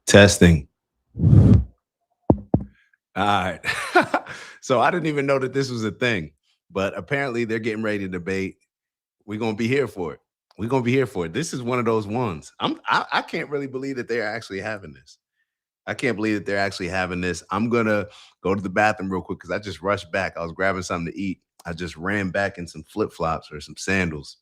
Testing. All right. So I didn't even know that this was a thing, but apparently they're getting ready to debate. We're gonna be here for it. We're gonna be here for it. This is one of those ones. I can't really believe that they're actually having this. I can't believe that they're actually having this. I'm gonna go to the bathroom real quick because I just rushed back. I was grabbing something to eat. I just ran back in some flip flops or some sandals.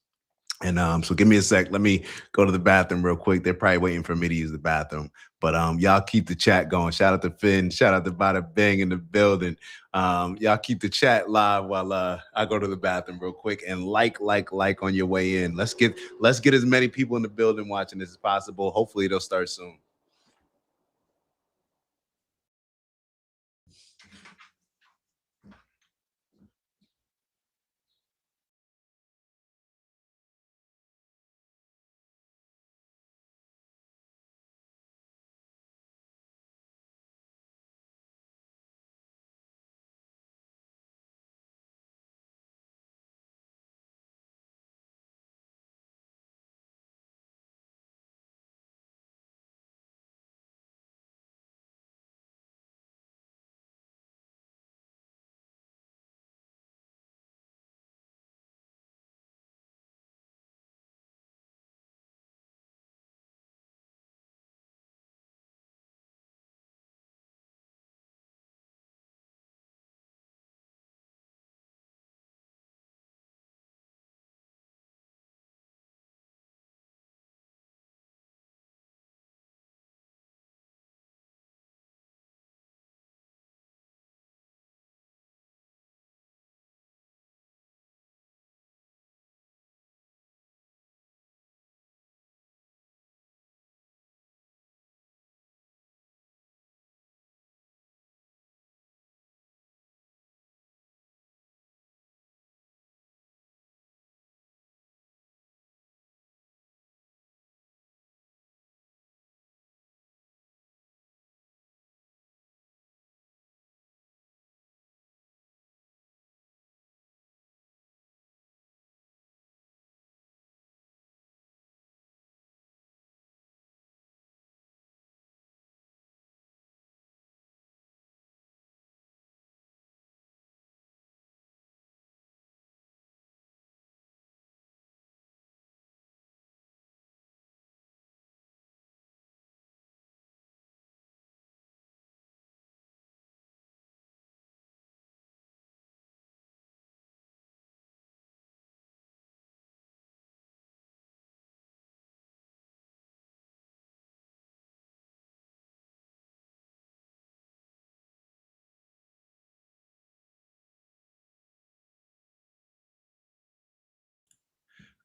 And so give me a sec. Let me go to the bathroom real quick. They're probably waiting for me to use the bathroom. But y'all keep the chat going. Shout out to Finn. Shout out to Bada Bang in the building. Y'all keep the chat live while I go to the bathroom real quick and like on your way in. Let's get as many people in the building watching this as possible. Hopefully they'll start soon.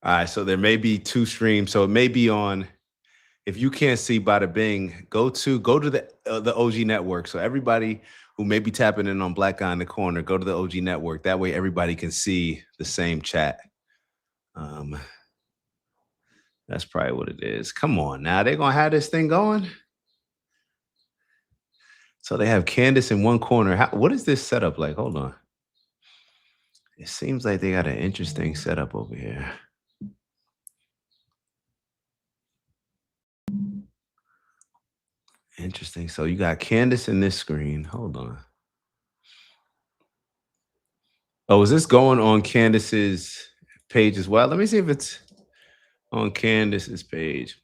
All right, so there may be two streams. So it may be on. If you can't see Bada Bing, go to the OG network. So everybody who may be tapping in on Black Guy in the Corner, go to the OG network. That way, everybody can see the same chat. Um, that's probably what it is. Come on, now they're gonna have this thing going. So they have Candace in one corner. What is this setup like? Hold on. It seems like they got an interesting setup over here. Interesting. So you got Candace in this screen. Hold on. Oh, is this going on Candace's page as well? Let me see if it's on Candace's page.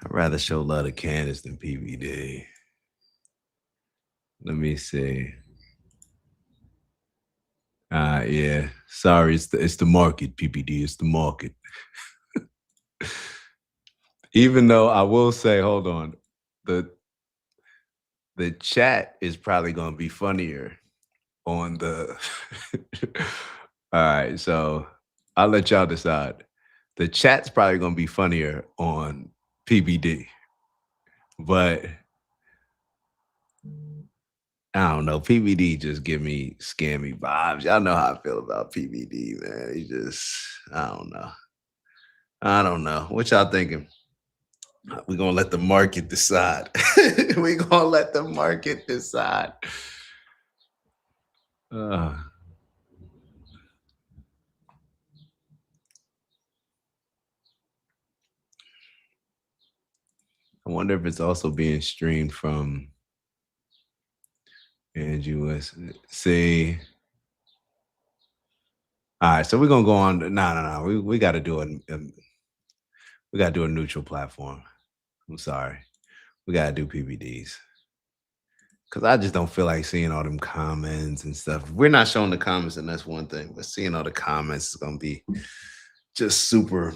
I'd rather show love to Candace than PBD. Let me see. Yeah. Sorry, it's the market, PPD. It's the market. Even though I will say, hold on, the the chat is probably gonna be funnier on the all right, so I'll let y'all decide. The chat's probably gonna be funnier on PBD, but I don't know. PBD just give me scammy vibes. Y'all know how I feel about PBD, man. He just, I don't know. I don't know. What y'all thinking? We're gonna let the market decide. We're gonna let the market decide. Uh, I wonder if it's also being streamed from Andrew West. See. All right, so we're gonna go on. No, no, no. We got to do we got to do a neutral platform. I'm sorry, we got to do PBDs because I just don't feel like seeing all them comments and stuff. We're not showing the comments, and that's one thing. But seeing all the comments is gonna be just super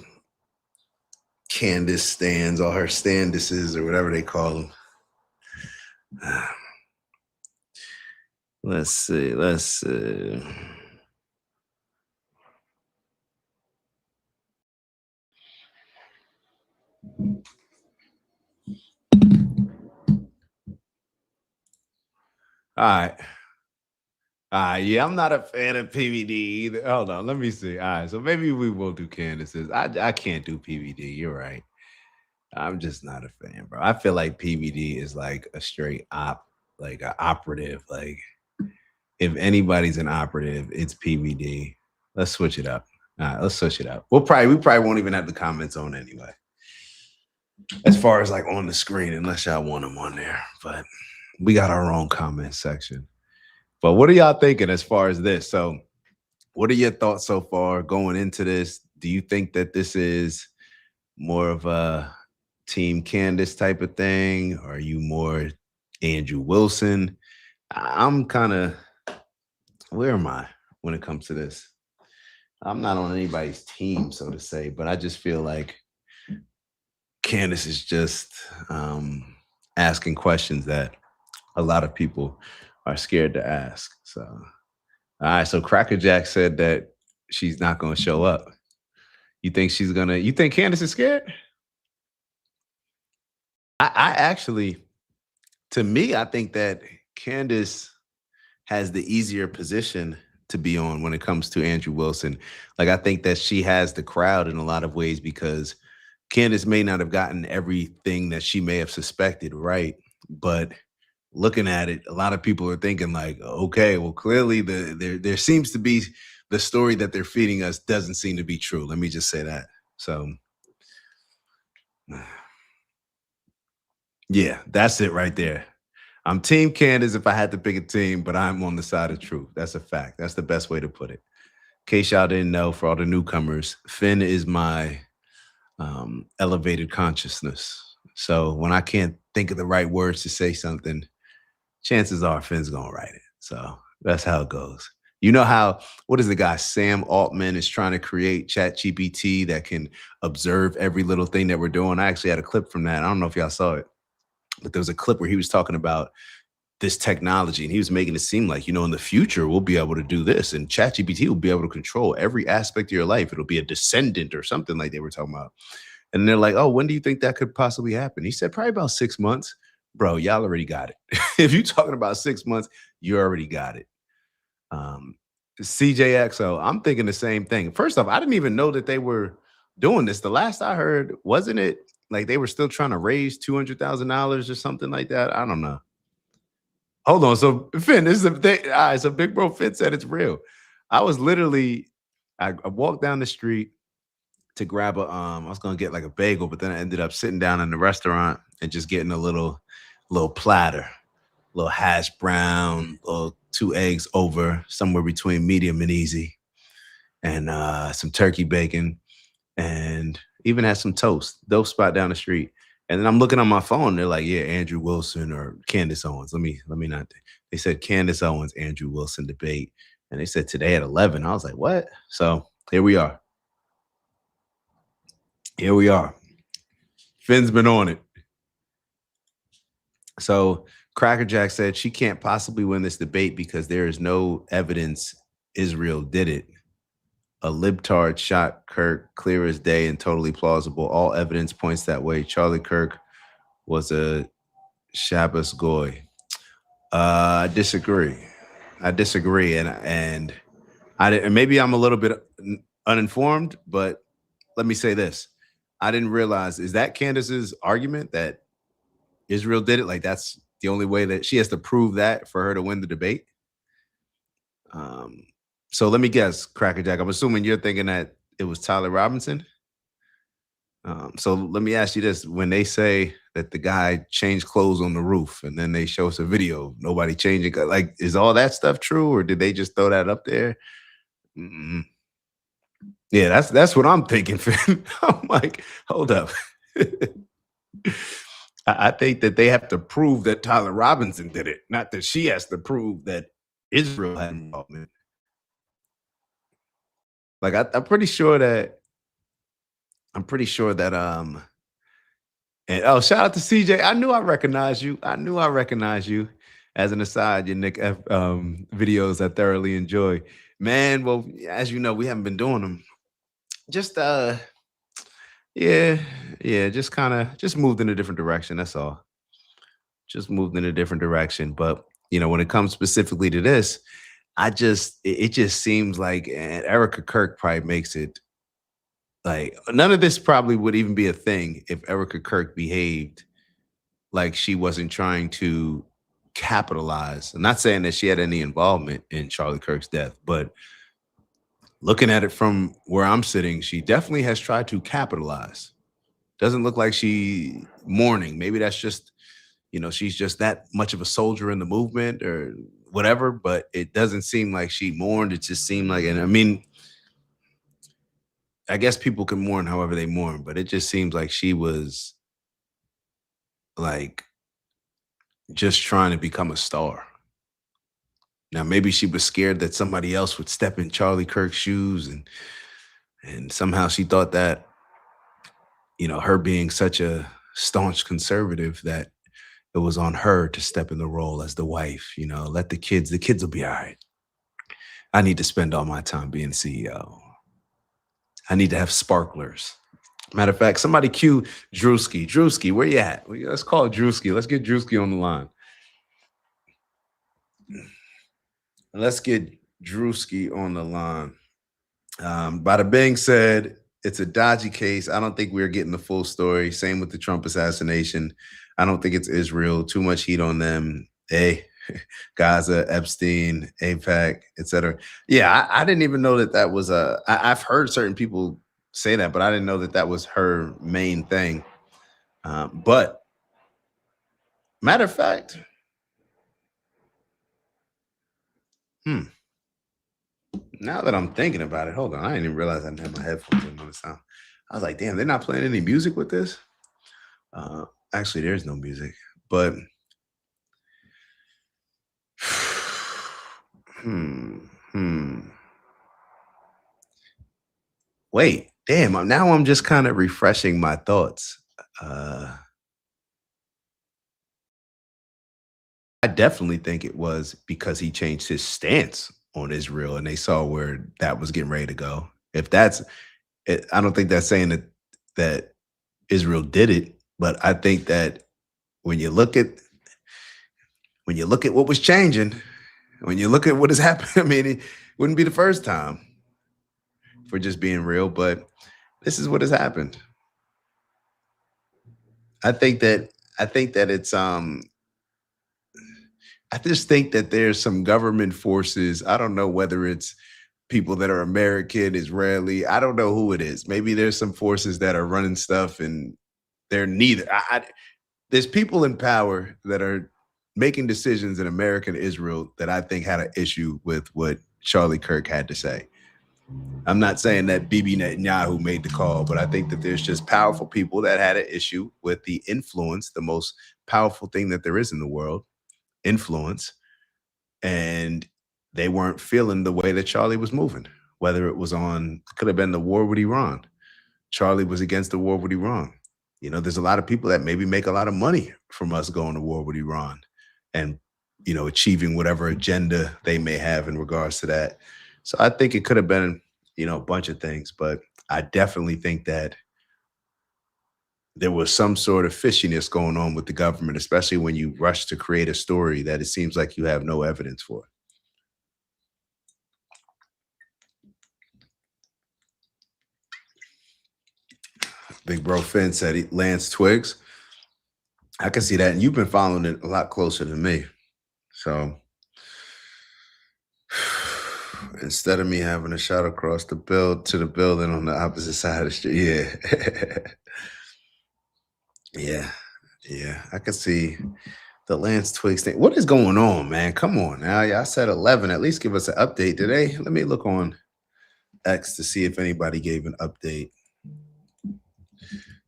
Candace stands, all her standesses or whatever they call them. Let's see. Let's see. All right. Yeah, I'm not a fan of PVD either. Hold on, let me see. All right, so maybe we will do Candace's. I can't do PVD. You're right. I'm just not a fan, bro. I feel like PVD is like a straight like an operative. Like if anybody's an operative, it's PVD. Let's switch it up. All right, let's switch it up. We probably won't even have the comments on anyway. As far as like on the screen, unless y'all want them on there. But we got our own comment section. But what are y'all thinking as far as this? So, what are your thoughts so far going into this? Do you think that this is more of a Team Candace type of thing? Or are you more Andrew Wilson? I'm kind of, where am I when it comes to this? I'm not on anybody's team, so to say, but I just feel like Candace is just asking questions that a lot of people are scared to ask. So, all right. So Cracker Jack said that she's not going to show up. You think Candace is scared? I actually, to me, I think that Candace has the easier position to be on when it comes to Andrew Wilson. Like, I think that she has the crowd in a lot of ways because Candace may not have gotten everything that she may have suspected, right? But looking at it, a lot of people are thinking like, okay, well, clearly there seems to be the story that they're feeding us doesn't seem to be true. Let me just say that. So yeah, that's it right there. I'm Team Candace if I had to pick a team, but I'm on the side of truth. That's a fact. That's the best way to put it. In case y'all didn't know, for all the newcomers, Finn is my elevated consciousness. So when I can't think of the right words to say something, chances are Finn's gonna write it. So that's how it goes. You know how what is the guy Sam Altman is trying to create Chat GPT that can observe every little thing that we're doing. I actually had a clip from that. I don't know if y'all saw it, but there was a clip where he was talking about this technology and he was making it seem like, in the future we'll be able to do this and Chat GPT will be able to control every aspect of your life. It'll be a descendant or something like they were talking about. And they're like, oh, when do you think that could possibly happen? He said, probably about 6 months. Bro, y'all already got it. If you're talking about 6 months, you already got it. Um, CJXO, I'm thinking the same thing. First off, I didn't even know that they were doing this. The last I heard, wasn't it like they were still trying to raise $200,000 or something like that? I don't know. Hold on. So, Finn, this is a thing. All right. So, Big Bro Finn said it's real. I was literally, I walked down the street to grab I was gonna get like a bagel, but then I ended up sitting down in the restaurant and just getting a little platter, little hash brown, little 2 eggs over somewhere between medium and easy, and some turkey bacon, and even had some toast. Dope spot down the street. And then I'm looking on my phone. They're like, "Yeah, Andrew Wilson or Candace Owens." Let me not. They said Candace Owens, Andrew Wilson debate, and they said today at 11. I was like, "What?" So here we are. Here we are. Finn's been on it. So Cracker Jack said she can't possibly win this debate because there is no evidence Israel did it. A libtard shot Kirk clear as day and totally plausible. All evidence points that way. Charlie Kirk was a Shabbos goy. I disagree. And I didn't. Maybe I'm a little bit uninformed, but let me say this: I didn't realize is that Candace's argument that Israel did it. Like that's the only way that she has to prove that for her to win the debate. Um, so let me guess, Cracker Jack. I'm assuming you're thinking that it was Tyler Robinson. So let me ask you this: when they say that the guy changed clothes on the roof, and then they show us a video, of nobody changing, like, is all that stuff true, or did they just throw that up there? Mm, yeah, that's what I'm thinking. Fam. I'm like, hold up. I think that they have to prove that Tyler Robinson did it, not that she has to prove that Israel had involvement. Like I'm pretty sure that and oh, shout out to CJ. I knew I recognized you. I knew I recognized you. As an aside, your Nick F videos I thoroughly enjoy. Man, well, as you know, we haven't been doing them. Just yeah, yeah, just kind of just moved in a different direction. That's all. Just moved in a different direction. But when it comes specifically to this, it just seems like, and Erica Kirk probably makes it like none of this probably would even be a thing if Erica Kirk behaved like she wasn't trying to capitalize. I'm not saying that she had any involvement in Charlie Kirk's death, but looking at it from where I'm sitting, she definitely has tried to capitalize. Doesn't look like she mourning. Maybe that's just, she's just that much of a soldier in the movement or whatever, but it doesn't seem like she mourned. It just seemed like, and I mean, I guess people can mourn however they mourn, but it just seems like she was like just trying to become a star. Now, maybe she was scared that somebody else would step in Charlie Kirk's shoes, and somehow she thought that, her being such a staunch conservative, that it was on her to step in the role as the wife, let the kids will be all right. I need to spend all my time being CEO. I need to have sparklers. Matter of fact, somebody cue Drewski. Drewski, where you at? Let's call Drewski. Let's get Drewski on the line. Let's get Drewski on the line. Bada being said, it's a dodgy case. I don't think we're getting the full story. Same with the Trump assassination. I don't think it's Israel. Too much heat on them. Hey, Gaza, Epstein, APAC, etc. Yeah, I didn't even know that was I've heard certain people say that, but I didn't know that was her main thing. But matter of fact, hmm. Now that I'm thinking about it, hold on. I didn't even realize I didn't have my headphones in on the sound. I was like, damn, they're not playing any music with this. Uh, Actually, there's no music, but hmm, hmm. Wait, damn. Now I'm just kind of refreshing my thoughts. Uh, I definitely think it was because he changed his stance on Israel, and they saw where that was getting ready to go. If that's, I don't think that's saying that Israel did it, but I think that when you look at what was changing, when you look at what has happened, I mean, it wouldn't be the first time for just being real, but this is what has happened. I think that I think that it's I just think that there's some government forces. I don't know whether it's people that are American, Israeli. I don't know who it is. Maybe there's some forces that are running stuff, and they're neither. There's people in power that are making decisions in America and Israel that I think had an issue with what Charlie Kirk had to say. I'm not saying that Bibi Netanyahu made the call, but I think that there's just powerful people that had an issue with the influence, the most powerful thing that there is in the world, influence, and they weren't feeling the way that Charlie was moving. Whether it was could have been the war with Iran. Charlie was against the war with Iran. There's a lot of people that maybe make a lot of money from us going to war with Iran and, achieving whatever agenda they may have in regards to that. So I think it could have been, a bunch of things, but I definitely think that there was some sort of fishiness going on with the government, especially when you rush to create a story that it seems like you have no evidence for. Big bro Finn said Lance Twigs. I can see that. And you've been following it a lot closer than me. So instead of me having a shot across the build to the building on the opposite side of the street, yeah. Yeah, yeah, I can see the Lance Twigs thing. What is going on, man? Come on now. Yeah, I said 11. At least give us an update today. Let me look on X to see if anybody gave an update.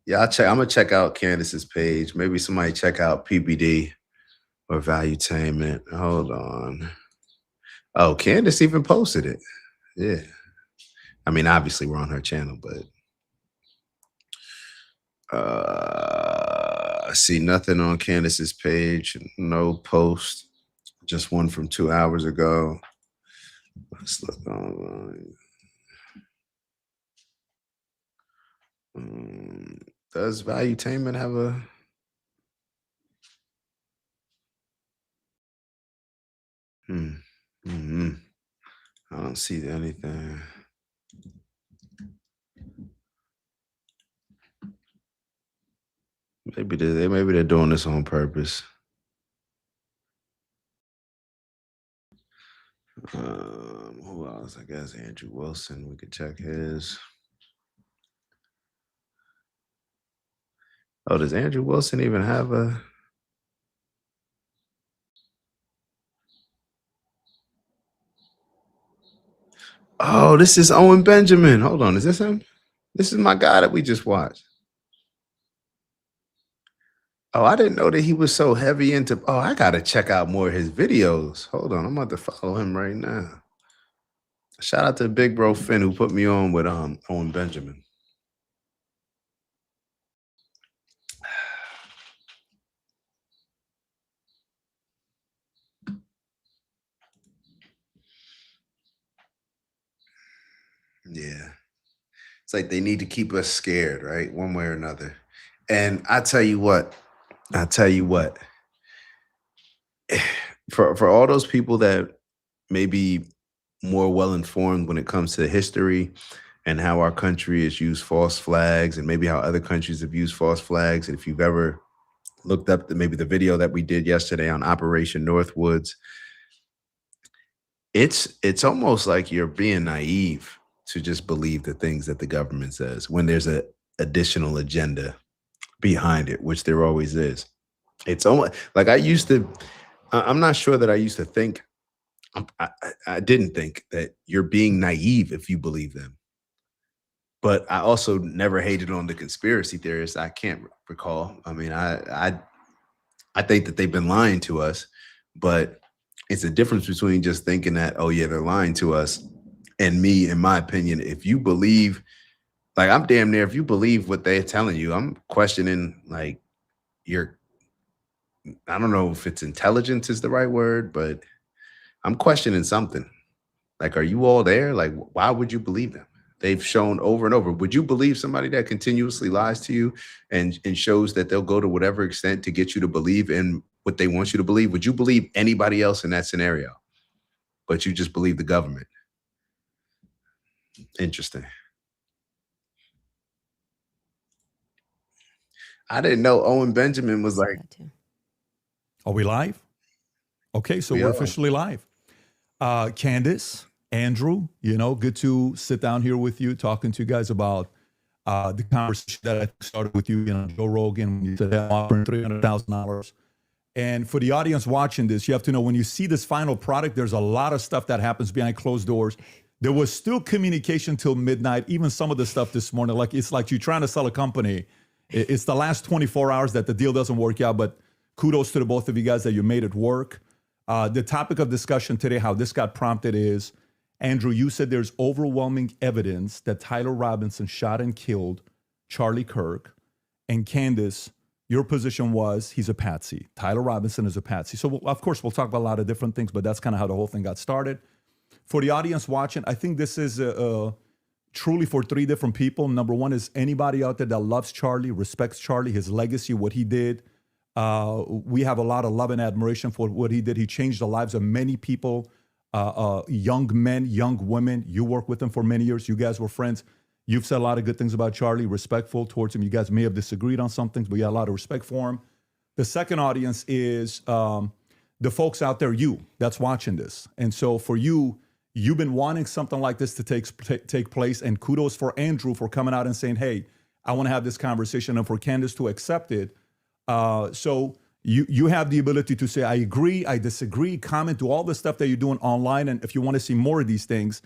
Yeah, I'll check. I'm gonna check out Candace's page. Maybe somebody check out PBD or Valuetainment. Hold on. Oh, Candace even posted it. Yeah. I mean, obviously we're on her channel, but I see nothing on Candace's page. No post. Just one from 2 hours ago. Let's look online. Um, does Valuetainment have a? Hmm. I don't see anything. Maybe they're doing this on purpose. Who else? I guess Andrew Wilson. We could check his. Oh, does Andrew Wilson even have a? Oh, this is Owen Benjamin. Hold on, is this him? This is my guy that we just watched. Oh, I didn't know that he was so heavy into. Oh, I gotta check out more of his videos. Hold on, I'm about to follow him right now. Shout out to Big Bro Finn who put me on with Owen Benjamin. Yeah. It's like they need to keep us scared, right? One way or another. And I tell you what, for all those people that may be more well informed when it comes to history and how our country has used false flags and maybe how other countries have used false flags. And if you've ever looked up maybe the video that we did yesterday on Operation Northwoods, it's almost like you're being naive to just believe the things that the government says when there's a additional agenda behind it, which there always is. It's almost like I used to. I'm not sure that I used to think. I didn't think that you're being naive if you believe them. But I also never hated on the conspiracy theorists. I can't recall. I mean, I think that they've been lying to us, but it's a difference between just thinking that, oh yeah, they're lying to us, and me, in my opinion, if you believe, like I'm damn near, if you believe what they're telling you, I'm questioning like your, I don't know if it's intelligence is the right word, but I'm questioning something. Like, are you all there? Like, why would you believe them? They've shown over and over. Would you believe somebody that continuously lies to you and shows that they'll go to whatever extent to get you to believe in what they want you to believe? Would you believe anybody else in that scenario? But you just believe the government. Interesting. I didn't know Owen Benjamin was See like, that too. Are we live? Okay, so we we're are. officially live. Candace, Andrew, good to sit down here with you, talking to you guys about the conversation that I started with you, Joe Rogan, when you said I'm offering $300,000. And for the audience watching this, you have to know when you see this final product, there's a lot of stuff that happens behind closed doors. There was still communication till midnight, even some of the stuff this morning. Like it's like you're trying to sell a company. It's the last 24 hours that the deal doesn't work out, but kudos to the both of you guys that you made it work. The topic of discussion today, how this got prompted is, Andrew, you said there's overwhelming evidence that Tyler Robinson shot and killed Charlie Kirk. And Candace, your position was he's a patsy. Tyler Robinson is a patsy. So, of course, we'll talk about a lot of different things, but that's kind of how the whole thing got started. For the audience watching, I think this is truly for three different people. Number one is anybody out there that loves Charlie, respects Charlie, his legacy, what he did. We have a lot of love and admiration for what he did. He changed the lives of many people, young men, young women. You worked with him for many years. You guys were friends. You've said a lot of good things about Charlie, respectful towards him. You guys may have disagreed on some things, but you had a lot of respect for him. The second audience is the folks out there, you, that's watching this. And so for you, you've been wanting something like this to take place. And kudos for Andrew for coming out and saying, hey, I want to have this conversation and for Candace to accept it. So you have the ability to say, I agree, I disagree, comment, do all the stuff that you're doing online. And if you want to see more of these things,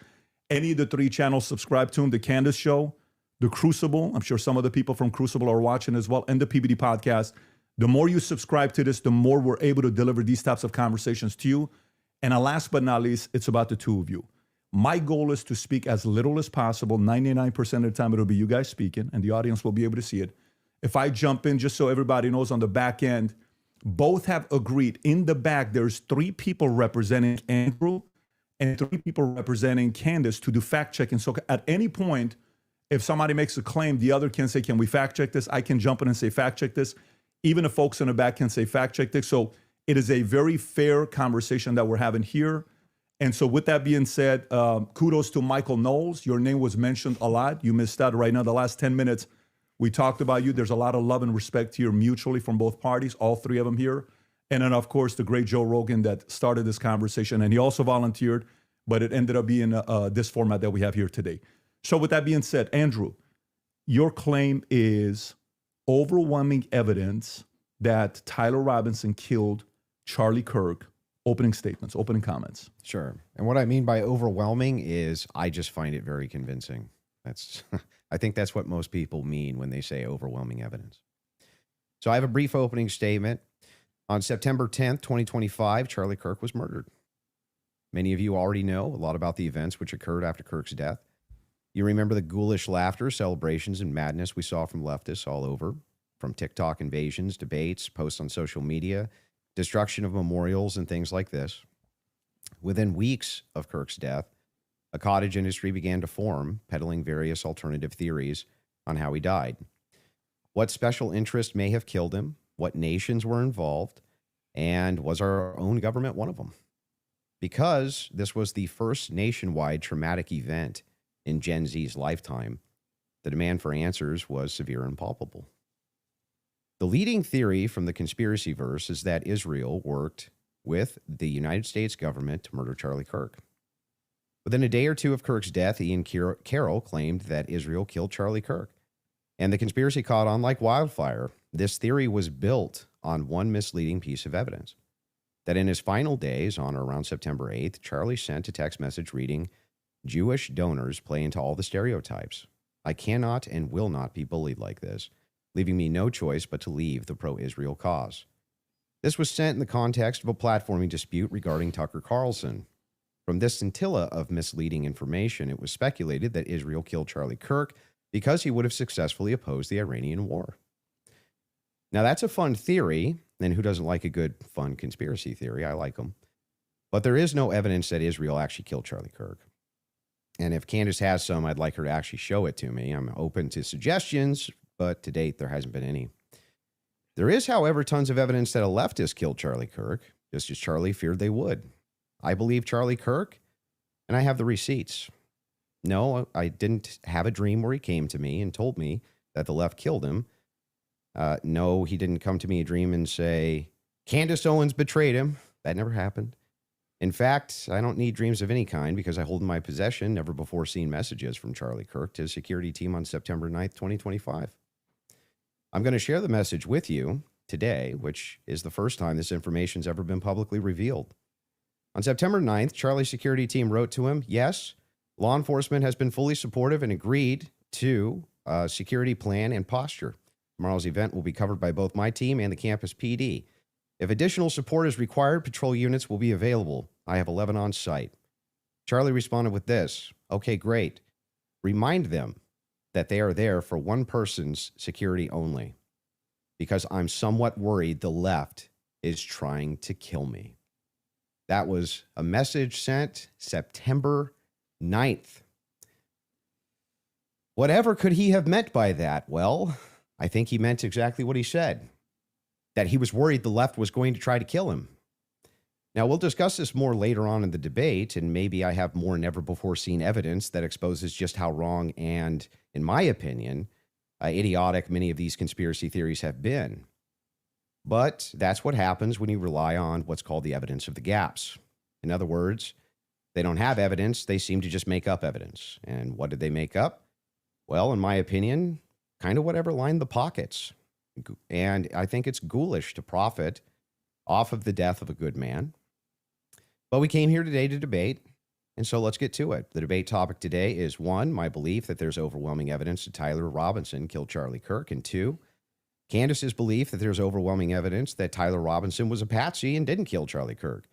any of the 3 channels, subscribe to them, the Candace Show, the Crucible. I'm sure some of the people from Crucible are watching as well, and the PBD podcast. The more you subscribe to this, the more we're able to deliver these types of conversations to you. And last but not least, it's about the 2 of you. My goal is to speak as little as possible. 99% of the time, it'll be you guys speaking, and the audience will be able to see it. If I jump in, just so everybody knows on the back end, both have agreed. In the back, there's 3 people representing Andrew and 3 people representing Candace to do fact checking. So at any point, if somebody makes a claim, the other can say, can we fact check this? I can jump in and say, fact check this. Even the folks in the back can say, fact check this. So it is a very fair conversation that we're having here. And so with that being said, kudos to Michael Knowles. Your name was mentioned a lot. You missed out right now. The last 10 minutes, we talked about you. There's a lot of love and respect here mutually from both parties, all 3 of them here. And then, of course, the great Joe Rogan that started this conversation. And he also volunteered, but it ended up being this format that we have here today. So with that being said, Andrew, your claim is overwhelming evidence that Tyler Robinson killed Charlie Kirk. Opening statements, opening comments. Sure. And what I mean by overwhelming is I just find it very convincing. I think that's what most people mean when they say overwhelming evidence. So I have a brief opening statement. On September 10th, 2025, Charlie Kirk was murdered. Many of you already know a lot about the events which occurred after Kirk's death. You remember the ghoulish laughter, celebrations, and madness we saw from leftists all over, from TikTok invasions, debates, posts on social media, destruction of memorials, and things like this. Within weeks of Kirk's death, a cottage industry began to form, peddling various alternative theories on how he died. What special interest may have killed him, what nations were involved, and was our own government one of them? Because this was the first nationwide traumatic event in Gen Z's lifetime, the demand for answers was severe and palpable. The leading theory from the conspiracy verse is that Israel worked with the United States government to murder Charlie Kirk. Within a day or 2 of Kirk's death, Ian Carroll claimed that Israel killed Charlie Kirk, and the conspiracy caught on like wildfire. This theory was built on one misleading piece of evidence, that in his final days, on or around September 8th, Charlie sent a text message reading, "Jewish donors play into all the stereotypes. I cannot and will not be bullied like this, leaving me no choice but to leave the pro-Israel cause." This was sent in the context of a platforming dispute regarding Tucker Carlson. From this scintilla of misleading information, it was speculated that Israel killed Charlie Kirk because he would have successfully opposed the Iranian war. Now, that's a fun theory, and who doesn't like a good, fun conspiracy theory? I like them. But there is no evidence that Israel actually killed Charlie Kirk. And if Candace has some, I'd like her to actually show it to me. I'm open to suggestions, but to date, there hasn't been any. There is, however, tons of evidence that a leftist killed Charlie Kirk, just as Charlie feared they would. I believe Charlie Kirk, and I have the receipts. No, I didn't have a dream where he came to me and told me that the left killed him. No, he didn't come to me a dream and say, Candace Owens betrayed him. That never happened. In fact, I don't need dreams of any kind because I hold in my possession never before seen messages from Charlie Kirk to his security team on September 9th, 2025. I'm going to share the message with you today, which is the first time this information's ever been publicly revealed. On September 9th, Charlie's security team wrote to him, yes, law enforcement has been fully supportive and agreed to a security plan and posture. Tomorrow's event will be covered by both my team and the campus PD. If additional support is required, patrol units will be available. I have 11 on site. Charlie responded with this, okay, great. Remind them that they are there for one person's security only, because I'm somewhat worried the left is trying to kill me. That was a message sent September 9th. Whatever could he have meant by that? Well, I think he meant exactly what he said, that he was worried the left was going to try to kill him. Now, we'll discuss this more later on in the debate, and maybe I have more never-before-seen evidence that exposes just how wrong and, in my opinion, idiotic many of these conspiracy theories have been. But that's what happens when you rely on what's called the evidence of the gaps. In other words, they don't have evidence, they seem to just make up evidence. And what did they make up? Well, in my opinion, kind of whatever lined the pockets. And I think it's ghoulish to profit off of the death of a good man. But we came here today to debate, and so let's get to it. The debate topic today is 1, my belief that there's overwhelming evidence that Tyler Robinson killed Charlie Kirk, and 2, Candace's belief that there's overwhelming evidence that Tyler Robinson was a patsy and didn't kill Charlie Kirk.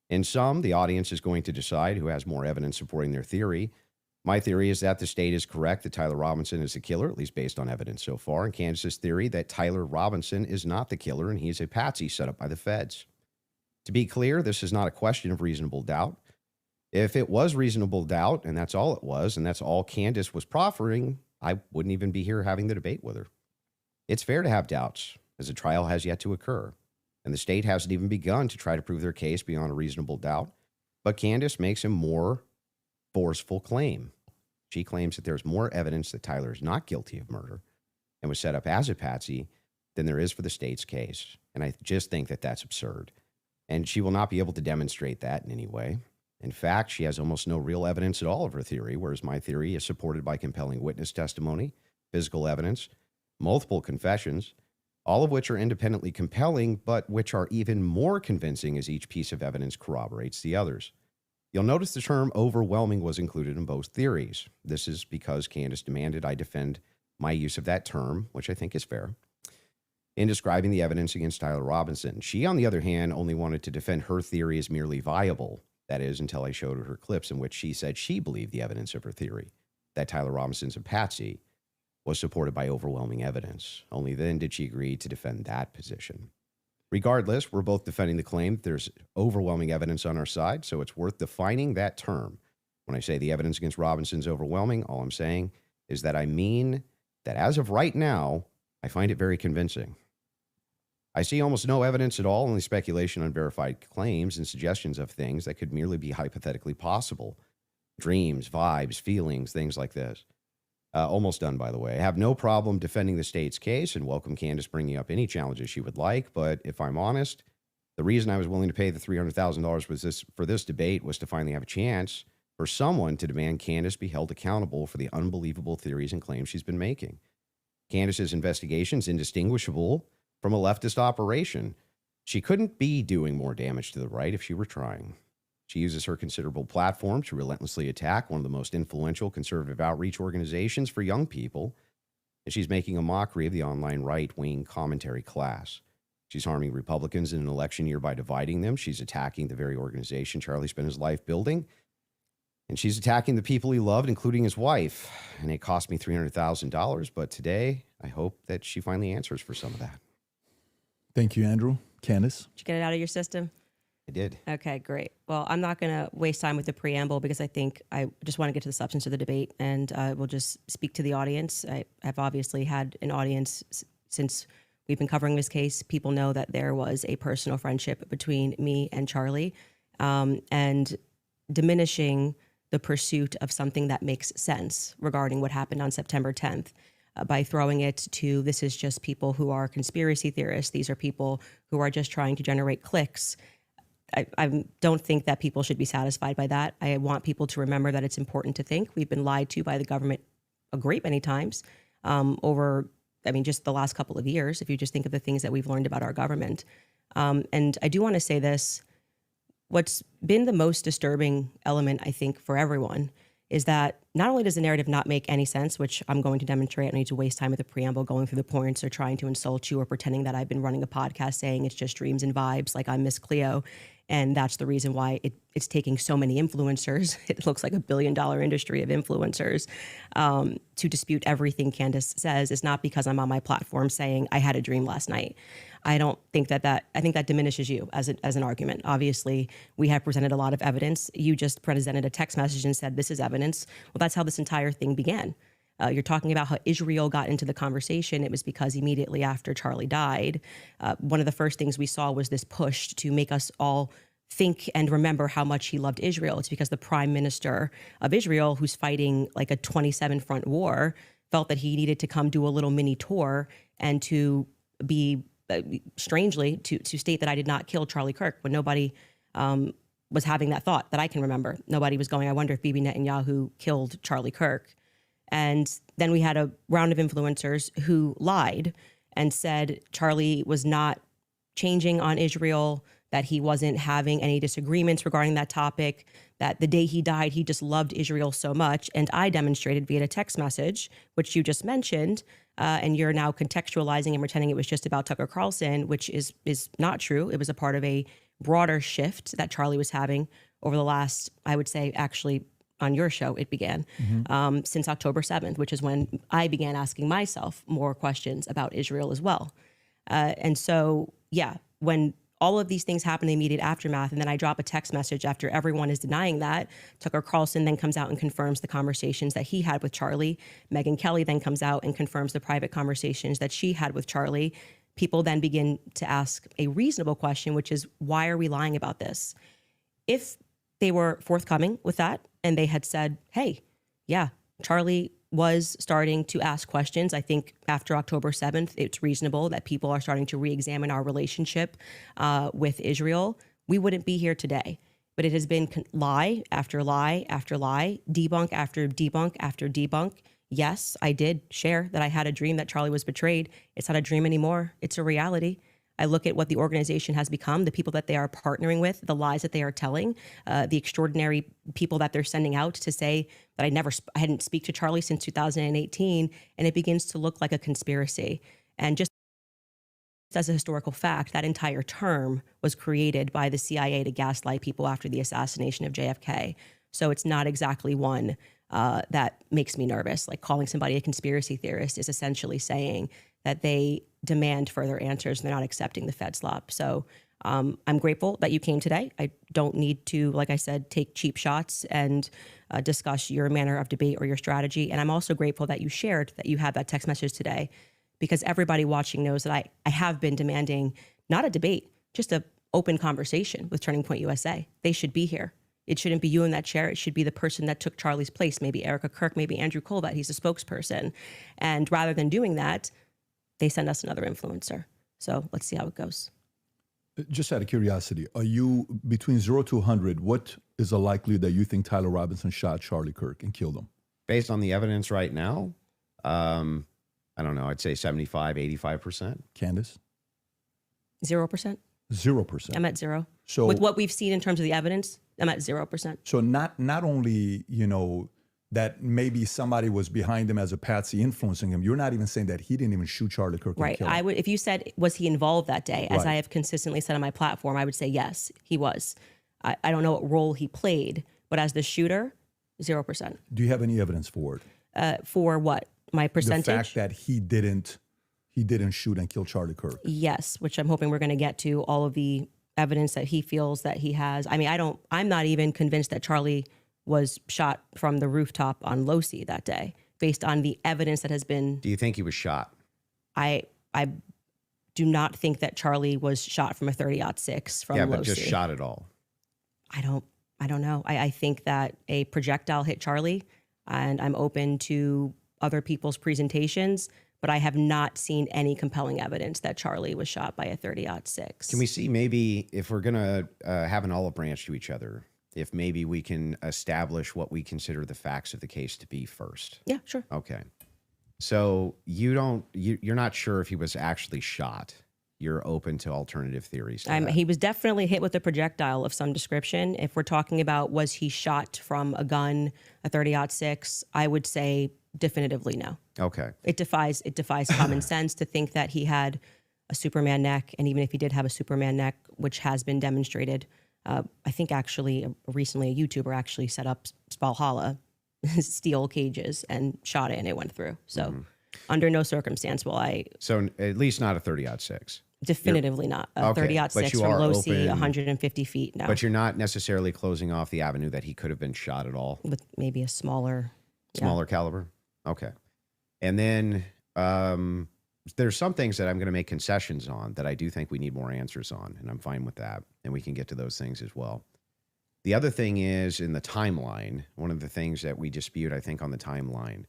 In sum, the audience is going to decide who has more evidence supporting their theory. My theory is that the state is correct that Tyler Robinson is the killer, at least based on evidence so far, and Candace's theory that Tyler Robinson is not the killer and he's a patsy set up by the feds. To be clear, this is not a question of reasonable doubt. If it was reasonable doubt, and that's all it was, and that's all Candace was proffering, I wouldn't even be here having the debate with her. It's fair to have doubts, as the trial has yet to occur, and the state hasn't even begun to try to prove their case beyond a reasonable doubt, but Candace makes a more forceful claim. She claims that there's more evidence that Tyler is not guilty of murder and was set up as a patsy than there is for the state's case, and I just think that that's absurd. And she will not be able to demonstrate that in any way. In fact, she has almost no real evidence at all of her theory, whereas my theory is supported by compelling witness testimony, physical evidence, multiple confessions, all of which are independently compelling, but which are even more convincing as each piece of evidence corroborates the others. You'll notice the term overwhelming was included in both theories. This is because Candace demanded I defend my use of that term, which I think is fair, in describing the evidence against Tyler Robinson. She, on the other hand, only wanted to defend her theory as merely viable. That is, until I showed her clips in which she said she believed the evidence of her theory, that Tyler Robinson's a patsy, was supported by overwhelming evidence. Only then did she agree to defend that position. Regardless, we're both defending the claim that there's overwhelming evidence on our side, so it's worth defining that term. When I say the evidence against Robinson's overwhelming, all I'm saying is that I mean that as of right now, I find it very convincing. I see almost no evidence at all, only speculation on verified claims and suggestions of things that could merely be hypothetically possible. Dreams, vibes, feelings, things like this. Almost done, by the way. I have no problem defending the state's case and welcome Candace bringing up any challenges she would like. But if I'm honest, the reason I was willing to pay the $300,000 for this debate was to finally have a chance for someone to demand Candace be held accountable for the unbelievable theories and claims she's been making. Candace's investigation is indistinguishable from a leftist operation. She couldn't be doing more damage to the right if she were trying. She uses her considerable platform to relentlessly attack one of the most influential conservative outreach organizations for young people, and she's making a mockery of the online right-wing commentary class. She's harming Republicans in an election year by dividing them. She's attacking the very organization Charlie spent his life building, and she's attacking the people he loved, including his wife. And it cost me $300,000, but today I hope that she finally answers for some of that. Thank you, Andrew. Candace? Did you get it out of your system? I did. Okay, great. Well, I'm not going to waste time with the preamble because I think I just want to get to the substance of the debate, and we'll just speak to the audience. I have obviously had an audience since we've been covering this case. People know that there was a personal friendship between me and Charlie, and diminishing the pursuit of something that makes sense regarding what happened on September 10th. By throwing it to, this is just people who are conspiracy theorists. These are people who are just trying to generate clicks. I don't think that people should be satisfied by that. I want people to remember that it's important to think. We've been lied to by the government a great many times over, just the last couple of years, if you just think of the things that we've learned about our government. And I do want to say this. What's been the most disturbing element, I think, for everyone is that not only does the narrative not make any sense, which I'm going to demonstrate, I don't need to waste time with the preamble going through the points or trying to insult you or pretending that I've been running a podcast saying it's just dreams and vibes like I'm Miss Cleo. And that's the reason why it's taking so many influencers. It looks like $1 billion industry of influencers to dispute everything Candace says. Is not because I'm on my platform saying I had a dream last night. I don't think I think that diminishes you as an argument. Obviously, we have presented a lot of evidence. You just presented a text message and said, this is evidence. Well, that's how this entire thing began. You're talking about how Israel got into the conversation. It was because immediately after Charlie died, one of the first things we saw was this push to make us all think and remember how much he loved Israel. It's because the prime minister of Israel, who's fighting like a 27 front war, felt that he needed to come do a little mini tour and to be, strangely, to state that I did not kill Charlie Kirk when nobody was having that thought that I can remember. Nobody was going, I wonder if Bibi Netanyahu killed Charlie Kirk. And then we had a round of influencers who lied and said Charlie was not changing on Israel, that he wasn't having any disagreements regarding that topic, that the day he died, he just loved Israel so much. And I demonstrated via a text message, which you just mentioned, and you're now contextualizing and pretending it was just about Tucker Carlson, which is not true. It was a part of a broader shift that Charlie was having over the last, I would say, actually on your show, it began since October 7th, which is when I began asking myself more questions about Israel as well. And so, yeah, when all of these things happen in the immediate aftermath, and then I drop a text message after everyone is denying that, Tucker Carlson then comes out and confirms the conversations that he had with Charlie. Megyn Kelly then comes out and confirms the private conversations that she had with Charlie. People then begin to ask a reasonable question, which is, why are we lying about this? If they were forthcoming with that and they had said, hey, yeah, Charlie was starting to ask questions. I think after October 7th, it's reasonable that people are starting to re-examine our relationship with Israel. We wouldn't be here today. But it has been lie after lie after lie, debunk after debunk after debunk. Yes, I did share that I had a dream that Charlie was betrayed. It's not a dream anymore. It's a reality. I look at what the organization has become, the people that they are partnering with, the lies that they are telling, the extraordinary people that they're sending out to say that I hadn't speak to Charlie since 2018, and it begins to look like a conspiracy. And just as a historical fact, that entire term was created by the CIA to gaslight people after the assassination of JFK. So it's not exactly one that makes me nervous. Like calling somebody a conspiracy theorist is essentially saying that they demand further answers and they're not accepting the Fed slop. So I'm grateful that you came today. I don't need to, like I said, take cheap shots and discuss your manner of debate or your strategy. And I'm also grateful that you shared that you had that text message today, because everybody watching knows that I have been demanding not a debate, just an open conversation with Turning Point USA. They should be here. It shouldn't be you in that chair. It should be the person that took Charlie's place, maybe Erica Kirk, maybe Andrew Colbert. He's a spokesperson. And rather than doing that, they send us another influencer. So let's see how it goes. Just out of curiosity, are you between 0 to 100? What is the likelihood that you think Tyler Robinson shot Charlie Kirk and killed him? Based on the evidence right now, I don't know. I'd say 75, 85%. Candace? 0%. 0%. I'm at 0. So with what we've seen in terms of the evidence, I'm at 0%. So not only, that maybe somebody was behind him as a patsy influencing him. You're not even saying that he didn't even shoot Charlie Kirk. Right. And kill him. If you said, was he involved that day, as Right. I have consistently said on my platform, I would say yes, he was. I don't know what role he played, but as the shooter, 0%. Do you have any evidence for it? For what? My percentage? The fact that he didn't shoot and kill Charlie Kirk. Yes, which I'm hoping we're going to get to all of the evidence that he feels that he has. I mean, I'm not even convinced that Charlie was shot from the rooftop on Losi that day, based on the evidence that has been. Do you think he was shot? I do not think that Charlie was shot from a 30-06 from Losi. But just shot at all. I don't know. I think that a projectile hit Charlie, and I'm open to other people's presentations, but I have not seen any compelling evidence that Charlie was shot by a 30-06. Can we see maybe if we're going to have an olive branch to each other, if maybe we can establish what we consider the facts of the case to be first? Yeah, sure. Okay. So you're not sure if he was actually shot. You're open to alternative theories. To that. He was definitely hit with a projectile of some description. If we're talking about was he shot from a gun, a 30-06, I would say definitively no. Okay. It defies common sense to think that he had a Superman neck, and even if he did have a Superman neck, which has been demonstrated, I think actually recently a YouTuber actually set up Valhalla steel cages and shot it, and it went through. So under no circumstance will I. So at least not a 30-06. Definitively not. A Okay, 30-06 but you from are Losi, open- 150 feet. No. But you're not necessarily closing off the avenue that he could have been shot at all. With maybe a smaller. Smaller caliber. Okay. And then there's some things that I'm going to make concessions on that I do think we need more answers on, and I'm fine with that. And we can get to those things as well. The other thing is in the timeline, one of the things that we dispute, I think, on the timeline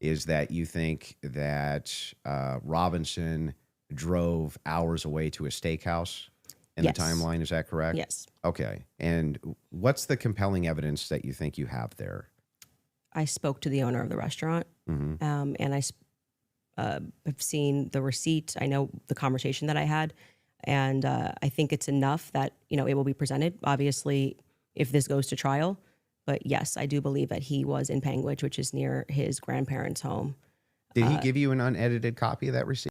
is that you think that Robinson drove hours away to a steakhouse in Yes. the timeline. Is that correct? Yes. Okay. And what's the compelling evidence that you think you have there? I spoke to the owner of the restaurant, And have seen the receipt. I know the conversation that I had, and I think it's enough that it will be presented. Obviously, if this goes to trial, but yes, I do believe that he was in Panguitch, which is near his grandparents' home. Did he give you an unedited copy of that receipt?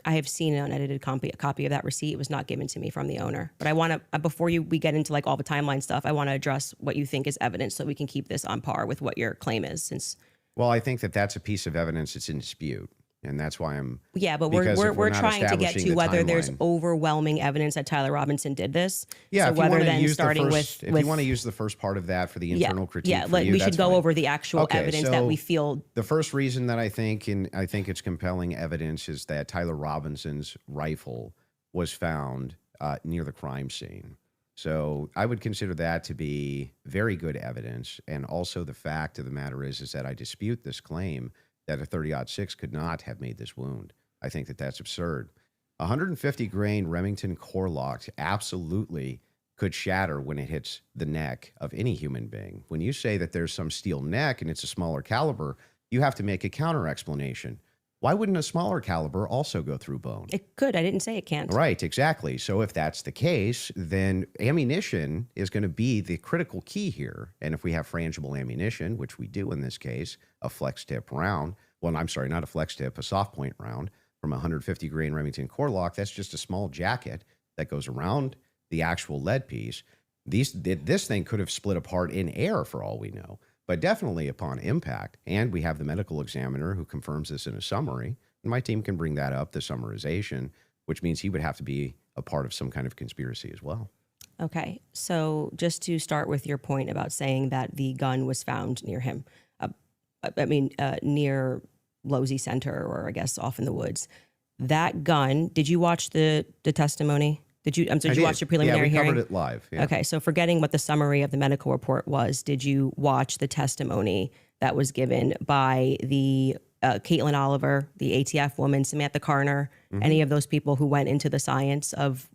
I have seen an unedited copy of that receipt. It was not given to me from the owner. But I want to, before we get into like all the timeline stuff, I want to address what you think is evidence so we can keep this on par with what your claim is. Well, I think that that's a piece of evidence that's in dispute. And that's why I'm... Yeah, but because if we're not trying to get establishing to the whether there's timeline- overwhelming evidence that Tyler Robinson did this. Yeah, So if you whether want to then use starting the first, with if you want to use the first part of that for the internal critique, yeah, for you, we should that's go fine. over the actual Okay, evidence that so we feel. The first reason that I think it's compelling evidence is that Tyler Robinson's rifle was found near the crime scene. So I would consider that to be very good evidence. And also the fact of the matter is that I dispute this claim that a 30-06 could not have made this wound. I think that that's absurd. 150 grain Remington core lock absolutely could shatter when it hits the neck of any human being. When you say that there's some steel neck and it's a smaller caliber, you have to make a counter explanation. Why wouldn't a smaller caliber also go through bone? It could. I didn't say it can't. Right, exactly. So if that's the case, then ammunition is going to be the critical key here. And if we have frangible ammunition, which we do in this case, a flex tip round, well, I'm sorry, not a flex tip, a soft point round from a 150 grain Remington core lock, that's just a small jacket that goes around the actual lead piece. This thing could have split apart in air for all we know, but definitely upon impact. And we have the medical examiner who confirms this in a summary. And my team can bring that up, the summarization, which means he would have to be a part of some kind of conspiracy as well. Okay. So just to start with your point about saying that the gun was found near him, near Losey Center, or I guess off in the woods. That gun, did you watch the testimony? Did you watch the preliminary hearing? Yeah, we covered it live. Yeah. Okay, so forgetting what the summary of the medical report was, did you watch the testimony that was given by the Caitlin Oliver, the ATF woman, Samantha Carner, any of those people who went into the science of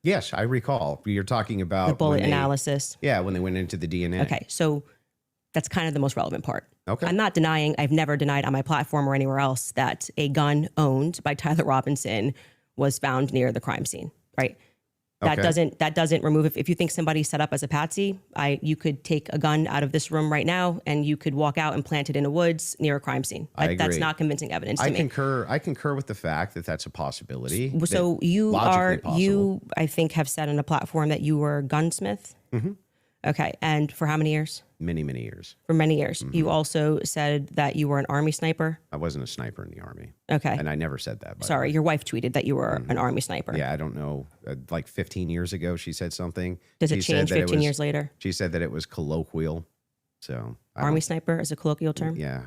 Yes, I recall. You're talking about the bullet analysis? Yeah, when they went into the DNA. Okay, so that's kind of the most relevant part. Okay. I'm not denying, I've never denied on my platform or anywhere else that a gun owned by Tyler Robinson was found near the crime scene, right? That doesn't remove, if you think somebody's set up as a patsy, you could take a gun out of this room right now and you could walk out and plant it in the woods near a crime scene. I agree. That's not convincing evidence to me. I concur with the fact that that's a possibility. So you I think have said on a platform that you were a gunsmith. Mm-hmm. Okay. And for how many years? Many, many years. For many years. Mm-hmm. You also said that you were an Army sniper. I wasn't a sniper in the Army. Okay. And I never said that. Sorry, your wife tweeted that you were an Army sniper. Yeah, I don't know. Like 15 years ago, she said something. Does it She change said that 15 years later? She said that it was colloquial. So Army sniper is a colloquial term? Yeah,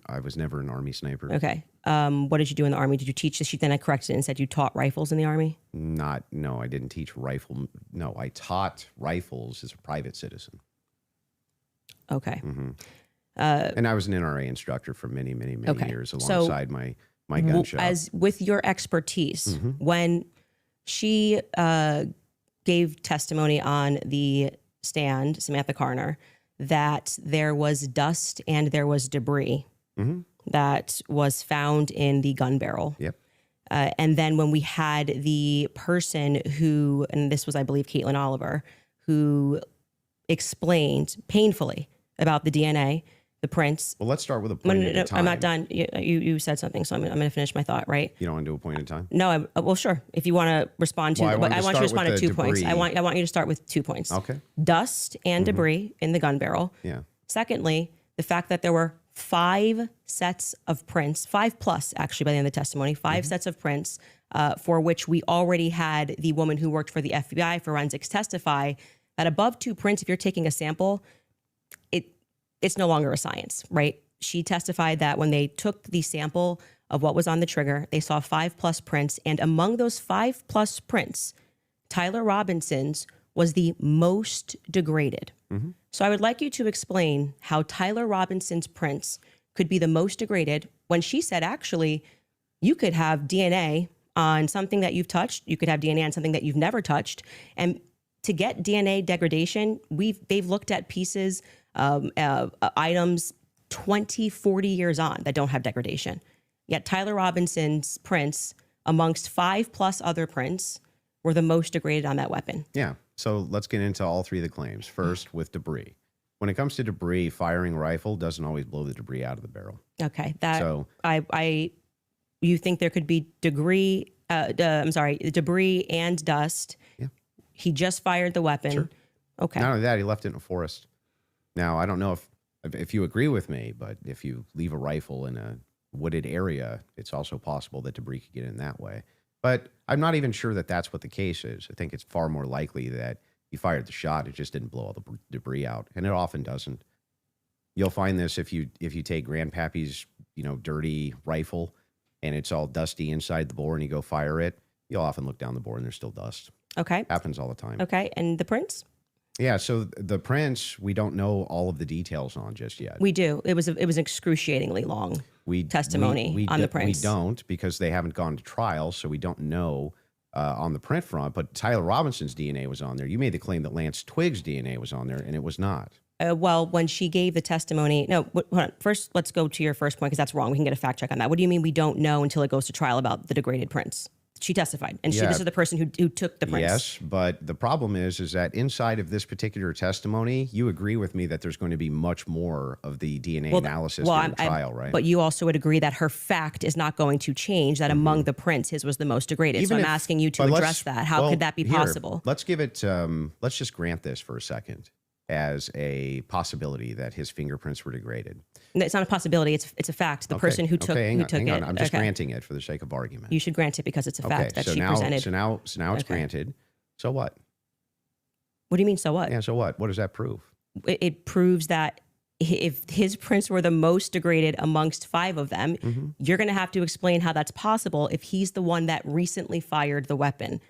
I was never an Army sniper. Okay. What did you do in the Army? Did you teach this? Then I corrected it and said you taught rifles in the Army? No, I didn't teach rifle. No, I taught rifles as a private citizen. Okay. Mm-hmm. And I was an NRA instructor for many, many, many years alongside my gun shop. As with your expertise, when she gave testimony on the stand, Samantha Carner, that there was dust and there was debris that was found in the gun barrel. Yep. And then when we had the person who, and this was, I believe, Caitlin Oliver, who explained painfully about the DNA, the prints. Well, let's start with a point at a time. I'm not done. You said something, so I'm going to finish my thought, right? You don't want to do a point in time? No, well, sure. If you want to respond to, Well, but I want you to respond to 2 points. debris. I want you to start with 2 points. Okay. Dust and debris in the gun barrel. Yeah. Secondly, the fact that there were 5 sets of prints, 5+ actually by the end of the testimony, 5 sets of prints for which we already had the woman who worked for the FBI forensics testify that above 2 prints, if you're taking a sample, it's no longer a science, right? She testified that when they took the sample of what was on the trigger, they saw 5+ prints. And among those 5+ prints, Tyler Robinson's was the most degraded. So I would like you to explain how Tyler Robinson's prints could be the most degraded when she said, actually, you could have DNA on something that you've touched. You could have DNA on something that you've never touched. And to get DNA degradation, they've looked at pieces, items 20, 40 years on that don't have degradation. Yet Tyler Robinson's prints, amongst 5+ other prints, were the most degraded on that weapon. Yeah. So let's get into all three of the claims. First, with debris. When it comes to debris, firing a rifle doesn't always blow the debris out of the barrel. Okay. So You think there could be debris and dust. Yeah. He just fired the weapon. Sure. Okay. Not only that, he left it in a forest. Now, I don't know if you agree with me, but if you leave a rifle in a wooded area, it's also possible that debris could get in that way. But I'm not even sure that that's what the case is. I think it's far more likely that he fired the shot, it just didn't blow all the debris out, and it often doesn't. You'll find this if you take Grandpappy's dirty rifle and it's all dusty inside the bore and you go fire it, you'll often look down the bore and there's still dust. Okay. Happens all the time. Okay. And the prints? Yeah, so the prints, we don't know all of the details on just yet. We do. It was excruciatingly long testimony on the prints. We don't, because they haven't gone to trial, so we don't know on the print front. But Tyler Robinson's DNA was on there. You made the claim that Lance Twiggs' DNA was on there, and it was not. Well, when she gave the testimony, hold on. First, let's go to your first point, because that's wrong. We can get a fact check on that. What do you mean we don't know until it goes to trial about the degraded prints? She testified, and this is the person who took the prints. Yes, but the problem is that inside of this particular testimony, you agree with me that there's going to be much more of the DNA analysis during the trial, right? But you also would agree that her fact is not going to change, that among the prints, his was the most degraded. So I'm asking you to address that. How could that be possible? Let's give it, let's just grant this for a second as a possibility that his fingerprints were degraded. It's not a possibility. It's a fact. The person who took hang it. on. I'm just granting it for the sake of argument. You should grant it because it's a fact that she presented. So now it's granted. So what? What do you mean, so what? Yeah, so what? What does that prove? It proves that if his prints were the most degraded amongst 5 of them, you're going to have to explain how that's possible if he's the one that recently fired the weapon.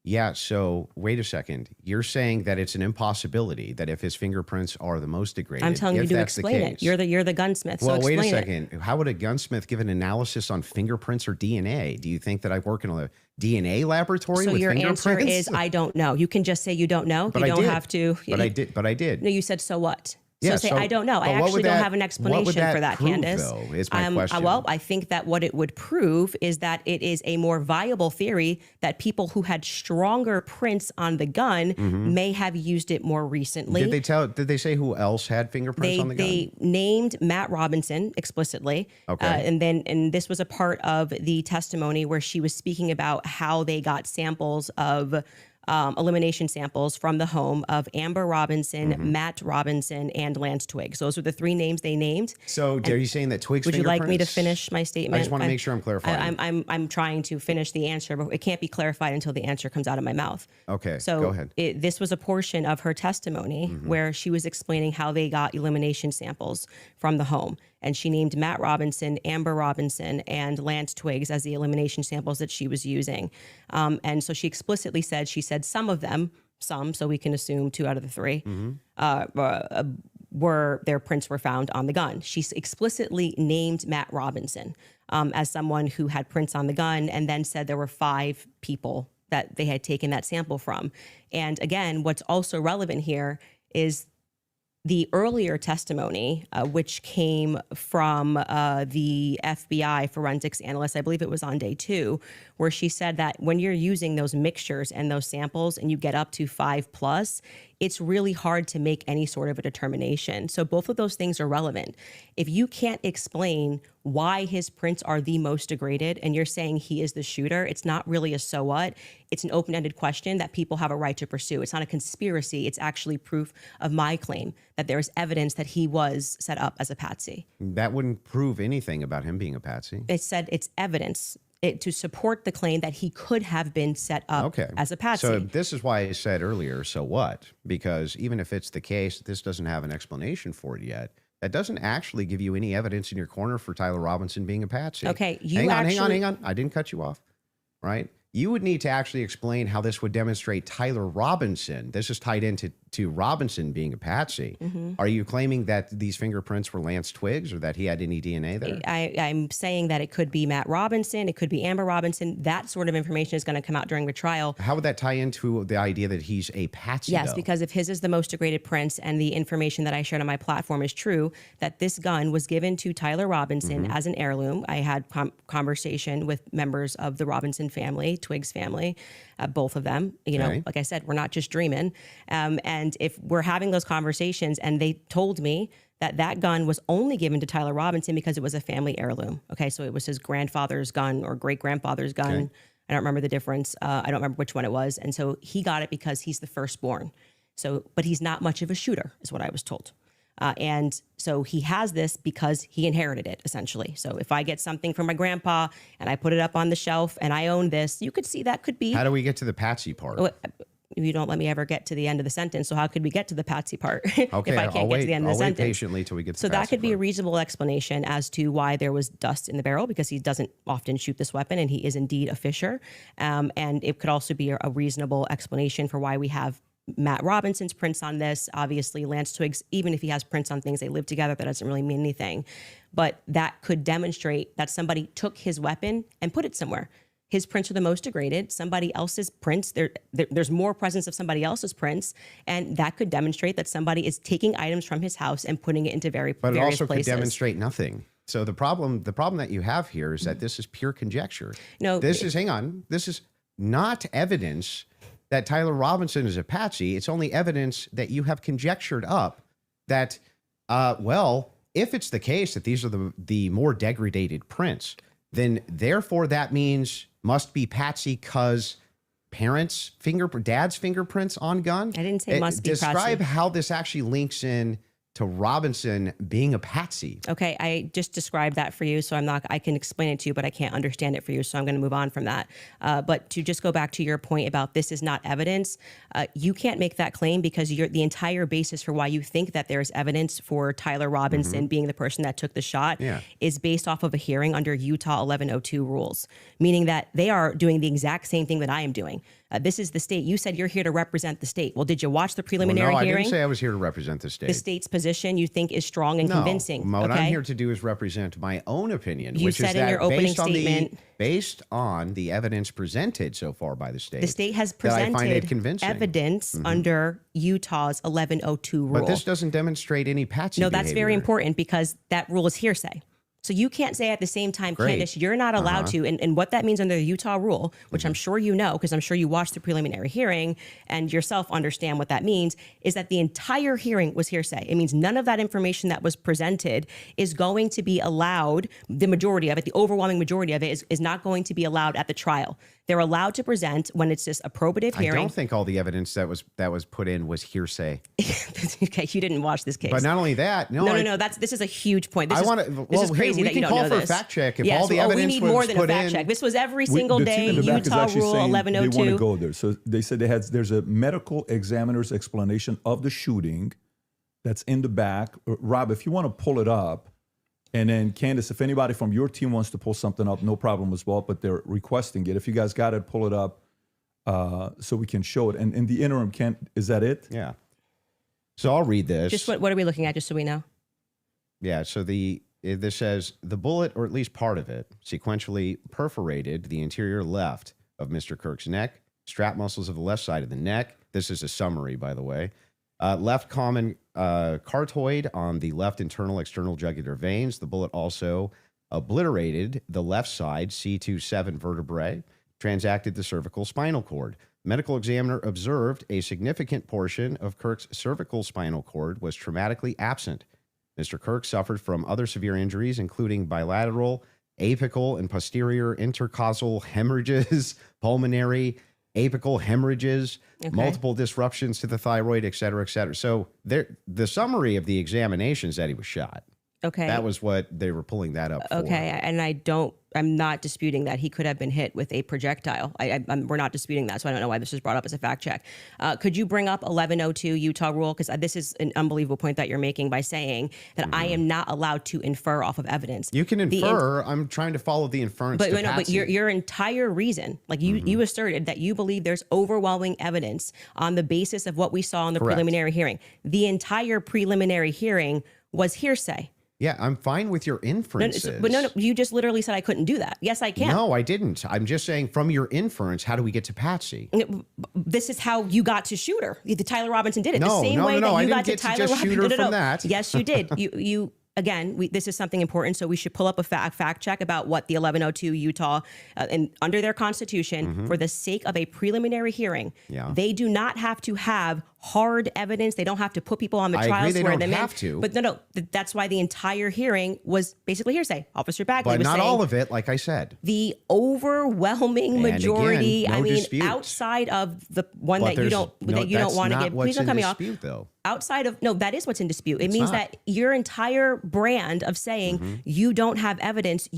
Yeah, so wait a second. You're saying that it's an impossibility that if his fingerprints are the most degraded, I'm telling you to explain it. You're the gunsmith. Well, so wait a explain second. it. How would a gunsmith give an analysis on fingerprints or DNA? Do you think that I work in a DNA laboratory So with your fingerprints? answer is I don't know. You can just say you don't know. But you I don't did. have to. But I did. No, you said so what? So Yeah, say so- I don't know. I but what actually would don't that- have an what explanation would that for that, prove, Candace. though, is my question. Well, I think that what it would prove is that it is a more viable theory that people who had stronger prints on the gun may have used it more recently. Did they say who else had fingerprints on the gun? They named Matt Robinson explicitly. Okay. And this was a part of the testimony where she was speaking about how they got samples of elimination samples from the home of Amber Robinson, Matt Robinson, and Lance Twiggs. Those are the 3 names they named. So are you saying that Twiggs' Would you like me to fingerprints- finish my statement? I just want to make sure I'm clarifying. I'm trying to finish the answer, but it can't be clarified until the answer comes out of my mouth. Okay, So go ahead. this was a portion of her testimony where she was explaining how they got elimination samples from the home. And she named Matt Robinson, Amber Robinson, and Lance Twiggs as the elimination samples that she was using. And so she explicitly said, some of them, so we can assume 2 out of the 3, were their prints were found on the gun. She explicitly named Matt Robinson as someone who had prints on the gun, and then said there were 5 people that they had taken that sample from. And again, what's also relevant here is the earlier testimony, which came from the FBI forensics analyst, I believe it was on day 2, where she said that when you're using those mixtures and those samples and you get up to 5+, it's really hard to make any sort of a determination. So both of those things are relevant. If you can't explain why his prints are the most degraded and you're saying he is the shooter, it's not really a so what. It's an open-ended question that people have a right to pursue. It's not a conspiracy. It's actually proof of my claim that there is evidence that he was set up as a patsy. That wouldn't prove anything about him being a patsy. It said it's evidence to support the claim that he could have been set up as a patsy. So this is why I said earlier, so what? Because even if it's the case, this doesn't have an explanation for it yet. That doesn't actually give you any evidence in your corner for Tyler Robinson being a patsy. Okay, hang on. I didn't cut you off, right? You would need to actually explain how this would demonstrate Tyler Robinson. This is tied into to Robinson being a patsy. Are you claiming that these fingerprints were Lance Twiggs or that he had any DNA there? I'm saying that it could be Matt Robinson, it could be Amber Robinson. That sort of information is going to come out during the trial. How would that tie into the idea that he's a patsy? Yes, though? because if his is the most degraded prints and the information that I shared on my platform is true, that this gun was given to Tyler Robinson as an heirloom. I had conversation with members of the Robinson family, Twiggs family, both of them. You know, like I said, we're not just dreaming. And if we're having those conversations and they told me that that gun was only given to Tyler Robinson because it was a family heirloom. Okay, so it was his grandfather's gun or great-grandfather's gun. Okay. I don't remember the difference. I don't remember which one it was. And so he got it because he's the firstborn. So, but he's not much of a shooter, is what I was told. And so he has this because he inherited it, essentially. So if I get something from my grandpa and I put it up on the shelf and I own this, you could see that could be. How do we get to the patsy part? You don't let me ever get to the end of the sentence. So how could we get to the patsy part if I Okay, can't get to the end of the I'll wait sentence? patiently till we get to So the that patsy could be a part. reasonable explanation as to why there was dust in the barrel, because he doesn't often shoot this weapon and he is indeed a fisher. And it could also be a reasonable explanation for why we have Matt Robinson's prints on this. Obviously, Lance Twiggs, even if he has prints on things, they live together. That doesn't really mean anything. But that could demonstrate that somebody took his weapon and put it somewhere. His prints are the most degraded. Somebody else's prints, there's more presence of somebody else's prints. And that could demonstrate that somebody is taking items from his house and putting it into various But it places. also could demonstrate nothing. So the problem that you have here is that this is pure conjecture. No, This is not evidence that Tyler Robinson is a patsy. It's only evidence that you have conjectured up that, well, if it's the case that these are the more degraded prints, then therefore that means must be patsy because dad's fingerprints on gun. I didn't say must be Describe patsy. how this actually links in to Robinson being a patsy. Okay, I just described that for you, so I can explain it to you, but I can't understand it for you, so I'm going to move on from that. But to just go back to your point about this is not evidence, you can't make that claim because the entire basis for why you think that there's evidence for Tyler Robinson being the person that took the shot is based off of a hearing under Utah 1102 rules, meaning that they are doing the exact same thing that I am doing. This is the state. You said you're here to represent the state. Well, did you watch the preliminary no, I hearing? didn't say I was here to represent the state. The state's position you think is strong and convincing. What okay? I'm here to do is represent my own opinion, You which said is in that your opening statement, based on the evidence presented so far by the state. the state has that I find it presented convincing. evidence under Utah's 1102 rule. But this doesn't demonstrate any patsy No, that's very behavior. important because that rule is hearsay. So you can't say at the same time, Great. Candace, you're not allowed to. And what that means under the Utah rule, which I'm sure you know, because I'm sure you watched the preliminary hearing and yourself understand what that means, is that the entire hearing was hearsay. It means none of that information that was presented is going to be allowed. The majority of it, the overwhelming majority of it is not going to be allowed at the trial. They're allowed to present when it's just a probative I hearing. don't think all the evidence that was put in was hearsay. Okay, you didn't watch this case. But not only that, no. This is a huge point. This I is, wanna- this well, is hey, crazy we that you can don't call know for a this. fact check if Yes, all the we evidence need was more than a put fact in. check. This was every single the day. team in the back is Utah actually Rule saying they want to 1102. go there. So they said there's a medical examiner's explanation of the shooting that's in the back. Rob, if you want to pull it up, and then Candace, if anybody from your team wants to pull something up, no problem as well, but they're requesting it. If you guys got it, pull it up so we can show it. And in the interim, is that it? Yeah. So I'll read this. Just what are we looking at, just so we know? Yeah, so this says the bullet, or at least part of it, sequentially perforated the interior left of Mr. Kirk's neck, strap muscles of the left side of the neck. This is a summary, by the way. Left common cartoid on the left internal external jugular veins. The bullet also obliterated the left side C27 vertebrae, transacted the cervical spinal cord. Medical examiner observed a significant portion of Kirk's cervical spinal cord was traumatically absent. Mr. Kirk suffered from other severe injuries, including bilateral, apical, and posterior intercausal hemorrhages, pulmonary, apical hemorrhages, multiple disruptions to the thyroid, et cetera, et cetera. So the summary of the examination is that he was shot. Okay. That was what they were pulling that up for. Okay, and I'm not disputing that he could have been hit with a projectile. We're not disputing that, so I don't know why this was brought up as a fact check. Could you bring up 1102 Utah rule? Because this is an unbelievable point that you're making by saying that I am not allowed to infer off of evidence. You can infer. I'm trying to follow the inference. But your entire reason, like you asserted that you believe there's overwhelming evidence on the basis of what we saw in the preliminary hearing. The entire preliminary hearing was hearsay. Yeah, I'm fine with your inferences. But no, you just literally said I couldn't do that. Yes, I can. No, I didn't. I'm just saying from your inference, how do we get to Patsy? This is how you got to Shooter. The Tyler Robinson did it No, the same way that you got to Tyler Robinson. Shooter from that. Yes, you did. You again, this is something important, so we should pull up a fact check about what the 1102 Utah, and under their constitution, for the sake of a preliminary hearing, they do not have to have hard evidence. They don't have to put people on the trial, swear them in. But no, that's why the entire hearing was basically hearsay. Officer Bagley was saying, but not all of it, like I said. The overwhelming majority. Again, no dispute. Outside of the one that you don't want to give. Please don't cut me off. Though. Outside of that is what's in dispute. It means that your entire brand of saying you don't have evidence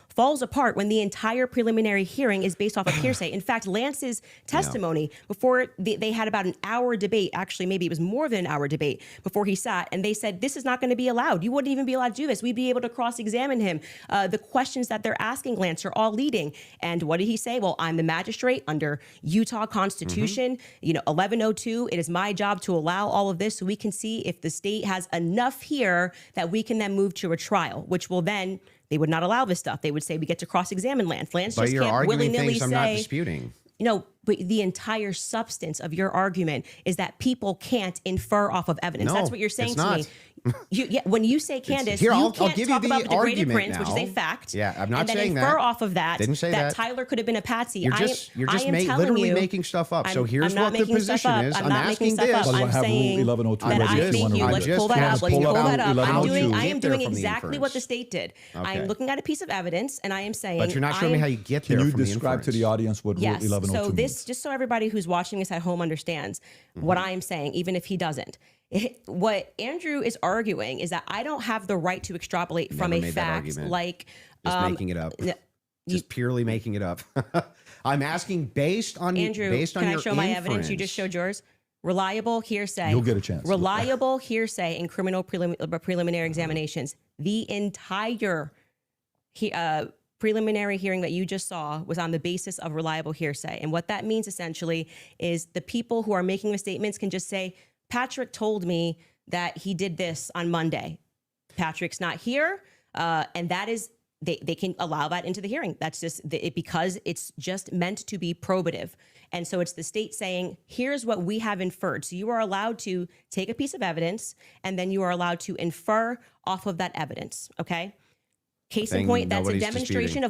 falls apart when the entire preliminary hearing is based off of hearsay. In fact, Lance's testimony before they had about an hour debate, actually maybe it was more than an hour debate before he sat, and they said this is not going to be allowed. You wouldn't even be allowed to do this. We'd be able to cross-examine him. The questions that they're asking Lance are all leading. And what did he say? Well, I'm the magistrate under Utah Constitution. 1102. It is my job to allow all of this so we can see if the state has enough here that we can then move to a trial, which will then, they would not allow this stuff. They would say we get to cross-examine Lance. Lance just can't willy-nilly say. I'm not disputing. But the entire substance of your argument is that people can't infer off of evidence. No, that's what you're saying it's to not. me. When you say, Candace, Here, you I'll can't give talk you the about the degraded argument prince, which is a fact. Yeah, I'm not and then saying infer that. off of that Didn't say that that. Tyler could have been a patsy. You're just literally making stuff up. So here's I'm not what the making stuff position up. is. I'm I'm not making asking stuff this. up. I'm I have saying Rule 1102 that ready. thank you. Let's pull that up. Let's pull that up. I am doing exactly what the state did. I am looking at a piece of evidence, and I am saying. But you're not showing me how you get there. Can you from describe to the audience what Rule 1102 so this, means? just so everybody who's watching this at home understands what I am saying, even if he doesn't. What Andrew is arguing is that I don't have the right to extrapolate from a fact like just making it up. Just purely making it up. I'm asking based on Andrew. Based on can your I show my inference. evidence? You just showed yours. Reliable hearsay. You'll get a chance. Reliable hearsay in criminal preliminary examinations. The entire preliminary hearing that you just saw was on the basis of reliable hearsay. And what that means essentially is the people who are making the statements can just say, Patrick told me that he did this on Monday. Patrick's not here. And that is, they can allow that into the hearing. That's just because it's just meant to be probative. And so it's the state saying, here's what we have inferred. So you are allowed to take a piece of evidence and then you are allowed to infer off of that evidence. Okay. Case in point, that's a demonstration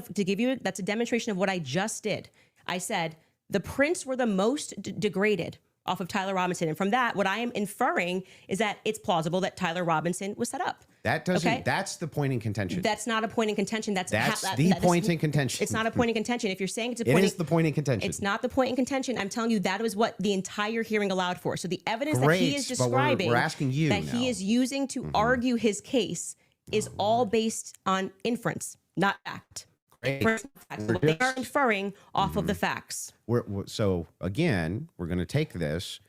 that's a demonstration of what I just did. I said the prints were the most degraded off of Tyler Robinson. And from that, what I am inferring is that it's plausible that Tyler Robinson was set up. That doesn't, that's the point in contention. That's not a point in contention. That's the point in contention. It's not a point in contention. If you're saying it's a point, it is the point in contention. It's not the point in contention. I'm telling you that was what the entire hearing allowed for. So the evidence that he is describing, we're asking you that he is using to argue his case is all based on inference, not fact. They are inferring off of the facts. So again, we're going to take this,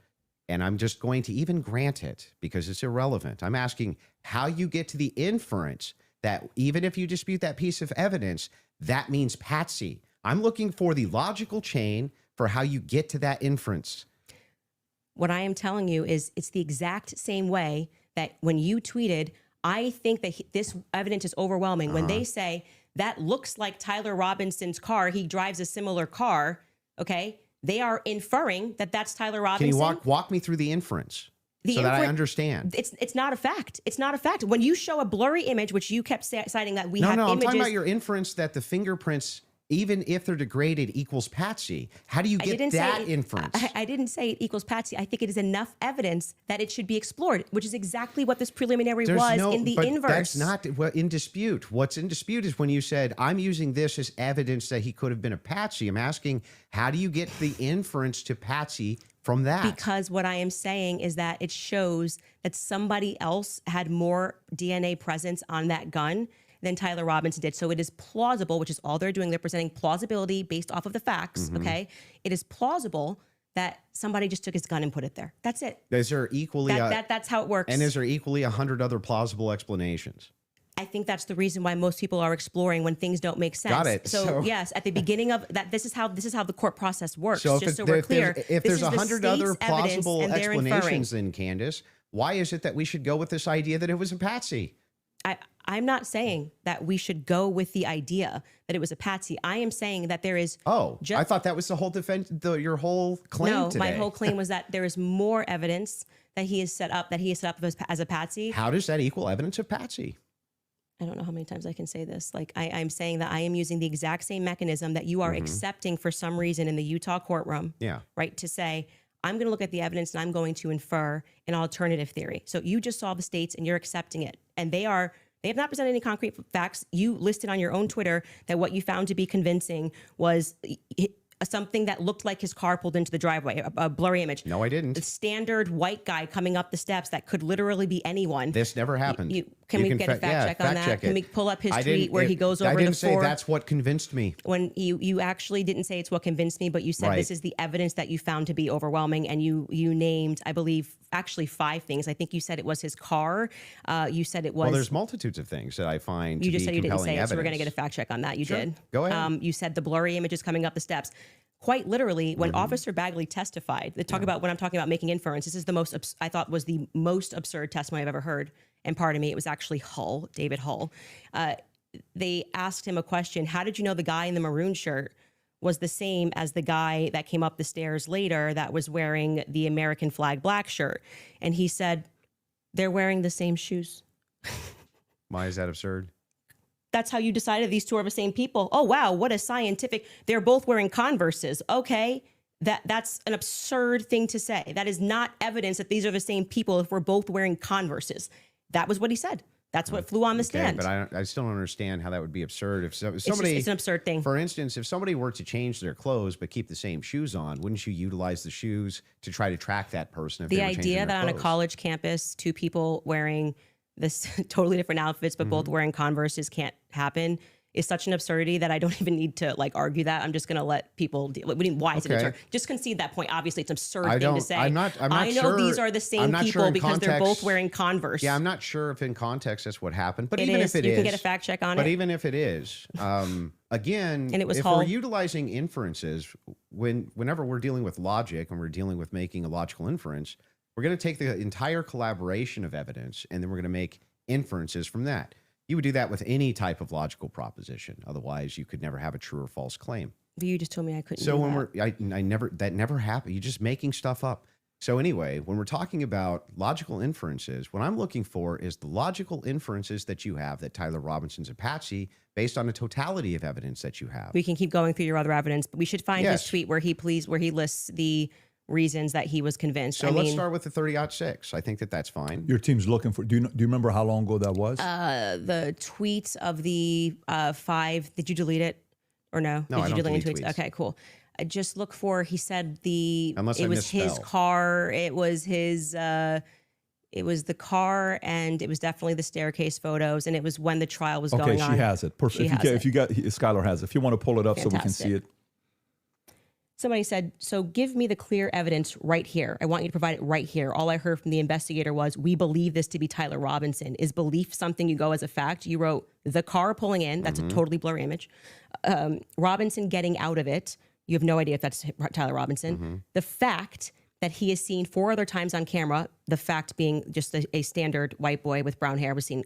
and I'm just going to even grant it because it's irrelevant. I'm asking how you get to the inference that even if you dispute that piece of evidence, that means patsy. I'm looking for the logical chain for how you get to that inference. What I am telling you is it's the exact same way that when you tweeted, I think that this evidence is overwhelming. When they say, that looks like Tyler Robinson's car, he drives a similar car, okay? They are inferring that that's Tyler Robinson. Can you walk me through the inference so that I understand? It's not a fact. It's not a fact. When you show a blurry image, which you kept citing that we have images. I'm talking about your inference that the fingerprints, even if they're degraded, equals patsy. How do you get that inference? I didn't say it equals patsy. I think it is enough evidence that it should be explored, which is exactly what this preliminary was in the inverse. That's not in dispute. What's in dispute is when you said, I'm using this as evidence that he could have been a patsy. I'm asking, how do you get the inference to patsy from that? Because what I am saying is that it shows that somebody else had more DNA presence on that gun than Tyler Robinson did. So it is plausible, which is all they're doing. They're presenting plausibility based off of the facts. Okay. It is plausible that somebody just took his gun and put it there. That's it. Is there equally That's how it works. and is there equally 100 other plausible explanations? I think that's the reason why most people are exploring when things don't make sense. Got it. So yes, at the beginning of that, this is how the court process works. So just so we're clear, if this there's is the 100 other state's evidence plausible and they're inferring. explanations, then Candace, why is it that we should go with this idea that it was a patsy? I'm not saying that we should go with the idea that it was a patsy. I am saying that there is. I thought that was the whole defense, your whole claim No, today. my whole claim was that there is more evidence that he is set up as a patsy. How does that equal evidence of patsy? I don't know how many times I can say this. Like I'm saying that I am using the exact same mechanism that you are accepting for some reason in the Utah courtroom. Yeah. Right. To say, I'm going to look at the evidence and I'm going to infer an alternative theory. So you just saw the states and you're accepting it. And they have not presented any concrete facts. You listed on your own Twitter that what you found to be convincing was something that looked like his car pulled into the driveway, a blurry image. No, I didn't. The standard white guy coming up the steps that could literally be anyone. This never happened. Can we get a fact check on that? Can we pull up his tweet where he goes over I the didn't say four? that's what convinced me. When you actually didn't say it's what convinced me, but you said this is the evidence that you found to be overwhelming, and you named, I believe, actually 5 things. I think you said it was his car. You said it was. Well, there's multitudes of things that I find. You to just be said you didn't say compelling it, so we're going to evidence. get a fact check on that. You Sure. did. Go ahead. You said the blurry images coming up the steps. Quite literally, when Officer Bagley testified, they talk about when I'm talking about making inference. This is the most I thought was the most absurd testimony I've ever heard. And pardon me, it was actually David Hull. They asked him a question. How did you know the guy in the maroon shirt was the same as the guy that came up the stairs later that was wearing the American flag black shirt? And he said, they're wearing the same shoes. Why is that absurd? That's how you decided these two are the same people. Oh, wow. What a scientific. They're both wearing Converses. Okay. That's an absurd thing to say. That is not evidence that these are the same people if we're both wearing Converses. That was what he said. That's what flew on the stand. But I still don't understand how that would be absurd. If somebody, it's an absurd thing. For instance, if somebody were to change their clothes but keep the same shoes on, wouldn't you utilize the shoes to try to track that person? If The they were changing idea their that on a clothes? college campus, 2 people wearing this totally different outfits, but both wearing Converses can't happen is such an absurdity that I don't even need to argue that. I'm just going to let people deal. Why is it absurd? Just concede that point. Obviously, it's an absurd thing to say. I'm not I know sure, these are the same people because they're both wearing Converse. Yeah, I'm not sure if in context that's what happened. But It even is. if it is, You can get a fact check on it. But even if it is, again, And it was if Hull. we're utilizing inferences, whenever we're dealing with logic and we're dealing with making a logical inference, we're going to take the entire collaboration of evidence and then we're going to make inferences from that. You would do that with any type of logical proposition. Otherwise, you could never have a true or false claim. But you just told me I couldn't. So do when that. that never happened. You're just making stuff up. So anyway, when we're talking about logical inferences, what I'm looking for is the logical inferences that you have that Tyler Robinson's a patsy based on the totality of evidence that you have. We can keep going through your other evidence, but we should find his Yes. tweet where he lists the reasons that he was convinced. So let's start with the 30-06. I think that's fine. Your team's looking for. Do you remember how long ago that was? The tweet of the 5. Did you delete it or no? No, Did I you don't delete delete any tweets. Okay, cool. I just look for. He said Unless I it was his misspell. car. It was his. It was the car, and it was definitely the staircase photos, and it was when the trial was Okay, going on. she has it. Perfect. She has it. If you got Skylar has it. If you want to pull it up so we can see Fantastic. it. Somebody said, so give me the clear evidence right here. I want you to provide it right here. All I heard from the investigator was, we believe this to be Tyler Robinson. Is belief something you go as a fact? You wrote the car pulling in. That's a totally blurry image. Robinson getting out of it. You have no idea if that's Tyler Robinson. The fact that he is seen 4 other times on camera, the fact being just a standard white boy with brown hair was seen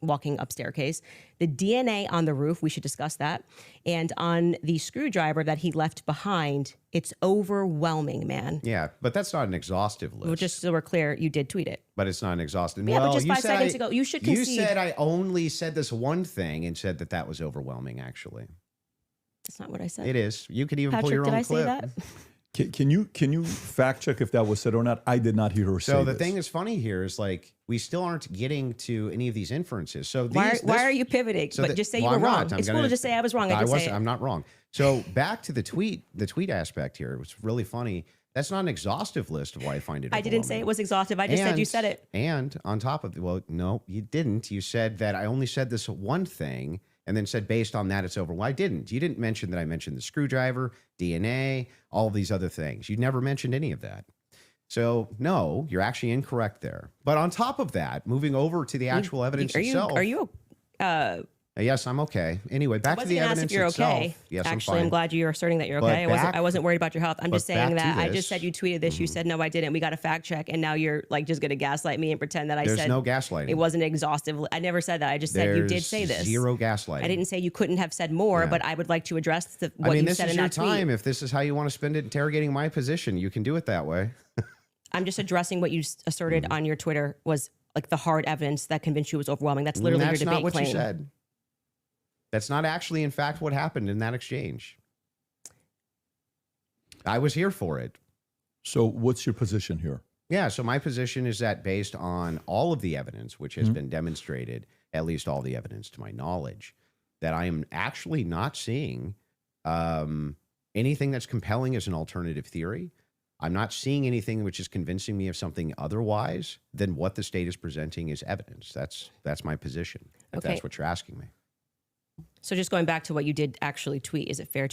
walking up staircase. The DNA on the roof, we should discuss that. And on the screwdriver that he left behind, it's overwhelming, man. Yeah, but that's not an exhaustive list. Well, just so we're clear, you did tweet it. But it's not an exhaustive. Yeah, but well, just you 5 said seconds ago, you should concede. You said I only said this one thing and said that was overwhelming, actually. That's not what I said. It is. You could even pull Patrick, your did own I clip. say that? Can you fact check if that was said or not? I did not hear her say So the this. thing is funny here is like we still aren't getting to any of these inferences. So Why are you pivoting? so but that- just say well, you were I'm wrong. not. I'm It's cool gonna- to just say I was wrong. I did say it. I'm not wrong. So back to the tweet aspect here. It was really funny. That's not an exhaustive list of why I find it. I didn't say overwhelming. it was exhaustive. I just said you said it. And on top of well, no, you didn't. You said that I only said this one thing and then said based on that it's over. Well, I didn't. You didn't mention that I mentioned the screwdriver, DNA, all of these other things. You never mentioned any of that. So no, you're actually incorrect there. But on top of that, moving over to the actual evidence itself. Are you? Yes, I'm okay. Anyway, back I to wasn't the gonna ask evidence if you're itself. okay. Yes, Actually, I'm I'm fine. glad you're asserting that you're But okay. I wasn't worried about your health. I'm just but saying back to that I this. just said you tweeted this. You said no, I didn't. We got a fact check, and now you're like just gonna gaslight me and pretend that I There's said no gaslighting. it wasn't exhaustive. I never said that. I just said you did say this. Zero gaslighting. I didn't say you couldn't have said more, Yeah. but I would like to address what I mean, you this said is in your that tweet. time. If this is how you want to spend it interrogating my position, you can do it that way. I'm just addressing what you asserted Mm-hmm. on your Twitter was like the hard evidence that convinced you was overwhelming. That's literally That's your debate not what claim. you said. That's not actually, in fact, what happened in that exchange. I was here for it. So what's your position here? Yeah, so my position is that based on all of the evidence, which has been demonstrated, at least all the evidence to my knowledge, that I am actually not seeing anything that's compelling as an alternative theory. I'm not seeing anything which is convincing me of something otherwise than what the state is presenting as evidence. That's my position, if Okay. that's what you're asking me. So just going back to what you did actually tweet, is it fair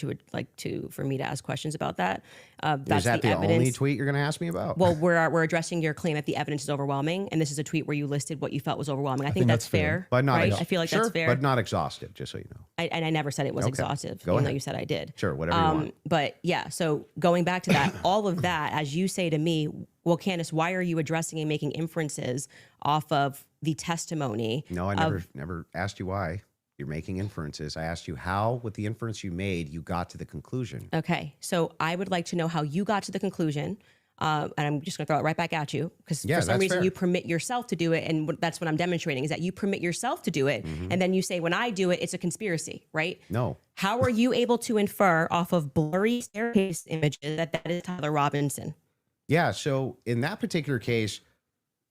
for me to ask questions about that? That's Is that the evidence. only tweet you're going to ask me about? Well, we're addressing your claim that the evidence is overwhelming, and this is a tweet where you listed what you felt was overwhelming. I think that's fair, but not right? I feel like sure, that's fair. but not exhaustive, just so you know. And I never said it was Okay. exhaustive, Go even though ahead. you said I did. Sure, whatever you want. But yeah, so going back to that, all of that, as you say to me, well, Candace, why are you addressing and making inferences off of the testimony? No, I never asked you why. You're making inferences. I asked you how, with the inference you made, you got to the conclusion. Okay, so I would like to know how you got to the conclusion. And I'm just going to throw it right back at you because Yeah, for some that's reason fair. you permit yourself to do it. And that's what I'm demonstrating is that you permit yourself to do it. Mm-hmm. And then you say, when I do it, it's a conspiracy, right? No. How are you able to infer off of blurry staircase images that is Tyler Robinson? Yeah, so in that particular case,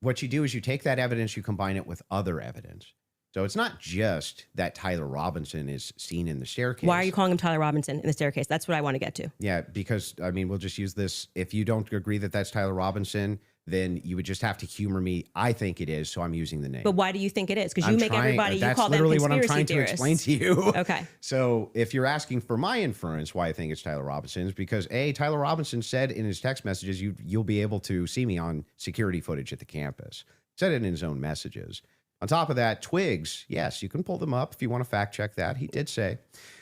what you do is you take that evidence, you combine it with other evidence. So it's not just that Tyler Robinson is seen in the staircase. Why are you calling him Tyler Robinson in the staircase? That's what I want to get to. Yeah, because, I mean, we'll just use this. If you don't agree that that's Tyler Robinson, then you would just have to humor me. I think it is, so I'm using the name. But why do you think it is? Because you I'm make trying- everybody, you that's call them literally conspiracy what I'm trying theorists. to explain to you. Okay. So if you're asking for my inference why I think it's Tyler Robinson, is because Tyler Robinson said in his text messages, you'll be able to see me on security footage at the campus. Said it in his own messages. On top of that, twigs, yes, you can pull them up if you want to fact check that. He did say.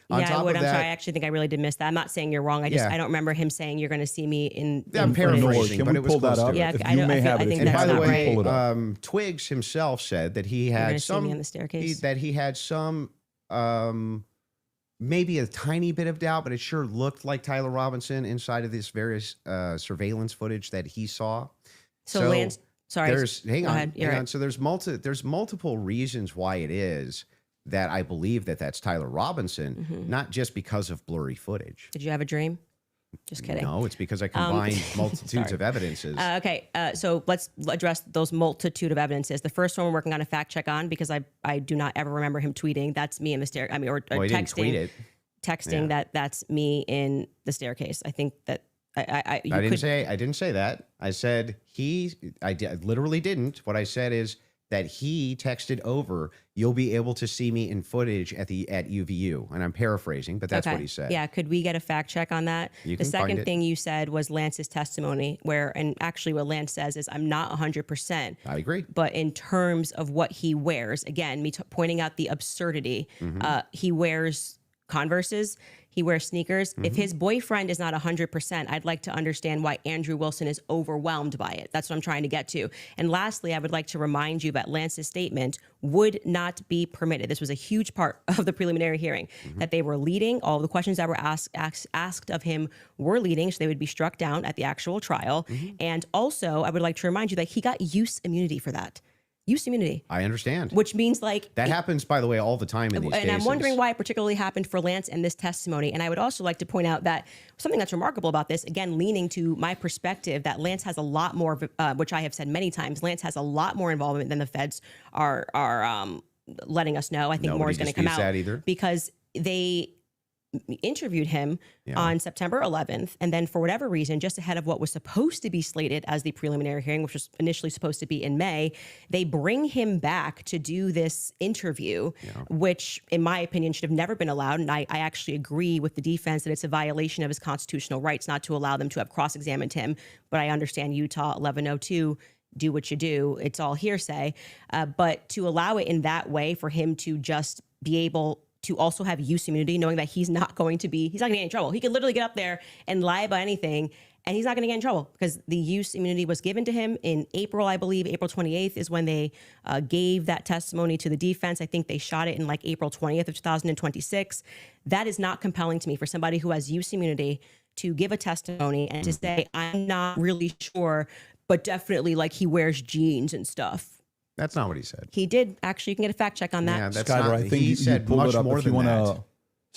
On Yeah, top I would. of I'm that, sorry. I actually think I really did miss that. I'm not saying you're wrong. I just Yeah. I don't remember him saying you're going to see me in. Yeah, I'm in footage. paraphrasing. Can but we it was pull that close to up? it. Yeah, If I you don't- may I feel- have I it, think if And you by that's the have not it, way, pull it up. Twigs himself said that he You're going had to see me in the staircase. Maybe a tiny bit of doubt, but it sure looked like Tyler Robinson inside of this various surveillance footage that he saw. So Lance, sorry. Hang Go on, ahead. You're hang right. on. So there's multiple reasons why it is that I believe that that's Tyler Robinson, Mm-hmm. not just because of blurry footage. Did you have a dream? Just kidding. No, it's because I combined multitudes sorry. of evidences. Okay, so let's address those multitude of evidences. The first one we're working on a fact check on because I do not ever remember him tweeting. That's me in the stair. I mean, or well, he didn't tweet texting. it. Texting Yeah. that's me in the staircase. I think that I I didn't say that. I said I literally didn't. What I said is that he texted over, "You'll be able to see me in footage at UVU," and I'm paraphrasing, but that's what he said. Yeah, could we get a fact check on that? You The can find second it. thing you said was Lance's testimony, and actually what Lance says is, I'm not 100%. I agree. But in terms of what he wears, again, pointing out the absurdity, Mm-hmm. he wears Converses, he wears sneakers. Mm-hmm. If his boyfriend is not 100%, I'd like to understand why Andrew Wilson is overwhelmed by it. That's what I'm trying to get to. And lastly, I would like to remind you that Lance's statement would not be permitted. This was a huge part of the preliminary hearing, that they were leading. All the questions that were asked of him were leading, so they would be struck down at the actual trial. And also, I would like to remind you that he got use immunity for that. use immunity, I understand. which means like That happens, by the way, all the time in these and cases. I'm wondering why it particularly happened for Lance and this testimony. And I would also like to point out that something that's remarkable about this, again, leaning to my perspective, that Lance has a lot more, which I have said many times, Lance has a lot more involvement than the feds are letting us know. I think more is going to come out that either. because they interviewed him on September 11th. And then for whatever reason, just ahead of what was supposed to be slated as the preliminary hearing, which was initially supposed to be in May, they bring him back to do this interview, which in my opinion should have never been allowed. And I actually agree with the defense that it's a violation of his constitutional rights not to allow them to have cross-examined him. But I understand Utah 1102, do what you do. It's all hearsay. But to allow it in that way for him to just be able to also have use immunity, knowing that he's not going to get in trouble. He could literally get up there and lie about anything and he's not going to get in trouble because the use immunity was given to him in April, I believe. April 28th is when they gave that testimony to the defense. I think they shot it in like April 20th of 2026. That is not compelling to me for somebody who has use immunity to give a testimony and to say, I'm not really sure, but definitely like he wears jeans and stuff. That's not what he said. He did. Actually, you can get a fact check on that. Yeah, that's Skyler, not, I think he you said pulled much it up more if you than want that.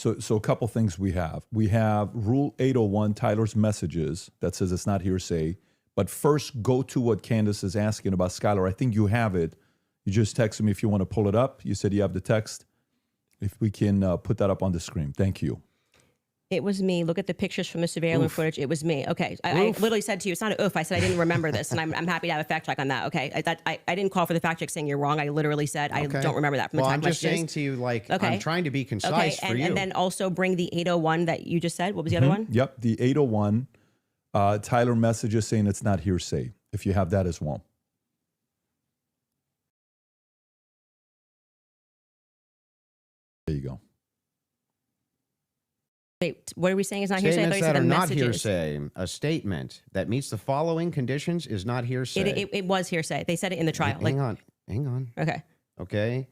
to. So a couple things we have. We have Rule 801, Tyler's messages, that says it's not hearsay. But first, go to what Candace is asking about. Skyler, I think you have it. You just texted me if you want to pull it up. You said you have the text. If we can put that up on the screen. Thank you. It was me. Look at the pictures from the surveillance footage. It was me. Okay. I literally said to you, it's not an oof. I said I didn't remember this, and I'm happy to have a fact check on that. Okay. I didn't call for the fact check saying you're wrong. I literally said I don't remember that from the Well, text I'm just messages. saying to you, like, I'm trying to be concise for you. And then also bring the 801 that you just said. What was the other one? Yep, the 801, Tyler messages saying it's not hearsay, if you have that as well. There you go. Wait, what are we saying is not hearsay? I thought Statements you said that are the not messages. hearsay. A statement that meets the following conditions is not hearsay. It was hearsay. They said it in the trial. Hang on. Okay. Okay.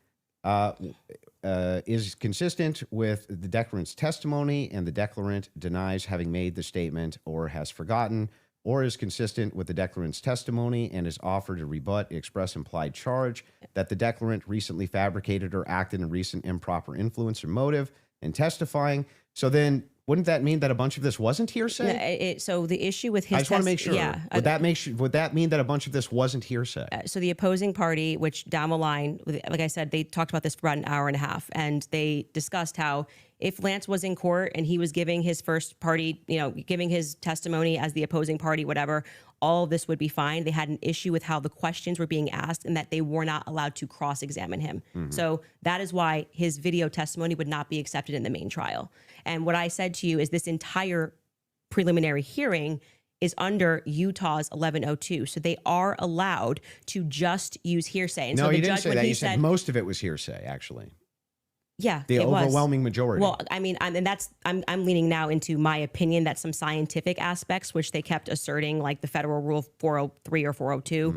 Is consistent with the declarant's testimony and the declarant denies having made the statement or has forgotten, or is consistent with the declarant's testimony and is offered to rebut the express implied charge that the declarant recently fabricated or acted in recent improper influence or motive in testifying. So then wouldn't that mean that a bunch of this wasn't hearsay? So the issue with his I just want to make sure. Yeah. Would that mean that a bunch of this wasn't hearsay? So the opposing party, which down the line, like I said, they talked about this for about an hour and a half, and they discussed how if Lance was in court and he was giving his first party, giving his testimony as the opposing party, whatever, all of this would be fine. They had an issue with how the questions were being asked and that they were not allowed to cross-examine him. So that is why his video testimony would not be accepted in the main trial. And what I said to you is this entire preliminary hearing is under Utah's 1102. So they are allowed to just use hearsay. And No, so the you didn't judge, say when that. he You said most of it was hearsay, actually. Yeah, The it was. overwhelming majority. Well, I mean, I'm leaning now into my opinion that some scientific aspects, which they kept asserting, like the federal rule 403 or 402,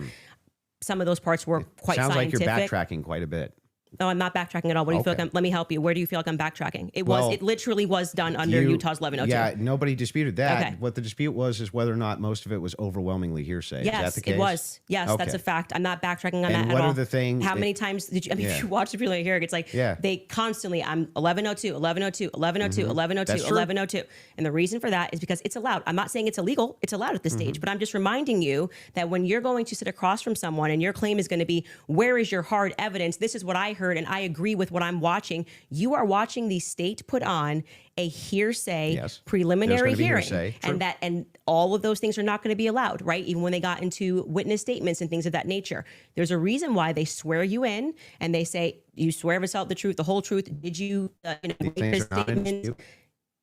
some of those parts were quite Sounds scientific. like you're backtracking quite a bit. No, I'm not backtracking at all. What do you feel like let me help you. Where do you feel like I'm backtracking? It literally was done under Utah's 1102. Yeah, nobody disputed that. Okay. What the dispute was is whether or not most of it was overwhelmingly hearsay. Yes, is that the case? it was. Yes, Okay. that's a fact. I'm not backtracking on And that what at are all. the things How that- many times did you? I mean, if you watch the preliminary hearing, it's like they constantly. I'm 1102, 1102, 1102, 1102, That's true. 1102, and the reason for that is because it's allowed. I'm not saying it's illegal. It's allowed at this stage, but I'm just reminding you that when you're going to sit across from someone and your claim is going to be, "Where is your hard evidence? This is what I heard, and I agree with what I'm watching." You are watching the state put on a hearsay preliminary There's gonna be hearing, hearsay. True. and all of those things are not going to be allowed, right? Even when they got into witness statements and things of that nature. There's a reason why they swear you in and they say, "You swear to tell the truth, the whole truth. Did you make things this are not in statement?" dispute.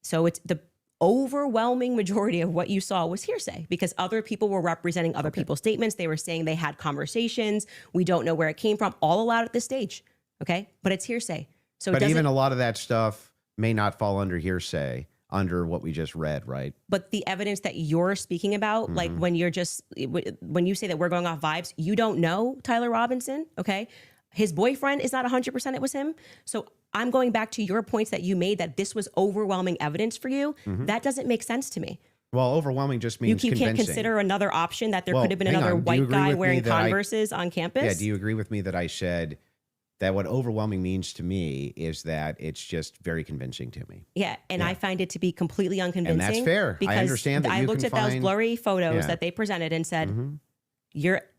So it's the overwhelming majority of what you saw was hearsay because other people were representing other people's statements. They were saying they had conversations. We don't know where it came from. All allowed at this stage, okay? But it's hearsay. So it But doesn't, even a lot of that stuff may not fall under hearsay, under what we just read, right? but the evidence that you're speaking about, like when you're just, when you say that we're going off vibes, you don't know Tyler Robinson, okay? His boyfriend is not 100% it was him. So I'm going back to your points that you made that this was overwhelming evidence for you. That doesn't make sense to me. Well, overwhelming just You means can't convincing. consider another option that there Well, could have been hang another on. Do you white agree guy with me wearing that Converses on campus? Yeah, do you agree with me that I said that what overwhelming means to me is that it's just very convincing to me? Yeah, and I find it to be completely unconvincing. fair. I Because understand that I you looked can at those find- blurry photos Yeah. that they presented and said, Mhm.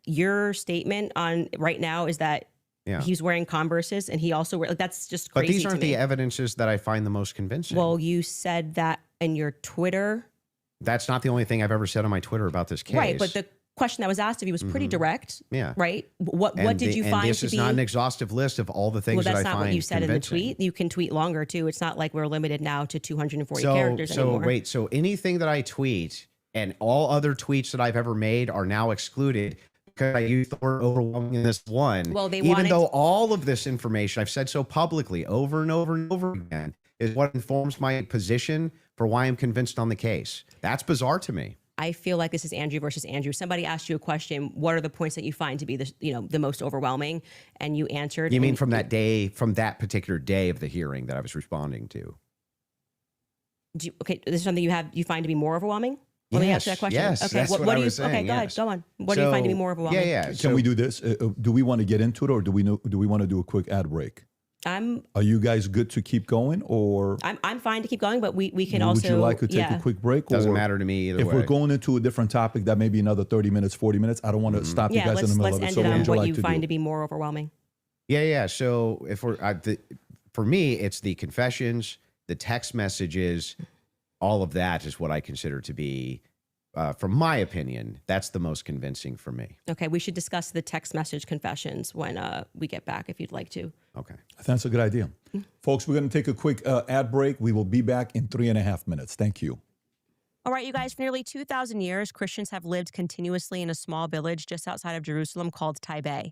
your statement on right now is that Yeah. he's wearing Converses and he also like, that's just But crazy these aren't to me. the evidences that I find the most convincing. Well, you said that in your Twitter. That's not the only thing I've ever said on my Twitter about this case. Right, but the question that was asked of you was pretty direct. Yeah. Right? What And did you and find this to is be not an exhaustive list of all the things well, that that's I not find what you said convincing. in the tweet. You can tweet longer too. It's not like we're limited now to 240 characters So anymore. wait, so anything that I tweet and all other tweets that I've ever made are now excluded because I used the word overwhelming in this one. Well, they even wanted- though all of this information I've said so publicly over and over and over again is what informs my position for why I'm convinced on the case. That's bizarre to me. I feel like this is Andrew versus Andrew. Somebody asked you a question. What are the points that you find to be the most overwhelming? And you answered. You mean and from that day, from that particular day of the hearing that I was responding to? Okay, this is something you find to be more overwhelming? Let me ask you that question. Yes, okay, that's what do I you? was saying, Okay, go ahead. yes. Go on. What do you find to be So, more overwhelming? Yeah. Can So we do this? Do we want to get into it, or do we want to do a quick ad break? Are you guys good to keep going, or I'm fine to keep going, but we can would also. you like to take a quick break? doesn't or matter to me either if way. we're going into a different topic, that may be another 30 minutes, 40 minutes. I don't want to stop you Yeah, guys in the middle let's of it. end So it what on would you what like you to find do? to be more overwhelming. Yeah. So if we're for me, it's the confessions, the text messages, all of that is what I consider to be, from my opinion, that's the most convincing for me. Okay, we should discuss the text message confessions when we get back, if you'd like to. Okay. I think that's a good idea. Folks, we're going to take a quick ad break. We will be back in 3.5 minutes. Thank you. All right, you guys, for nearly 2,000 years, Christians have lived continuously in a small village just outside of Jerusalem called Taipei.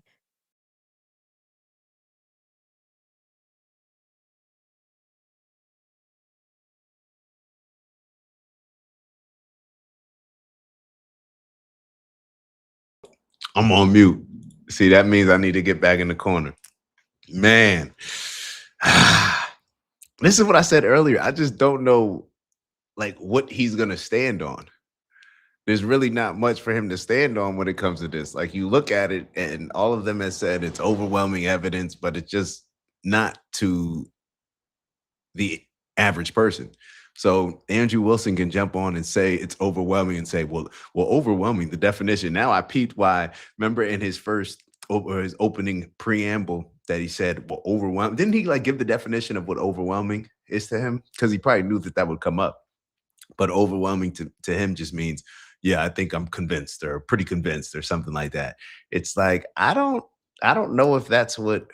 I'm on mute. See, that means I need to get back in the corner. Man, this is what I said earlier. I just don't know, like, what he's gonna stand on. There's really not much for him to stand on when it comes to this. Like, you look at it, and all of them have said it's overwhelming evidence, but it's just not to the average person. So Andrew Wilson can jump on and say it's overwhelming and say, well, overwhelming, the definition. Now I peeped why. Remember in his his opening preamble that he said, well, overwhelming. Didn't he like give the definition of what overwhelming is to him? Because he probably knew that would come up. But overwhelming to him just means, yeah, I think I'm convinced or pretty convinced or something like that. It's like, I don't know if that's what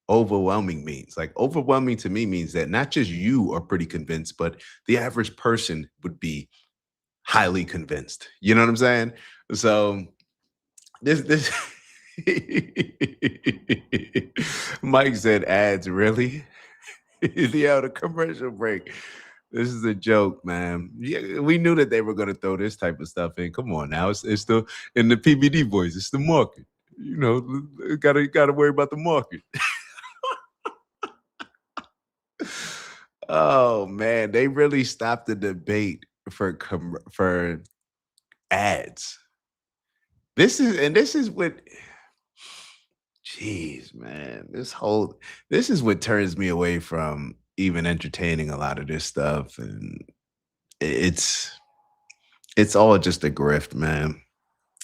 overwhelming means. Like, overwhelming to me means that not just you are pretty convinced, but the average person would be highly convinced. You know what I'm saying? So this Mike said ads, really? Yeah, the commercial break. This is a joke, man. Yeah, we knew that they were going to throw this type of stuff in. Come on now. It's still in the PBD voice. It's the market. You know, gotta worry about the market. Oh man, they really stopped the debate for ads. This is what, jeez, man, this is what turns me away from even entertaining a lot of this stuff, and it's all just a grift, man.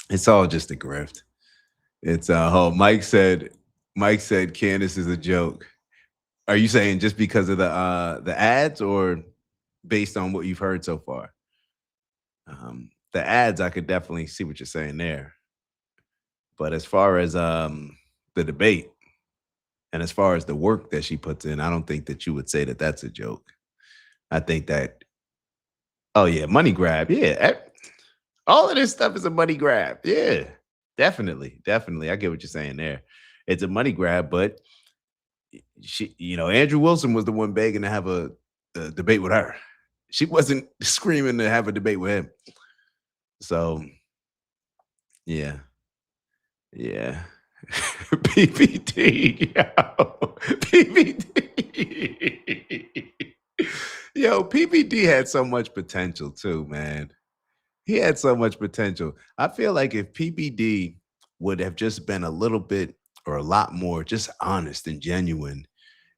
It's all just a grift. It's Mike said Candace is a joke. Are you saying just because of the ads, or based on what you've heard so far? The ads, I could definitely see what you're saying there. But as far as the debate, and as far as the work that she puts in, I don't think that you would say that that's a joke. I think that, oh yeah, money grab. Yeah. All of this stuff is a money grab. Yeah, definitely. I get what you're saying there. It's a money grab, but Andrew Wilson was the one begging to have a debate with her. She wasn't screaming to have a debate with him. So, yeah. PPD, PPD. Yo, PPD had so much potential too, man. He had so much potential. I feel like if PBD would have just been a little bit or a lot more just honest and genuine,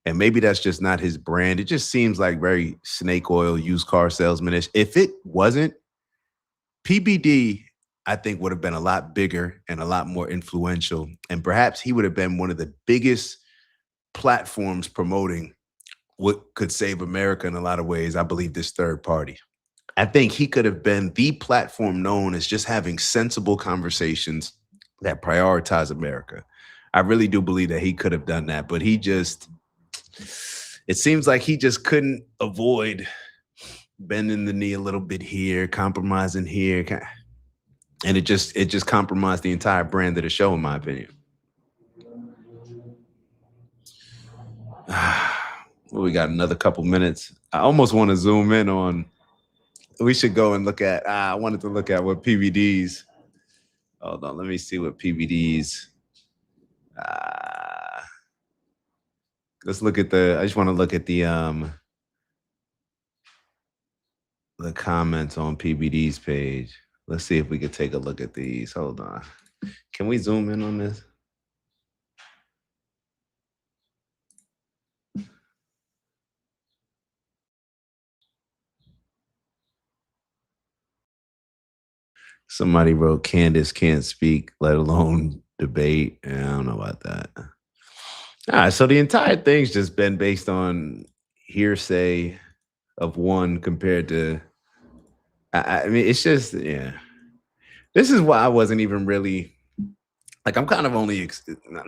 and maybe that's just not his brand. It just seems like very snake oil, used car salesmanish. If it wasn't, PBD, I think would have been a lot bigger and a lot more influential. And perhaps he would have been one of the biggest platforms promoting what could save America in a lot of ways. I believe this third party. I think he could have been the platform known as just having sensible conversations that prioritize America. I really do believe that he could have done that, but it seems like he just couldn't avoid bending the knee a little bit here, compromising here, and it just compromised the entire brand of the show, in my opinion. Well, we got another couple minutes. I almost want to zoom in on. We should go and look at. I wanted to look at what PVDs. Hold on, let me see what PVDs. Let's look at the. I just want to look at the comments on PBD's page. Let's see if we could take a look at these. Hold on. Can we zoom in on this? Somebody wrote Candace can't speak, let alone debate. I don't know about that. All right, so the entire thing's just been based on hearsay of one compared to. I mean, it's just yeah. This is why I wasn't even really like. I'm kind of only.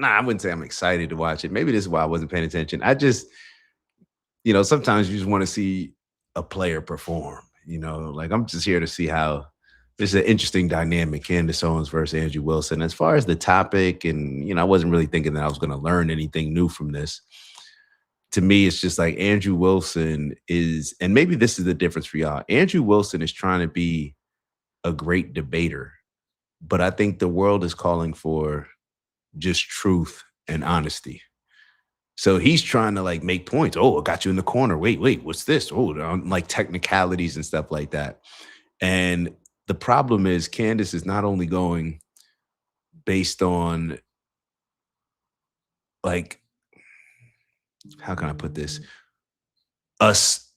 I wouldn't say I'm excited to watch it. Maybe this is why I wasn't paying attention. I just, sometimes you just want to see a player perform. Like I'm just here to see how this is an interesting dynamic, Candace Owens versus Andrew Wilson. As far as the topic, and I wasn't really thinking that I was going to learn anything new from this. To me, it's just like Andrew Wilson is, and maybe this is the difference for y'all. Andrew Wilson is trying to be a great debater, but I think the world is calling for just truth and honesty. So he's trying to like make points. Oh, I got you in the corner. Wait, what's this? Oh, like technicalities and stuff like that. And the problem is Candace is not only going based on like, how can I put this? Us,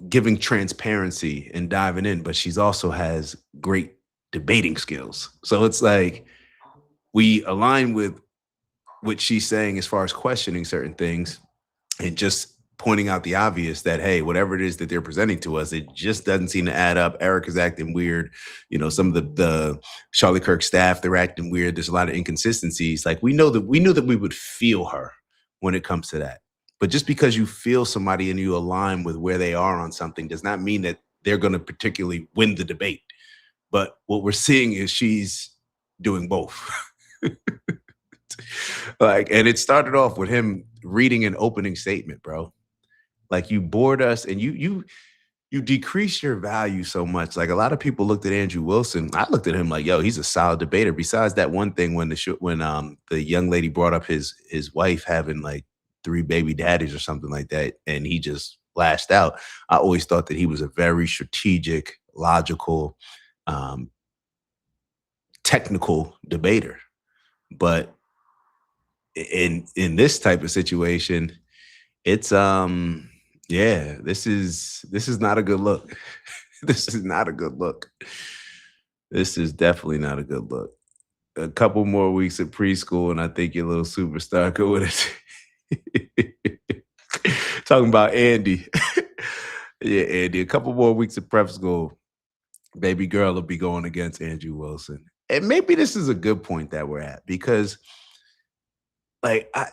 giving transparency and diving in, but she's also has great debating skills. So it's like we align with what she's saying as far as questioning certain things and just pointing out the obvious that, hey, whatever it is that they're presenting to us, it just doesn't seem to add up. Eric is acting weird. Some of the Charlie Kirk staff, they're acting weird. There's a lot of inconsistencies. Like we knew that we would feel her when it comes to that. But just because you feel somebody and you align with where they are on something does not mean that they're going to particularly win the debate. But what we're seeing is she's doing both. And it started off with him reading an opening statement, bro. Like you bored us and you decrease your value so much. Like a lot of people looked at Andrew Wilson. I looked at him like, yo, he's a solid debater. Besides that one thing when the young lady brought up his wife having like 3 baby daddies or something like that, and he just lashed out. I always thought that he was a very strategic, logical, technical debater. But in this type of situation, it's this is not a good look. This is not a good look. This is definitely not a good look. A couple more weeks at preschool, and I think your little superstar could win it. Talking about Andy. Yeah, Andy. A couple more weeks at prep school, baby girl will be going against Andrew Wilson. And maybe this is a good point that we're at because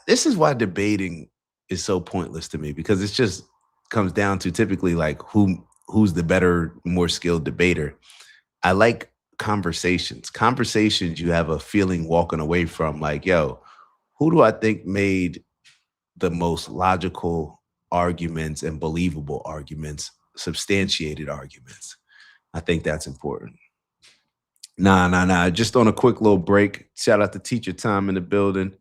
this is why debating is so pointless to me, because it just comes down to typically like who's the better, more skilled debater. I like conversations. Conversations you have a feeling walking away from like, yo, who do I think made the most logical arguments and believable arguments, substantiated arguments? I think that's important. Nah. Just on a quick little break. Shout out to Teacher Time in the building.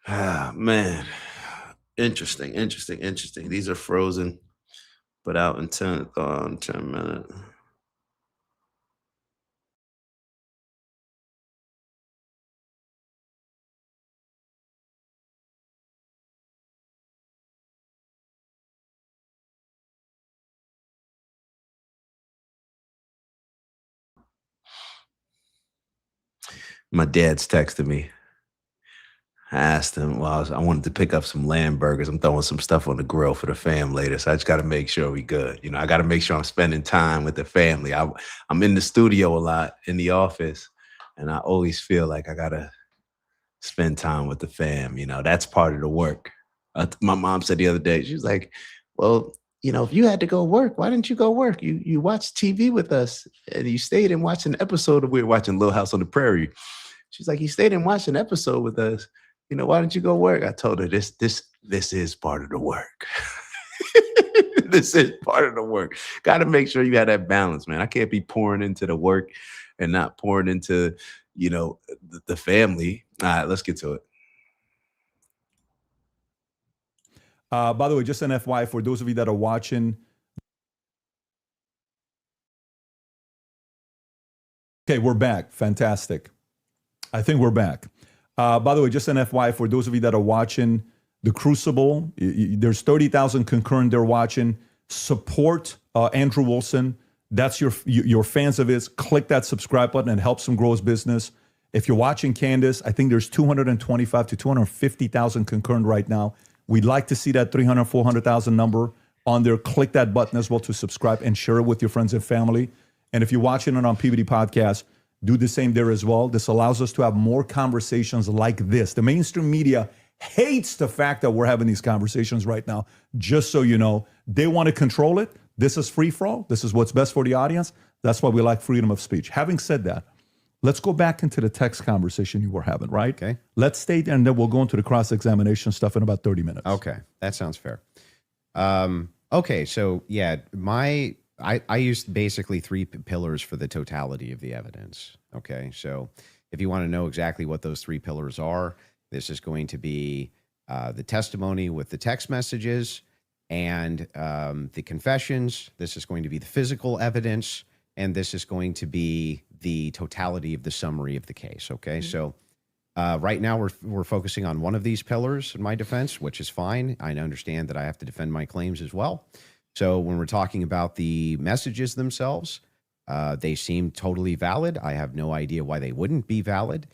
Ah, man. Interesting. These are frozen, but out in 10 minutes. My dad's texted me. I asked him, well, I wanted to pick up some lamb burgers. I'm throwing some stuff on the grill for the fam later. So I just got to make sure we good. I got to make sure I'm spending time with the family. I'm in the studio a lot in the office, and I always feel like I got to spend time with the fam. That's part of the work. My mom said the other day, she was like, well, if you had to go work, why didn't you go work? You watched TV with us and you stayed and watched an episode we were watching Little House on the Prairie. She's like, you stayed and watched an episode with us. Why didn't you go work? I told her this is part of the work. This is part of the work. Got to make sure you have that balance, man. I can't be pouring into the work and not pouring into, the family. All right, let's get to it. By the way, just an FYI for those of you that are watching. Okay, we're back. Fantastic. I think we're back. By the way, just an FYI for those of you that are watching The Crucible, there's 30,000 concurrent there watching. Support Andrew Wilson. That's your fans of his. Click that subscribe button and helps him grow his business. If you're watching Candace, I think there's 225 to 250,000 concurrent right now. We'd like to see that 300, 400,000 number on there. Click that button as well to subscribe and share it with your friends and family. And if you're watching it on PBD Podcast, do the same there as well. This allows us to have more conversations like this. The mainstream media hates the fact that we're having these conversations right now. Just so you know, they want to control it. This is free for all. This is what's best for the audience. That's why we like freedom of speech. Having said that, let's go back into the text conversation you were having, right? Okay. Let's stay there, and then we'll go into the cross-examination stuff in about 30 minutes. Okay, that sounds fair. Okay, so yeah, I used basically three pillars for the totality of the evidence. Okay, so if you want to know exactly what those three pillars are, this is going to be the testimony with the text messages and the confessions. This is going to be the physical evidence, and this is going to be the totality of the summary of the case. Okay, so right now we're focusing on one of these pillars in my defense, which is fine. I understand that I have to defend my claims as well. So when we're talking about the messages themselves, they seem totally valid. I have no idea why they wouldn't be valid.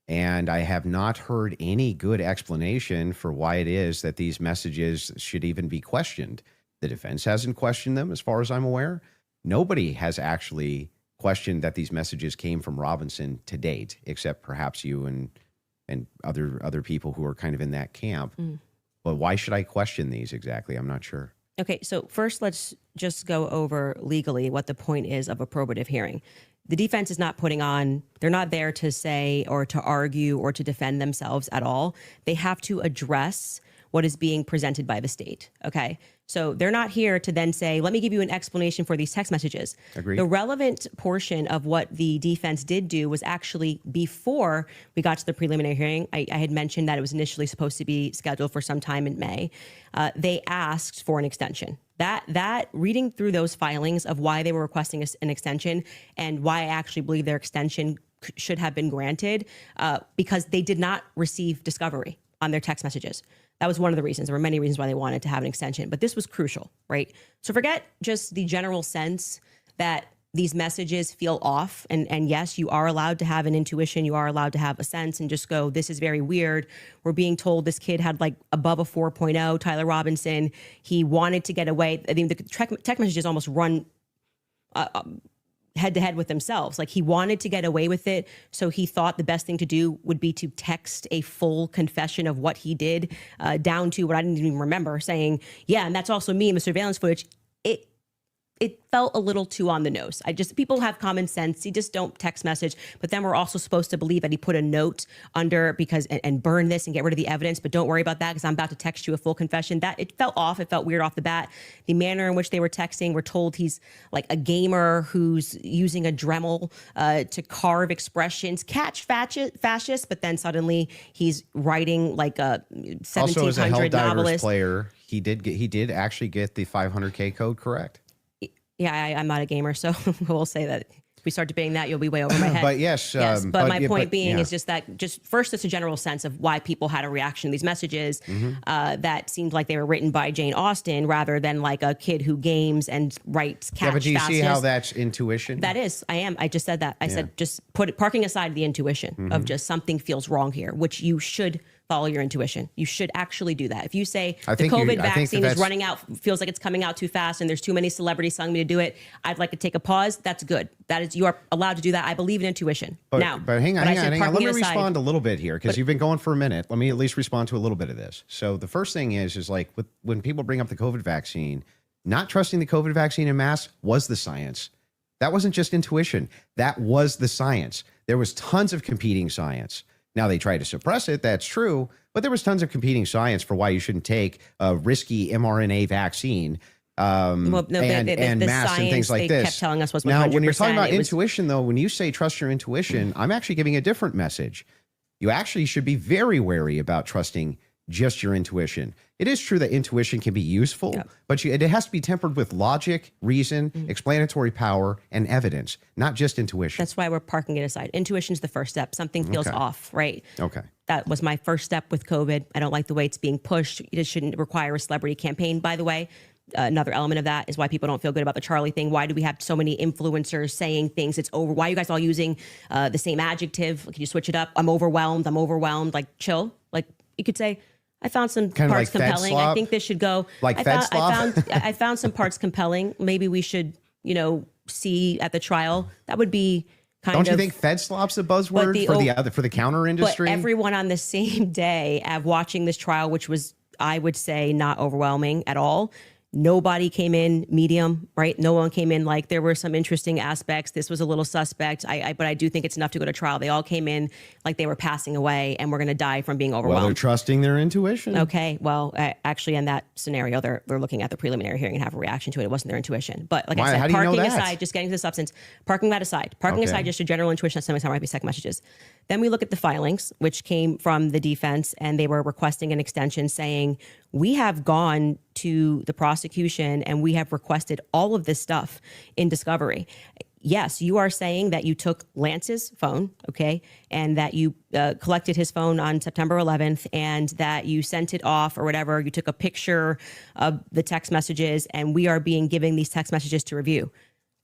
And I have not heard any good explanation for why it is that these messages should even be questioned. The defense hasn't questioned them, as far as I'm aware. Nobody has actually questioned that these messages came from Robinson to date, except perhaps you and other people who are kind of in that camp. But why should I question these exactly? I'm not sure. Okay, so first let's just go over legally what the point is of a probative hearing. The defense is not they're not there to say or to argue or to defend themselves at all. They have to address what is being presented by the state, okay? So they're not here to then say, let me give you an explanation for these text messages. Agreed. The relevant portion of what the defense did do was actually before we got to the preliminary hearing. I had mentioned that it was initially supposed to be scheduled for some time in May. They asked for an extension. That reading through those filings of why they were requesting an extension and why I actually believe their extension should have been granted because they did not receive discovery on their text messages. That was one of the reasons. There were many reasons why they wanted to have an extension, but this was crucial, right? So forget just the general sense that these messages feel off. And yes, you are allowed to have an intuition. You are allowed to have a sense and just go, this is very weird. We're being told this kid had like above a 4.0, Tyler Robinson. He wanted to get away. I mean, the text messages almost run head to head with themselves. Like he wanted to get away with it. So he thought the best thing to do would be to text a full confession of what he did down to what I didn't even remember saying, yeah, and that's also me in the surveillance footage. It felt a little too on the nose. People have common sense. You just don't text message. But then we're also supposed to believe that he put a note under and burn this and get rid of the evidence. But don't worry about that because I'm about to text you a full confession. That it felt off. It felt weird off the bat. The manner in which they were texting, we're told he's like a gamer who's using a Dremel to carve expressions, catch fascist. But then suddenly he's writing like a 1700 Also, as a Helldivers novelist. player, he did actually get the 500K code correct. Yeah, I'm not a gamer, so we'll say that we start debating that, you'll be way over my head. But yes, yes. But my point being yeah. is just that, just first, it's a general sense of why people had a reaction to these messages that seemed like they were written by Jane Austen rather than like a kid who games and writes catch Yeah, but do you see how fastest. that's intuition? That is, I just said that. I said, just parking aside the intuition of just something feels wrong here, which you should follow your intuition. You should actually do that. If you say the COVID vaccine is running out, feels like it's coming out too fast and there's too many celebrities telling me to do it, I'd like to take a pause. That's good. That is, you are allowed to do that. I believe in intuition. But hang on. Let me respond a little bit here because you've been going for a minute. Let me at least respond to a little bit of this. So the first thing is like when people bring up the COVID vaccine, not trusting the COVID vaccine en masse was the science. That wasn't just intuition. That was the science. There was tons of competing science. Now they try to suppress it. That's true. But there was tons of competing science for why you shouldn't take a risky mRNA vaccine and masks and things like they this. Kept telling us was 100%. Now, when you're talking about intuition, though, when you say trust your intuition, I'm actually giving a different message. You actually should be very wary about trusting just your intuition. It is true that intuition can be useful, but it has to be tempered with logic, reason, explanatory power, and evidence, not just intuition. That's why we're parking it aside. Intuition's the first step. Something feels off, right? Okay. That was my first step with COVID. I don't like the way it's being pushed. It shouldn't require a celebrity campaign, by the way. Another element of that is why people don't feel good about the Charlie thing. Why do we have so many influencers saying things? It's over. Why are you guys all using the same adjective? Can you switch it up? I'm overwhelmed. Like, chill. Like, you could say, I found some parts like compelling. I think this should go. Like I found some parts compelling. Maybe we should, see at the trial. That would be kind of. Don't you think Fed slop's a buzzword for the counter industry? But everyone on the same day of watching this trial, which was, I would say, not overwhelming at all. Nobody came in medium, right? No one came in like there were some interesting aspects. This was a little suspect. But I do think it's enough to go to trial. They all came in like they were passing away and we're going to die from being overwhelmed. Well, they're trusting their intuition. Okay. Well, actually, in that scenario, they're looking at the preliminary hearing and have a reaction to it. It wasn't their intuition. But like I said, parking aside, just getting to the substance, parking that aside, aside just a general intuition that sometimes might be second messages. Then we look at the filings, which came from the defense, and they were requesting an extension saying, we have gone to the prosecution and we have requested all of this stuff in discovery. Yes, you are saying that you took Lance's phone, okay, and that you collected his phone on September 11th and that you sent it off or whatever. You took a picture of the text messages and we are being given these text messages to review.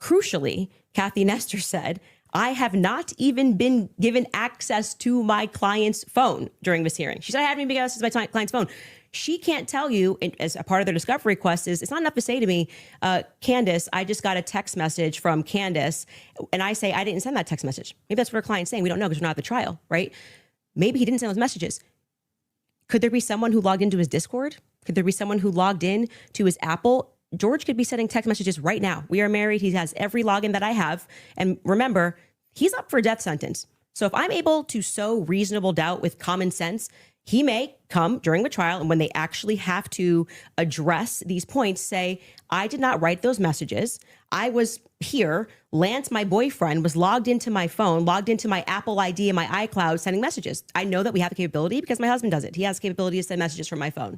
Crucially, Kathy Nestor said, I have not even been given access to my client's phone during this hearing. She said, I haven't even been given access to my client's phone. She can't tell you, as a part of their discovery request, it's not enough to say to me, Candace, I just got a text message from Candace, and I say, I didn't send that text message. Maybe that's what her client's saying. We don't know because we're not at the trial, right? Maybe he didn't send those messages. Could there be someone who logged into his Discord? Could there be someone who logged in to his Apple? George could be sending text messages right now. We are married. He has every login that I have. And remember, he's up for a death sentence. So if I'm able to sow reasonable doubt with common sense, he may come during the trial and when they actually have to address these points, say, I did not write those messages. I was here. Lance, my boyfriend, was logged into my phone, logged into my Apple ID and my iCloud sending messages. I know that we have the capability because my husband does it. He has the capability to send messages from my phone.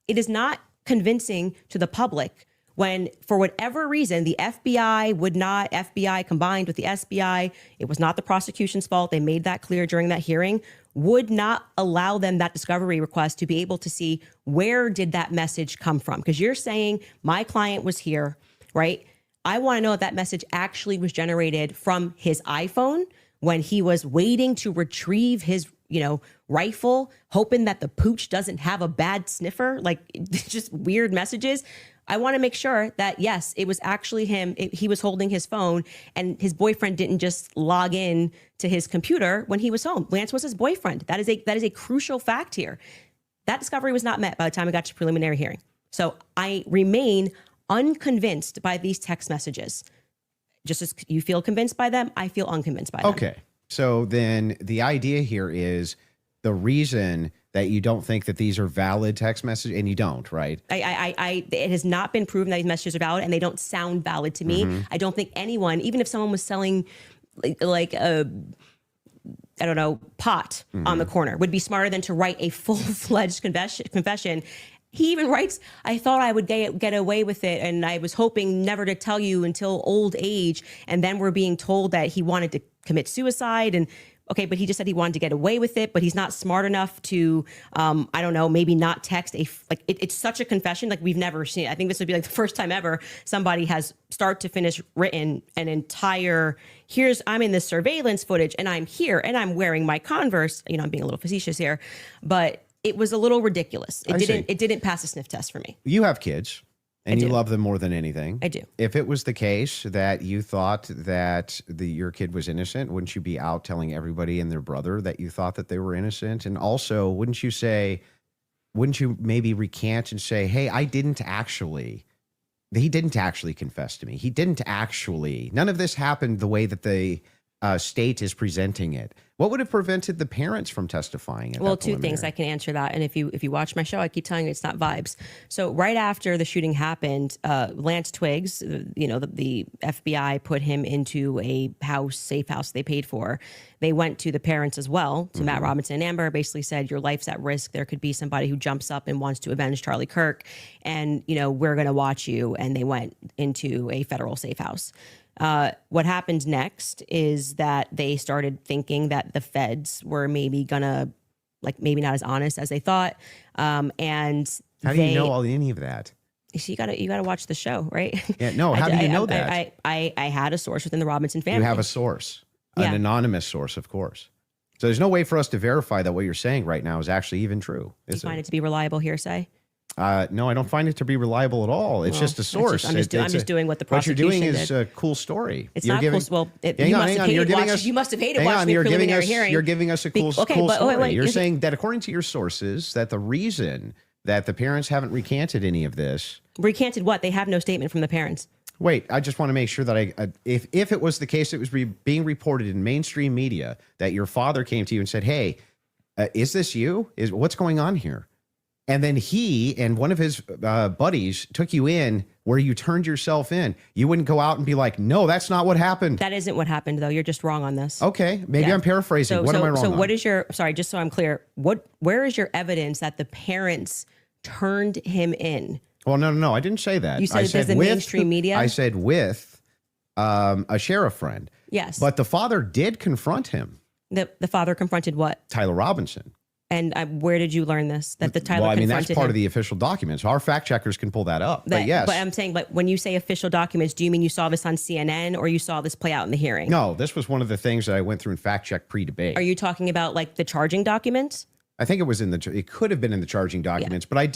It is not convincing to the public when, for whatever reason, the FBI combined with the SBI, it was not the prosecution's fault. They made that clear during that hearing, would not allow them that discovery request to be able to see where did that message come from? Because you're saying my client was here, right? I want to know if that message actually was generated from his iPhone when he was waiting to retrieve his rifle, hoping that the pooch doesn't have a bad sniffer, like just weird messages. I want to make sure that, yes, it was actually him. He was holding his phone and his boyfriend didn't just log in to his computer when he was home. Lance was his boyfriend. That is a crucial fact here. That discovery was not met by the time we got to preliminary hearing. So I remain unconvinced by these text messages. Just as you feel convinced by them, I feel unconvinced by them. Okay. So then the idea here is the reason that you don't think that these are valid text messages, and you don't, right? It has not been proven that these messages are valid, and they don't sound valid to me. Mm-hmm. I don't think anyone, even if someone was selling like pot on the corner, would be smarter than to write a full-fledged confession. He even writes, I thought I would get away with it, and I was hoping never to tell you until old age. And then we're being told that he wanted to commit suicide. And okay, but he just said he wanted to get away with it, but he's not smart enough to, I don't know, maybe not text it's such a confession like we've never seen. I think this would be like the first time ever somebody has start to finish written an entire, I'm in this surveillance footage and I'm here and I'm wearing my Converse. You know, I'm being a little facetious here, but it was a little ridiculous. It didn't pass a sniff test for me. You have kids. And you love them more than anything. I do. If it was the case that you thought that your kid was innocent, wouldn't you be out telling everybody and their brother that you thought that they were innocent? And also, wouldn't you maybe recant and say, hey, he didn't actually confess to me. He didn't actually, none of this happened the way that the state is presenting it. What would have prevented the parents from testifying? Well, two things. I can answer that. And if you watch my show, I keep telling you it's not vibes. So right after the shooting happened, Lance Twiggs, the FBI put him into a safe house they paid for. They went to the parents as well, to Matt Robinson and Amber, basically said, your life's at risk. There could be somebody who jumps up and wants to avenge Charlie Kirk. And, we're going to watch you. And they went into a federal safe house. What happened next is that they started thinking that the feds were maybe gonna, maybe not as honest as they thought. And how do you know any of that? So you gotta watch the show, right? Yeah, no. How do you know that? I had a source within the Robinson family. You have a source, an anonymous source, of course. So there's no way for us to verify that what you're saying right now is actually even true. You find it to be reliable hearsay? No, I don't find it to be reliable at all. It's just a source. I'm just doing what the prosecution did. What you're doing is did. a cool story. It's not cool. Well, you must have hated watching the preliminary hearing. You're giving us a cool story. Wait, you're saying that according to your sources, that the reason that the parents haven't recanted any of this. Recanted what? They have no statement from the parents. Wait, I just want to make sure that if it was the case, it was being reported in mainstream media that your father came to you and said, hey, is this you? What's going on here? And then he and one of his buddies took you in where you turned yourself in. You wouldn't go out and be like, no, that's not what happened. That isn't what happened, though. You're just wrong on this. Okay. Maybe I'm paraphrasing. What am I wrong on? So what is sorry, just so I'm clear, where is your evidence that the parents turned him in? Well, no. I didn't say that. You said there's the mainstream media? I said with a sheriff friend. Yes. But the father did confront him. The father confronted what? Tyler Robinson. And where did you learn this? That the Tyler confronted him? That's part of the official documents. Our fact checkers can pull that up. But yes. But I'm saying, when you say official documents, do you mean you saw this on CNN or you saw this play out in the hearing? No, this was one of the things that I went through and fact check pre-debate. Are you talking about the charging documents? I think it was it could have been in the charging documents, but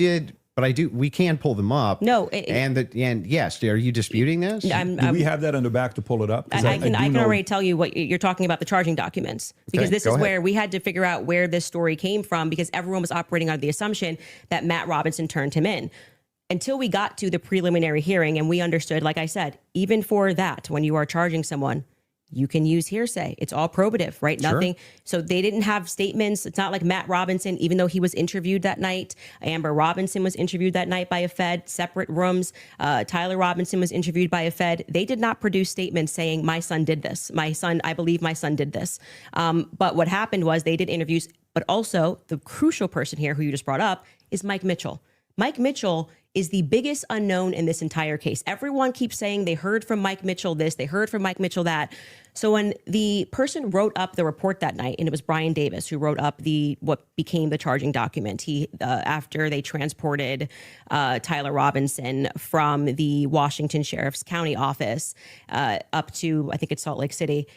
we can pull them up. No. And yes, are you disputing this? Do we have that on the back to pull it up? I can already tell you what you're talking about, the charging documents, because this is where we had to figure out where this story came from, because everyone was operating under the assumption that Matt Robinson turned him in. Until we got to the preliminary hearing and we understood, like I said, even for that, when you are charging someone, you can use hearsay. It's all probative, right? Sure. Nothing. So they didn't have statements. It's not like Matt Robinson, even though he was interviewed that night. Amber Robinson was interviewed that night by a Fed, separate rooms. Tyler Robinson was interviewed by a Fed. They did not produce statements saying, my son did this. I believe my son did this. But what happened was they did interviews, but also the crucial person here who you just brought up is Mike Mitchell. Mike Mitchell is the biggest unknown in this entire case. Everyone keeps saying they heard from Mike Mitchell this, they heard from Mike Mitchell that. So when the person wrote up the report that night, and it was Brian Davis who wrote up what became the charging document, he after they transported Tyler Robinson from the Washington Sheriff's County office up to, I think it's Salt Lake City,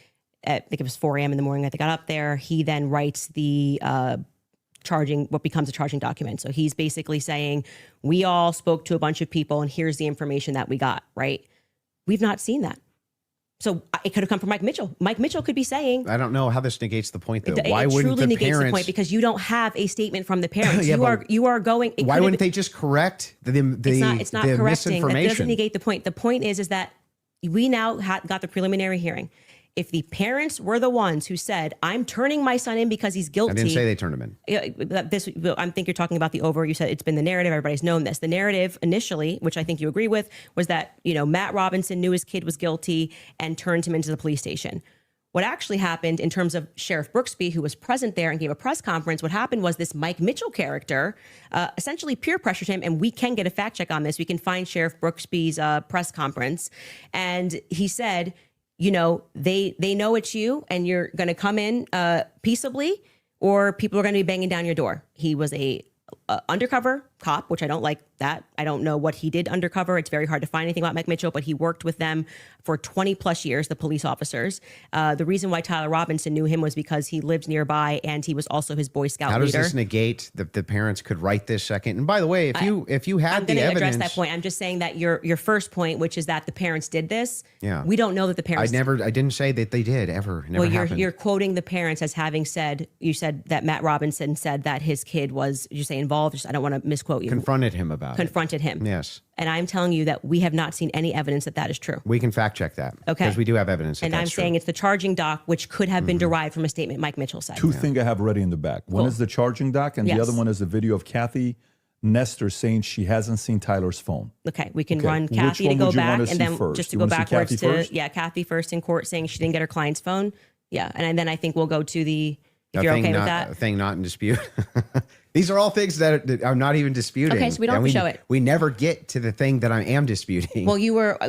I think it was 4 a.m. in the morning that they got up there. He then writes the what becomes a charging document. So he's basically saying, we all spoke to a bunch of people and here's the information that we got, right? We've not seen that. So it could have come from Mike Mitchell. Mike Mitchell could be saying, I don't know how this negates the point, though. Why wouldn't the negates the point, because you don't have a statement from the parents. You are going. Why wouldn't they just correct the it's not correcting. misinformation? That doesn't negate the point. The point is that we now got the preliminary hearing. If the parents were the ones who said, I'm turning my son in because he's guilty. I didn't say they turned him in. I think you're talking about you said it's been the narrative. Everybody's known this. The narrative initially, which I think you agree with, was that, Matt Robinson knew his kid was guilty and turned him into the police station. What actually happened in terms of Sheriff Brooksby, who was present there and gave a press conference, what happened was this Mike Mitchell character essentially peer pressured him, and we can get a fact check on this. We can find Sheriff Brooksby's press conference, and he said, you know, they know it's you, and you're going to come in peaceably, or people are going to be banging down your door. He was a undercover cop, which I don't like that. I don't know what he did undercover. It's very hard to find anything about Mike Mitchell, but he worked with them for 20 plus years, the police officers. The reason why Tyler Robinson knew him was because he lived nearby and he was also his Boy Scout How leader. does this negate that the parents could write this second? And by the way, if you had I'm the going to evidence, address that point. I'm just saying that your first point, which is that the parents did this. Yeah. We don't know that the parents. I didn't say that they did ever. It never Well, happened. you're quoting the parents as having said. You said that Matt Robinson said that his kid was. Did you say involved? I don't want to misquote you. Confronted him about it. Confronted him. Yes. And I'm telling you that we have not seen any evidence that that is true. We can fact check that. Okay. Because we do have evidence that And that's I'm true. saying it's the charging doc, which could have been derived from a statement Mike Mitchell said. Two things I have ready in the back. One Cool. is the charging doc, and Yes. the other one is a video of Kathy Nestor saying she hasn't seen Tyler's phone. Okay, we can Okay. run Which Kathy to one go would you wanna back, see and then first? just to You go wanna see backwards Kathy to first? Kathy first in court saying she didn't get her client's phone. Yeah, and then I think we'll go to the. If A you're thing okay not, with that. A thing not in dispute. These are all things that are not even disputing. Okay, so we don't And have to show it. We never get to the thing that I am disputing. Well,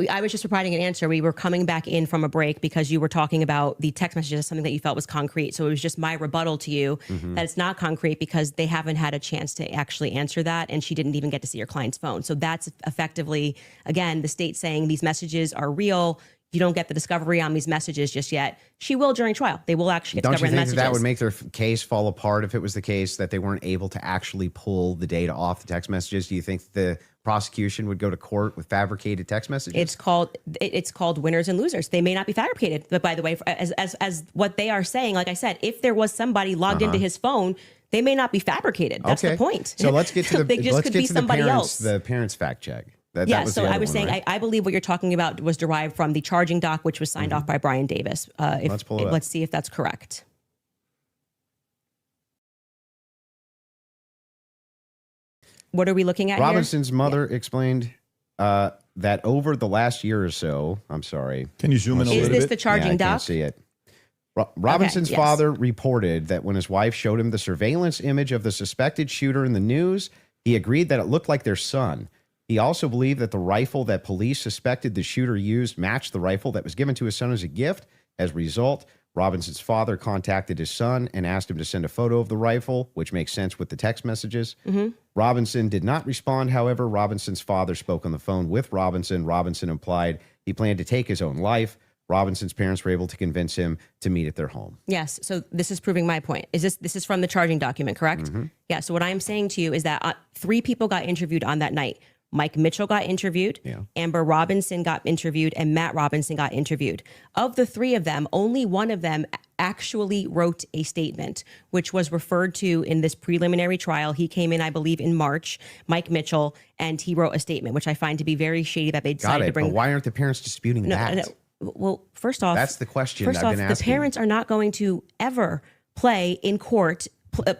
I was just providing an answer. We were coming back in from a break because you were talking about the text messages as something that you felt was concrete. So it was just my rebuttal to you that it's not concrete because they haven't had a chance to actually answer that. And she didn't even get to see your client's phone. So that's effectively, again, the state saying these messages are real. You don't get the discovery on these messages just yet. She will during trial. They will actually get Don't you discovery on the think messages. that would make their case fall apart if it was the case that they weren't able to actually pull the data off the text messages? Do you think the prosecution would go to court with fabricated text messages? It's called winners and losers. They may not be fabricated, but by the way, as what they are saying, like I said, if there was somebody logged into his phone, they may not be fabricated. That's the point. So let's get to the they just let's could get be to somebody the parents, else. the parents fact check. That Yeah, was so the I other was one, saying, right? I believe what you're talking about was derived from the charging doc, which was signed off by Brian Davis. Let's pull it up. Let's see if that's correct. What are we looking at Robinson's mother explained that over the last year or so, I'm sorry. Can you zoom in a here? Is little this bit? the charging I doc? can't see it. Robinson's yes. father reported that when his wife showed him the surveillance image of the suspected shooter in the news, he agreed that it looked like their son. He also believed that the rifle that police suspected the shooter used matched the rifle that was given to his son as a gift. As a result, Robinson's father contacted his son and asked him to send a photo of the rifle, which makes sense with the text messages. Robinson did not respond. However, Robinson's father spoke on the phone with Robinson. Robinson implied he planned to take his own life. Robinson's parents were able to convince him to meet at their home. Yes. So this is proving my point. This is from the charging document, correct? Yeah. So what I'm saying to you is that 3 people got interviewed on that night. Mike Mitchell got interviewed, Amber Robinson got interviewed, and Matt Robinson got interviewed. Of the 3 of them, only one of them actually wrote a statement, which was referred to in this preliminary trial. He came in, I believe, in March, Mike Mitchell, and he wrote a statement, which I find to be very shady that they Got decided it. to bring. But why aren't the parents disputing that? No. Well, first off, That's the question First I've off, been the asking. parents are not going to ever play in court,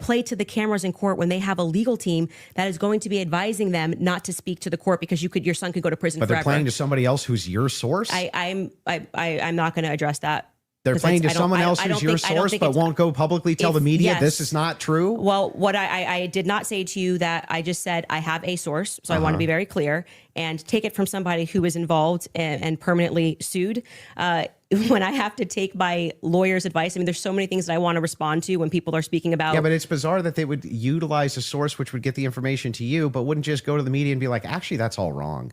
play to the cameras in court when they have a legal team that is going to be advising them not to speak to the court because your son could go to prison But forever. they're playing to somebody else who's your source? I'm not going to address that. They're 'Cause playing to I don't- someone I else don't who's your think- I don't source, think but it's- won't go publicly tell the media yes. this is not true? Well, what I did not say to you that I just said I have a source, so I want to be very clear and take it from somebody who is involved and permanently sued. When I have to take my lawyer's advice, I mean, there's so many things that I want to respond to when people are speaking about. Yeah, but it's bizarre that they would utilize a source which would get the information to you, but wouldn't just go to the media and be like, actually, that's all wrong.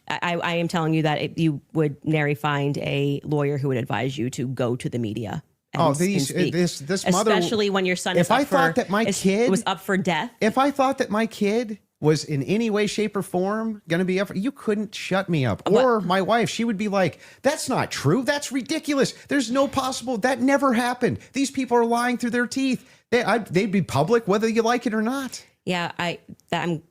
I am telling you that you would nary find a lawyer who would advise you to go to the media. And, speak. This mother, especially when your son if is up I thought that my kid was up for death. If I thought that my kid was in any way, shape, or form going to be up, you couldn't shut me up. Or my wife, she would be like, that's not true. That's ridiculous. There's no possible, that never happened. These people are lying through their teeth. They'd be public whether you like it or not. Yeah,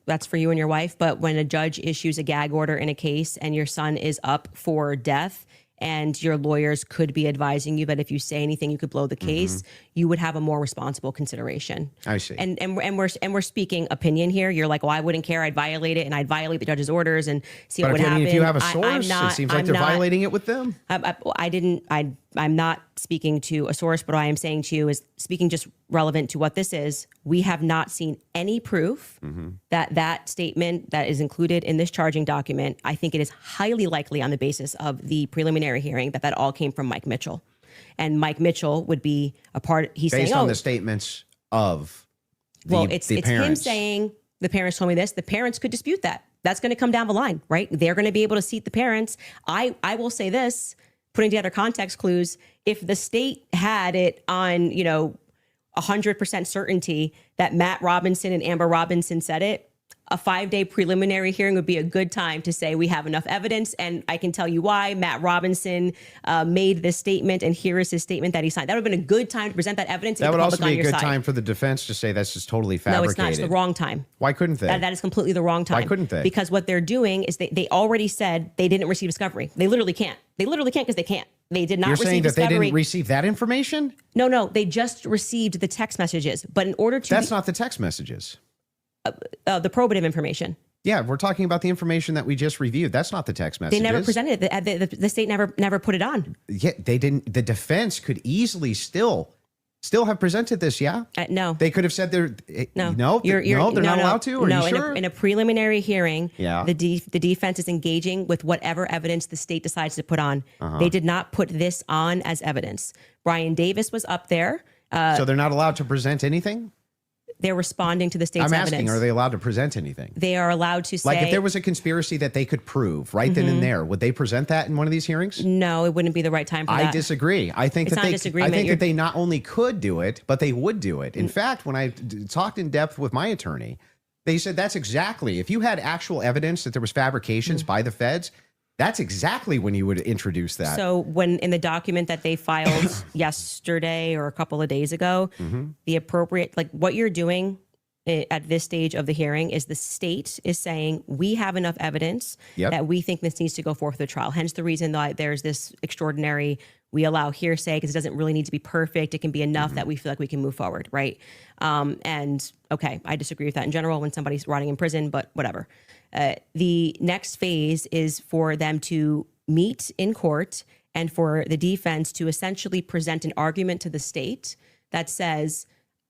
that's for you and your wife. But when a judge issues a gag order in a case and your son is up for death and your lawyers could be advising you that if you say anything, you could blow the case, you would have a more responsible consideration. I see. And we're speaking opinion here. You're like, well, I wouldn't care. I'd violate it and I'd violate the judge's orders and see what would happen. If you have a I'm source, not- it seems I'm like they're not- violating it with them. I I'm not speaking to a source, but what I am saying to you is speaking just relevant to what this is. We have not seen any proof that that statement that is included in this charging document, I think it is highly likely on the basis of the preliminary hearing that all came from Mike Mitchell. And Mike Mitchell would be a part, he's Based saying, on the statements of it's parents. him saying, the parents told me this. The parents could dispute that. That's going to come down the line, right? They're going to be able to seat the parents. I will say this, putting together context clues, if the state had it on, 100% certainty that Matt Robinson and Amber Robinson said it, a 5-day preliminary hearing would be a good time to say we have enough evidence. And I can tell you why Matt Robinson made this statement, and here is his statement that he signed. That would have been a good time to present that evidence. That would also be a good time for the defense to say that's just totally fabricated. No, it's not. It's the wrong time. Why couldn't they? That is completely the wrong time. Why couldn't they? Because what they're doing is they already said they didn't receive discovery. They literally can't. They literally can't because they can't. They did not You're receive saying that discovery. they didn't receive that information? No. They just received the text messages. But in order to... That's not the text messages. The probative information. Yeah, we're talking about the information that we just reviewed. That's not the text messages. They never presented it. The state never put it on. Yeah, they didn't. The defense could easily still have presented this. Yeah, no, they could have said they're no, they're not allowed to. Are no, you sure? In a preliminary hearing, yeah. the defense is engaging with whatever evidence the state decides to put on. They did not put this on as evidence. Brian Davis was up there. So they're not allowed to present anything? They're responding to the state's evidence. I'm asking, are they allowed to present anything? They are allowed to say... Like if there was a conspiracy that they could prove right then and there, would they present that in one of these hearings? No, it wouldn't be the right time for that. I disagree. I think that they not only could do it, but they would do it. In fact, when I talked in depth with my attorney, they said that's exactly, if you had actual evidence that there was fabrications by the feds, that's exactly when you would introduce that. So when in the document that they filed yesterday or a couple of days ago, the appropriate, like what you're doing at this stage of the hearing is the state is saying we have enough evidence that we think this needs to go forth to trial. Hence the reason that there's this extraordinary, we allow hearsay because it doesn't really need to be perfect. It can be enough that we feel like we can move forward, right? And okay, I disagree with that in general when somebody's rotting in prison, but whatever. The next phase is for them to meet in court and for the defense to essentially present an argument to the state that says,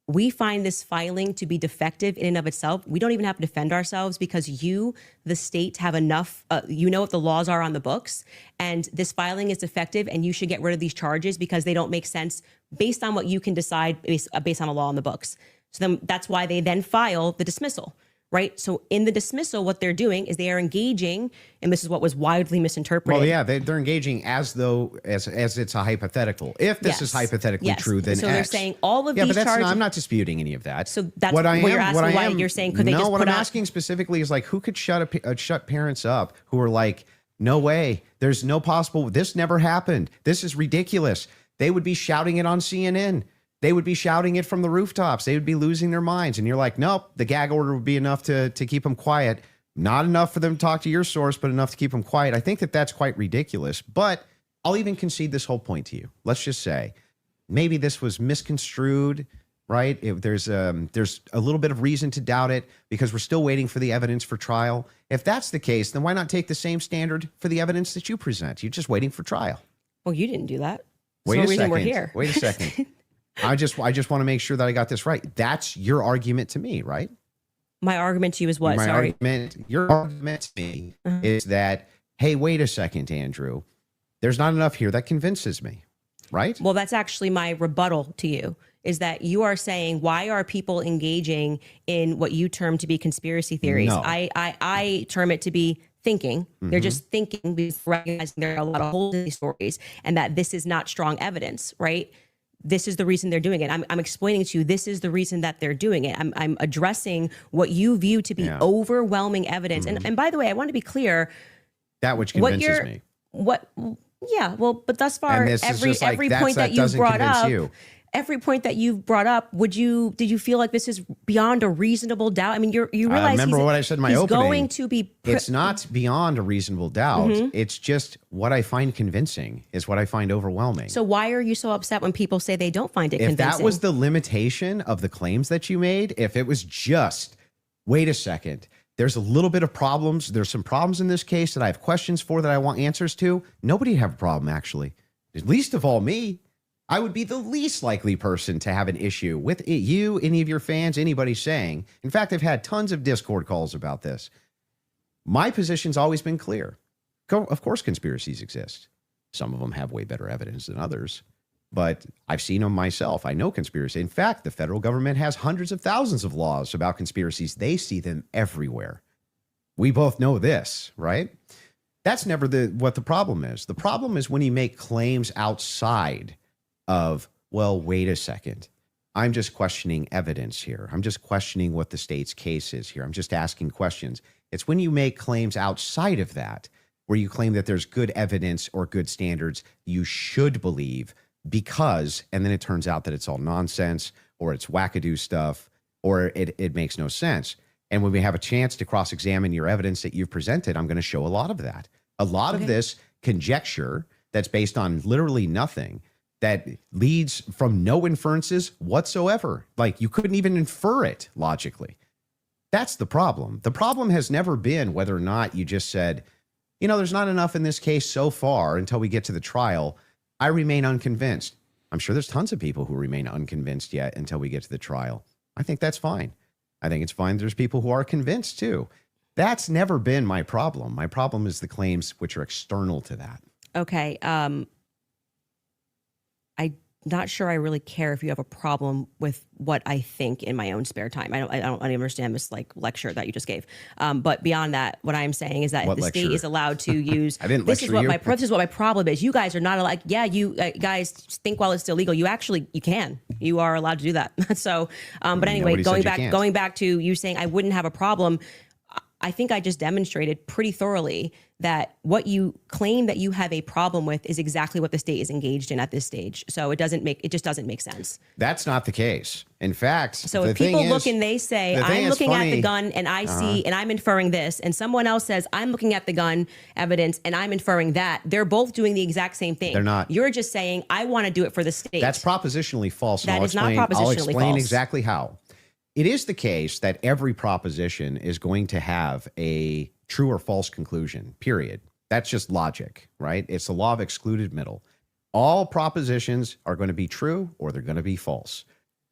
we find this filing to be defective in and of itself. We don't even have to defend ourselves because you, the state, have enough, you know what the laws are on the books, and this filing is defective and you should get rid of these charges because they don't make sense based on what you can decide based on a law on the books. So then that's why they then file the dismissal. Right. So in the dismissal, what they're doing is they are engaging, and this is what was widely misinterpreted. Well, yeah, they're engaging as though as it's a hypothetical. If this is hypothetically true, then so X. they're saying all of but these charges. I'm not disputing any of that. So that's what you're asking. Why you're saying could they just put what I'm out? asking specifically is like who could shut parents up who are like, no way, there's no possible. This never happened. This is ridiculous. They would be shouting it on CNN. They would be shouting it from the rooftops. They would be losing their minds. And you're like, nope, the gag order would be enough to keep them quiet. Not enough for them to talk to your source, but enough to keep them quiet. I think that that's quite ridiculous. But I'll even concede this whole point to you. Let's just say maybe this was misconstrued, right? There's a little bit of reason to doubt it because we're still waiting for the evidence for trial. If that's the case, then why not take the same standard for the evidence that you present? You're just waiting for trial. Well, you didn't do that. Wait a second. We're here. Wait a second. I just want to make sure that I got this right. That's your argument to me, right? My argument to you is what? Your argument to me is that, hey, wait a second, Andrew. There's not enough here that convinces me, right? Well, that's actually my rebuttal to you, is that you are saying, why are people engaging in what you term to be conspiracy theories? No. I term it to be thinking. They're just thinking because recognizing there are a lot of holes in these stories and that this is not strong evidence, right? This is the reason they're doing it. I'm explaining to you, this is the reason that they're doing it. I'm addressing what you view to be overwhelming evidence. And by the way, I want to be clear. That which convinces me. Yeah, well, but thus far, every point that you've brought up, every point that you've brought up, did you feel like this is beyond a reasonable doubt? I mean, you realize remember what I said in my opening. Going to be. It's not beyond a reasonable doubt. It's just what I find convincing is what I find overwhelming. So why are you so upset when people say they don't find it convincing? If that was the limitation of the claims that you made, if it was just, wait a second, there's a little bit of problems. There's some problems in this case that I have questions for that I want answers to. Nobody would have a problem, actually. least of all me. I would be the least likely person to have an issue with it, you, any of your fans, anybody saying. In fact, I've had tons of Discord calls about this. My position's always been clear. Of course, conspiracies exist. Some of them have way better evidence than others, but I've seen them myself. I know conspiracy. In fact, the federal government has hundreds of thousands of laws about conspiracies. They see them everywhere. We both know this, right? That's never what the problem is. The problem is when you make claims outside of, well, wait a second. I'm just questioning evidence here. I'm just questioning what the state's case is here. I'm just asking questions. It's when you make claims outside of that, where you claim that there's good evidence or good standards you should believe because, and then it turns out that it's all nonsense or it's wackadoo stuff or it makes no sense. And when we have a chance to cross-examine your evidence that you've presented, I'm going to show a lot of that. A lot of this conjecture that's based on literally nothing, that leads from no inferences whatsoever. Like you couldn't even infer it logically. That's the problem. The problem has never been whether or not you just said, there's not enough in this case so far until we get to the trial. I remain unconvinced. I'm sure there's tons of people who remain unconvinced yet until we get to the trial. I think that's fine. I think it's fine. There's people who are convinced too. That's never been my problem. My problem is the claims which are external to that. Okay. I'm not sure I really care if you have a problem with what I think in my own spare time. I don't understand this like lecture that you just gave. But beyond that, what I'm saying is that What the lecture? state is allowed to use. I didn't this is lecture what you. this is what my problem is. You guys are not allowed. Yeah, you guys think while it's still legal. You can. You are allowed to do that. So, but anyway, Nobody said you can't. going back to you saying I wouldn't have a problem. I think I just demonstrated pretty thoroughly that what you claim that you have a problem with is exactly what the state is engaged in at this stage. So it just doesn't make sense. That's not the case. In fact, So the if people thing look is, and they say, the thing I'm is looking at the funny. gun and I see and I'm inferring this, and someone else says, I'm looking at the gun evidence and I'm inferring that, they're both doing the exact same thing. They're not. You're just saying, I want to do it for the state. That's propositionally false. And That I'll is not explain, I'll propositionally explain false. exactly how. It is the case that every proposition is going to have a true or false conclusion, period. That's just logic, right? It's the law of excluded middle. All propositions are going to be true or they're going to be false.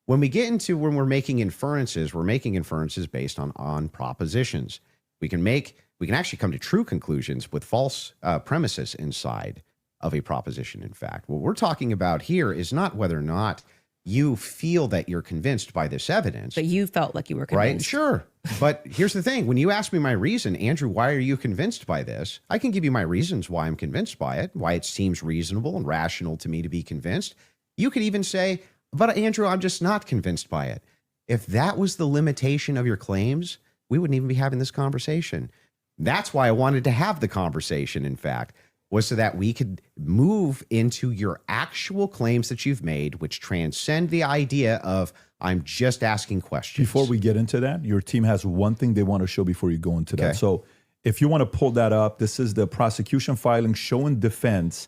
When we get into when we're making inferences based on propositions. We can actually come to true conclusions with false premises inside of a proposition, in fact. What we're talking about here is not whether or not you feel that you're convinced by this evidence. But you felt like you were Right? convinced. Sure. But here's the thing. When you ask me my reason, Andrew, why are you convinced by this? I can give you my reasons why I'm convinced by it, why it seems reasonable and rational to me to be convinced. You could even say, but Andrew, I'm just not convinced by it. If that was the limitation of your claims, we wouldn't even be having this conversation. That's why I wanted to have the conversation, in fact, was so that we could move into your actual claims that you've made, which transcend the idea of I'm just asking questions. Before we get into that, your team has one thing they want to show before you go into that. Okay. So if you want to pull that up, this is the prosecution filing showing defense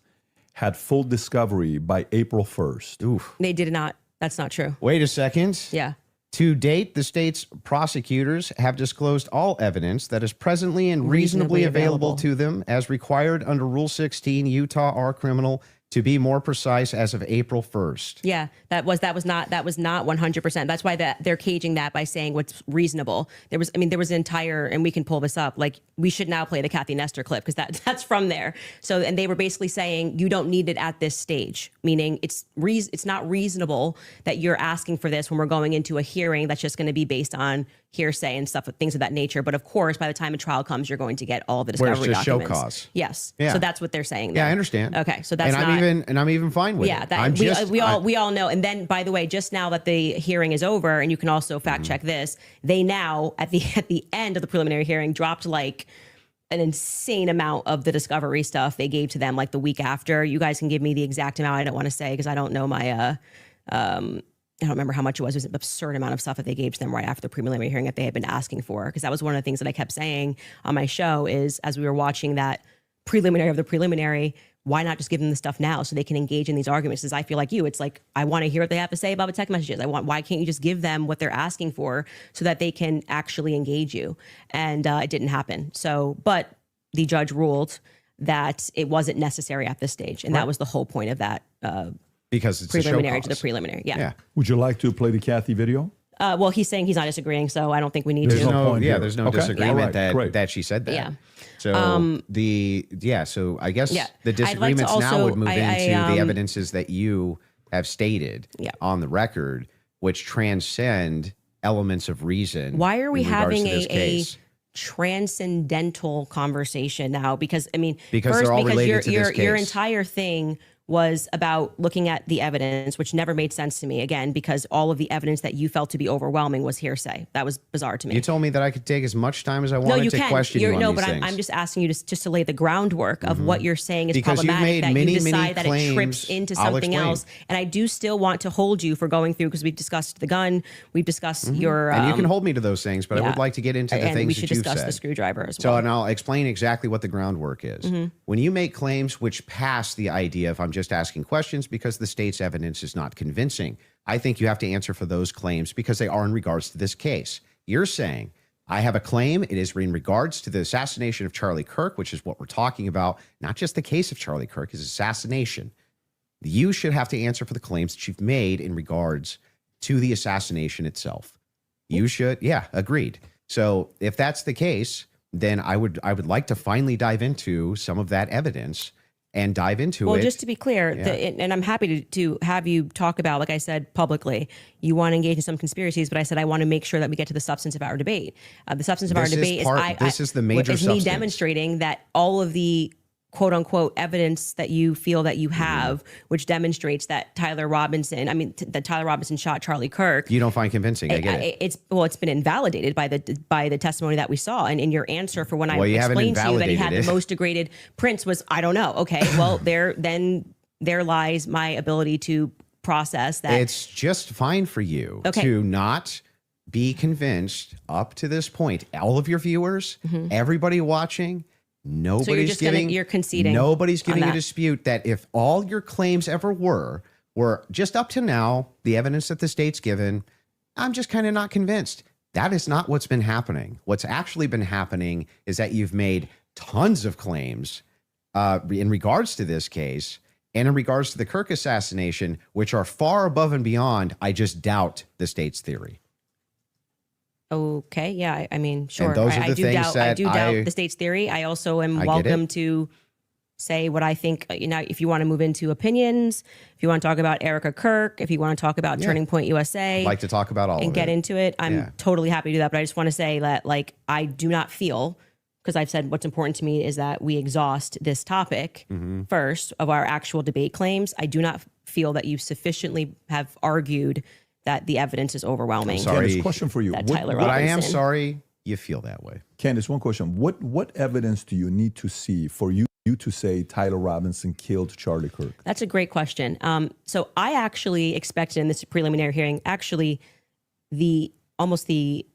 had full discovery by April 1st. Oof. They did not. That's not true. Wait a second. Yeah. To date, the state's prosecutors have disclosed all evidence that is presently and reasonably available to them as required under Rule 16, Utah R Criminal, to be more precise, as of April 1st. Yeah, that was not 100%. That's why they're caging that by saying what's reasonable. There was an entire, and we can pull this up. Like, we should now play the Kathy Nestor clip because that's from there. So, and they were basically saying you don't need it at this stage, meaning it's not reasonable that you're asking for this when we're going into a hearing that's just going to be based on hearsay and stuff, things of that nature. But of course, by the time a trial comes, you're going to get all the Where discovery it's just show documents. cause. Yes. Yeah. So that's what they're saying. Yeah, there. I understand. Okay, so that's and I'm even fine with yeah, it. that we all know. And then, by the way, just now that the hearing is over, and you can also fact check this, they now at the end of the preliminary hearing dropped like an insane amount of the discovery stuff they gave to them like the week after. You guys can give me the exact amount. I don't want to say because I don't know my I don't remember how much it was. It was an absurd amount of stuff that they gave to them right after the preliminary hearing that they had been asking for. Because that was one of the things that I kept saying on my show is as we were watching that preliminary of the preliminary, why not just give them the stuff now so they can engage in these arguments? Because I feel like you, it's like, I want to hear what they have to say about the text messages. Why can't you just give them what they're asking for so that they can actually engage you? And it didn't happen. So, but the judge ruled that it wasn't necessary at this stage. And that was the whole point of that Because it's a show preliminary to the cause. preliminary. Yeah. Yeah. Would you like to play the Kathy video? Well, he's saying he's not disagreeing, so I don't think we need There's to. no point here. There's no Okay. disagreement All right, that great. that she said that. Yeah. So so I guess Yeah. the I'd like to disagreements now also- would move I- into the evidences that you have stated Yeah. on the record, which transcend elements of reason. Why are we in regards having to this a case. transcendental conversation now? Because I mean, Because first, they're all because related to this your case. entire thing was about looking at the evidence, which never made sense to me. Again, because all of the evidence that you felt to be overwhelming was hearsay. That was bizarre to me. You told me that I could take as much time as I No, wanted you to can. question you on No, these but things. I'm just asking you just to lay the groundwork of what you're saying is Because you've problematic, made that many, you many decide that it trips claims. into I'll something explain. else. And I do still want to hold you for going through, because we've discussed the gun, we've discussed your... and you can hold me to those things, but I yeah. would like to get into the and things we that should you've discuss said. the screwdriver as So, well. and I'll explain exactly what the groundwork is. When you make claims which pass the idea of I'm just asking questions because the state's evidence is not convincing, I think you have to answer for those claims because they are in regards to this case. You're saying, I have a claim. It is in regards to the assassination of Charlie Kirk, which is what we're talking about, not just the case of Charlie Kirk, his assassination. You should have to answer for the claims that you've made in regards to the assassination itself. You should, yeah, agreed. So if that's the case, then I would like to finally dive into some of that evidence and dive into it. Well, just to be clear, and I'm happy to have you talk about, like I said, publicly, you want to engage in some conspiracies, but I said I want to make sure that we get to the substance of our debate. The substance of our This is debate this is the major is me substance. demonstrating that all of the quote unquote evidence that you feel that you have, which demonstrates that that Tyler Robinson shot Charlie Kirk. You don't find convincing. I get it. It's been invalidated by the testimony that we saw, and in your answer for when I Well, you haven't explained to you that he had invalidated the it. most degraded prints was I don't know. Okay, well there lies my ability to process that. It's just fine for you Okay. to not be convinced up to this point. All of your viewers, everybody watching, nobody's you're conceding Nobody's giving on a that. dispute that if all your claims ever were just up to now, the evidence that the state's given, I'm just kind of not convinced. That is not what's been happening. What's actually been happening is that you've made tons of claims in regards to this case and in regards to the Kirk assassination, which are far above and beyond, I just doubt, the state's theory. Okay, yeah, I mean, sure. those are I the do things doubt. I that do doubt the state's theory. I also am I get welcome it. to say what I think. If you want to move into opinions, if you want to talk about Erica Kirk, if you want to talk about Turning Point USA, I'd like to talk about all and of get it. into it, I'm Yeah. totally happy to do that. But I just want to say that, I do not feel, because I've said what's important to me is that we exhaust this topic first of our actual debate claims. I do not feel that you sufficiently have argued that the evidence is overwhelming. Sorry. Candace, question for you. That What- Tyler But I am Robinson. sorry you feel that way. Candace, one question. What evidence do you need to see for you to say Tyler Robinson killed Charlie Kirk? That's a great question. So I actually expected in this preliminary hearing, actually, the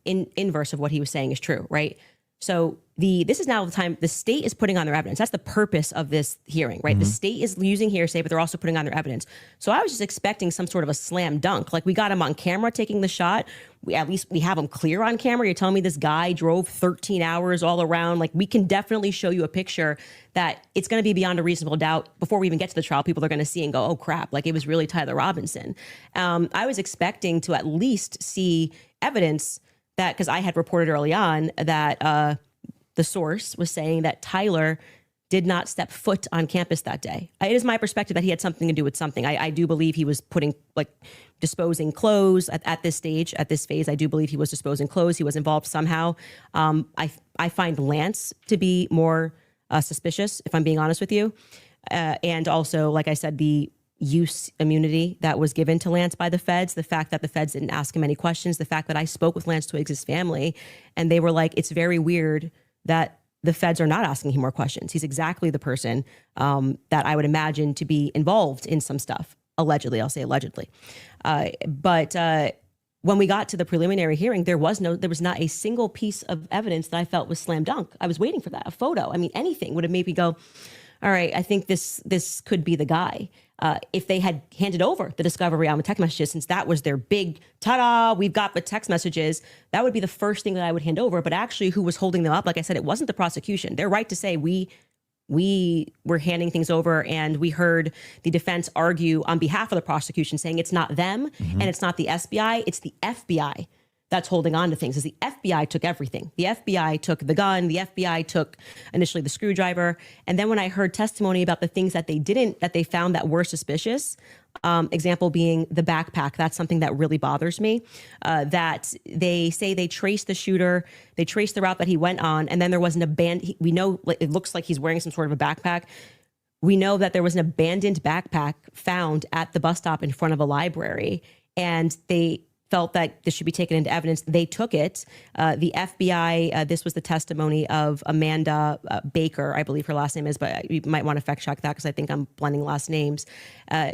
inverse of what he was saying is true, right? So this is now the time the state is putting on their evidence. That's the purpose of this hearing, right? The state is using hearsay, but they're also putting on their evidence. So I was just expecting some sort of a slam dunk. Like, we got him on camera taking the shot. At least we have him clear on camera. You're telling me this guy drove 13 hours all around. Like, we can definitely show you a picture that it's going to be beyond a reasonable doubt before we even get to the trial. People are going to see and go, oh crap, like it was really Tyler Robinson. I was expecting to at least see evidence that, because I had reported early on that the source was saying that Tyler did not step foot on campus that day. It is my perspective that he had something to do with something. I do believe he was disposing clothes at this stage, at this phase. I do believe he was disposing clothes. He was involved somehow. I find Lance to be more suspicious, if I'm being honest with you. And also, like I said, the use immunity that was given to Lance by the feds, the fact that the feds didn't ask him any questions, the fact that I spoke with Lance Twiggs' family, and they were like, it's very weird that the feds are not asking him more questions. He's exactly the person that I would imagine to be involved in some stuff. Allegedly, I'll say allegedly. But when we got to the preliminary hearing, there was not a single piece of evidence that I felt was slam dunk. I was waiting for that, a photo. I mean, anything would have made me go, all right, I think this could be the guy. If they had handed over the discovery on the text messages, since that was their big ta-da, we've got the text messages, that would be the first thing that I would hand over. But actually, who was holding them up? Like I said, it wasn't the prosecution. They're right to say we we were handing things over, and we heard the defense argue on behalf of the prosecution saying it's not them and it's not the SBI, it's the FBI that's holding on to things. Is the FBI took everything. The FBI took the gun. The FBI took initially the screwdriver. And then when I heard testimony about the things that they found that were suspicious, example being the backpack, that's something that really bothers me, that they say they traced the shooter, they traced the route that he went on, and then there was an abandoned, we know it looks like he's wearing some sort of a backpack. We know that there was an abandoned backpack found at the bus stop in front of a library, and they felt that this should be taken into evidence. They took it. The FBI, this was the testimony of Amanda Baker, I believe her last name is, but you might want to fact check that because I think I'm blending last names.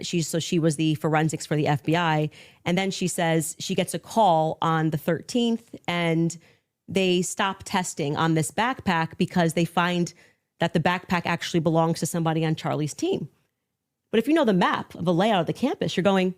She was the forensics for the FBI. And then she says she gets a call on the 13th and they stop testing on this backpack because they find that the backpack actually belongs to somebody on Charlie's team. But if you know the map of the layout of the campus, you're going,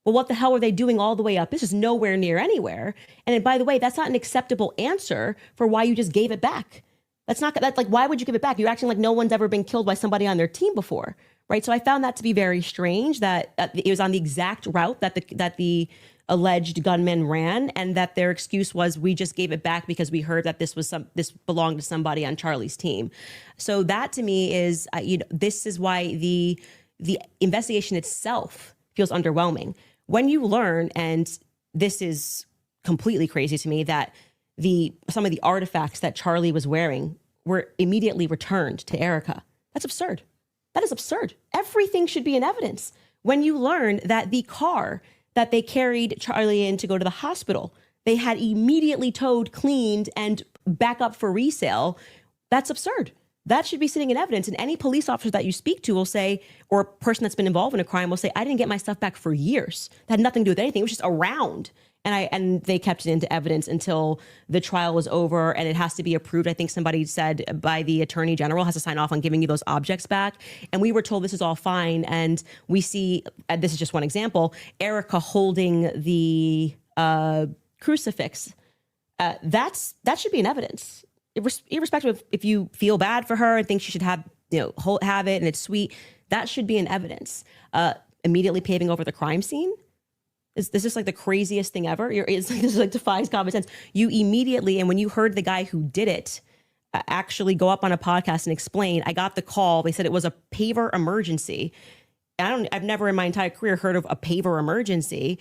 well, what the hell are they doing all the way up? This is nowhere near anywhere. And by the way, that's not an acceptable answer for why you just gave it back. That's like, why would you give it back? You're acting like no one's ever been killed by somebody on their team before, right? So I found that to be very strange that it was on the exact route that the alleged gunman ran, and that their excuse was we just gave it back because we heard that this belonged to somebody on Charlie's team. So that to me is, this is why the investigation itself feels underwhelming. When you learn, and this is completely crazy to me, that some of the artifacts that Charlie was wearing were immediately returned to Erica. That's absurd. That is absurd. Everything should be in evidence. When you learn that the car that they carried Charlie in to go to the hospital, they had immediately towed, cleaned, and back up for resale, that's absurd. That should be sitting in evidence. And any police officer that you speak to will say, or a person that's been involved in a crime will say, I didn't get my stuff back for years. That had nothing to do with anything. It was just around. And they kept it into evidence until the trial was over, and it has to be approved. I think somebody said by the attorney general has to sign off on giving you those objects back. And we were told this is all fine. And we see, this is just one example, Erica holding the crucifix. That should be in evidence. Irrespective of if you feel bad for her and think she should have it and it's sweet, that should be in evidence. Immediately paving over the crime scene. This is like the craziest thing ever. This like defies common sense. You immediately, and when you heard the guy who did it actually go up on a podcast and explain, I got the call. They said it was a paver emergency. I've never in my entire career heard of a paver emergency.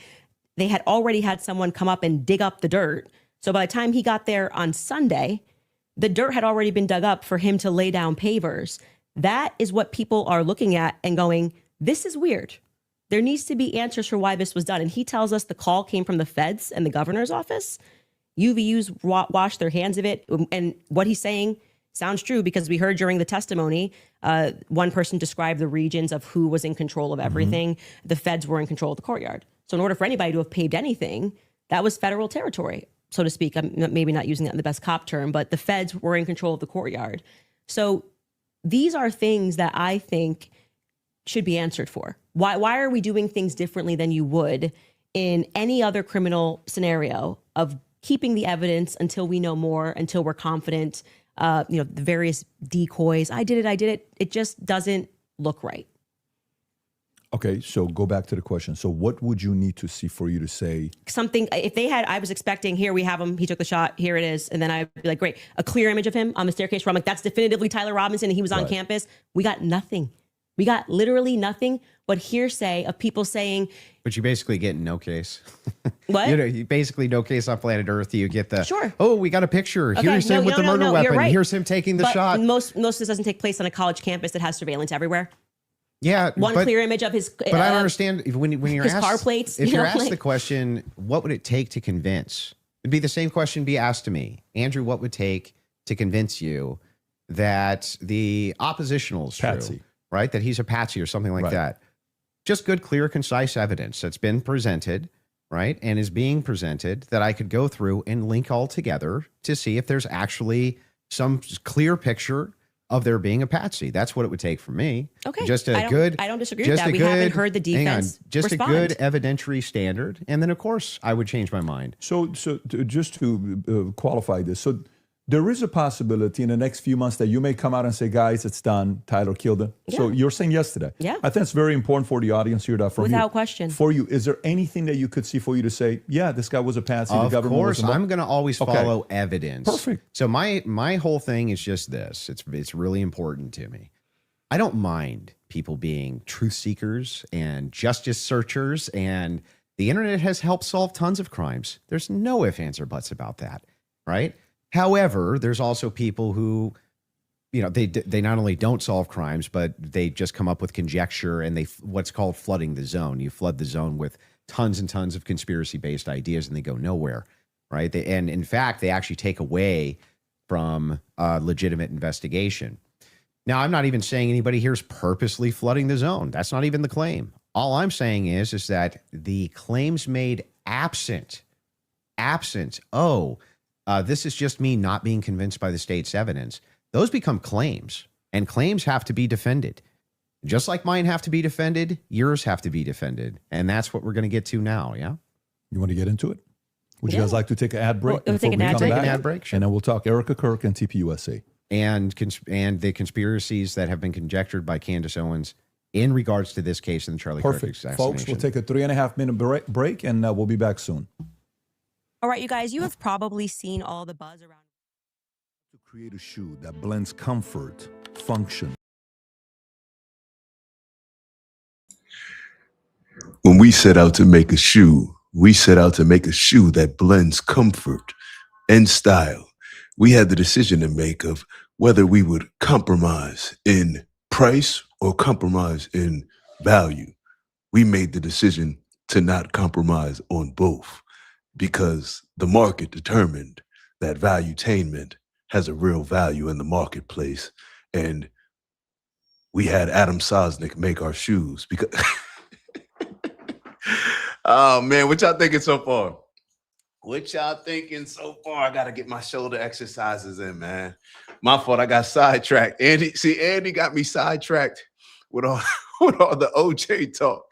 They had already had someone come up and dig up the dirt. So by the time he got there on Sunday, the dirt had already been dug up for him to lay down pavers. That is what people are looking at and going, this is weird. There needs to be answers for why this was done. And he tells us the call came from the feds and the governor's office. UVU's washed their hands of it. And what he's saying sounds true because we heard during the testimony, one person described the regions of who was in control of everything. Mm-hmm. The feds were in control of the courtyard. So in order for anybody to have paved anything, that was federal territory, so to speak. I'm maybe not using that in the best cop term, but the feds were in control of the courtyard. So these are things that I think should be answered for. Why are we doing things differently than you would in any other criminal scenario of keeping the evidence until we know more, until we're confident, the various decoys, I did it. It just doesn't look right. Okay, so go back to the question. So what would you need to see for you to say? Something, if they had, I was expecting, here we have him, he took the shot, here it is. And then I'd be like, great, a clear image of him on the staircase where I'm like, that's definitively Tyler Robinson and he was on campus. We got nothing. We got literally nothing but hearsay of people saying. But you basically get no case. What? You basically no case on planet Earth. You get the, sure. Oh, we got a picture. Okay, here's him with the murder weapon. Right. Here's him taking the shot. Most of this doesn't take place on a college campus that has surveillance everywhere. Yeah. One clear image of his. But I don't understand when you're his asked, car plates. If you're asked the question, what would it take to convince? It'd be the same question be asked to me. Andrew, what would take to convince you that the oppositional is true? Right? That he's a patsy or something like that. Just good, clear, concise evidence that's been presented, right? And is being presented that I could go through and link all together to see if there's actually some clear picture of there being a patsy. That's what it would take for me. Okay. I don't disagree with that. We haven't heard the defense just respond. a good evidentiary standard. And then, of course, I would change my mind. So just to qualify this, so There is a possibility in the next few months that you may come out and say, guys, it's done. Tyler killed him. So you're saying yes to that. Yeah. I think it's very important for the audience here. That from Without you, question. For you, is there anything that you could see for you to say, yeah, this guy was a patsy? Of The government course, was I'm going to always follow evidence. Perfect. So my whole thing is just this. It's really important to me. I don't mind people being truth seekers and justice searchers, and the internet has helped solve tons of crimes. There's no ifs, ands, or buts about that, right? However, there's also people who, they not only don't solve crimes, but they just come up with conjecture, and they what's called flooding the zone. You flood the zone with tons and tons of conspiracy-based ideas, and they go nowhere, right? And in fact, they actually take away from legitimate investigation. Now, I'm not even saying anybody here is purposely flooding the zone. That's not even the claim. All I'm saying is that the claims made absent, this is just me not being convinced by the state's evidence. Those become claims, and claims have to be defended. Just like mine have to be defended, yours have to be defended. And that's what we're going to get to now, yeah? You want to get into it? Would you guys like to take an ad break? We'll take an ad break. Take an ad break, sure. And then we'll talk Erica Kirk and TPUSA. And the conspiracies that have been conjectured by Candace Owens in regards to this case in the Charlie Kirk assassination. Folks, we'll take a 3.5 minute break and we'll be back soon. All right, you guys, you have probably seen all the buzz around. To create a shoe that blends comfort, function. When we set out to make a shoe, we set out to make a shoe that blends comfort and style. We had the decision to make of whether we would compromise in price or compromise in value. We made the decision to not compromise on both because the market determined that valuetainment has a real value in the marketplace. And we had Adam Sosnick make our shoes because oh man, what y'all thinking so far? What y'all thinking so far? I gotta get my shoulder exercises in, man. My fault, I got sidetracked. Andy got me sidetracked with all the OJ talk.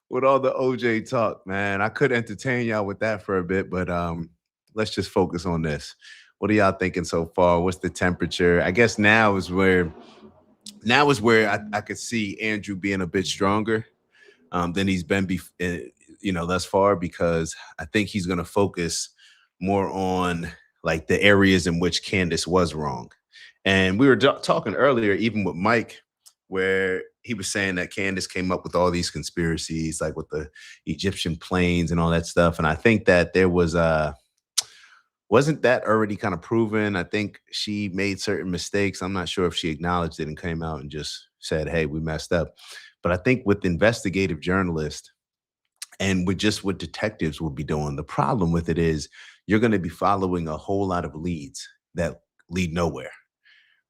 With all the OJ talk, man. I could entertain y'all with that for a bit, but let's just focus on this. What are y'all thinking so far? What's the temperature? I guess now is where I could see Andrew being a bit stronger than he's been thus far, because I think he's going to focus more on like the areas in which Candace was wrong. And we were talking earlier, even with Mike, where he was saying that Candace came up with all these conspiracies, like with the Egyptian planes and all that stuff. And I think that there wasn't that already kind of proven? I think she made certain mistakes. I'm not sure if she acknowledged it and came out and just said, hey, we messed up. But I think with investigative journalists and with just what detectives will be doing, the problem with it is you're going to be following a whole lot of leads that lead nowhere.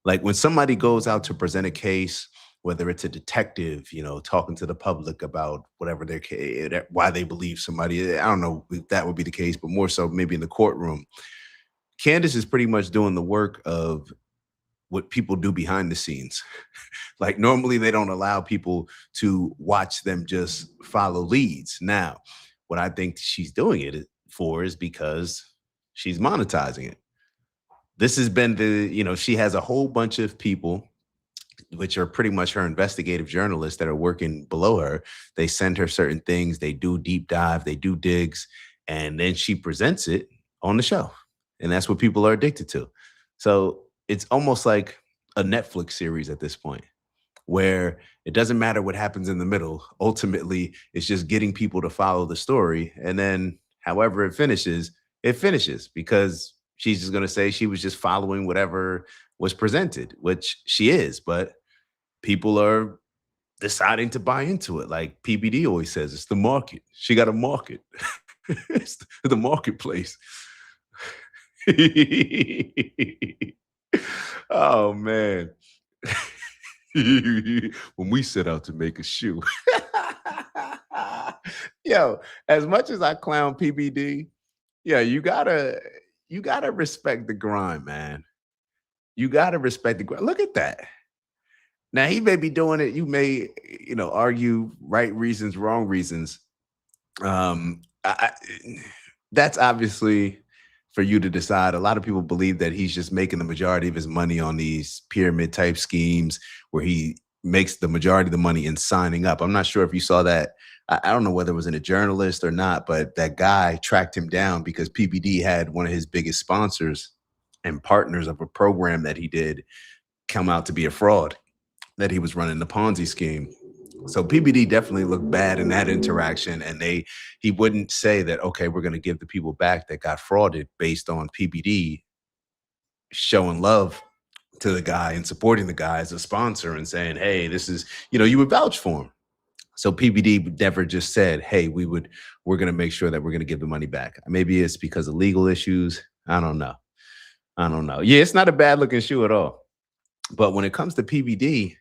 Like when somebody goes out to present a case, whether it's a detective, talking to the public about whatever their case, why they believe somebody, I don't know if that would be the case, but more so maybe in the courtroom. Candace is pretty much doing the work of what people do behind the scenes. Like normally they don't allow people to watch them just follow leads. Now, what I think she's doing it for is because she's monetizing it. This has been she has a whole bunch of people, which are pretty much her investigative journalists that are working below her. They send her certain things. They do deep dive, they do digs, and then she presents it on the show. And that's what people are addicted to. So it's almost like a Netflix series at this point, where it doesn't matter what happens in the middle. Ultimately, it's just getting people to follow the story. And then however it finishes because she's just going to say she was just following whatever was presented, which she is. But people are deciding to buy into it. Like PBD always says, it's the market. She got a market. It's the marketplace. Oh, man. When we set out to make a shoe. Yo, as much as I clown PBD, yeah, you gotta respect the grind, man. You gotta respect the grind. Look at that. Now he may be doing it. You may, argue right reasons, wrong reasons. That's obviously for you to decide. A lot of people believe that he's just making the majority of his money on these pyramid type schemes where he makes the majority of the money in signing up. I'm not sure if you saw that. I don't know whether it was in a journalist or not, but that guy tracked him down because PBD had one of his biggest sponsors and partners of a program that he did come out to be a fraud, that he was running the Ponzi scheme. So PBD definitely looked bad in that interaction, and he wouldn't say that, okay, we're going to give the people back that got frauded based on PBD showing love to the guy and supporting the guy as a sponsor and saying, hey, this is, you would vouch for him. So PBD never just said, hey, we're going to make sure that we're going to give the money back. Maybe it's because of legal issues. I don't know. Yeah, it's not a bad looking shoe at all. But when it comes to PBD,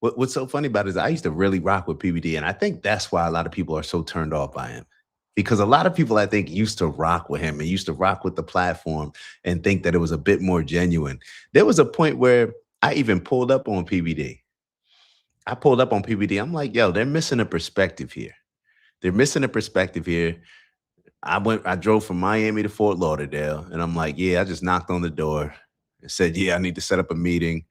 what's so funny about it is I used to really rock with PBD. And I think that's why a lot of people are so turned off by him. Because a lot of people, I think, used to rock with him and used to rock with the platform and think that it was a bit more genuine. There was a point where I even pulled up on PBD. I'm like, yo, they're missing a perspective here. I drove from Miami to Fort Lauderdale, and I'm like, yeah, I just knocked on the door and said, yeah, I need to set up a meeting.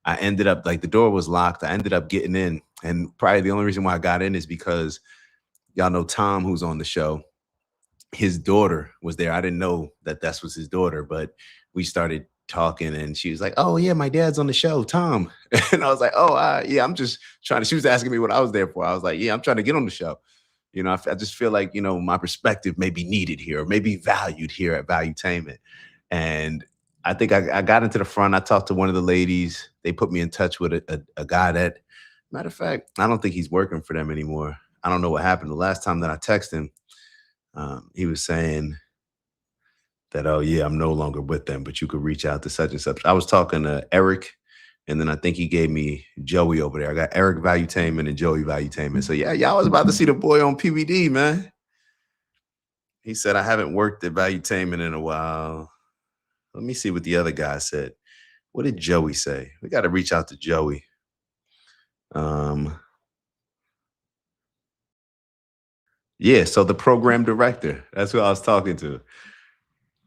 I ended up, like, the door was locked. I ended up getting in. And probably the only reason why I got in is because y'all know Tom, who's on the show. His daughter was there. I didn't know that was his daughter, but we started talking and she was like, oh yeah, my dad's on the show, Tom. And I was like, oh yeah, I'm just trying to, she was asking me what I was there for. I was like, yeah, I'm trying to get on the show. I just feel like, my perspective may be needed here or maybe valued here at Valuetainment. And I think I got into the front. I talked to one of the ladies. They put me in touch with a guy that, matter of fact, I don't think he's working for them anymore. I don't know what happened. The last time that I texted him, he was saying that, oh yeah, I'm no longer with them, but you could reach out to such and such. I was talking to Eric, and then I think he gave me Joey over there. I got Eric Valuetainment and Joey Valuetainment. So yeah, y'all was about to see the boy on PBD, man. He said, I haven't worked at Valuetainment in a while. Let me see what the other guy said. What did Joey say? We got to reach out to Joey. Yeah, so the program director, that's who I was talking to.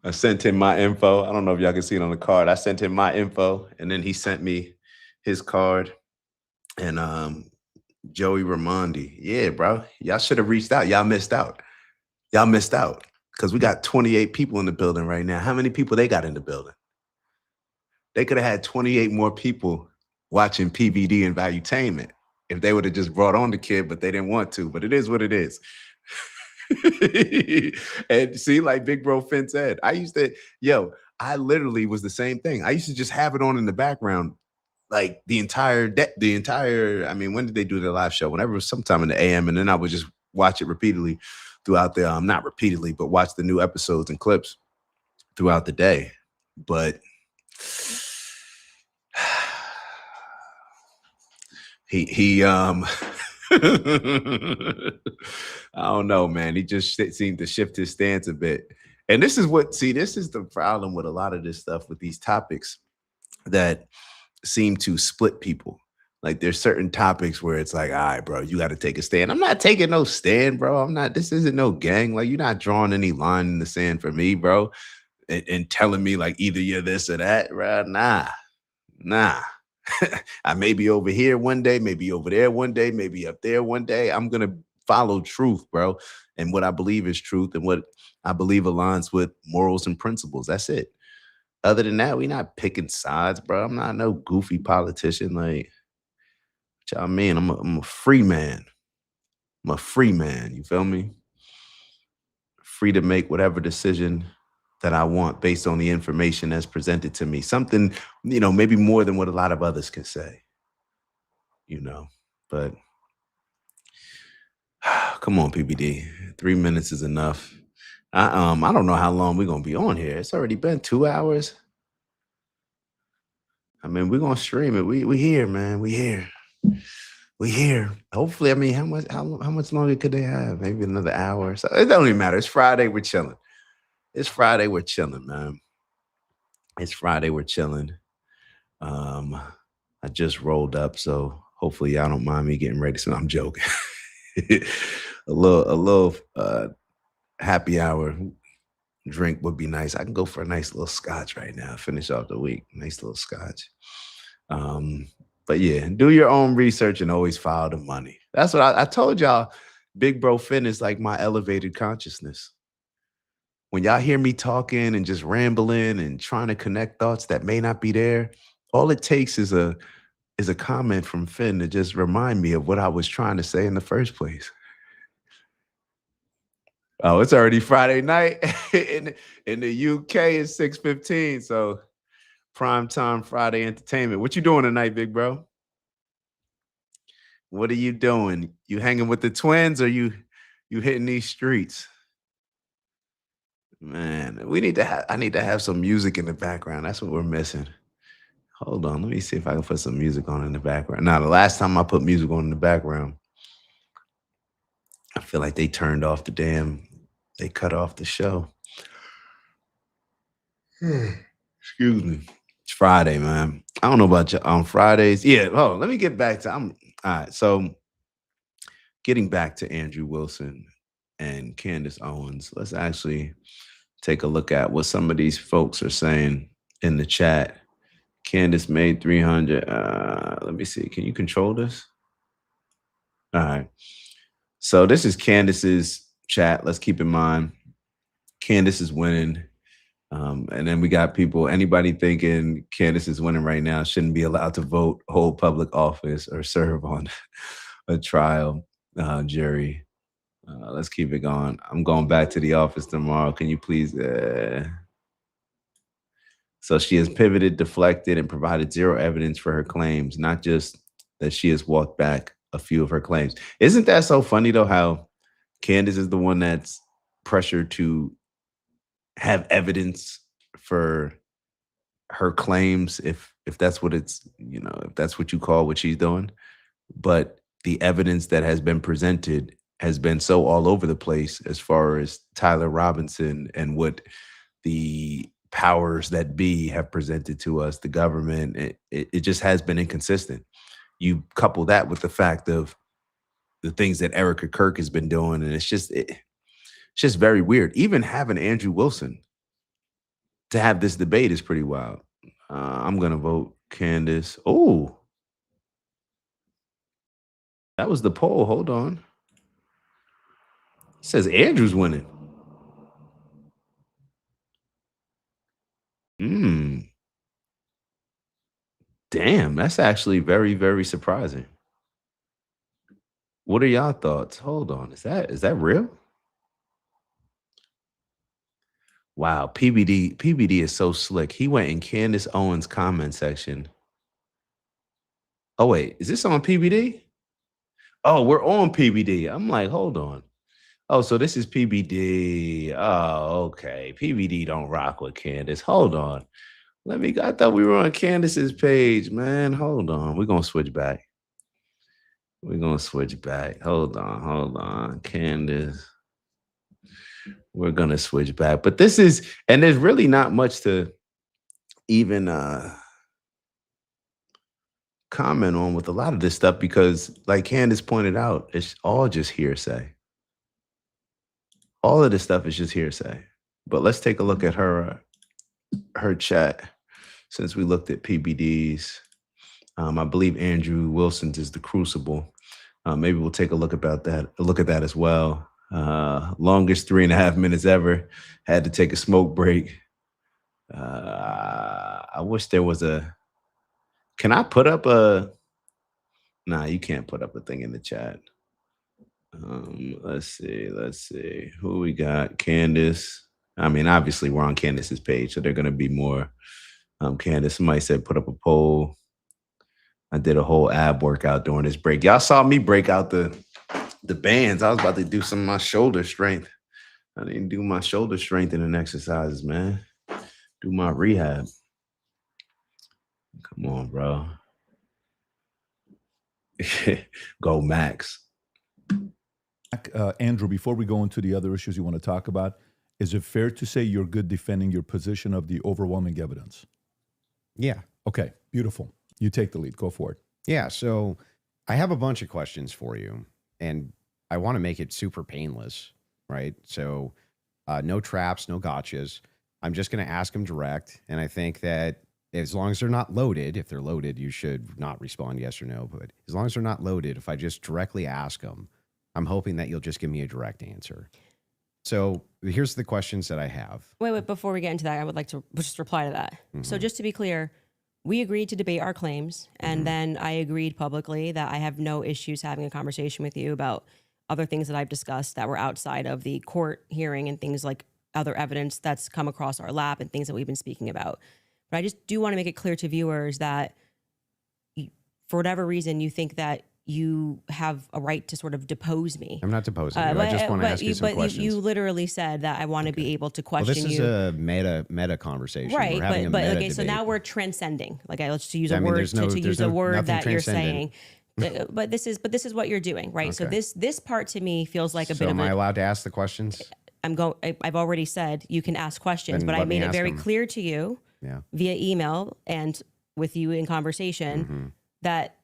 I sent him my info. I don't know if y'all can see it on the card. I sent him my info, and then he sent me his card. And Joey Ramondi. Yeah, bro. Y'all should have reached out. Y'all missed out. Because we got 28 people in the building right now. How many people they got in the building? They could have had 28 more people watching PBD and Valuetainment if they would have just brought on the kid, but they didn't want to. But it is what it is. And see, like Big Bro Finn said, I literally was the same thing. I used to just have it on in the background, like the entire, I mean, when did they do their live show? Whenever it was sometime in the AM, and then I would just watch it repeatedly throughout the, not repeatedly, but watch the new episodes and clips throughout the day. But he I don't know, man. He just seemed to shift his stance a bit. And this is the problem with a lot of this stuff, with these topics that seem to split people. Like, there's certain topics where it's like, all right, bro, you got to take a stand. I'm not taking no stand, bro. This isn't no gang. Like, you're not drawing any line in the sand for me, bro. And telling me like either you're this or that, bro. Nah. I may be over here one day, maybe over there one day, maybe up there one day. I'm going to follow truth, bro. And what I believe is truth and what I believe aligns with morals and principles. That's it. Other than that, we not picking sides, bro. I'm not no goofy politician. Like, what y'all mean? I'm a free man. I'm a free man. You feel me? Free to make whatever decision that I want based on the information that's presented to me. Something, maybe more than what a lot of others can say, but come on, PBD, 3 minutes is enough. I don't know how long we're going to be on here. It's already been 2 hours. I mean, we're going to stream it. We here, man. We here. Hopefully, I mean, how much longer could they have? Maybe another hour or so. It don't even matter. It's Friday. We're chilling. Man. It's Friday. We're chilling. I just rolled up, so hopefully y'all don't mind me getting ready. So I'm joking. a little happy hour drink would be nice. I can go for a nice little scotch right now. Finish off the week. Nice little scotch. But yeah, do your own research and always follow the money. That's what I told y'all. Big Bro Finn is like my elevated consciousness. When y'all hear me talking and just rambling and trying to connect thoughts that may not be there, all it takes is a comment from Finn to just remind me of what I was trying to say in the first place. Oh, it's already Friday night in the UK. It's 6:15, so prime time Friday entertainment. What you doing tonight, big bro? What are you doing? You hanging with the twins, or you hitting these streets? Man, we need to have. I need to have some music in the background. That's what we're missing. Hold on, let me see if I can put some music on in the background. Now, the last time I put music on in the background, I feel like they turned off the damn. They cut off the show. Excuse me. It's Friday, man. I don't know about you on Fridays. Yeah. Oh, let me get back to. All right. So, getting back to Andrew Wilson and Candace Owens, let's actually take a look at what some of these folks are saying in the chat. Candace made 300. Let me see. Can you control this? All right. So this is Candace's chat. Let's keep in mind, Candace is winning. And then we got people, anybody thinking Candace is winning right now shouldn't be allowed to vote, hold public office, or serve on a trial jury. Let's keep it going. I'm going back to the office tomorrow. Can you please? So she has pivoted, deflected, and provided zero evidence for her claims, not just that she has walked back a few of her claims. Isn't that so funny, though, how Candace is the one that's pressured to have evidence for her claims, if that's what it's, if that's what you call what she's doing. But the evidence that has been presented has been so all over the place as far as Tyler Robinson and what the powers that be have presented to us, the government. It just has been inconsistent. You couple that with the fact of the things that Erica Kirk has been doing, and it's just very weird. Even having Andrew Wilson to have this debate is pretty wild. I'm gonna vote Candace. Oh, that was the poll. Hold on. It says Andrew's winning. Damn, that's actually very, very surprising. What are y'all thoughts? Hold on. Is that real? Wow, PBD is so slick. He went in Candace Owens' comment section. Oh, wait, is this on PBD? Oh, we're on PBD. I'm like, hold on. Oh, so this is PBD. Oh, okay. PBD don't rock with Candace. Hold on. I thought we were on Candace's page, man. Hold on. We're going to switch back. Hold on. Candace. We're going to switch back. But and there's really not much to even comment on with a lot of this stuff because, like Candace pointed out, it's all just hearsay. All of this stuff is just hearsay. But let's take a look at her chat since we looked at PBD's. I believe Andrew Wilson's is the Crucible. Maybe we'll take a look at that as well. Longest 3.5 minutes ever. Had to take a smoke break. I wish there was can I put up nah, you can't put up a thing in the chat. Let's see. Who we got? Candace. I mean, obviously we're on Candace's page, so they're going to be more Candace. Somebody said put up a poll. I did a whole ab workout during this break. Y'all saw me break out the bands. I was about to do some of my shoulder strength. I didn't do my shoulder strengthening exercises, man. Do my rehab. Come on, bro. Go Max. Andrew, before we go into the other issues you want to talk about, is it fair to say you're good defending your position of the overwhelming evidence? Yeah. Okay, beautiful. You take the lead. Go for it. Yeah. So I have a bunch of questions for you, and I want to make it super painless, right? So No traps, no gotchas. I'm just going to ask them direct. And I think that as long as they're not loaded, if they're loaded, you should not respond yes or no. But as long as they're not loaded, if I just directly ask them, I'm hoping that you'll just give me a direct answer. So here's the questions that I have. Wait, before we get into that, I would like to just reply to that. So just to be clear, we agreed to debate our claims, and then I agreed publicly that I have no issues having a conversation with you about other things that I've discussed that were outside of the court hearing and things like other evidence that's come across our lap and things that we've been speaking about. But I just do want to make it clear to viewers that for whatever reason, you think that you have a right to sort of depose me. I'm not deposing you. I just want to ask you some questions. You literally said that I want to be able to question you. This is a meta conversation. Right, We're having but a meta okay, so debate. now we're transcending. Like, let's use a I mean, word there's no- to there's use a no- word nothing that you're transcendent. saying. But this is what you're doing, right? So Okay. this part to me feels like a So bit am of I a. allowed to ask the questions? I've already said you can ask questions, Then but I let me made it ask very them. clear to you Yeah. via email and with you in conversation Mm-hmm. that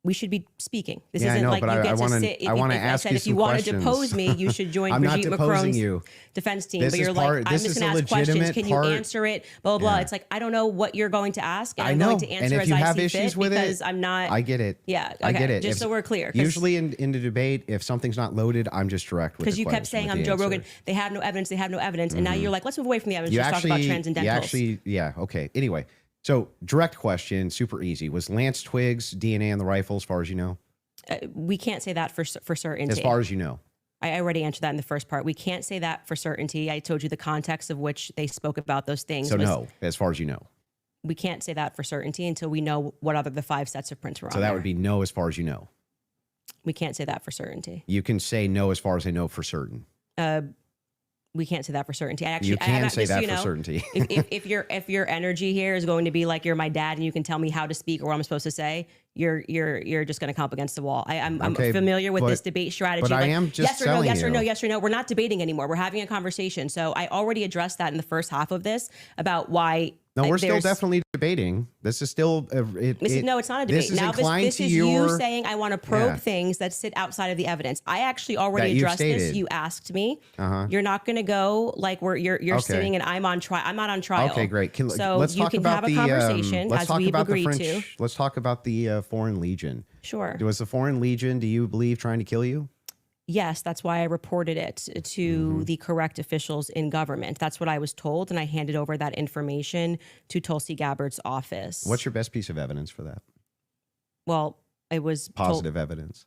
we should be speaking. This Yeah, I isn't know, like but you I get to wanna- sit. I wanna I ask said you if you some want to questions. depose me, you should join I'm not Brigitte deposing Macron's you. defense team. This But is you're part- like, I'm this just is going a to ask questions. legitimate Can you part- answer it? Blah, blah, blah. Yeah. It's like, I don't know what you're going to ask. And I I'm know. going to And answer if as you I have see issues fit with it, because I'm not. I get it. Yeah. I get okay, it. Just If- so we're clear. Usually in the debate, if something's not loaded, I'm just direct with the Because you kept question, saying with I'm the Joe answer. Rogan. They have no evidence. They have no evidence. And now you're like, let's move away from the evidence. You Just talk about actually, transcendentals. yeah, okay. Anyway, so direct question, super easy. Was Lance Twiggs DNA on the rifle, as far as you know? We can't say that for certainty. As far as you know. I already answered that in the first part. We can't say that for certainty. I told you the context of which they spoke about those things. So was- no, as far as you know. We can't say that for certainty until we know what other the 5 sets of prints were So on that there. would be no, as far as you know. We can't say that for certainty. You can say no, as far as I know, for certain. We can't say that for certainty. I actually, You can I'm say just so that you for know, certainty. if your energy here is going to be like you're my dad and you can tell me how to speak or what I'm supposed to say, you're just going to come up against the wall. I'm Okay, familiar with but- this debate strategy. but I am just yes or no, telling yes or no, you. yes or no. We're not debating anymore. We're having a conversation. So I already addressed that in the first half of this about why. No, we're still there's- definitely debating. This is still. no, it's not a debate. This is Now inclined this to is your, you saying I want to probe Yeah. things that sit outside of the evidence. I actually already That you've addressed this. stated. You asked me. Uh-huh. You're not going to go like where you're Okay. sitting and I'm on trial. I'm not on trial. Okay, great. So let's you talk can about have a the, conversation let's as talk we've about the agreed French. to. Let's talk about the Foreign Legion. Sure. Was the Foreign Legion, do you believe, trying to kill you? Yes, that's why I reported it to the correct officials in government. That's what I was told, and I handed over that information to Tulsi Gabbard's office. What's your best piece of evidence for that? Well, it was Positive evidence.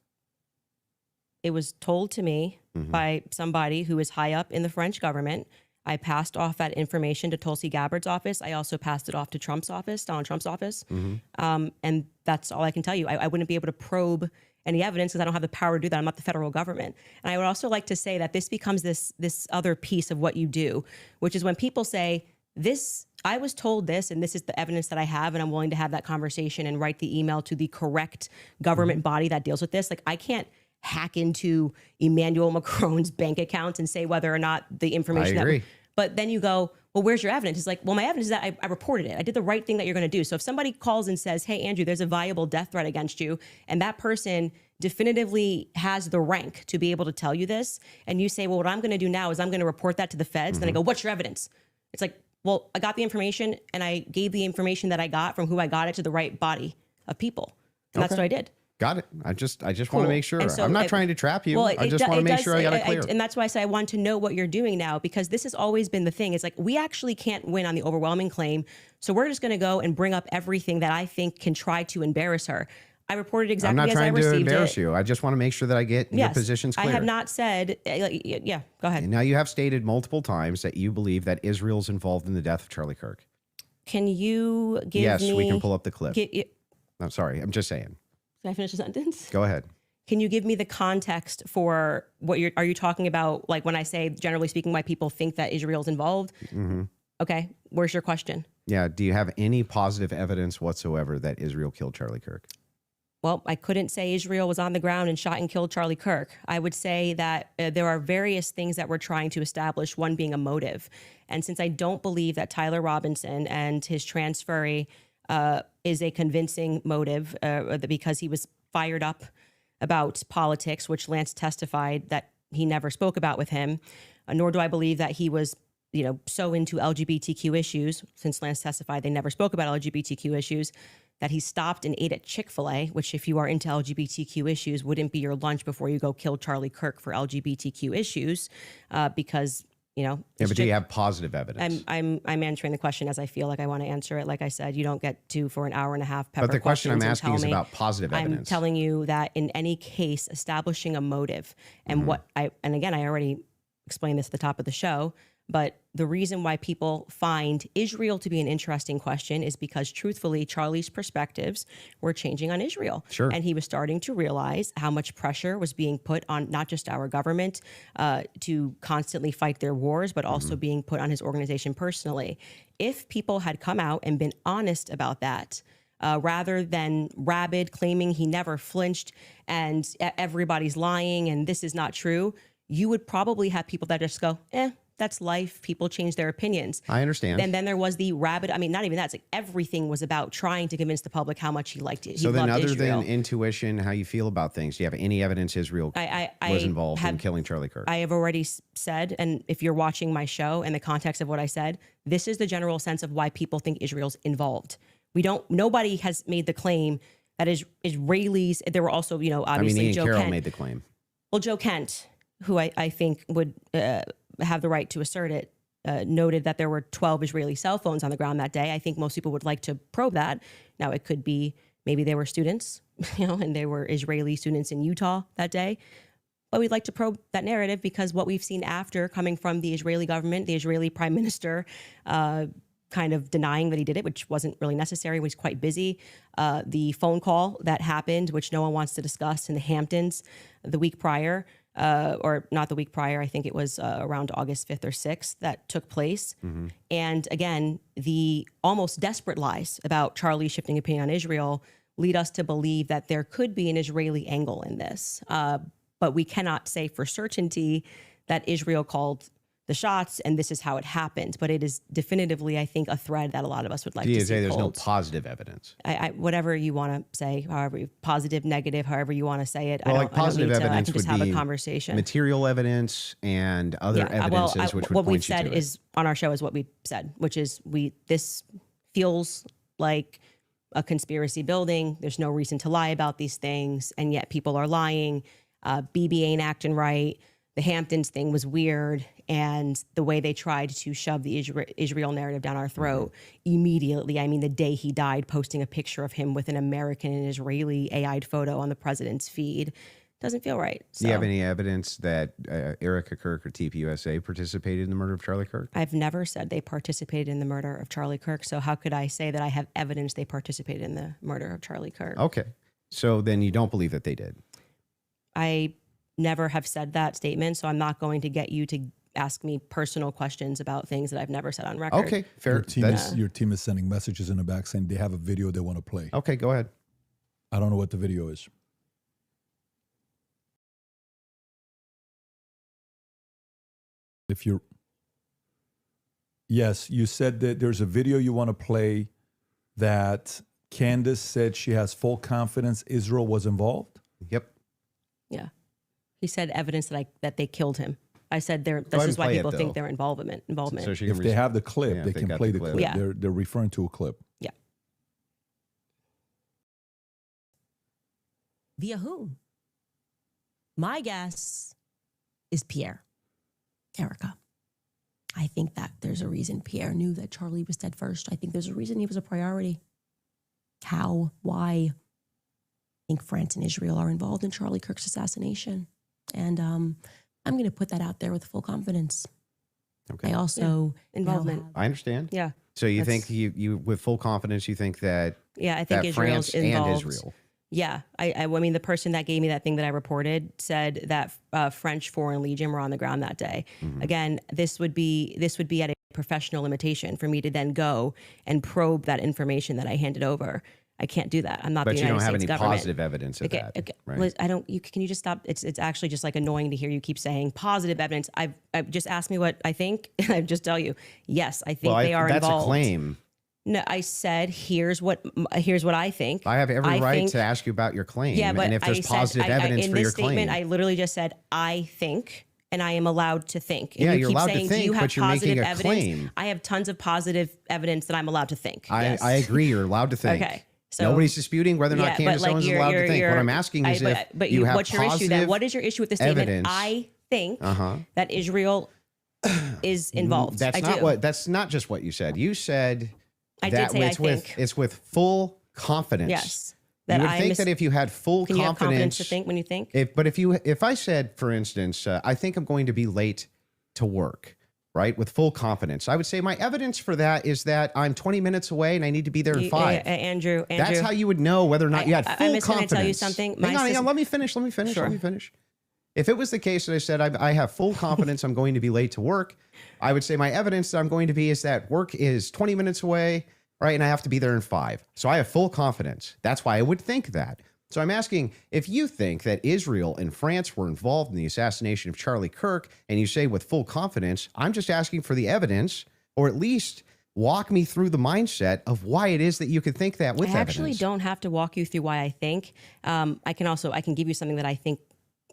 It was told to me by somebody who is high up in the French government. I passed off that information to Tulsi Gabbard's office. I also passed it off to Trump's office, Donald Trump's office. And that's all I can tell you. I wouldn't be able to probe any evidence because I don't have the power to do that. I'm not the federal government. And I would also like to say that this becomes this other piece of what you do, which is when people say, I was told this, and this is the evidence that I have, and I'm willing to have that conversation and write the email to the correct government body that deals with this. Like, I can't hack into Emmanuel Macron's bank account and say whether or not the information. I agree. But then you go, well, where's your evidence? It's like, well, my evidence is that I reported it. I did the right thing that you're going to do. So if somebody calls and says, hey, Andrew, there's a viable death threat against you, and that person definitively has the rank to be able to tell you this, and you say, well, what I'm going to do now is I'm going to report that to the feds. Then I go, what's your evidence? It's like, well, I got the information, and I gave the information that I got from who I got it to the right body of people. And that's Okay. what I did. Got it. I just want Cool. to make sure. And so I'm not it- trying to trap you. Well, I just want to make sure I got it clear. and that's why I say I want to know what you're doing now, because this has always been the thing. It's like, we actually can't win on the overwhelming claim. So we're just going to go and bring up everything that I think can try to embarrass her. I reported I'm exactly not as I trying to received embarrass it. you. I just want to make sure that I get your Yes, positions clear. I have not said, yeah, go ahead. Now, you have stated multiple times that you believe that Israel's involved in the death of Charlie Kirk. Can you give Yes, me... we can pull up the clip. Can I'm sorry. I'm just saying. I finish the sentence? Go ahead. Can you give me the context for what are you talking about? Like when I say, generally speaking, why people think that Israel's involved? Okay. Where's your question? Yeah. Do you have any positive evidence whatsoever that Israel killed Charlie Kirk? Well, I couldn't say Israel was on the ground and shot and killed Charlie Kirk. I would say that there are various things that we're trying to establish, one being a motive. And since I don't believe that Tyler Robinson and his transferee is a convincing motive because he was fired up about politics, which Lance testified that he never spoke about with him, nor do I believe that he was, so into LGBTQ issues. Since Lance testified, they never spoke about LGBTQ issues. That he stopped and ate at Chick-fil-A, which, if you are into LGBTQ issues, wouldn't be your lunch before you go kill Charlie Kirk for LGBTQ issues, because Yeah, but do you have positive evidence? I'm answering the question as I feel like I want to answer it. Like I said, you don't get to for an hour and a half pepper But the question I'm questions and asking is tell me- about positive I'm evidence. telling you that in any case, establishing a motive and and again, I already explained this at the top of the show, but the reason why people find Israel to be an interesting question is because, truthfully, Charlie's perspectives were changing on Israel. Sure. And he was starting to realize how much pressure was being put on not just our government to constantly fight their wars, but also being put on his organization personally. If people had come out and been honest about that, rather than rabid claiming he never flinched and everybody's lying and this is not true, you would probably have people that just go, that's life. People change their opinions. I understand. And then there was the rabid, not even that. It's like everything was about trying to convince the public how much he liked it. So then, other Israel. than intuition, how you feel about things, do you have any evidence Israel was involved in killing Charlie Kirk? I have already said, and if you're watching my show in the context of what I said, this is the general sense of why people think Israel's involved. Nobody has made the claim that Israelis, there were also, obviously Ian Joe Carroll Kent. made the claim. Well, Joe Kent, who I think would have the right to assert it, noted that there were 12 Israeli cell phones on the ground that day. I think most people would like to probe that. Now, it could be maybe they were students, and they were Israeli students in Utah that day. But we'd like to probe that narrative because what we've seen after coming from the Israeli government, the Israeli prime minister, kind of denying that he did it, which wasn't really necessary, was quite busy. The phone call that happened, which no one wants to discuss, in the Hamptons the week prior, or not the week prior, I think it was around August 5th or 6th that took place. And again, the almost desperate lies about Charlie shifting opinion on Israel lead us to believe that there could be an Israeli angle in this. But we cannot say for certainty that Israel called the shots and this is how it happened. But it is definitively, I think, a thread that a lot of us would like to see say there's no pulled. positive evidence. Whatever you want to say, however positive, negative, however you want to say it. Well, positive evidence I can just would have be a conversation. material evidence and other evidences which would what point we've you said to is it. on our show is what we said, which is this feels like a conspiracy building. There's no reason to lie about these things, and yet people are lying. BB ain't acting right. The Hamptons thing was weird, and the way they tried to shove the Israel narrative down our throat immediately. The day he died, posting a picture of him with an American and Israeli AI'd photo on the president's feed doesn't feel right. So, Do you have any evidence that Erica Kirk or TPUSA participated in the murder of Charlie Kirk? I've never said they participated in the murder of Charlie Kirk. So how could I say that I have evidence they participated in the murder of Charlie Kirk? Okay. So then you don't believe that they did? I never have said that statement, so I'm not going to get you to ask me personal questions about things that I've never said on record. Okay, fair. Your team is sending messages in the back saying they have a video they want to play. Okay, go ahead. I don't know what the video is. Yes, you said that there's a video you want to play that Candace said she has full confidence Israel was involved. Yep. Yeah. He said evidence that they killed him. I said this ahead is and why play it, people think though. their involvement. So she If can they have the clip, Yeah, they if they can got play the the clip. clip. Yeah. They're referring to a clip. Yeah. Via whom? My guess is Pierre. Erica. I think that there's a reason Pierre knew that Charlie was dead first. I think there's a reason he was a priority. How? Why? I think France and Israel are involved in Charlie Kirk's assassination. And I'm going to put that out there with full confidence. Okay. I also Involvement. now have- I understand. Yeah. So you That's- think you with full confidence, you think that Yeah, I think that Israel's France involved. and Israel. Yeah, I mean, the person that gave me that thing that I reported said that French Foreign Legion were on the ground that day. Again, this would be at a professional limitation for me to then go and probe that information that I handed over. I can't do that. I'm not But the you United don't have States any government. positive evidence of Okay, that. okay. Right? Liz, I don't. Can you just stop? It's actually just like annoying to hear you keep saying positive evidence. I've just asked me what I think, and I just tell you, yes, I think they are that's involved. a claim. No, I said here's what I think. I have every right think- to ask you about your claim. Yeah, but and if there's I said, positive evidence in for this your statement, claim. I literally just said I think, and I am allowed to think. And Yeah, you you're keep allowed to saying, think, do you have but you're making positive a evidence? claim. I have tons of positive evidence that I'm allowed to think. Yes. I agree. You're allowed to think. Okay. So Nobody's disputing whether or not Candace Owens is allowed to think. What I'm asking is but you have what's your issue then? What is your issue with the statement? evidence. I think that Israel is involved. That's not just what you said. You said I that did say it's with full confidence. Yes. You would think that if you had full Can you have confidence confidence to think when you think? if I said, for instance, I think I'm going to be late to work, right, with full confidence, I would say my evidence for that is that I'm 20 minutes away and I need to be there in 5. Andrew, That's how you would know whether or not you had full I'm just confidence. going to tell you something. Hang on, let me finish. Sure. If it was the case that I said I have full confidence I'm going to be late to work, I would say my evidence that I'm going to be is that work is 20 minutes away, right, and I have to be there in 5. So I have full confidence. That's why I would think that. So I'm asking, if you think that Israel and France were involved in the assassination of Charlie Kirk, and you say with full confidence, I'm just asking for the evidence, or at least walk me through the mindset of why it is that you could think that with I evidence. actually don't have to walk you through why I think. I can give you something that I think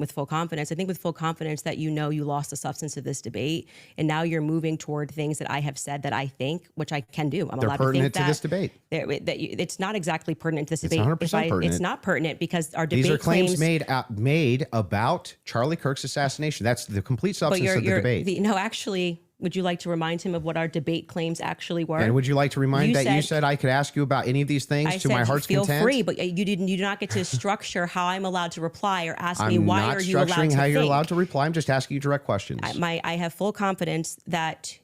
with full confidence. I think with full confidence that you know you lost the substance of this debate, and now you're moving toward things that I have said that I think, which I can do. I'm They're allowed to think pertinent to that. this debate. It's not exactly pertinent to this It's debate. 100% pertinent. It's not pertinent because our debate These are claims claims made about Charlie Kirk's assassination. That's the complete substance of the debate. No, actually, would you like to remind him of what our debate claims actually were? And would you like to remind you said I could ask you about any of these things to my heart's feel content? free, but you do not get to structure how I'm allowed to reply or ask me why are you allowed to I'm not structuring how you're think. allowed to reply. I'm just asking you direct questions. I have full confidence that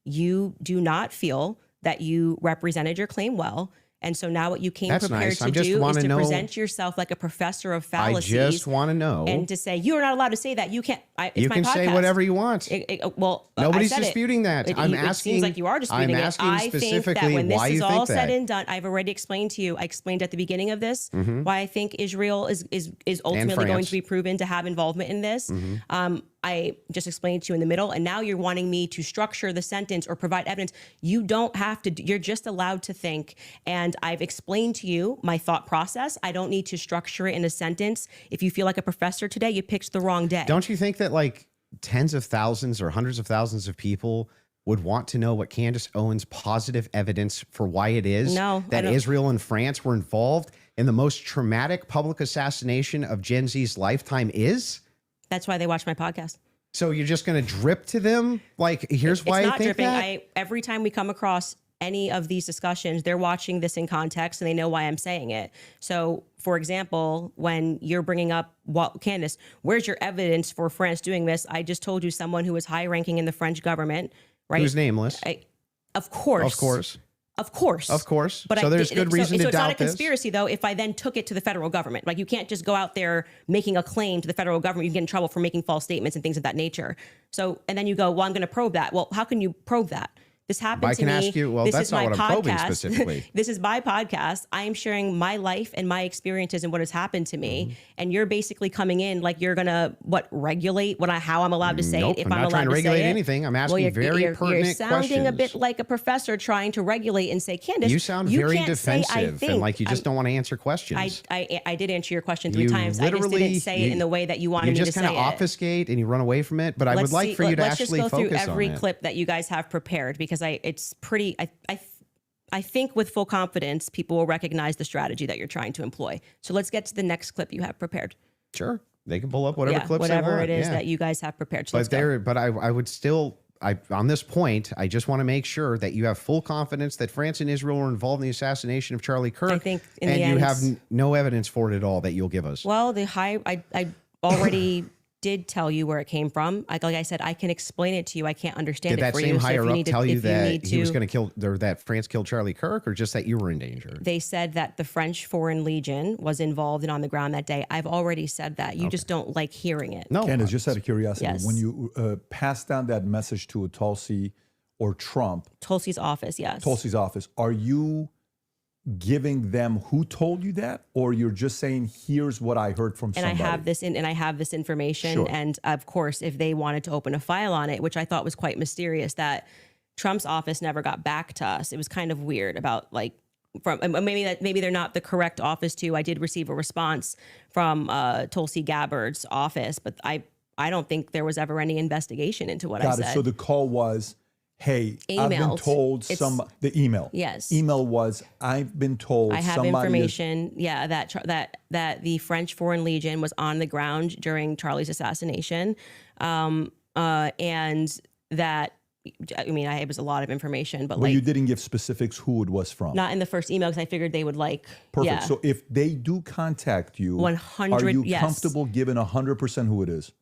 you do not feel that you represented your claim well. And so now what you came That's prepared nice. to I just do is wanna to know- present yourself like a professor of fallacies. I just want to know. And to say, you are not allowed to say that. You can't. It's you my can podcast. say whatever you want. Nobody's I said disputing that. I'm asking. It seems like you are disputing I'm asking it. I think that specifically when this why is you all think said that. and done, I've already explained to you. I explained at the beginning of this why I think Israel is ultimately going France. to be proven to have involvement in this. I just explained to you in the middle, and now you're wanting me to structure the sentence or provide evidence. You don't have to. You're just allowed to think, and I've explained to you my thought process. I don't need to structure it in a sentence. If you feel like a professor today, you picked the wrong day. Don't you think that like tens of thousands or hundreds of thousands of people would want to know what Candace Owens' positive evidence for why it is that Israel and France were involved in the most traumatic public assassination of Gen Z's lifetime is? That's why they watch my podcast. So you're just going to drip to them? Like, here's why it's I not think dripping. that? Every time we come across any of these discussions, they're watching this in context and they know why I'm saying it. So, for example, when you're bringing up, Candace, where's your evidence for France doing this? I just told you someone who was high ranking in the French government, right? Who's nameless. Of course. Of course. Of course. Of course. But so there's good reason to doubt this. So it's not a conspiracy, though, if I then took it to the federal government. Like, you can't just go out there making a claim to the federal government. You get in trouble for making false statements and things of that nature. So, and then you go, well, I'm going to probe that. Well, how can you probe that? This happened to me. I can ask you, well, this that's is not my what I'm probing podcast. specifically. This is my podcast. I am sharing my life and my experiences and what has happened to me. And you're basically coming in like you're going to, regulate how I'm allowed to say Nope, it, if I'm I'm not allowed trying to to regulate say it. anything. I'm asking you're very pertinent You're sounding questions. a bit like a professor trying to regulate and say, Candace, You sound very can't say, I defensive think. and like you just don't want to answer questions. I did answer your question 3 You times. I just literally- didn't say it in the way that you wanted You me to just say kind it. of obfuscate and you run away from it. But I would like for you to actually let's just go focus through every on it. clip that you guys have prepared because it's pretty. I think with full confidence, people will recognize the strategy that you're trying to employ. So let's get to the next clip you have prepared. Sure, they can pull up whatever clips they whatever want. it is that you guys have prepared. So let's go. But I would still. On this point, I just want to make sure that you have full confidence that France and Israel were involved in the assassination of Charlie Kirk. I think in and the you end, have no evidence for it at all that you'll give us. Well, I already did tell you where it came from. Like I said, I can explain it to you. I can't understand Did it that for same you. So higher if you up need to, tell you if that need he was to- going to kill, or that France killed Charlie Kirk, or just that you were in danger? They said that the French Foreign Legion was involved and on the ground that day. I've already said that. You just don't like hearing it. No, Candace, just out of curiosity, Yes. when you pass down that message to Tulsi or Trump, Tulsi's office, yes. Tulsi's office, are you giving them who told you that, or you're just saying, here's what I heard from And somebody? I have this information. Sure. And of course, if they wanted to open a file on it, which I thought was quite mysterious, that Trump's office never got back to us. It was kind of weird about maybe they're not the correct office too. I did receive a response from Tulsi Gabbard's office, but I I don't think there was ever any investigation into what I Got it. said. So the call was, hey, I've been Emailed. told It's- the email. Yes. Email was, I've been told I have somebody is- information, that the French Foreign Legion was on the ground during Charlie's assassination, and that, I mean, it was a lot of information, but Well, like you didn't give specifics who it was from. not in the first email because I figured they would like. Perfect. Yeah, So if they do contact you, 100. are you yes, comfortable giving 100% who it is?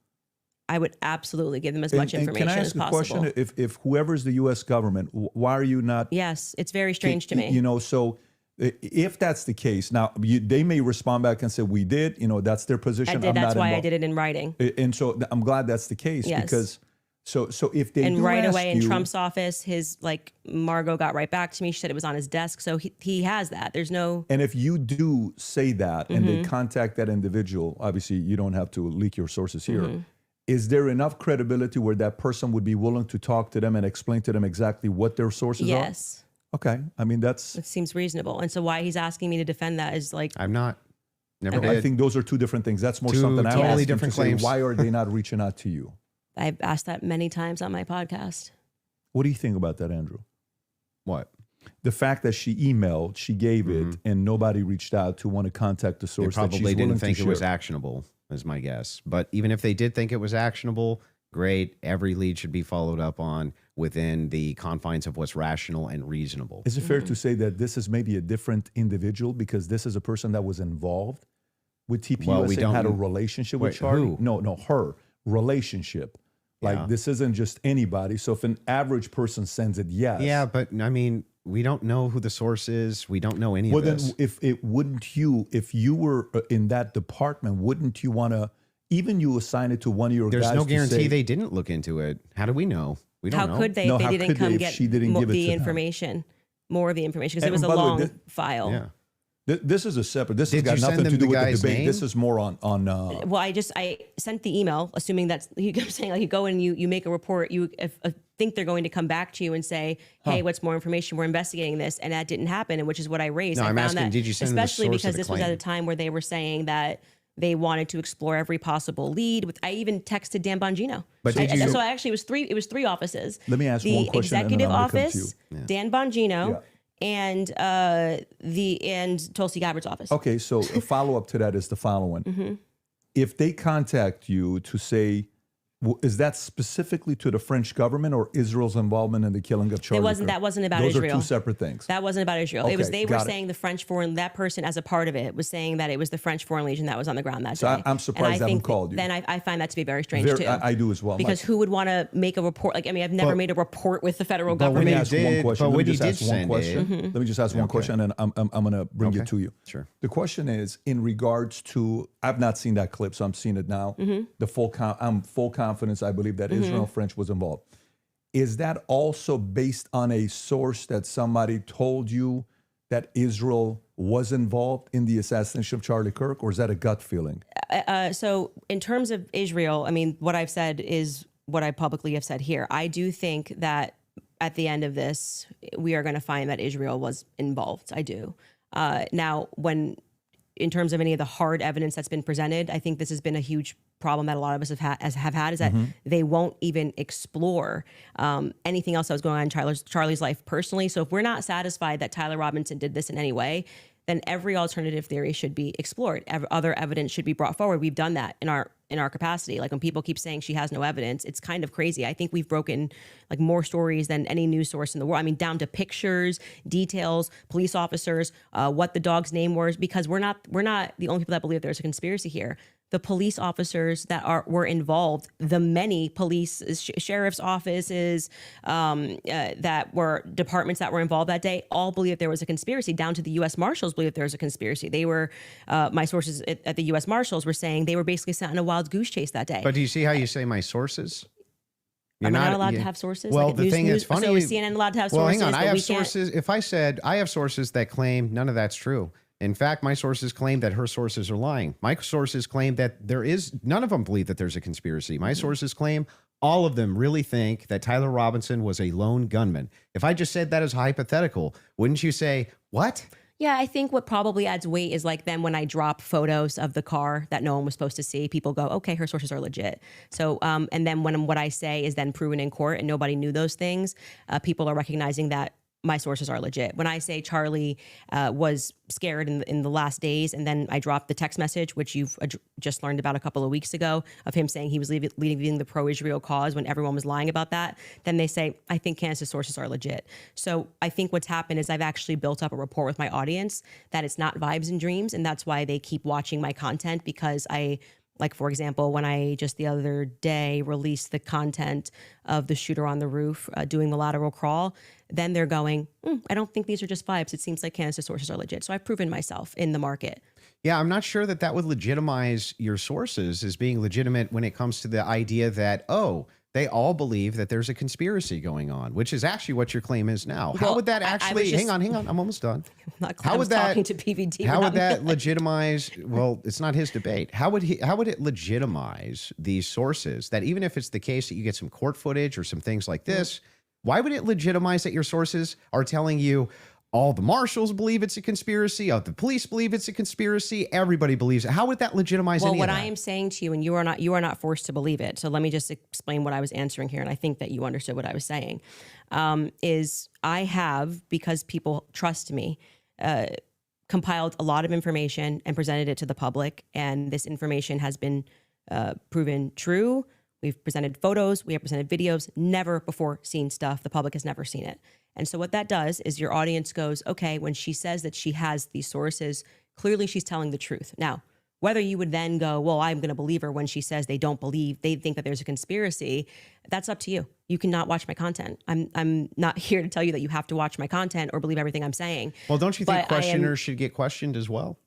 I would absolutely give them as much information can I as ask a possible. question? If whoever's the U.S. government, why are you not? Yes, it's very strange to me. You know, so if that's the case, now they may respond back and say we did. You know, that's their position. I did. I'm That's not why I involved. did it in writing. And so I'm glad that's the case Yes. because so if they And do right ask away in you- Trump's office, Margot got right back to me. She said it was on his desk. So he has that. There's no. And if you do say that and Mm-hmm. they contact that individual, obviously you don't have to leak your sources here. Mm-hmm. Is there enough credibility where that person would be willing to talk to them and explain to them exactly what their sources Yes, are? Okay. I mean, that's, it seems reasonable. And so why he's asking me to defend that is like, I'm not. Never I did. think those are two different things. That's more Two something I'm totally asking different to say, claims. why are they not reaching out to you? I've asked that many times on my podcast. What do you think about that, Andrew? What? The fact that she emailed, she gave it, and nobody reached out to want to contact the They source that she's probably willing didn't think to it was share. actionable, is my guess. But even if they did think it was actionable, great. Every lead should be followed up on within the confines of what's rational and reasonable. Is it fair to say that this is maybe a different individual because this is a person that was involved with TPUSA Well, we and had a don't- relationship Wait, with Charlie? who? No, her relationship. Like Yeah. this isn't just anybody. So if an average person sends it, yes. Yeah, but I mean, we don't know who the source is. We don't know any Well, of then this. if you were in that department, wouldn't you want to, even you assign it to one of your There's guys no to guarantee say, they didn't look into it. How do we know? We don't How know. could they No, if how they didn't could they come if get she didn't give it the to them? information, more of the information? Because it And was a by the way, long file. Yeah. this is a separate, this has Did got you send nothing them to do the with the guy's debate. name? This is more on Well, I sent the email, assuming that's you kept saying like you go and you make a report. You think they're going to come back to you and say, "Hey, what's more information? We're investigating this," and that didn't happen, and which is what I raised. No, I I'm found asking, that, did you send them the especially source of because the this was at claim? a time where they were saying that they wanted to explore every possible lead. I even texted Dan Bongino. But did you- So actually, it was three offices. Let me ask the one question and then executive I'm gonna come to office, Dan Bongino, and Tulsi Gabbard's office. Okay, so a follow up to that is the following. Mm-hmm. If they contact you to say, is that specifically to the French government or Israel's involvement in the killing of Charlie Kirk? That wasn't about Those Israel. are two separate things. That wasn't about Israel. It was Okay, they were got it. saying the French foreign that person as a part of it was saying that it was the French Foreign Legion that was on the ground that So day. I'm surprised And they haven't think called you. Then I find that to be very strange too. I do as well. Because who would want to make a report? Like, I mean, I've never made a report with the federal But Let when me you government. ask one did- question. but Let me when you just did ask one send question. it- Let me just ask one question, and I'm going to bring it to you. Sure. The question is in regards to, I've not seen that clip, so I'm seeing it now. I'm full confidence. I believe that Israel French was involved. Is that also based on a source that somebody told you that Israel was involved in the assassination of Charlie Kirk, or is that a gut feeling? So in terms of Israel, I mean, what I've said is what I publicly have said here. I do think that at the end of this, we are going to find that Israel was involved. I do. Now, in terms of any of the hard evidence that's been presented, I think this has been a huge problem that a lot of us have had is that they won't even explore anything else that was going on in Charlie's life personally. So if we're not satisfied that Tyler Robinson did this in any way, then every alternative theory should be explored. Other evidence should be brought forward. We've done that in our capacity. Like when people keep saying she has no evidence, it's kind of crazy. I think we've broken like more stories than any news source in the world. I mean, down to pictures, details, police officers, what the dog's name was, because we're not the only people that believe there's a conspiracy here. The police officers that were involved, the many police, sheriff's offices, that were departments that were involved that day, all believe that there was a conspiracy. Down to the U.S. Marshals believe that there was a conspiracy. They were, my sources at the U.S. Marshals were saying they were basically sent on a wild goose chase that day. But do you see how you say my sources? Am I not allowed to have sources? Well, Like the thing is funny. So is CNN allowed to have well, sources? hang on. I but have we can't- sources. If I said I have sources that claim none of that's true. In fact, my sources claim that her sources are lying. My sources claim that none of them believe that there's a conspiracy. My sources claim all of them really think that Tyler Robinson was a lone gunman. If I just said that as hypothetical, wouldn't you say, what? Yeah, I think what probably adds weight is like then when I drop photos of the car that no one was supposed to see, people go, okay, her sources are legit. So, and then when what I say is then proven in court and nobody knew those things, people are recognizing that my sources are legit. When I say Charlie was scared in the last days, and then I dropped the text message, which you've just learned about a couple of weeks ago, of him saying he was leaving the pro-Israel cause when everyone was lying about that, then they say, I think Candace's sources are legit. So I think what's happened is I've actually built up a rapport with my audience that it's not vibes and dreams, and that's why they keep watching my content, because like, for example, when I just the other day released the content of the shooter on the roof doing the lateral crawl, then they're going, I don't think these are just vibes. It seems like Candace's sources are legit. So I've proven myself in the market. Yeah, I'm not sure that that would legitimize your sources as being legitimate when it comes to the idea that, oh, they all believe that there's a conspiracy going on, which is actually what your claim is now. How Well, would that I was actually, just- hang on, I'm almost done. I was talking to PVD. How would about that legitimize? Well, it's not his debate. How would it legitimize these sources that even if it's the case that you get some court footage or some things like this, why would it legitimize that your sources are telling you all the marshals believe it's a conspiracy, all the police believe it's a conspiracy, everybody believes it? How would that legitimize Well, any what of that? I am saying to you, and you are not forced to believe it. So let me just explain what I was answering here, and I think that you understood what I was saying. Is I have, because people trust me, compiled a lot of information and presented it to the public, and this information has been proven true. We've presented photos, we have presented videos, never before seen stuff. The public has never seen it. And so what that does is your audience goes, okay, when she says that she has these sources, clearly she's telling the truth. Now, whether you would then go, well, I'm going to believe her when she says they think that there's a conspiracy, that's up to you. You cannot watch my content. I'm not here to tell you that you have to watch my content or believe everything I'm saying. Well, don't you think But I am- questioners should get questioned as well?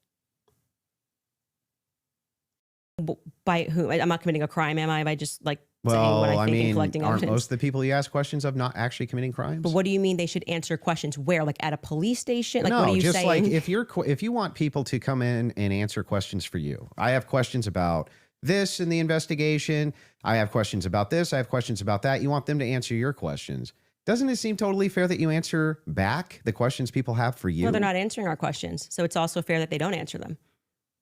By who? I'm not committing a crime, am I? By just like saying Well, what I I think and mean, collecting aren't evidence. most of the people you ask questions of not actually committing crimes? But what do you mean they should answer questions where? Like at a police station? Like no, what are you just saying? like if you want people to come in and answer questions for you. I have questions about this in the investigation. I have questions about this. I have questions about that. You want them to answer your questions. Doesn't it seem totally fair that you answer back the questions people have for you? Well, they're not answering our questions. So it's also fair that they don't answer them.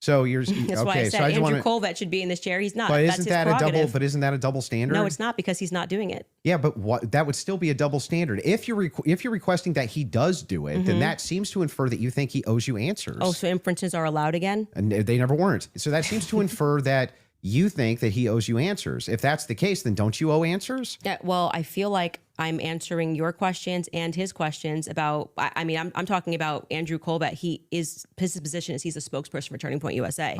So you're That's okay. why I said so I just Andrew want Colvett should be in this chair. He's not. But That's isn't his that a double? prerogative. But isn't that a double standard? No, it's not, because he's not doing it. Yeah, but what that would still be a double standard. If you're requesting that he does do it, then that seems to infer that you think he owes you answers. Oh, so inferences are allowed again? And they never weren't. So that seems to infer that you think that he owes you answers. If that's the case, then don't you owe answers? Yeah, well, I feel like I'm answering your questions and his questions about, I mean, I'm talking about Andrew Colvett. His position is he's a spokesperson for Turning Point USA.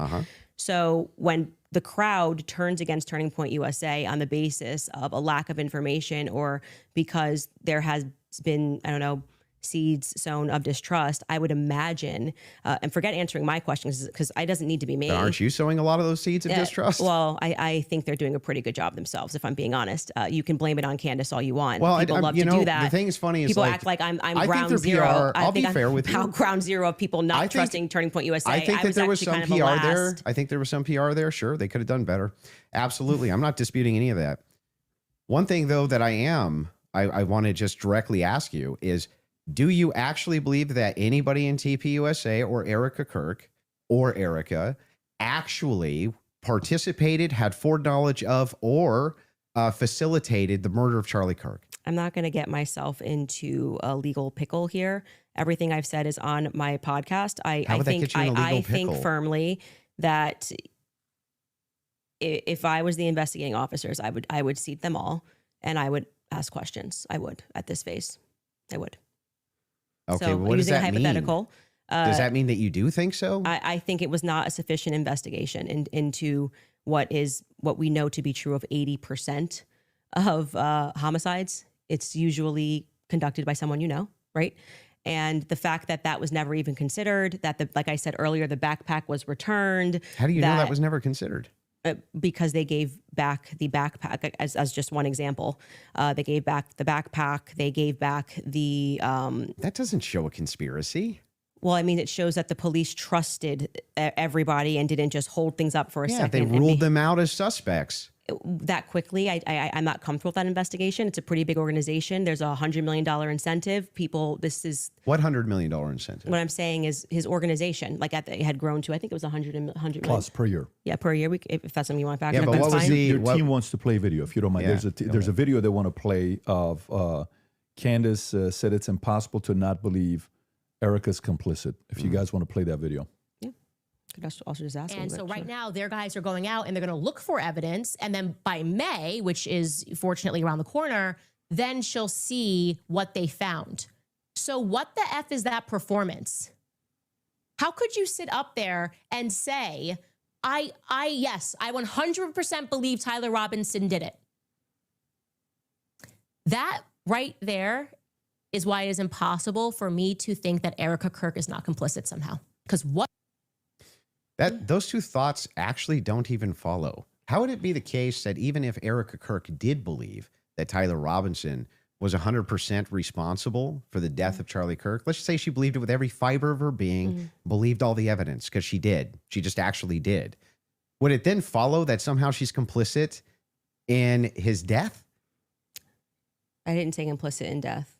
So when the crowd turns against Turning Point USA on the basis of a lack of information or because there has been, I don't know, seeds sown of distrust, I would imagine, and forget answering my questions because it doesn't need to be me. But aren't you sowing a lot of those seeds of distrust? Well, I think they're doing a pretty good job themselves, if I'm being honest. You can blame it on Candace all you want. Well, People love you to know, do that. the thing is funny is people like, act like I'm I think ground their zero. PR I'll be fair with you. Ground zero of people not I think- trusting Turning Point USA. I think that there was some actually kind of PR a there. last. I think there was some PR there. Sure, they could have done better. Absolutely. I'm not disputing any of that. One thing, though, that I want to just directly ask you is, do you actually believe that anybody in TPUSA or Erica Kirk or Erica actually participated, had foreknowledge of, or facilitated the murder of Charlie Kirk? I'm not going to get myself into a legal pickle here. Everything I've said is on my podcast. How would that get you in a legal I think pickle? firmly that if I was the investigating officers, I would seat them all and I would ask questions. I would at this phase. I would. Okay, So what does using a that mean? hypothetical, Does that mean that you do think so? I think it was not a sufficient investigation into what we know to be true of 80% of homicides. It's usually conducted by someone you know, right? And the fact that that was never even considered, that like I said earlier, the backpack was returned. How do you know that was never considered? Because they gave back the backpack as just one example. They gave back the backpack. They gave back the. That doesn't show a conspiracy. Well, I mean, it shows that the police trusted everybody and didn't just hold things up for a Yeah, second. they and ruled them out as suspects. that quickly. I'm not comfortable with that investigation. It's a pretty big organization. There's a $100 million incentive. This is What $100 million incentive? what I'm saying is his organization, like it had grown to, I think it was 100 million. Plus per year. Yeah, per year. If that's something you want to factor Yeah, in, but that's what was fine. Your what- team wants to play video, if you don't mind. Yeah, There's a video they want to play of Candace said it's impossible to not believe Erica's complicit. If you guys want to play that video. Could also just ask. And so right now, their guys are going out and they're going to look for evidence. And then by May, which is fortunately around the corner, then she'll see what they found. So what the F is that performance? How could you sit up there and say, yes, I 100% believe Tyler Robinson did it. That right there is why it is impossible for me to think that Erica Kirk is not complicit somehow. Because what? Those two thoughts actually don't even follow. How would it be the case that even if Erica Kirk did believe that Tyler Robinson was 100% responsible for the death of Charlie Kirk, let's just say she believed it with every fiber of her being, believed all the evidence, because she did. She just actually did. Would it then follow that somehow she's complicit in his death? I didn't say complicit in death.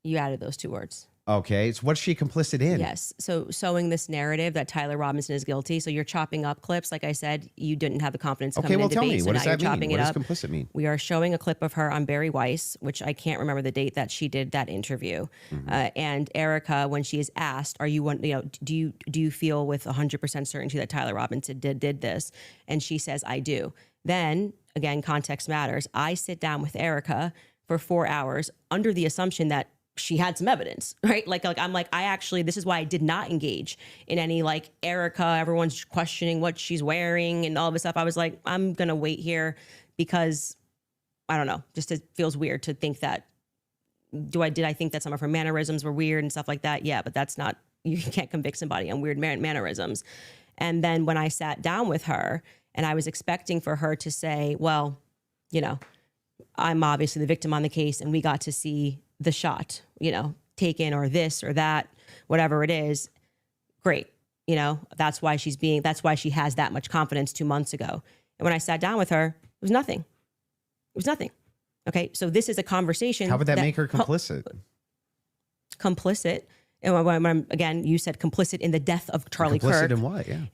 You added those two words. Okay, so what's she complicit in? Yes. So sowing this narrative that Tyler Robinson is guilty. So you're chopping up clips. Like I said, you didn't have the confidence to come Okay, in well, and tell debate. me, So what now does you're that mean? chopping What it does up. complicit mean? We are showing a clip of her on Barry Weiss, which I can't remember the date that she did that interview. And Erica, when she is asked, "Are you one? Do you feel with 100% certainty that Tyler Robinson did this?" And she says, "I do." Then again, context matters. I sit down with Erica for 4 hours under the assumption that she had some evidence, right? Like I'm like, this is why I did not engage in any like Erica, everyone's questioning what she's wearing and all this stuff. I was like, I'm going to wait here because I don't know, just it feels weird to think that, did I think that some of her mannerisms were weird and stuff like that? Yeah, but that's not, you can't convict somebody on weird mannerisms. And then when I sat down with her and I was expecting for her to say, well, I'm obviously the victim on the case and we got to see the shot, taken or this or that, whatever it is. Great. That's why she has that much confidence 2 months ago. And when I sat down with her, it was nothing. It was nothing. Okay. So this is a conversation. How would that make her complicit? Complicit. And again, you said complicit in the death of Charlie Kirk. Complicit in what? Yeah.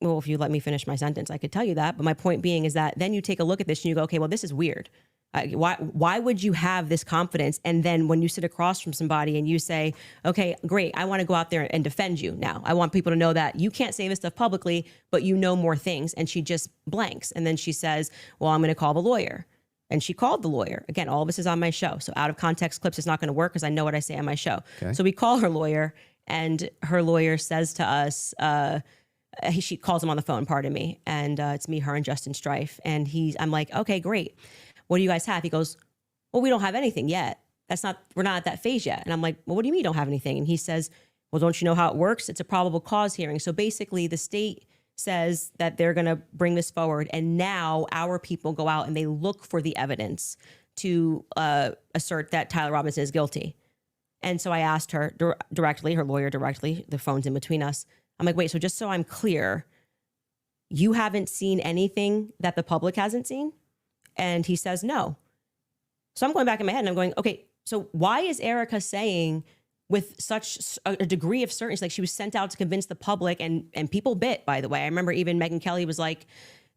Well, if you let me finish my sentence, I could tell you that. But my point being is that then you take a look at this and you go, okay, well, this is weird. Why would you have this confidence? And then when you sit across from somebody and you say, okay, great, I want to go out there and defend you now. I want people to know that you can't say this stuff publicly, but you know more things. And she just blanks. And then she says, well, I'm going to call the lawyer. And she called the lawyer. Again, all of this is on my show. So out of context clips is not going to work because I know what I say on my show. Okay. So we call her lawyer and her lawyer says to us, she calls him on the phone, pardon me. And it's me, her, and Justin Strife. And I'm like, okay, great. What do you guys have? He goes, well, we don't have anything yet. We're not at that phase yet. And I'm like, well, what do you mean you don't have anything? And he says, well, don't you know how it works? It's a probable cause hearing. So basically the state says that they're going to bring this forward. And now our people go out and they look for the evidence to assert that Tyler Robinson is guilty. And so I asked her directly, her lawyer directly, the phone's in between us. I'm like, wait, so just so I'm clear, you haven't seen anything that the public hasn't seen? And he says no. So I'm going back in my head and I'm going, okay, so why is Erica saying with such a degree of certainty, like she was sent out to convince the public and people bit, by the way. I remember even Megyn Kelly was like,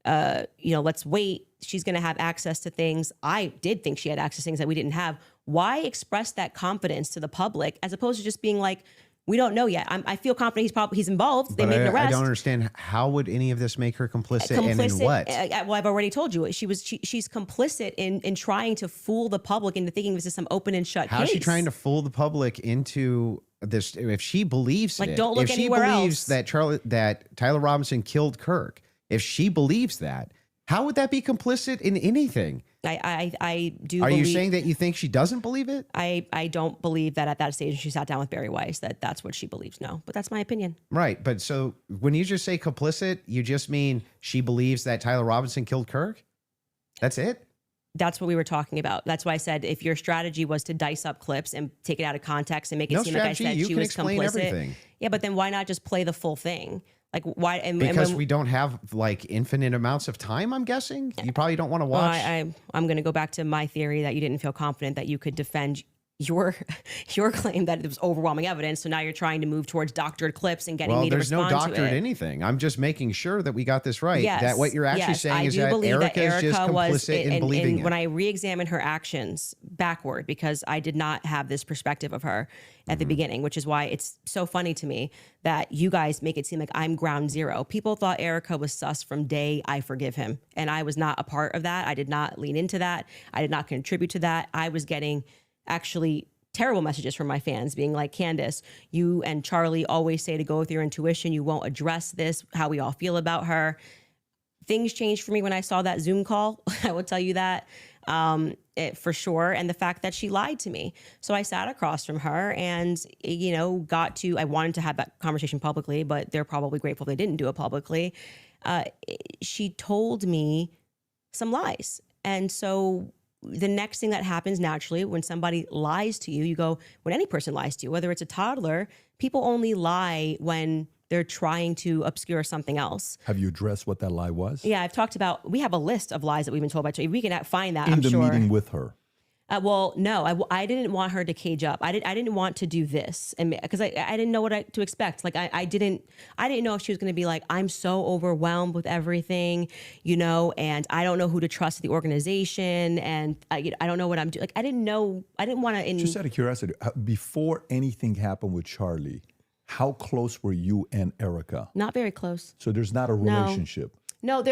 let's wait. She's going to have access to things. I did think she had access to things that we didn't have. Why express that confidence to the public as opposed to just being like, we don't know yet. I feel confident he's involved. They made an arrest. I don't understand. How would any of this make her complicit and in what? Well, I've already told you. She's complicit in trying to fool the public into thinking this is some open and shut How case. is she trying to fool the public into this? If she believes Like, don't look anywhere if she believes else. that Tyler Robinson killed Kirk, if she believes that, how would that be complicit in anything? I do. Are believe, you saying that you think she doesn't believe it? I don't believe that at that stage she sat down with Barry Weiss that's what she believes. No, but that's my opinion. Right. But so when you just say complicit, you just mean she believes that Tyler Robinson killed Kirk? That's it? That's what we were talking about. That's why I said if your strategy was to dice up clips and take it out of context and make it No seem like I strategy. said You she can was explain complicit. everything. Yeah, but then why not just play the full thing? Like why? And Because when- we don't have like infinite amounts of time, I'm guessing. You probably don't want to well, watch. I'm going to go back to my theory that you didn't feel confident that you could defend your claim that it was overwhelming evidence. So now you're trying to move towards doctored clips and getting Well, me to there's no respond to doctorate it. anything. I'm just making sure that we got this right. Yes, That what you're actually yes, saying I is do that believe Erica is just complicit in believing and it. when I re-examine her actions backward, because I did not have this perspective of her at the beginning, which is why it's so funny to me that you guys make it seem like I'm ground zero. People thought Erica was sus from day I forgive him, and I was not a part of that. I did not lean into that. I did not contribute to that. I was getting actually terrible messages from my fans being like, Candace, you and Charlie always say to go with your intuition. You won't address this, how we all feel about her. Things changed for me when I saw that Zoom call. I will tell you that for sure. And the fact that she lied to me. So I sat across from her and, you know, I wanted to have that conversation publicly, but they're probably grateful they didn't do it publicly. She told me some lies. And so the next thing that happens naturally when somebody lies to you, you go, when any person lies to you, whether it's a toddler, people only lie when they're trying to obscure something else. Have you addressed what that lie was? Yeah, I've talked about, we have a list of lies that we've been told by Charlie. We can find that, In I'm the sure. meeting with her. Well, no, I didn't want her to cage up. I didn't want to do this, and because I didn't know what to expect. Like I didn't know if she was going to be like, I'm so overwhelmed with everything, you know, and I don't know who to trust at the organization, and I don't know what I'm doing. Like I didn't know. I didn't want to. Just out of curiosity, before anything happened with Charlie, how close were you and Erica? Not very close. So there's not a relationship. No,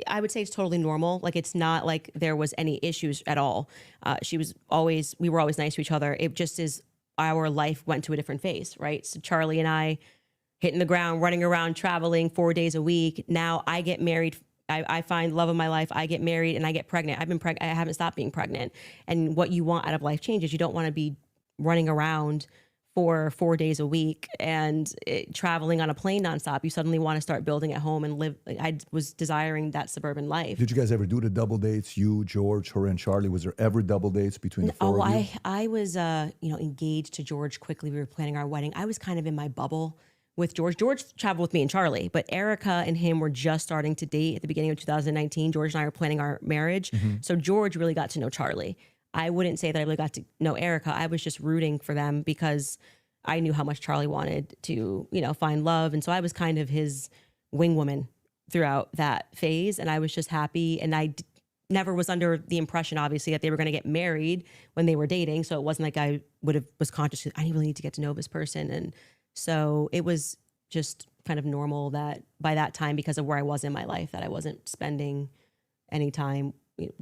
I would say it's totally normal. Like it's not like there was any issues at all. We were always nice to each other. It just is our life went to a different phase, right? So Charlie and I hitting the ground, running around, traveling 4 days a week. Now I get married. I find love of my life. I get married and I get pregnant. I haven't stopped being pregnant. And what you want out of life changes. You don't want to be running around for 4 days a week and traveling on a plane nonstop. You suddenly want to start building at home and live. I was desiring that suburban life. Did you guys ever do the double dates? You, George, her, and Charlie? Was there ever double dates between the four of you? I was engaged to George quickly. We were planning our wedding. I was kind of in my bubble with George. George traveled with me and Charlie, but Erica and him were just starting to date at the beginning of 2019. George and I were planning our marriage. So George really got to know Charlie. I wouldn't say that I really got to know Erica. I was just rooting for them because I knew how much Charlie wanted to, find love. And so I was kind of his wing woman throughout that phase. And I was just happy. And I never was under the impression, obviously, that they were going to get married when they were dating. So it wasn't like I was conscious, I really need to get to know this person. And so it was just kind of normal that by that time, because of where I was in my life, that I wasn't spending any time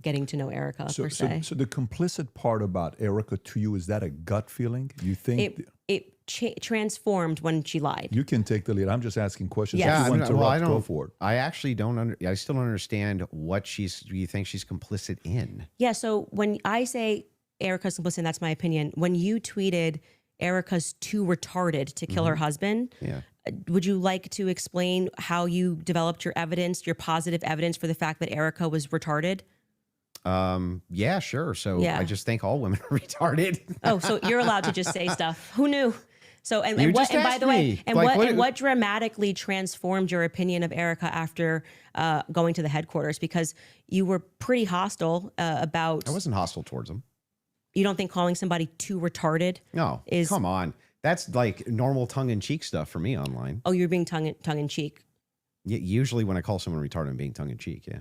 getting to know Erica per se. So the complicit part about Erica to you, is that a gut feeling? You think it transformed when she lied. you can take the lead? I'm just asking questions. Yes. If you want to I go don't. for it. I actually don't. I still don't understand what you think she's complicit in. Yeah. So when I say Erica's complicit, that's my opinion. When you tweeted Erica's too retarded to kill her husband, Yeah. would you like to explain how you developed your evidence, your positive evidence for the fact that Erica was retarded? Yeah, sure. So Yeah. I just think all women are retarded. Oh, so you're allowed to just say stuff. Who knew? So You and just by asked the way, me. and Like, what dramatically transformed your opinion of Erica after going to the headquarters? Because you were pretty hostile about. I wasn't hostile towards them. You don't think calling somebody too retarded? No, Is- come on. That's like normal tongue-in-cheek stuff for me online. Oh, you're being tongue in cheek. Usually when I call someone retarded, I'm being tongue-in-cheek, yeah.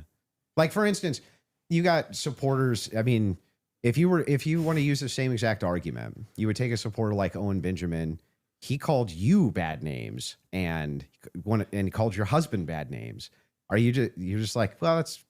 Like, for instance, you got supporters. I mean, if you want to use the same exact argument, you would take a supporter like Owen Benjamin. He called you bad names and called your husband bad names. You're just like, well, that's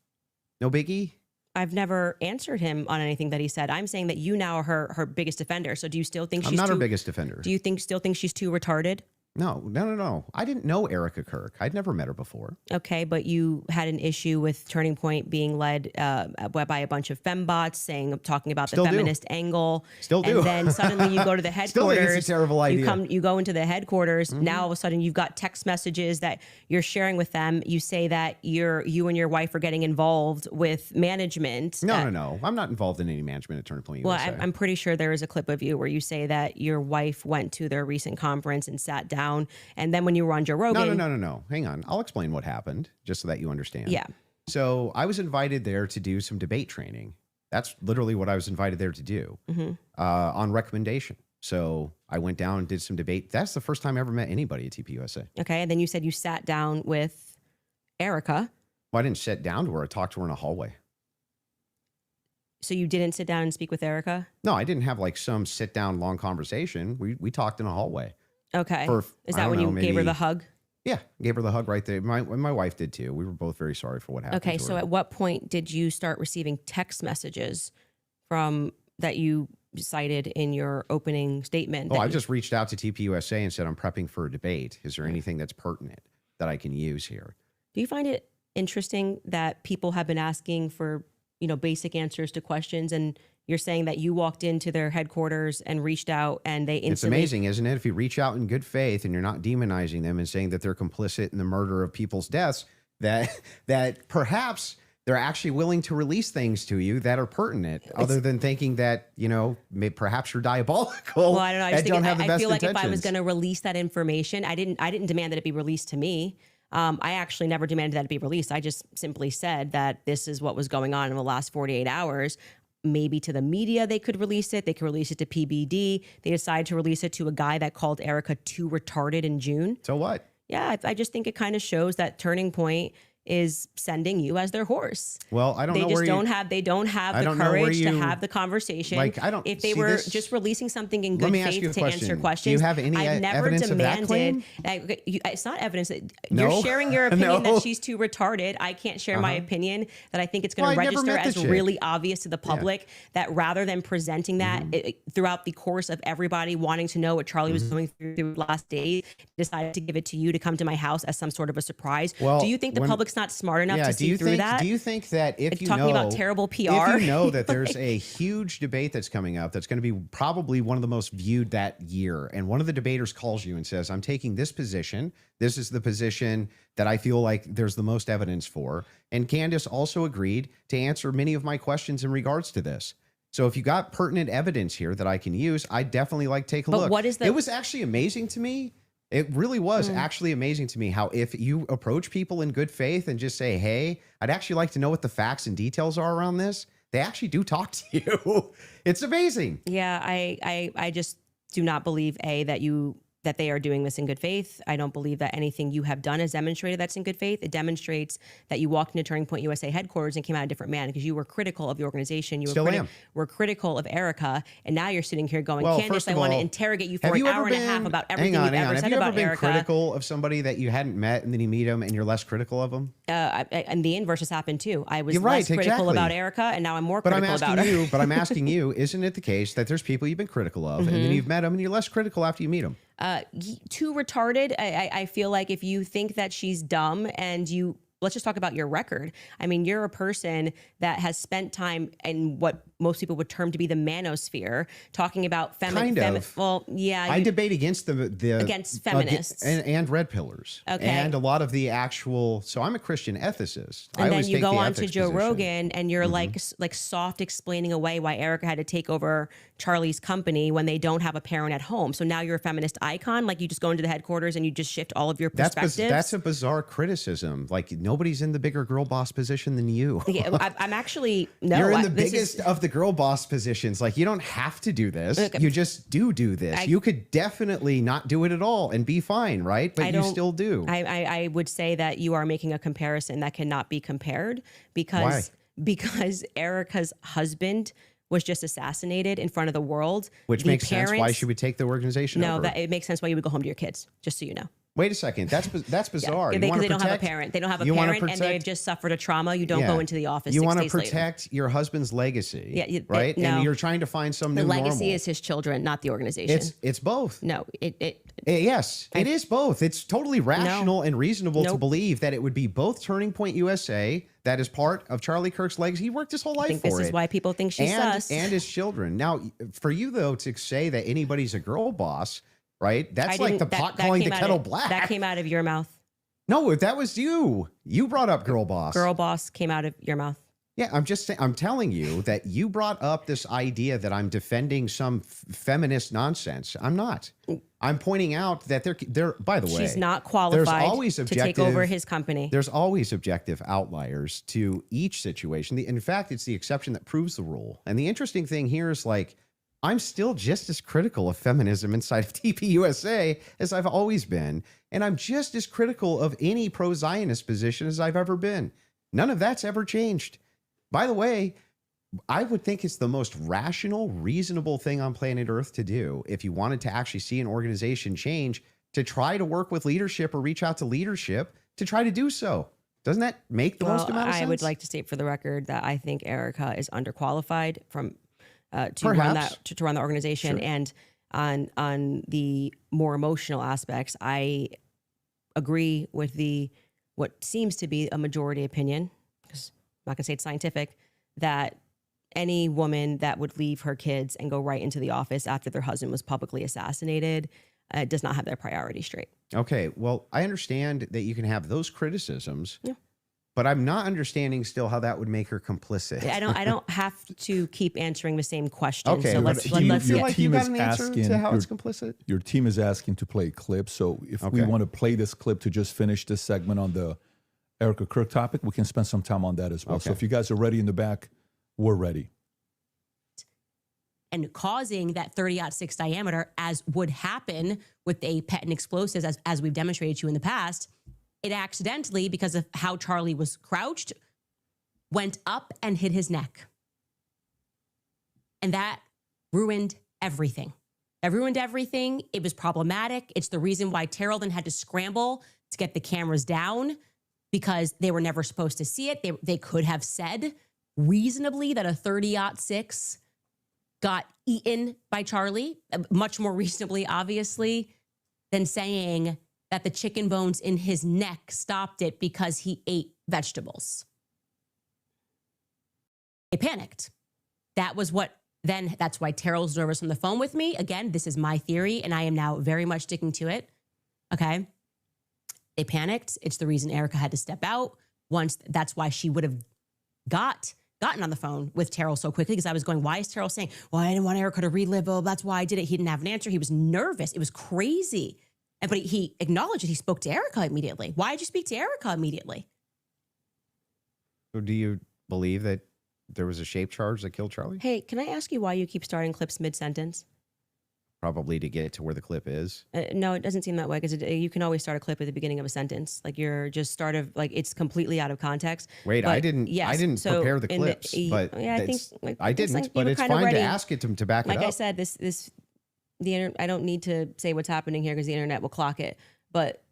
no biggie? I've never answered him on anything that he said. I'm saying that you now are her biggest defender. So do you still think I'm she's not too, her biggest defender. Do you still think she's too retarded? No. I didn't know Erica Kirk. I'd never met her before. Okay, but you had an issue with Turning Point being led by a bunch of fembots talking about Still the do. feminist angle. Still do. And then suddenly you go to the Still think headquarters. it's a terrible idea. You go into the headquarters. Now all of a sudden you've got text messages that you're sharing with them. You say that you and your wife are getting involved with management. No. I'm not involved in any management at Turning Point Well, USA. I'm pretty sure there is a clip of you where you say that your wife went to their recent conference and sat down down. And then when you were on Joe Rogan. No. Hang on. I'll explain what happened just so that you understand. Yeah. So I was invited there to do some debate training. That's literally what I was invited there to do on recommendation. So I went down and did some debate. That's the first time I ever met anybody at TPUSA. Okay. And then you said you sat down with Erica. Well, I didn't sit down to her. I talked to her in a hallway. So you didn't sit down and speak with Erica? No, I didn't have like some sit down long conversation. We talked in a hallway. Okay. I Is that don't when you know, gave her maybe- the hug? Yeah, gave her the hug right there. My wife did too. We were both very sorry for what happened. Okay. to So her. at what point did you start receiving text messages from that you cited in your opening statement? Oh, that I you- just reached out to TPUSA and said, I'm prepping for a debate. Is there anything that's pertinent that I can use here? Do you find it interesting that people have been asking for, basic answers to questions, and you're saying that you walked into their headquarters and reached out and they It's instantly... amazing, isn't it? If you reach out in good faith and you're not demonizing them and saying that they're complicit in the murder of people's deaths, that perhaps they're actually willing to release things to you that are pertinent, other than thinking that, perhaps you're diabolical. Well, I don't know. I and just don't have the I best feel like if I was intentions. going to release that information, I didn't demand that it be released to me. I actually never demanded that it be released. I just simply said that this is what was going on in the last 48 hours. Maybe to the media, they could release it. They could release it to PBD. They decided to release it to a guy that called Erica too retarded in June. So what? Yeah, I just think it kind of shows that Turning Point is sending you as their horse. Well, I don't They know just where don't you, have I the don't know where courage to you- have the conversation. Like, I don't if they see were this- just releasing something in Let good me ask you faith a to answer question. questions. Do you have any I've never evidence of that demanded. claim? It's not evidence that No. you're sharing your opinion No. that she's too retarded. I can't share my opinion that I think it's going Well, to I never register met the as chick. really obvious to the public. That rather than presenting that throughout the course of everybody wanting to know what Charlie was going through the last days, decided to give it to you to come to my house as some sort of a surprise. Well, do you think the when- public's not smart enough to do see you through think, that? Do you think that if you Talking know about terrible PR. if you know that there's a huge debate that's coming up that's going to be probably one of the most viewed that year, and one of the debaters calls you and says, I'm taking this position. This is the position that I feel like there's the most evidence for. And Candace also agreed to answer many of my questions in regards to this. So if you got pertinent evidence here that I can use, I'd definitely like take a But look. what is the- It was actually amazing to me. It really was actually amazing to me how if you approach people in good faith and just say, hey, I'd actually like to know what the facts and details are around this, they actually do talk to you. It's amazing. Yeah, I just do not believe that they are doing this in good faith. I don't believe that anything you have done has demonstrated that's in good faith. It demonstrates that you walked into Turning Point USA headquarters and came out a different man because you were critical of the organization. You Still am. were critical of Erica, and now you're sitting here going, Well, Candace, first I of want to all, interrogate you for Have an you hour ever and a half been- about everything you've ever Have said you ever about been Erica. critical of somebody that you hadn't met and then you meet them and you're less critical of them? And the inverse has happened too. I was You're right, less critical exactly. about Erica, and now I'm more But I'm critical asking about her. you, isn't it the case that there's people you've been critical of and then you've met them and you're less critical after you meet them? Too retarded. I feel like if you think that she's dumb and let's just talk about your record. I mean, you're a person that has spent time in what most people would term to be the manosphere, talking about Kind of. Well, yeah, I debate against Against feminists. and red pillars. Okay. And a lot of the actual. So I'm a Christian ethicist. I and then always you take go the on to ethics Joe position. Rogan and you're like soft explaining away why Erica had to take over Charlie's company when they don't have a parent at home. So now you're a feminist icon. Like you just go into the headquarters and you just shift all of your perspectives. That's a bizarre criticism. Like nobody's in the bigger girl boss position than you. Yeah, I'm actually no. You're in the this biggest is- of the girl boss positions. Like you don't have to do this. Look, You just do this. You could definitely not do it at all and be fine, right? But I you don't- still do. I would say that you are making a comparison that cannot be compared because Erica's husband was just assassinated in front of the world. Which The makes sense why parents- she would take the organization No, over. that it makes sense why you would go home to your kids. Just so you know. Wait a second. That's bizarre. Yeah, You because wanna they don't have a protect- parent. They don't have a you wanna parent, and they've protect- just suffered a trauma. You don't go into the office. You 6 want to days later. protect your husband's legacy, Yeah, right? no. And you're trying to find some The new legacy normal. is his children, not the organization. It's both. No, Yes, it is both. It's totally rational and reasonable to Nope. believe that it would be both Turning Point USA, that is part of Charlie Kirk's legacy. He worked his whole life I think for this it. is why people think she's sus. and his children. Now, for you though to say that anybody's a girl boss, right? That's like the pot calling the kettle black. That came out of your mouth. No, that was you. You brought up girl boss. Girl boss came out of your mouth. Yeah, I'm just saying, I'm telling you that you brought up this idea that I'm defending some feminist nonsense. I'm not. I'm pointing out that they're by the way, She's not qualified always to take over objective- his company. there's always objective outliers to each situation. In fact, it's the exception that proves the rule. And the interesting thing here is like, I'm still just as critical of feminism inside of TPUSA as I've always been. And I'm just as critical of any pro-Zionist position as I've ever been. None of that's ever changed. By the way, I would think it's the most rational, reasonable thing on planet Earth to do if you wanted to actually see an organization change, to try to work with leadership or reach out to leadership to try to do so. Doesn't that make the most amount of sense? I would like to state for the record that I think Erica is underqualified from to Perhaps. run the organization. Sure. And on the more emotional aspects, I agree with what seems to be a majority opinion, because I'm not going to say it's scientific, that any woman that would leave her kids and go right into the office after their husband was publicly assassinated does not have their priorities straight. Okay, well, I understand that you can have those criticisms, Yeah. but I'm not understanding still how that would make her complicit. I don't have to keep answering the same question. Okay, so but let's do you let's feel your like you team got is an answer asking to how your- it's complicit? Your team is asking to play a clip. So if we Okay. want to play this clip to just finish this segment on the Erica Kirk topic, we can spend some time on that as well. So Okay. if you guys are ready in the back, we're ready. And causing that 30-06 diameter, as would happen with a patent explosives, as we've demonstrated to you in the past, it accidentally, because of how Charlie was crouched, went up and hit his neck. And that ruined everything. That ruined everything. It was problematic. It's the reason why Terrell then had to scramble to get the cameras down, because they were never supposed to see it. They could have said reasonably that a 30-06 got eaten by Charlie, much more reasonably, obviously, than saying that the chicken bones in his neck stopped it because he ate vegetables. They panicked. That's why Terrell's nervous on the phone with me. Again, this is my theory, and I am now very much sticking to it. Okay. They panicked. It's the reason Erica had to step out. That's why she would have gotten on the phone with Terrell so quickly, because I was going, why is Terrell saying, well, I didn't want Erica to relive, oh, that's why I did it. He didn't have an answer. He was nervous. It was crazy. But he acknowledged that he spoke to Erica immediately. Why did you speak to Erica immediately? So do you believe that there was a shape charge that killed Charlie? Hey, can I ask you why you keep starting clips mid-sentence? Probably to get to where the clip is. No, it doesn't seem that way, because you can always start a clip at the beginning of a sentence. Like you're just it's completely out of context. Wait, But I didn't yes, so prepare the in clips, but yeah, I think I didn't, like you but were it's kinda fine ready. to ask it to back it Like up. I said, I don't need to say what's happening here because the internet will clock it. But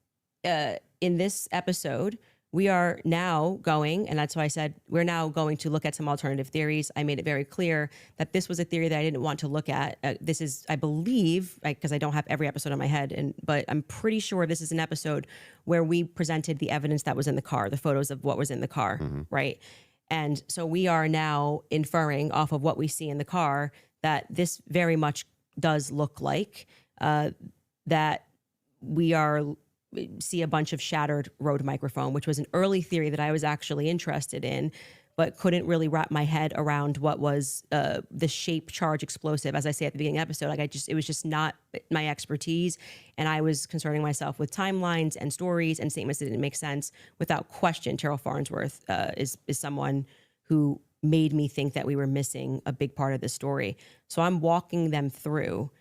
in this episode, we are now going, and that's why I said we're now going to look at some alternative theories. I made it very clear that this was a theory that I didn't want to look at. This is, I believe, because I don't have every episode on my head, but I'm pretty sure this is an episode where we presented the evidence that was in the car, the photos of what was in the car, right? And so we are now inferring off of what we see in the car that this very much does look like that we see a bunch of shattered road microphone, which was an early theory that I was actually interested in, but couldn't really wrap my head around what was the shape charge explosive. As I say at the beginning of the episode, it was just not my expertise. And I was concerning myself with timelines and stories and statements that didn't make sense. Without question, Terrell Farnsworth is someone who made me think that we were missing a big part of the story. So I'm walking them through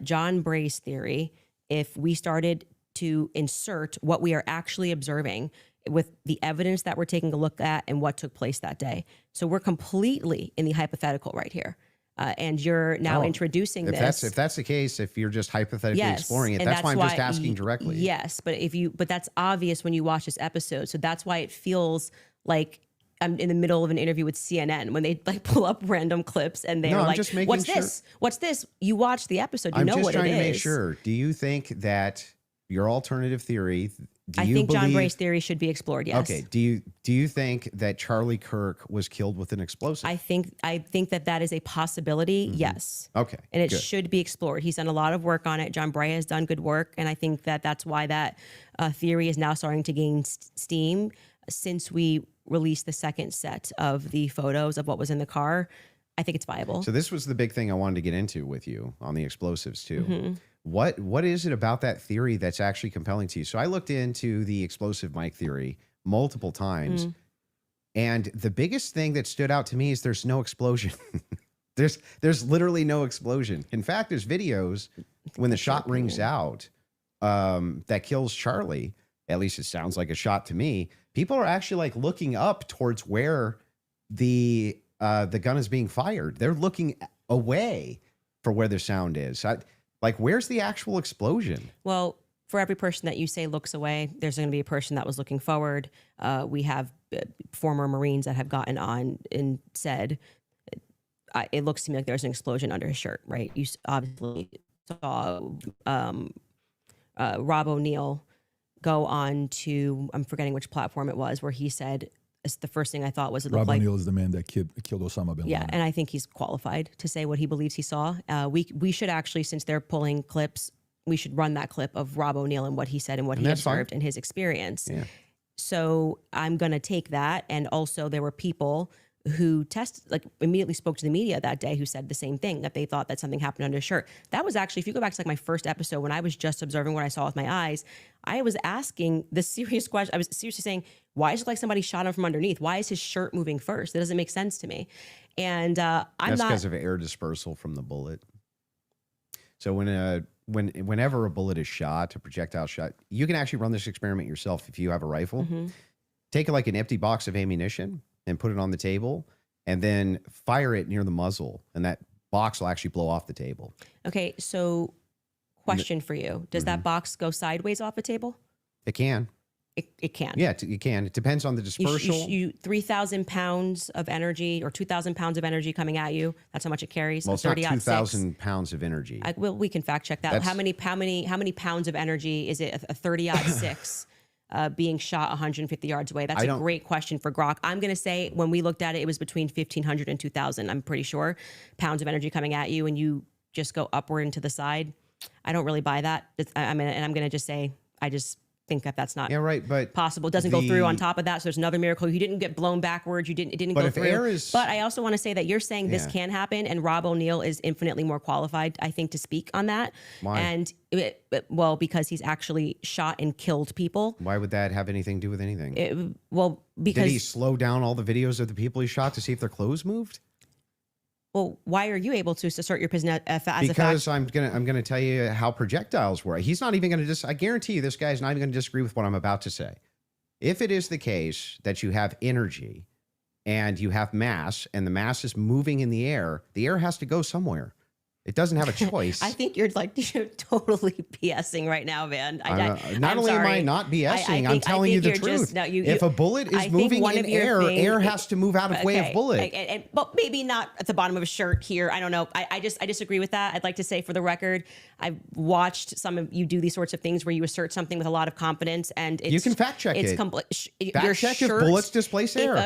John Bray's theory. If we started to insert what we are actually observing with the evidence that we're taking a look at and what took place that day. So we're completely in the hypothetical right here. And you're now introducing this. If that's the case, if you're just hypothetically Yes, exploring it, and that's why I'm just asking directly. Yes, but that's obvious when you watch this episode. So that's why it feels like I'm in the middle of an interview with CNN when they like pull up random clips and they're I'm like, just making "What's sure. this? What's this?" You watch the episode, you I'm know just what it is. trying to make sure. Do you think that your alternative theory? I think John Bray's theory should be explored. Yes. Okay. Do you think that Charlie Kirk was killed with an explosive? I think that is a possibility. Yes. Okay. And it good. should be explored. He's done a lot of work on it. John Bray has done good work, and I think that that's why that theory is now starting to gain steam since we release the second set of the photos of what was in the car, I think it's viable. So this was the big thing I wanted to get into with you on the explosives too. Mm-hmm. What is it about that theory that's actually compelling to you? So I looked into the explosive mic theory multiple times, and the biggest thing that stood out to me is there's no explosion. there's literally no explosion. In fact, there's videos when the shot rings out that kills Charlie. At least it sounds like a shot to me. People are actually like looking up towards where the gun is being fired. They're looking away for where the sound is. Like, where's the actual explosion? Well, for every person that you say looks away, there's going to be a person that was looking forward. We have former Marines that have gotten on and said, it looks to me like there's an explosion under his shirt, right? You obviously saw Rob O'Neill go on to, I'm forgetting which platform it was, where he said, the first thing I thought was it looked Rob like... O'Neill is the man that killed Osama bin Laden. Yeah, and I think he's qualified to say what he believes he saw. We should actually, since they're pulling clips, we should run that clip of Rob O'Neill and what he said and what he observed and his experience. Yeah. So I'm going to take that. And also there were people who immediately spoke to the media that day who said the same thing, that they thought that something happened under his shirt. That was actually, if you go back to like my first episode when I was just observing what I saw with my eyes, I was asking the serious question. I was seriously saying, why is it like somebody shot him from underneath? Why is his shirt moving first? That doesn't make sense to me. And That's because of air dispersal from the bullet. So whenever a bullet is shot, a projectile shot, you can actually run this experiment yourself if you have a rifle. Mm-hmm. Take like an empty box of ammunition and put it on the table, and then fire it near the muzzle, and that box will actually blow off the table. Okay, so question for you. Does that box go sideways off a table? It can. It can. Yeah, it can. It depends on the dispersal. You 3,000 pounds of energy or 2,000 pounds of energy coming at you. That's how much it carries. Well, it's not 2,000 pounds of energy. We can fact check that. How many pounds of energy is it? A 30-06 being shot 150 yards away. That's a great question for Grok. I'm going to say when we looked at it, it was between 1,500 and 2,000. I'm pretty sure pounds of energy coming at you, and you just go upward and to the side. I don't really buy that. I'm going to just say I just think that that's not but possible. It doesn't go through on top of that. So there's another miracle. You didn't get blown backwards. It didn't go through. But I also want to say that you're saying this can happen, and Rob O'Neill is infinitely more qualified, I think, to speak on that. Why? And because he's actually shot and killed people. Why would that have anything to do with anything? Because did he slow down all the videos of the people he shot to see if their clothes moved? Well, why are you able to assert your position as a fact? Because I'm gonna tell you how projectiles work. He's not even gonna I guarantee you, this guy's not even gonna disagree with what I'm about to say. If it is the case that you have energy and you have mass, and the mass is moving in the air has to go somewhere. It doesn't have a choice. I think you're totally BSing right now, man. Not only am I not BSing, I'm telling you the truth. If a bullet is moving in air has to move out of way of bullet. But maybe not at the bottom of a shirt here. I don't know. I disagree with that. I'd like to say, for the record, I've watched some of you do these sorts of things where you assert something with a lot of confidence, and you can fact check it. Fact check if bullets displace air.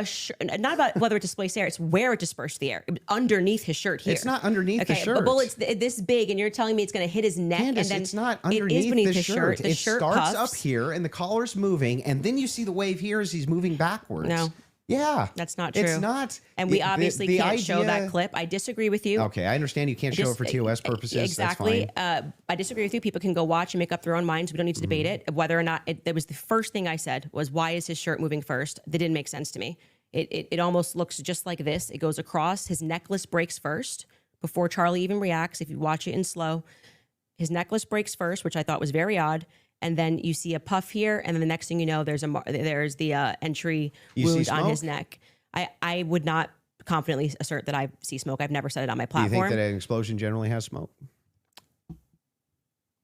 Not about whether it displaced air. It's where it dispersed the air. Underneath his shirt here. It's not underneath the shirt. The bullet's this big, and you're telling me it's going to hit his neck. Candace, and then it's not underneath the shirt. The shirt starts puffs up here, and the collar's moving, and then you see the wave here as he's moving backwards. No. Yeah. That's not true. It's not. And we obviously can't show that clip. I disagree with you. Okay, I understand you can't show it for TOS purposes. Exactly. That's fine. I disagree with you. People can go watch and make up their own minds. We don't need to debate it. Whether or not that was the first thing I said was, why is his shirt moving first? That didn't make sense to me. It almost looks just like this. It goes across. His necklace breaks first before Charlie even reacts. If you watch it in slow, his necklace breaks first, which I thought was very odd. And then you see a puff here, and then the next thing you know, there's the entry wound on his neck. I would not confidently assert that I see smoke. I've never said it on my platform. Do you think that an explosion generally has smoke?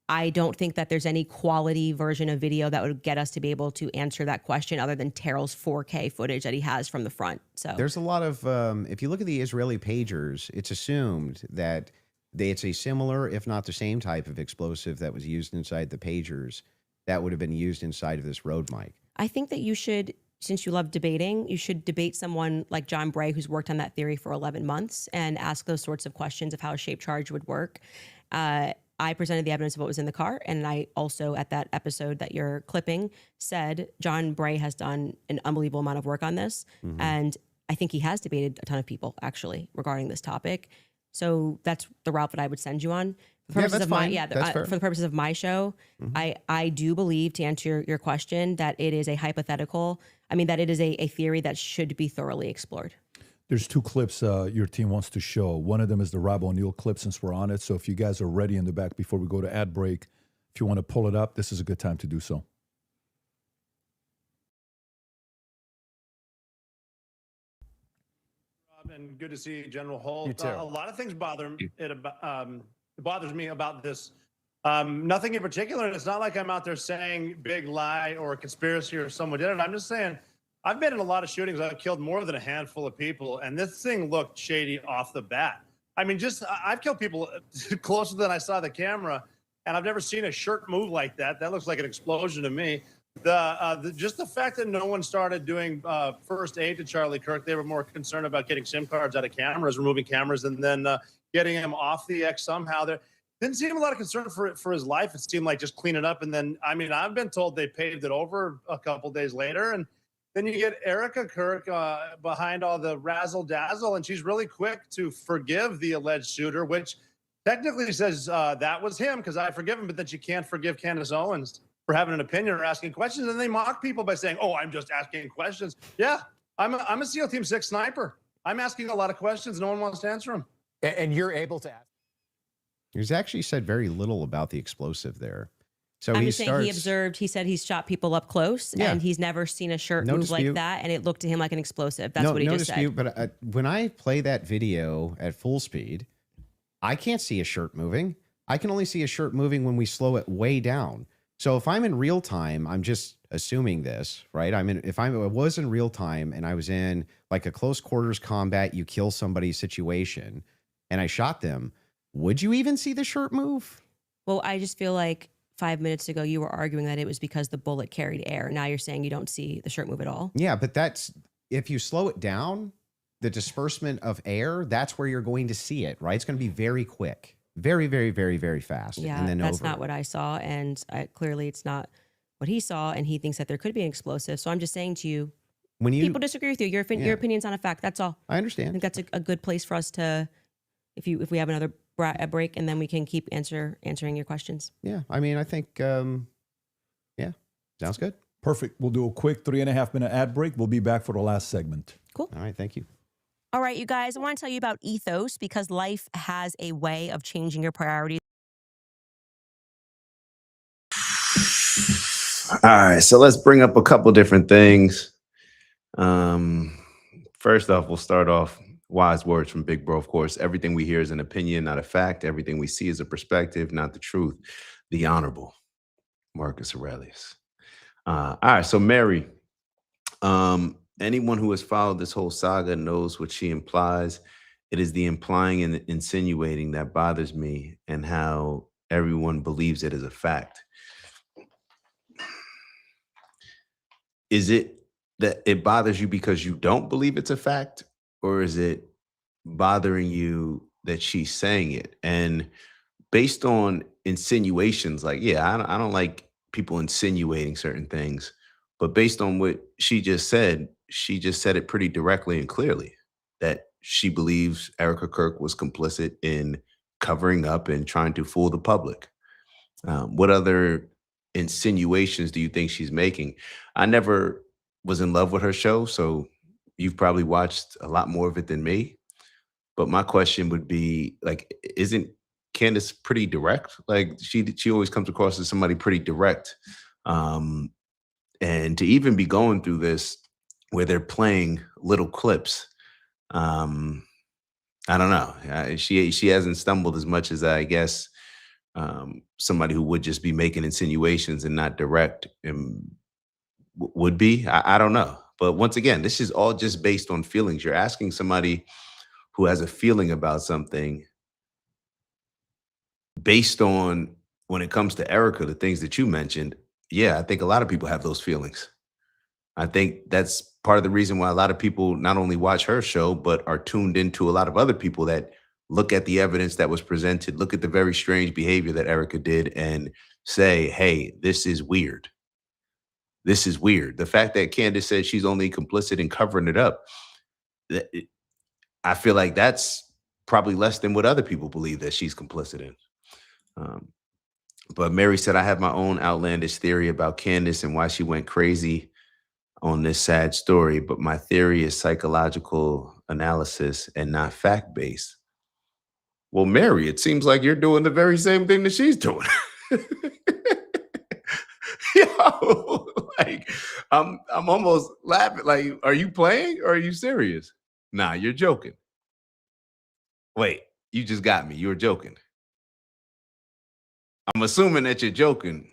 I don't think that there's any quality version of video that would get us to be able to answer that question, other than Terrell's 4K footage that he has from the front. So there's a lot of, if you look at the Israeli pagers, it's assumed that it's a similar, if not the same type of explosive that was used inside the pagers that would have been used inside of this road mic. I think that you should, since you love debating, you should debate someone like John Bray, who's worked on that theory for 11 months, and ask those sorts of questions of how a shaped charge would work. I presented the evidence of what was in the car. And I also, at that episode that you're clipping, said John Bray has done an unbelievable amount of work on this. Mhm. And I think he has debated a ton of people actually regarding this topic. So that's the route that I would send you on. For the Yeah, purposes that's of my, fine. That's fair. for the purposes of my show, Mhm. I do believe, to answer your question, that it is a hypothetical. I mean, that it is a theory that should be thoroughly explored. There's two clips your team wants to show. One of them is the Rob O'Neill clip, since we're on it. So if you guys are ready in the back before we go to ad break, if you want to pull it up, this is a good time to do so. And good to see you, General Holt. You too. A lot of things bothers me about this. Nothing in particular. And it's not like I'm out there saying big lie or conspiracy or someone did it. I'm just saying I've been in a lot of shootings. I've killed more than a handful of people, and this thing looked shady off the bat. I mean, I've killed people closer than I saw the camera, and I've never seen a shirt move like that. That looks like an explosion to me. Just the fact that no one started doing first aid to Charlie Kirk, they were more concerned about getting SIM cards out of cameras, removing cameras, and then getting him off the X somehow. There didn't seem a lot of concern for his life. It seemed like just clean it up. And then, I mean, I've been told they paved it over a couple days later. And then you get Erica Kirk behind all the razzle dazzle, and she's really quick to forgive the alleged shooter, which technically says that was him because I forgive him, but that you can't forgive Candace Owens for having an opinion or asking questions. And they mock people by saying, oh, I'm just asking questions. Yeah, I'm a SEAL Team 6 sniper. I'm asking a lot of questions. No one wants to answer them. And you're able to ask. He's actually said very little about the explosive there. So I'm he just saying he observed, he said he's shot people up close Yeah. and he's never seen a shirt No move like dispute. that. And it looked to him like an explosive. That's what he just dispute, said. But when I play that video at full speed, I can't see a shirt moving. I can only see a shirt moving when we slow it way down. So if I'm in real time, I'm just assuming this, right? If I was in real time and I was in like a close quarters combat, you kill somebody situation, and I shot them, would you even see the shirt move? Well, I just feel like 5 minutes ago you were arguing that it was because the bullet carried air. Now you're saying you don't see the shirt move at all. Yeah, but that's if you slow it down, the disbursement of air, that's where you're going to see it, right? It's going to be very quick, very, very, very, very fast. Yeah, and then that's over. not what I saw. And clearly it's not what he saw. And he thinks that there could be an explosive. So I'm just saying to you, When you, people disagree with you. Your opinion's not a fact. That's all. I I understand. think that's a good place for us to, if we have another break, and then we can keep answering your questions. Yeah, I mean, I think, yeah, sounds good. Perfect. We'll do a quick 3.5 minute ad break. We'll be back for the last segment. All right, thank you. All right, you guys, I want to tell you about Ethos because life has a way of changing your priorities. All right, so let's bring up a couple different things. First off, we'll start off wise words from Big Bro. Of course, everything we hear is an opinion, not a fact. Everything we see is a perspective, not the truth. The Honorable Marcus Aurelius. All right, so Mary, anyone who has followed this whole saga knows what she implies. It is the implying and insinuating that bothers me, and how everyone believes it as a fact. Is it that it bothers you because you don't believe it's a fact, or is it bothering you that she's saying it? And based on insinuations, like, yeah, I don't like people insinuating certain things, but based on what she just said it pretty directly and clearly that she believes Erica Kirk was complicit in covering up and trying to fool the public. What other insinuations do you think she's making? I never was in love with her show, so you've probably watched a lot more of it than me. But my question would be, like, isn't Candace pretty direct? Like, she always comes across as somebody pretty direct. And to even be going through this where they're playing little clips, I don't know. She hasn't stumbled as much as I guess somebody who would just be making insinuations and not direct and would be. I don't know. But once again, this is all just based on feelings. You're asking somebody who has a feeling about something based on, when it comes to Erica, the things that you mentioned. Yeah, I think a lot of people have those feelings. I think that's part of the reason why a lot of people not only watch her show, but are tuned into a lot of other people that look at the evidence that was presented, look at the very strange behavior that Erica did, and say, hey, this is weird. This is weird. The fact that Candace said she's only complicit in covering it up, I feel like that's probably less than what other people believe that she's complicit in. Um, but Mary said, I have my own outlandish theory about Candace and why she went crazy on this sad story, but my theory is psychological analysis and not fact-based. Well, Mary, it seems like you're doing the very same thing that she's doing. Yo, like I'm almost laughing. Like, are you playing or are you serious? Nah, you're joking. Wait, you just got me. You were joking. I'm assuming that you're joking.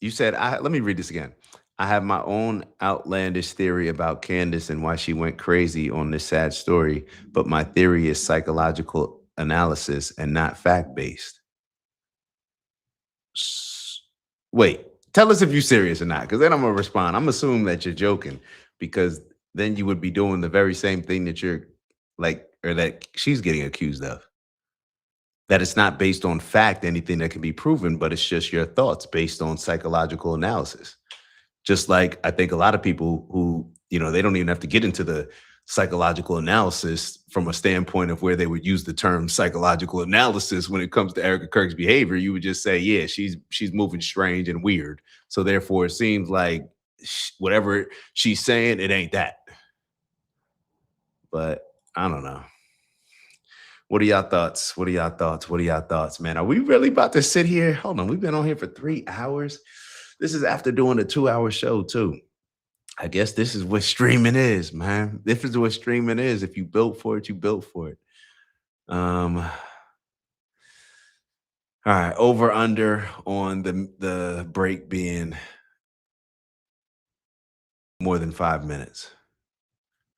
You said, let me read this again. I have my own outlandish theory about Candace and why she went crazy on this sad story, but my theory is psychological analysis and not fact-based. Wait, tell us if you're serious or not, because then I'm going to respond. I'm assuming that you're joking, because then you would be doing the very same thing that you're like, or that she's getting accused of. That it's not based on fact, anything that can be proven, but it's just your thoughts based on psychological analysis. Just like I think a lot of people who, they don't even have to get into the psychological analysis from a standpoint of where they would use the term psychological analysis when it comes to Erica Kirk's behavior. You would just say, yeah, she's moving strange and weird. So therefore, it seems like whatever she's saying, it ain't that. But I don't know. What are y'all thoughts? What are y'all thoughts? What are y'all thoughts, man? Are we really about to sit here? Hold on. We've been on here for 3 hours. This is after doing a 2-hour show, too. I guess this is what streaming is, man. This is what streaming is. If you built for it, you built for it. All right. Over under on the break being more than 5 minutes.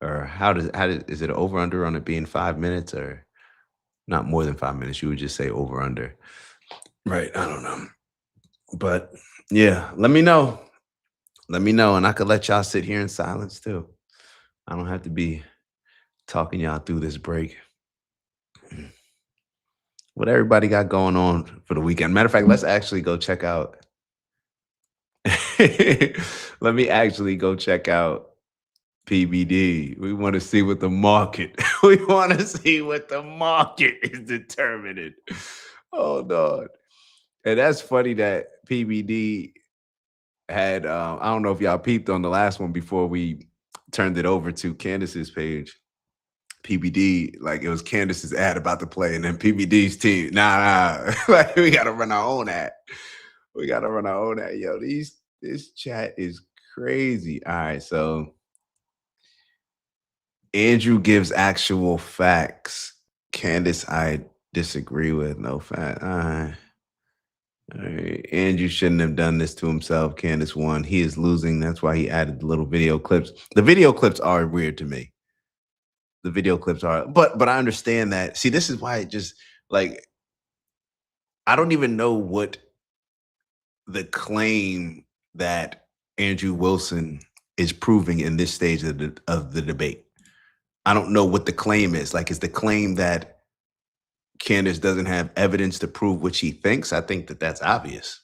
Or is it over under on it being 5 minutes, or not more than 5 minutes? You would just say over under. Right. I don't know. But yeah, let me know. Let me know, and I could let y'all sit here in silence too. I don't have to be talking y'all through this break. What everybody got going on for the weekend? Matter of fact, let's actually go check out. Let me actually go check out PBD. We want to see what the market. We want to see what the market is determining. Oh no, and that's funny that PBD had I don't know if y'all peeped on the last one before we turned it over to Candace's page. PBD, like, it was Candace's ad about to play, and then PBD's team, nah. Like, we gotta run our own ad. We gotta run our own ad. Yo, this chat is crazy. All right, so Andrew gives actual facts. Candace, I disagree with. No fact. All right. Andrew shouldn't have done this to himself. Candace won. He is losing. That's why he added the little video clips. The video clips are weird to me. The video clips are, but I understand that. See, this is why it just, like, I don't even know what the claim that Andrew Wilson is proving in this stage of the debate. I don't know what the claim is. Like, is the claim that Candace doesn't have evidence to prove what she thinks? I think that that's obvious.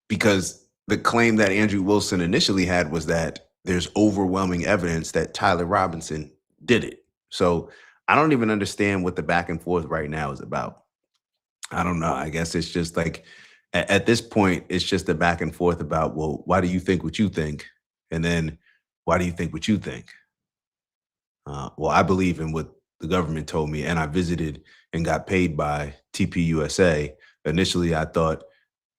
Because the claim that Andrew Wilson initially had was that there's overwhelming evidence that Tyler Robinson did it. So I don't even understand what the back and forth right now is about. I don't know. I guess it's just like, at this point, it's just a back and forth about, well, why do you think what you think? And then, why do you think what you think? Well, I believe in what the government told me, and I visited and got paid by TPUSA. Initially, I thought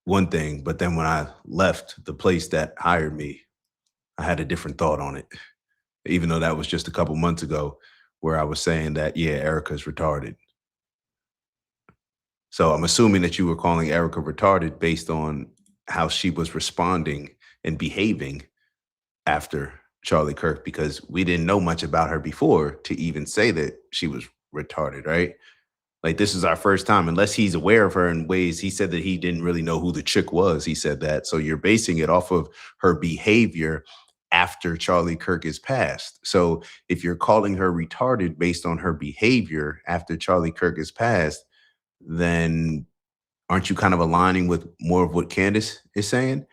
one thing, but then when I left the place that hired me, I had a different thought on it, even though that was just a couple months ago, where I was saying that, yeah, Erica's retarded. So I'm assuming that you were calling Erica retarded based on how she was responding and behaving after Charlie Kirk, because we didn't know much about her before to even say that she was retarded, right? Like, this is our first time, unless he's aware of her in ways. He said that he didn't really know who the chick was. He said that. So you're basing it off of her behavior after Charlie Kirk is passed. So if you're calling her retarded based on her behavior after Charlie Kirk is passed, then aren't you kind of aligning with more of what Candace is saying?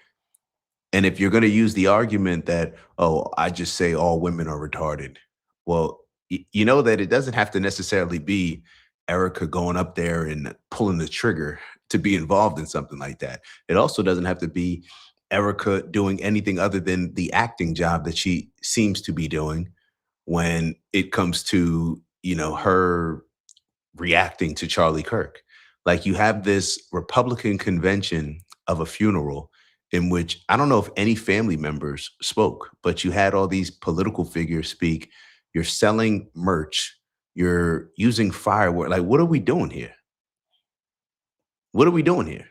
And if you're going to use the argument that, oh, I just say all women are retarded, well, you know that it doesn't have to necessarily be Erica going up there and pulling the trigger to be involved in something like that. It also doesn't have to be Erica doing anything other than the acting job that she seems to be doing when it comes to, her reacting to Charlie Kirk. Like you have this Republican convention of a funeral in which I don't know if any family members spoke, but you had all these political figures speak. You're selling merch. You're using firework. Like, what are we doing here? What are we doing here?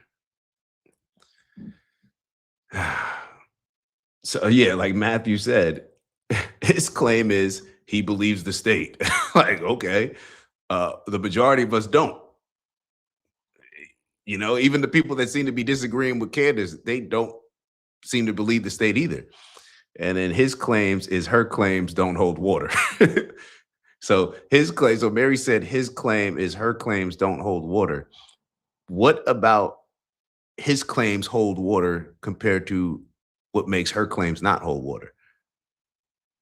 So yeah, like Matthew said, his claim is he believes the state. Like, okay, the majority of us don't. Even the people that seem to be disagreeing with Candace, they don't seem to believe the state either. And then his claims is her claims don't hold water. So Mary said his claim is her claims don't hold water. What about his claims hold water compared to what makes her claims not hold water?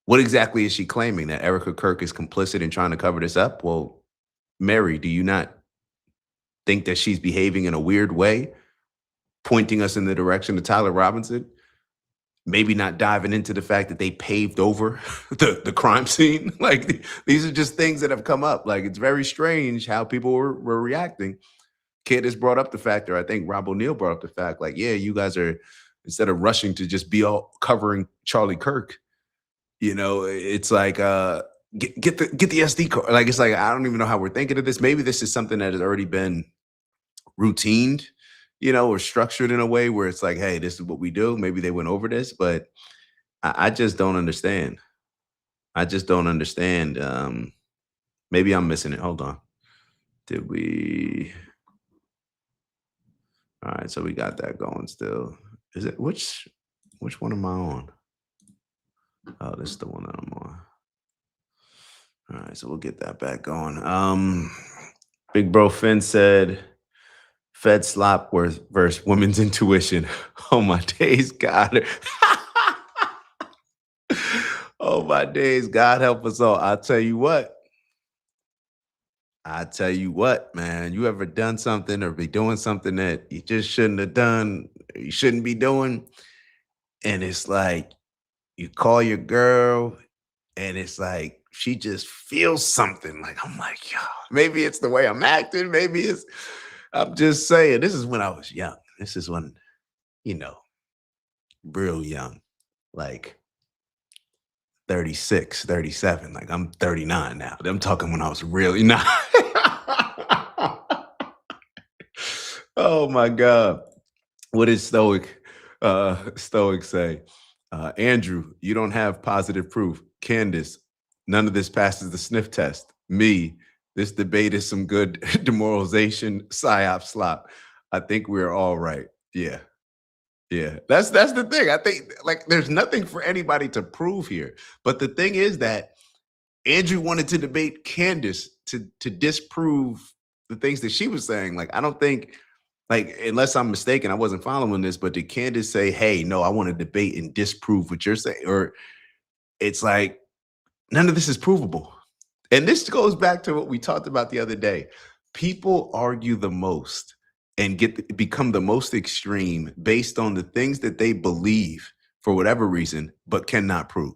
What exactly is she claiming? That Erica Kirk is complicit in trying to cover this up? Well, Mary, do you not think that she's behaving in a weird way, pointing us in the direction of Tyler Robinson? Maybe not diving into the fact that they paved over the crime scene. Like these are just things that have come up. Like it's very strange how people were reacting. Candace brought up the fact, or I think Rob O'Neill brought up the fact, like, yeah, you guys are, instead of rushing to just be all covering Charlie Kirk, it's like get the SD card. Like it's like I don't even know how we're thinking of this. Maybe this is something that has already been routined, or structured in a way where it's like, hey, this is what we do. Maybe they went over this, but I just don't understand. I just don't understand. Maybe I'm missing it. Hold on. Did we? All right, so we got that going still. Is it which one am I on? Oh, this is the one that I'm on. All right, so we'll get that back going. Big Bro Finn said, Fed slop versus women's intuition. Oh my days, God. Oh my days, God help us all. I tell you what, man, you ever done something or be doing something that you just shouldn't have done, you shouldn't be doing? And it's like you call your girl and it's like she just feels something. Like I'm like, yo, maybe it's the way I'm acting. I'm just saying, this is when I was young. This is when, real young, like 36, 37. Like I'm 39 now. I'm talking when I was really not. Oh my God. What did Stoic say? Andrew, you don't have positive proof. Candace, none of this passes the sniff test. Me, this debate is some good demoralization, psyop slop. I think we're all right. Yeah. Yeah. That's the thing. I think like there's nothing for anybody to prove here. But the thing is that Andrew wanted to debate Candace to disprove the things that she was saying. Like, I don't think, like, unless I'm mistaken, I wasn't following this, but did Candace say, hey, no, I want to debate and disprove what you're saying? Or it's like, none of this is provable. And this goes back to what we talked about the other day. People argue the most and become the most extreme based on the things that they believe for whatever reason, but cannot prove.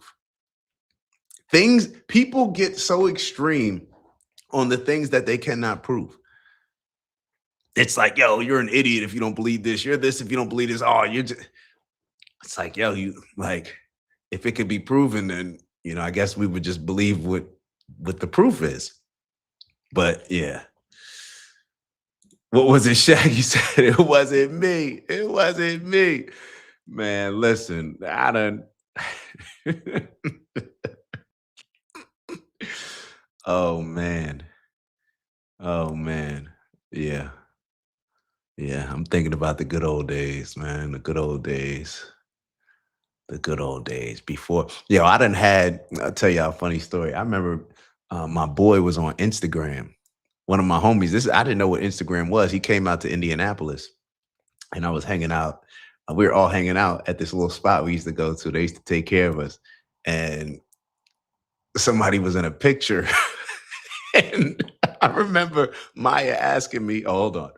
People get so extreme on the things that they cannot prove. It's like, yo, you're an idiot if you don't believe this. You're this if you don't believe this. Oh, you're just. It's like, yo, you like, if it could be proven, then I guess we would just believe what the proof is. But yeah. What was it, Shaggy said? It wasn't me. It wasn't me. Man, listen, I done. Oh, man. Oh, man. Yeah. Yeah, I'm thinking about the good old days, man. The good old days. The good old days before. Yo, I done had. I'll tell y'all a funny story. I remember my boy was on Instagram. One of my homies. This I didn't know what Instagram was. He came out to Indianapolis, and I was hanging out. We were all hanging out at this little spot we used to go to. They used to take care of us, and somebody was in a picture. And I remember Maya asking me, oh, hold on.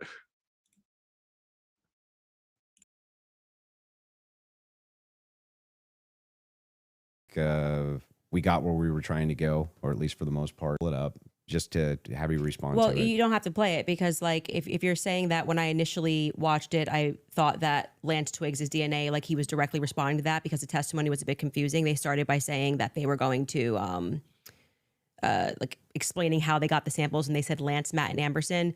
We got where we were trying to go, or at least for the most part, pull it up just to have you respond Well, to it. you don't have to play it because, like, if you're saying that when I initially watched it, I thought that Lance Twiggs' DNA, like, he was directly responding to that because the testimony was a bit confusing. They started by saying that they were going to, like, explaining how they got the samples, and they said Lance, Matt, and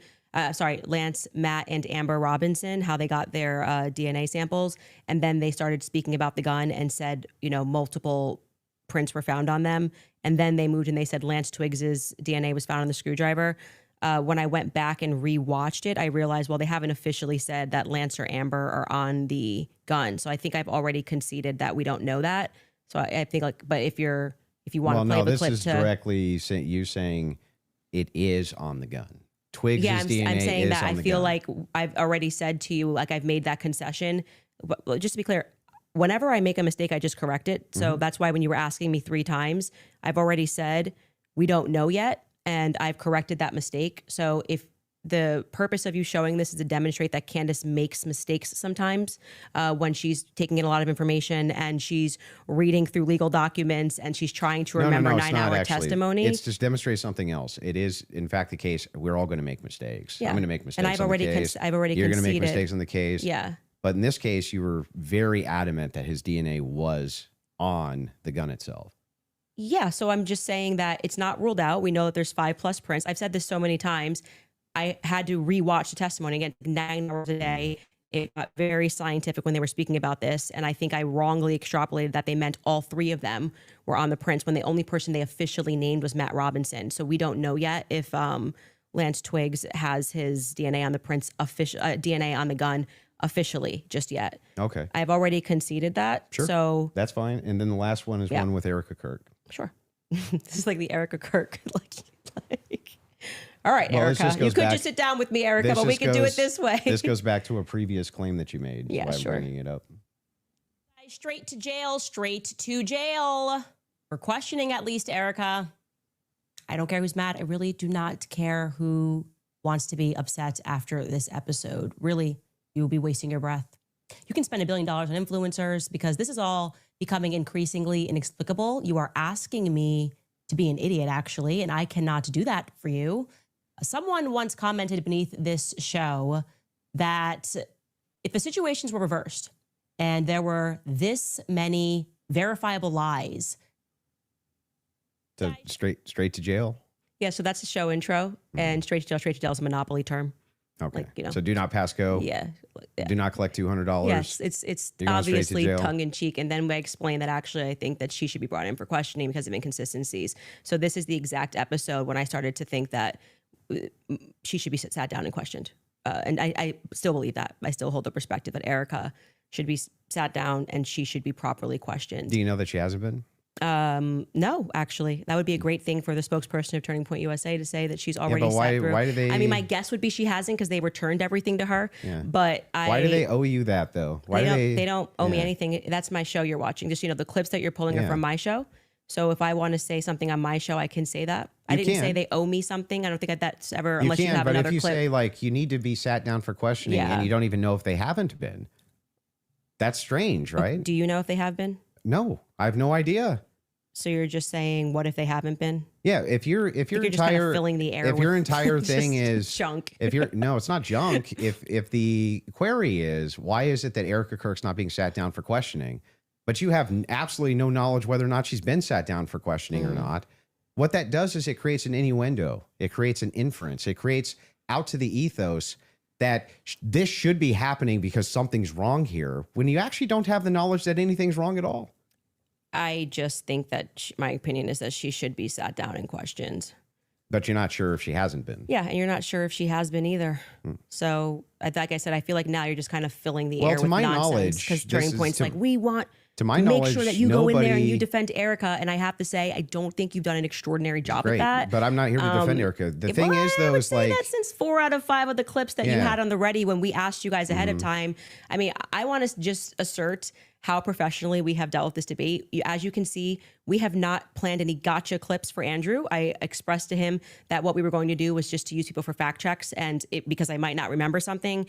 Lance, Matt, and Amber Robinson, how they got their DNA samples, and then they started speaking about the gun and said, multiple prints were found on them. And then they moved and they said Lance Twiggs's DNA was found on the screwdriver. When I went back and rewatched it, I realized, well, they haven't officially said that Lance or Amber are on the gun. So I think I've already conceded that we don't know that. So I think, like, but if you want to play the clip, this is directly you saying it is on the gun. Twiggs' DNA I'm saying is that on I the feel gun. like I've already said to you, like, I've made that concession. But just to be clear, whenever I make a mistake, I just correct it. So that's why when you were asking me 3 times, I've already said we don't know yet, and I've corrected that mistake. So if the purpose of you showing this is to demonstrate that Candace makes mistakes sometimes when she's taking in a lot of information and she's reading through legal documents and she's trying to remember No, it's not 9-hour actually. testimony. It's just demonstrate something else. It is, in fact, the case. We're all going to make mistakes. Yeah. I'm going to make mistakes. And I've on already the case. I've already You're going to make conceded. mistakes on the case. Yeah. But in this case, you were very adamant that his DNA was on the gun itself. Yeah, so I'm just saying that it's not ruled out. We know that there's 5+ prints. I've said this so many times. I had to rewatch the testimony again, 9 hours a day. It got very scientific when they were speaking about this, and I think I wrongly extrapolated that they meant all 3 of them were on the prints when the only person they officially named was Matt Robinson. So we don't know yet if Lance Twiggs has his DNA on the prints, DNA on the gun officially just yet. Okay. I've already conceded that. Sure. So that's fine. And then the last one is one with Erica Kirk. sure. This is like the Erica Kirk. like, all right, Well, this Erica. just You goes could back- just sit down with me, Erica, This but we just could do it goes- this way. This goes back to a previous claim that you made. Yeah, That's why sure. I'm bringing it up. Straight to jail for questioning, at least, Erica. I don't care who's mad. I really do not care who wants to be upset after this episode. Really, you will be wasting your breath. You can spend $1 billion on influencers because this is all becoming increasingly inexplicable. You are asking me to be an idiot, actually, and I cannot do that for you. Someone once commented beneath this show that if the situations were reversed and there were this many verifiable lies, So straight to jail. Yeah, so that's the show intro, and straight to jail is a monopoly term. Okay. Like, So do not pass go. Yeah. Do not collect $200. Yes, it's You're going straight to obviously jail. tongue in cheek. And then I explain that actually I think that she should be brought in for questioning because of inconsistencies. So this is the exact episode when I started to think that she should be sat down and questioned. And I still believe that. I still hold the perspective that Erica should be sat down and she should be properly questioned. Do you know that she hasn't been? No, actually, that would be a great thing for the spokesperson of Turning Point USA to say that she's already but sat why- through. why do they- I mean, my guess would be she hasn't because they returned everything to her. Yeah. But Why do they owe you that though? Why they don't owe me yeah. anything. That's my show you're watching. Just, the clips that you're pulling are Yeah. from my show. So if I want to say something on my show, I can say that. I You didn't say can. they owe me something. I don't think that's ever, You unless you can, have but another if you clip. say like you need to be sat down for questioning Yeah. and you don't even know if they haven't been, that's strange, right? Do you know if they have been? No, I have no idea. So you're just saying, what if they haven't been? Yeah, if your You're just kind entire of filling the air. if your with entire just thing is junk. if you're no, it's not junk. If the query is why is it that Erica Kirk's not being sat down for questioning, but you have absolutely no knowledge whether or not she's been sat down for questioning or not, what that does is it creates an innuendo. It creates an inference. It creates out to the ethos that this should be happening because something's wrong here when you actually don't have the knowledge that anything's wrong at all. I just think that my opinion is that she should be sat down and questioned. But you're not sure if she hasn't been. Yeah, and you're not sure if she has been either. So, like I said, I feel like now you're just kind of filling the Well, air to with my nonsense knowledge, because this Turning is Point's to- like, we want To my make knowledge, sure that you go in there and you nobody- defend Erica. And I have to say, I don't think you've done an extraordinary job Great, at that. but I'm not here to defend Erica. The thing Well, is, I though, would is say like that since 4 out of 5 of the clips that you Yeah. had on the ready when we asked you guys ahead of time, I mean, I want to just assert how professionally we have dealt with this debate. As you can see, we have not planned any gotcha clips for Andrew. I expressed to him that what we were going to do was just to use people for fact checks, and because I might not remember something,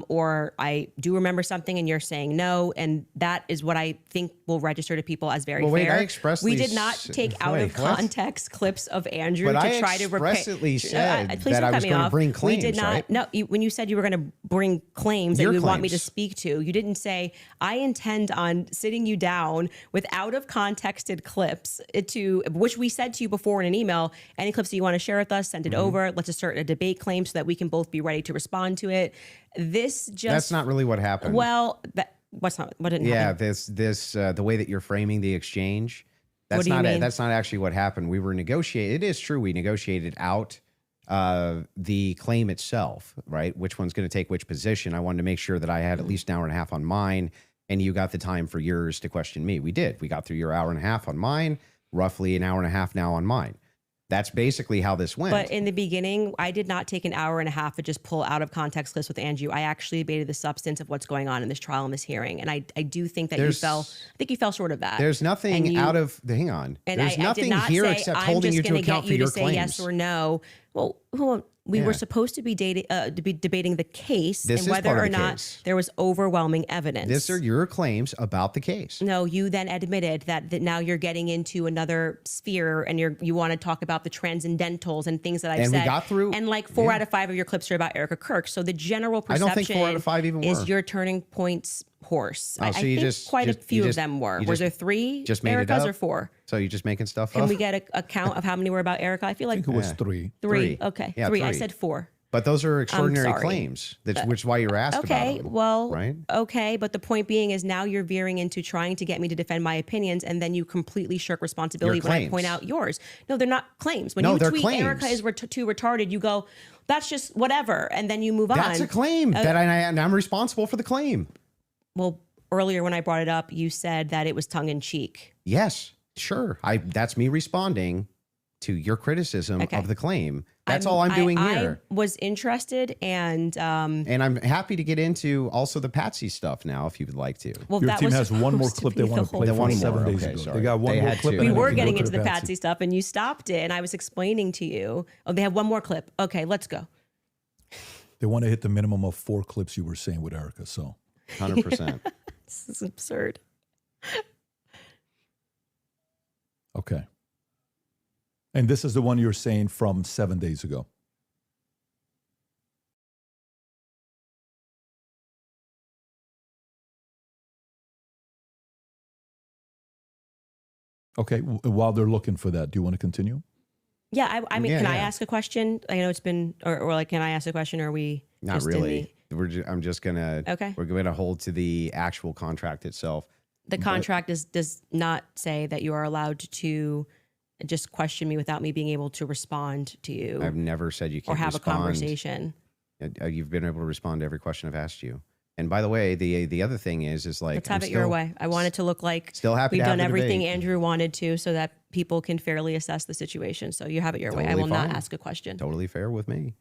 or I do remember something, and you're saying no, and that is what I think will register to people as very Well, wait, fair. I expressly we did not take out of wait, what? context clips of Andrew But to I try to expressly said please that don't I cut was me gonna off. bring We did claims, not. right? No, when you said you were going to bring claims that Your you would want me to claims. speak to, you didn't say I intend on sitting you down with out of contexted clips to which we said to you before in an email. Any clips that you want to share with us, send it Mm-hmm. over. Let's assert a debate claim so that we can both be ready to respond to it. This just that's not really what happened. well. What didn't yeah, happen? this the way that you're framing the exchange, that's do you not mean? that's not actually what happened. We were negotiating. It is true we negotiated out the claim itself, right? Which one's going to take which position? I wanted to make sure that I had at least an hour and a half on mine, and you got the time for yours to question me. We did. We got through your hour and a half on mine, roughly an hour and a half now on mine. That's basically how this went. But in the beginning, I did not take an hour and a half to just pull out of context clips with Andrew. I actually debated the substance of what's going on in this trial and this hearing. And I do think that There's- I think you fell short of that. There's And nothing you- out of hang on. And There's I did nothing not here say, except I'm holding just you to gonna account get for you your to say claims. yes or no. Well, hold on. We Yeah. were supposed to be debating the case This and is whether part of or the not case. there was overwhelming evidence. These are your claims about the case. No, you then admitted that now you're getting into another sphere and you want to talk about the transcendentals and things that I've And we said. got through- And like 4 yeah. out of 5 of your clips are about Erica Kirk. So the general I perception don't think 4 out of 5 even is were. your turning points horse. Oh, I so you think just- quite just- a few you of just- them were. you Was just- there 3 just made it Ericas up? or 4? So you're just making stuff Can up? we get a count of how many were about Erica? I feel I like think it was 3. 3. 3. Okay, Yeah, 3. I 3. said 4. But those are extraordinary sorry. claims. That's which is why you're asked Okay, about them. well, right? okay, but the point being is now you're veering into trying to get me to defend my opinions, and then you completely shirk responsibility Your when I claims. point out yours. No, they're not claims. When No, you they're tweet claims. Erica is too retarded, you go, that's just whatever, and then you move on. That's a claim that and I'm responsible for the claim. Well, earlier when I brought it up, you said that it was tongue in cheek. Yes, sure. That's me responding to your criticism Okay. of the claim. That's all I'm doing here. I was interested, and And I'm happy to get into also the Patsy stuff now, if you would like to. well, Your that team was has one more supposed to clip they be want the to play whole The one from more, 7 days okay, ago. sorry. They got one They more had clip. two. and We then were can getting go to into the Patsy. Patsy stuff, and you stopped it, and I was explaining to you. Oh, they have one more clip. Okay, let's go. They want to hit the minimum of 4 clips you were saying with Erica. So 100%. This is absurd. okay. And this is the one you're saying from 7 days ago. Okay. While they're looking for that, do you want to continue? Yeah, I mean, Yeah, can I yeah. ask a question? I know it's been, or like, can I ask a question? Or are we Not just in really. I'm just gonna. Okay. We're going to hold to the actual contract itself. the contract does not say that you are allowed to just question me without me being able to respond to you I've never said you or can't have respond. a conversation. You've been able to respond to every question I've asked you. And by the way, the other thing is like Let's have it your way. I want it to look like Still happy we've to have done the everything debate. Andrew wanted to, so that people can fairly assess the situation. So you have it your way. I Totally will not fine. ask a question. Totally fair with me.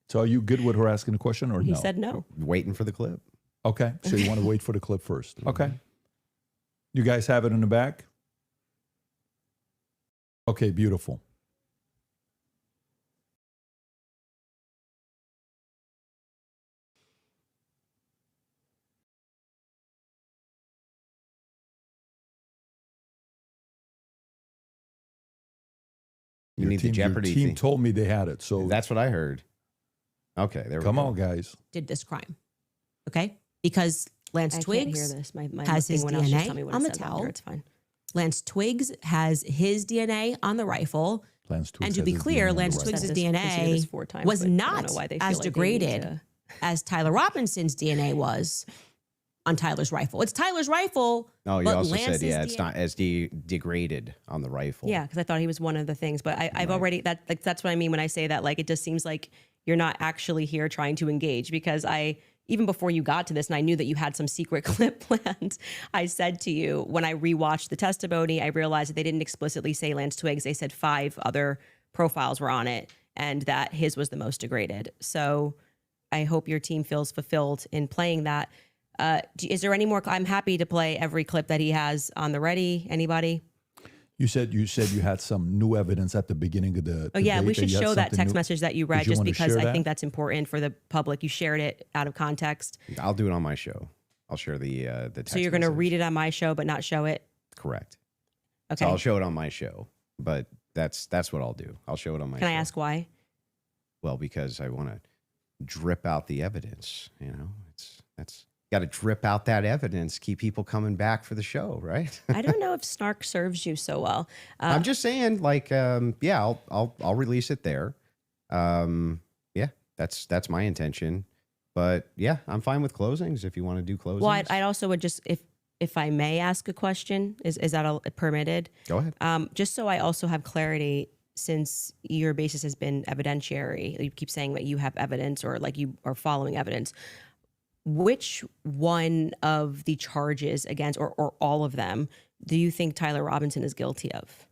So are you good with her asking a question or He no? said no. Waiting for the clip. Okay. So you want to wait for the clip first. Okay. You guys have it in the back? Okay, beautiful. You Your need team, the Jeopardy Your team thing. told me they had it. So That's what I heard. Okay, there we come go. on, guys. Did this crime. Okay? Because Lance I can't hear Twigs this. My has thing his went out. Just DNA tell me what on it the said towel. longer. It's fine. Lance Twigs has his DNA on the rifle. Lance Twigs And to has be his clear, DNA on the Lance right. Twigs' Said this- considered this DNA 4 times, was but I don't not know why they feel as like they need degraded to- as Tyler Robinson's DNA was on Tyler's rifle. It's Tyler's rifle. Oh, you but also Lance's said, yeah, it's DNA not as degraded on the rifle. Yeah, because I thought he was one of the things, but I've already that's what I mean when I say that. Like, it just seems like you're not actually here trying to engage, because even before you got to this, and I knew that you had some secret clip planned, I said to you, when I rewatched the testimony, I realized that they didn't explicitly say Lance Twiggs. They said 5 other profiles were on it and that his was the most degraded. So I hope your team feels fulfilled in playing that. Is there any more? I'm happy to play every clip that he has on the ready. Anybody? You said you had some new evidence at the beginning of the. Oh yeah, debate we should you had show that something text new. message that you read, Did you just wanna because share I that? think that's important for the public. You shared it out of context, I'll do it on my show. I'll share the text so you're going to message. read it on my show, but not show it. Correct. Okay. So I'll show it on my show, but that's what I'll do. I'll show it on my Can show. I ask why? Well, because I want to drip out the evidence. You know, that's got to drip out that evidence, keep people coming back for the show, right? I don't know if snark serves you so well. I'm just saying, like, yeah, I'll release it there. Yeah, that's my intention. But yeah, I'm fine with closings if you want to do closings. Well, I also would just, if I may ask a question, is that permitted? Go ahead. Just so I also have clarity, since your basis has been evidentiary, you keep saying that you have evidence or like you are following evidence. Which one of the charges against, or all of them, do you think Tyler Robinson is guilty of?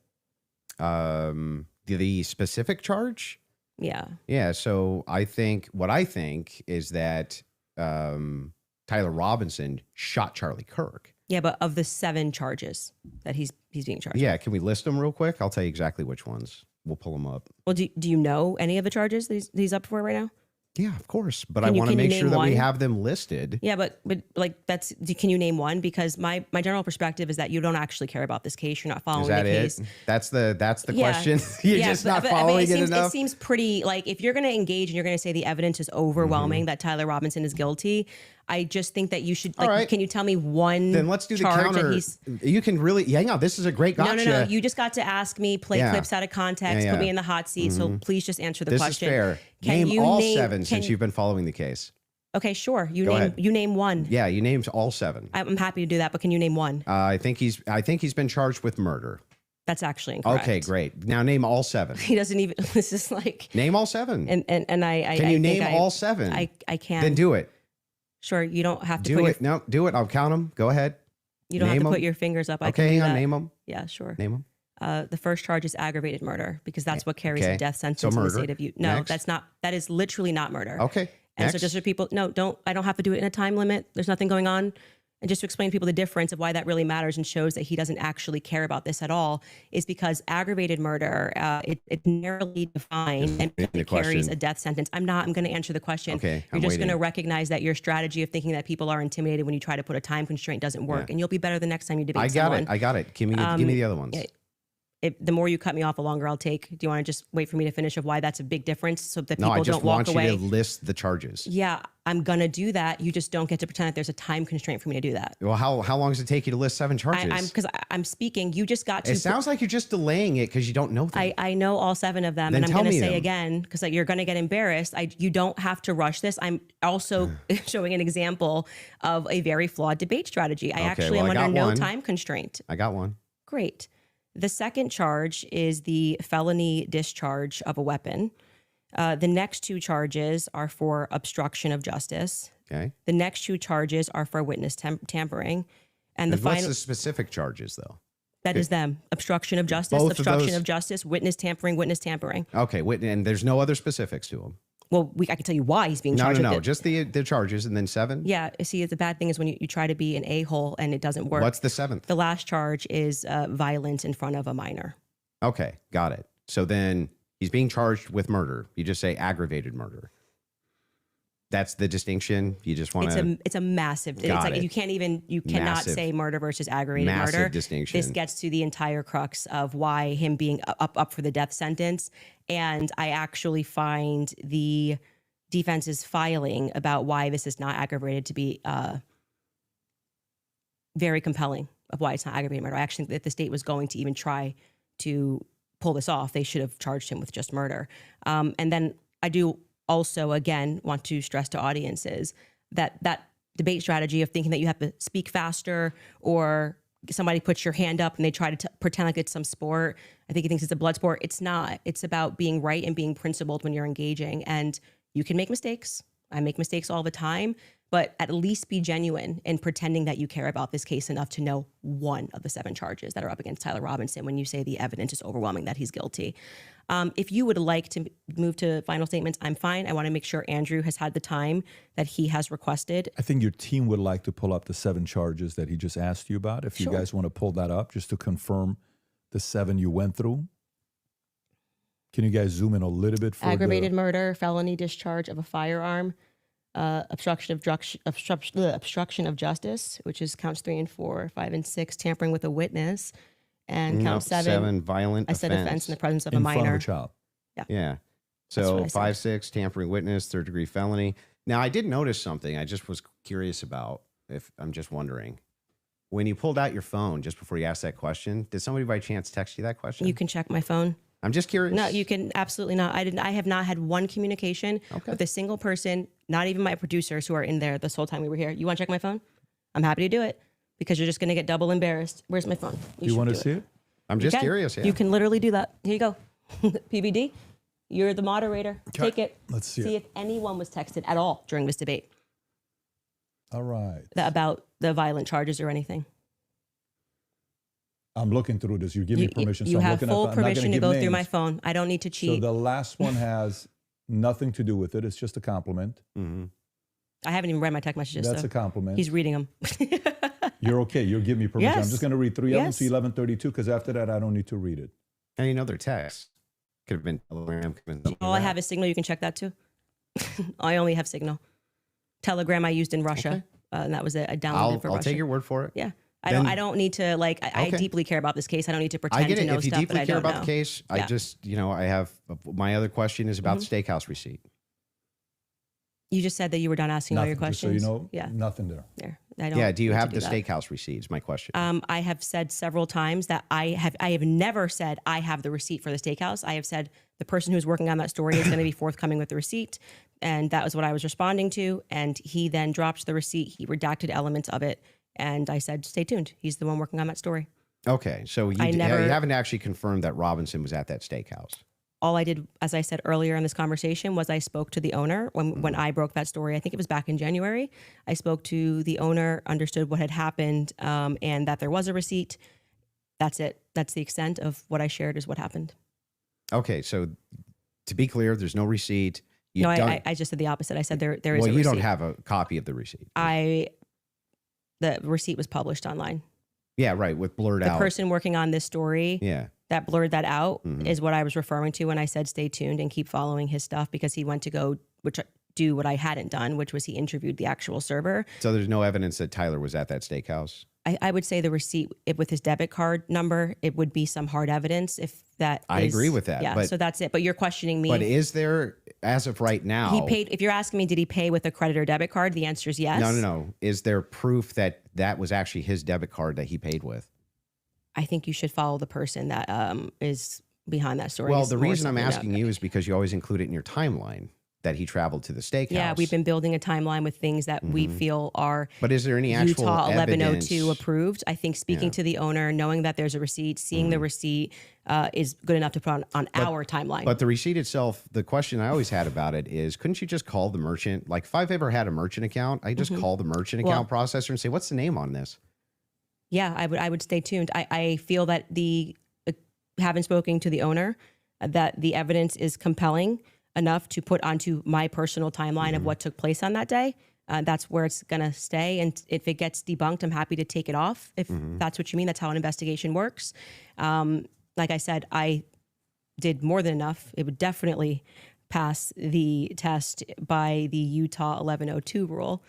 The specific charge? Yeah. Yeah. So I think is that Tyler Robinson shot Charlie Kirk. Yeah, but of the 7 charges that he's being charged. Yeah. Can we list them real quick? I'll tell you exactly which ones. We'll pull them up. Well, do you know any of the charges that he's up for right now? Yeah, of course. But Can I you- want to can you make sure name that we one? have them listed. Yeah, but like can you name one? Because my general perspective is that you don't actually care about this case. You're not following Is that the it? case. That's the Yeah. question. You're just not following it enough. It seems pretty, like, if you're going to engage and you're going to say the evidence is overwhelming that Tyler Robinson is guilty, I just think that you should, like, All right. can you tell me one Then let's do the charge that counter. he's... You can really, yeah, no, this is a great gotcha. No. You just got to ask me, play Yeah. clips out of context, Yeah, put me yeah. in the hot seat. So please just answer the This question. is fair. Can Name you all name- 7 can since you- you've been following the case. Okay, sure. Go ahead. You name one. Yeah, you named all 7. I'm happy to do that, but can you name one? I think he's been charged with murder. That's actually incorrect. Okay, great. Now name all 7. He doesn't even, this is like, Name all 7. and I Can I you think name all 7? I can. Then do it. Sure, you don't have to Do put it. No, do it. I'll count them. Go ahead. you don't have name to 'em. put your fingers up. I Okay, can do hang on. that. Name them. Yeah, sure. Name them. The first charge is aggravated murder because that's what carries Okay. a death sentence So in the murder. state of Utah. No, Next. that's not. That is literally not murder. Okay. And Next. so just for people, no, don't. I don't have to do it in a time limit. There's nothing going on. And just to explain to people the difference of why that really matters and shows that he doesn't actually care about this at all is because aggravated murder, it's narrowly defined and the it carries question. a death sentence. I'm going to answer the question. Okay, You're I'm just going to waiting. recognize that your strategy of thinking that people are intimidated when you try to put a time constraint doesn't work. Yeah. And you'll be better the next time you debate I got someone. it. I got it. Give me the other ones. The more you cut me off, the longer I'll take. Do you want to just wait for me to finish of why that's a big difference so that No, people I just don't walk want away? you to list the charges. Yeah, I'm going to do that. You just don't get to pretend that there's a time constraint for me to do that. Well, how long does it take you to list 7 charges? Because I'm speaking. You just got to. It sounds like you're just delaying it because you don't know them. I know all 7 of them, Then and I'm tell going to me say them. again because you're going to get embarrassed. You don't have to rush this. I'm also showing an example of a very flawed debate strategy. I Okay, actually well, am I under got no one. time constraint. I got one. Great. The second charge is the felony discharge of a weapon. The next 2 charges are for obstruction of justice. Okay. The next 2 charges are for witness tampering. And the What's final, the specific charges, though? that is them. Obstruction of justice, Both of obstruction those- of justice, witness tampering, witness tampering. Okay, and there's no other specifics to them. Well, I can tell you why he's being No, charged no, with no. it. Just the charges and then 7? Yeah, see, the bad thing is when you try to be an a-hole and it doesn't work. What's the 7th? The last charge is violence in front of a minor. Okay, got it. So then he's being charged with murder. You just say aggravated murder. That's the distinction. You just want to It's a massive. It's Got like it. you cannot Massive. say murder versus aggravated massive murder. distinction. This gets to the entire crux of why him being up for the death sentence. And I actually find the defense's filing about why this is not aggravated to be very compelling of why it's not aggravated murder. I actually think that the state was going to even try to pull this off. They should have charged him with just murder. And then I do also, again, want to stress to audiences that that debate strategy of thinking that you have to speak faster or somebody puts your hand up and they try to pretend like it's some sport. I think he thinks it's a blood sport. It's not. It's about being right and being principled when you're engaging. And you can make mistakes. I make mistakes all the time, but at least be genuine in pretending that you care about this case enough to know one of the 7 charges that are up against Tyler Robinson when you say the evidence is overwhelming that he's guilty. If you would like to move to final statements, I'm fine. I want to make sure Andrew has had the time that he has requested. I think your team would like to pull up the 7 charges that he just asked you about. If you guys want to pull that up just to confirm the 7 you went through. Can you guys zoom in a little bit for Aggravated murder, felony discharge of a firearm, obstruction of justice, which is counts 3 and 4, 5 and 6, tampering with a witness, and count 7, violent I said offense in the presence of a in front minor. of a child? Yeah. That's what So I said. 5, 6, tampering witness, 3rd degree felony. Now I did notice something I just was curious about. If I'm just wondering, when you pulled out your phone just before you asked that question, did somebody by chance text you that question? You can check my phone. I'm just curious. No, you can absolutely not. I have not had one communication with a single person, not even my producers who are in there this whole time we were here. You want to check my phone? I'm happy to do it because you're just going to get double embarrassed. Where's my phone? You want to see it? I'm just curious. Yeah. You can literally do that. Here you go. PBD, you're the moderator. Take it. Let's see See it. if anyone was texted at all during this debate All right. about the violent charges or anything. I'm looking through this. You give me permission. You so I'm have looking full at, I'm not gonna permission to give go through my names. phone. I don't need to So cheat. the last one has nothing to do with it. It's just a compliment. Mm-hmm. I haven't even read my text messages. That's so a compliment. he's reading them. You're okay. You'll give me permission. I'm Yes. just going to read 3 of them Yes. to 1132 because after that, I don't need to read it. And you know their text could have been Telegram. Could have been something All like I that. have is Signal. You can check that too. I only have Signal. Telegram I used in Russia, and that was it. I downloaded for I'll Russia. take your word for it. Yeah. Then- I don't need to like. I Okay. deeply care about this case. I don't need to pretend I get to it. know If you stuff that deeply I care don't about know. the case, I Yeah. just, I have my other question is about the steakhouse receipt. You just said that you were done asking all your Nothing. Just so you questions. know, Yeah. nothing there. There. I don't. Yeah. Do you need to have the that. steakhouse receipt? Is my question. I have said several times that I have never said I have the receipt for the steakhouse. I have said the person who's working on that story is going to be forthcoming with the receipt. And that was what I was responding to. And he then dropped the receipt. He redacted elements of it. And I said, stay tuned. He's the one working on that story. Okay. So you haven't actually confirmed that Robinson was at that steakhouse. All I did, as I said earlier in this conversation, was I spoke to the owner when I broke that story. I think it was back in January. I spoke to the owner, understood what had happened, and that there was a receipt. That's it. That's the extent of what I shared is what happened. Okay. So to be clear, there's no receipt. No, I just said the opposite. I said there is a receipt. Well, you don't have a copy of the receipt. The receipt was published online. Yeah, right. With blurred The out. person working on this story Yeah. that blurred that out Mhm. is what I was referring to when I said stay tuned and keep following his stuff because he went to go do what I hadn't done, which was he interviewed the actual server. So there's no evidence that Tyler was at that steakhouse. I would say the receipt with his debit card number, it would be some hard evidence if that I agree with that, Yeah, but- so that's it. But you're questioning me. But is there, as of right now, He paid, if you're asking me, did he pay with a credit or debit card? The answer is yes. No. Is there proof that that was actually his debit card that he paid with? I think you should follow the person that is behind that story. Well, It's the more reason I'm something asking you is because you always include it in your timeline that he traveled to the steakhouse. Yeah, we've been building a timeline with things that we Mhm. feel are But is there any actual Utah 1102 evidence? approved. I think speaking Yeah. to the owner, knowing that there's a receipt, seeing the receipt is good enough to put on our timeline. But the receipt itself, the question I always had about it is, couldn't you just call the merchant? Like, if I've ever had a merchant account, I just call the merchant Mm-hmm. Well- account processor and say, "What's the name on this?" Yeah, I would stay tuned. I feel that having spoken to the owner, that the evidence is compelling enough to put onto my personal timeline of what took place on that day. That's where it's gonna stay. And if it gets debunked, I'm happy to take it off. If that's what you mean, that's how an investigation works. Like I said, I did more than enough. It would definitely pass the test by the Utah 1102 rule.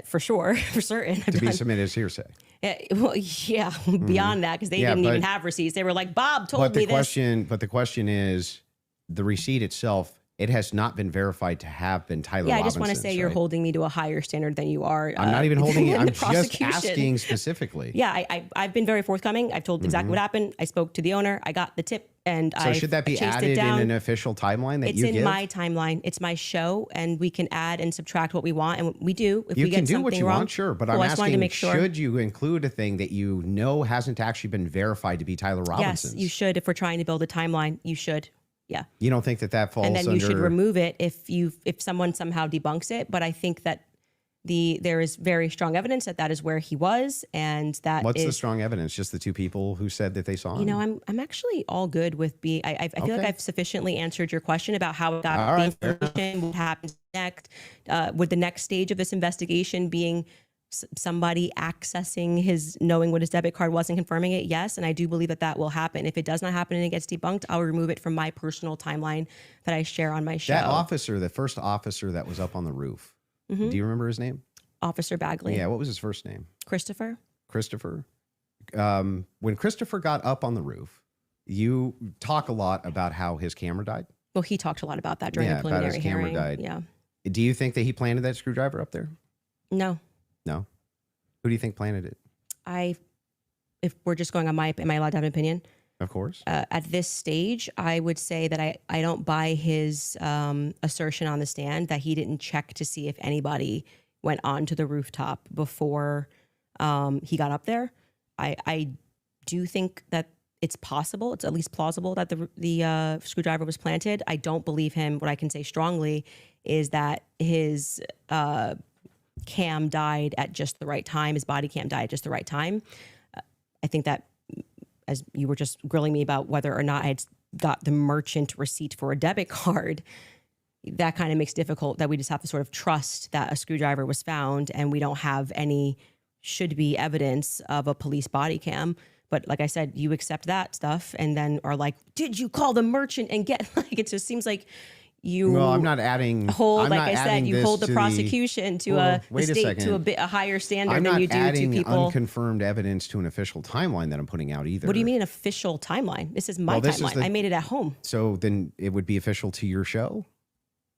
For sure, for certain. To be submitted as hearsay. Well, yeah, beyond that, because they Yeah, didn't even but- have receipts. They were like, Bob told But me the this. question is, the receipt itself, it has not been verified to have been Tyler Yeah, I just want to Robinson's, say you're right? holding me to a higher standard than you are. I'm not even holding it. in I'm the just prosecution. asking specifically. Yeah, I've been very forthcoming. I've told exactly what happened. I spoke to the owner. I got the tip, and So I should that be chased it added in down. an official timeline that It's you in give? my timeline. It's my show, and we can add and subtract what we want, and we do. If You we can get do something what you wrong, want, sure. But cool, I I'm just wanted to asking, make sure. should you include a thing that you know hasn't actually been verified to be Tyler Robinson? Yes, you should. If we're trying to build a timeline, you should. Yeah. You don't think that falls And then under... you should remove it if someone somehow debunks it. But I think that there is very strong evidence that is where he was, and that What's is the strong evidence? Just the two people who said that they saw him? I'm actually all good with being. I feel like Okay. I've sufficiently answered your question about how it got All right, fair the information, what happens next. Would the next stage of this investigation being somebody accessing knowing what his debit card was and confirming it? Yes, and I do believe that will happen. If it does not happen and it gets debunked, I'll remove it from my personal timeline that I share on my show. That officer, the first officer that was up on the roof, Mm-hmm. do you remember his name? Officer Bagley. Yeah, what was his first name? Christopher. Christopher. When Christopher got up on the roof, you talk a lot about how his camera died. Well, he talked a lot about that during the About preliminary his camera hearing. died. Yeah. Do you think that he planted that screwdriver up there? No. No. Who do you think planted it? If we're just going on am I allowed to have an opinion? Of course. At this stage, I would say that I don't buy his assertion on the stand that he didn't check to see if anybody went onto the rooftop before he got up there. I do think that it's possible, it's at least plausible that the screwdriver was planted. I don't believe him. What I can say strongly is that his cam died at just the right time. His body cam died at just the right time. I think that, as you were just grilling me about whether or not I had got the merchant receipt for a debit card, that kind of makes it difficult that we just have to sort of trust that a screwdriver was found and we don't have any should be evidence of a police body cam. But like I said, you accept that stuff and then are like, did you call the merchant and get like, it just seems like you Well, I'm not adding. hold, I'm like not I said, adding you this hold the to prosecution to Well, a wait a state to second. a higher standard I'm than not you do to adding people. unconfirmed evidence to an official timeline that I'm putting out either. What do you mean an official timeline? This is my Well, this is timeline. the- I made it at home. So then it would be official to your show?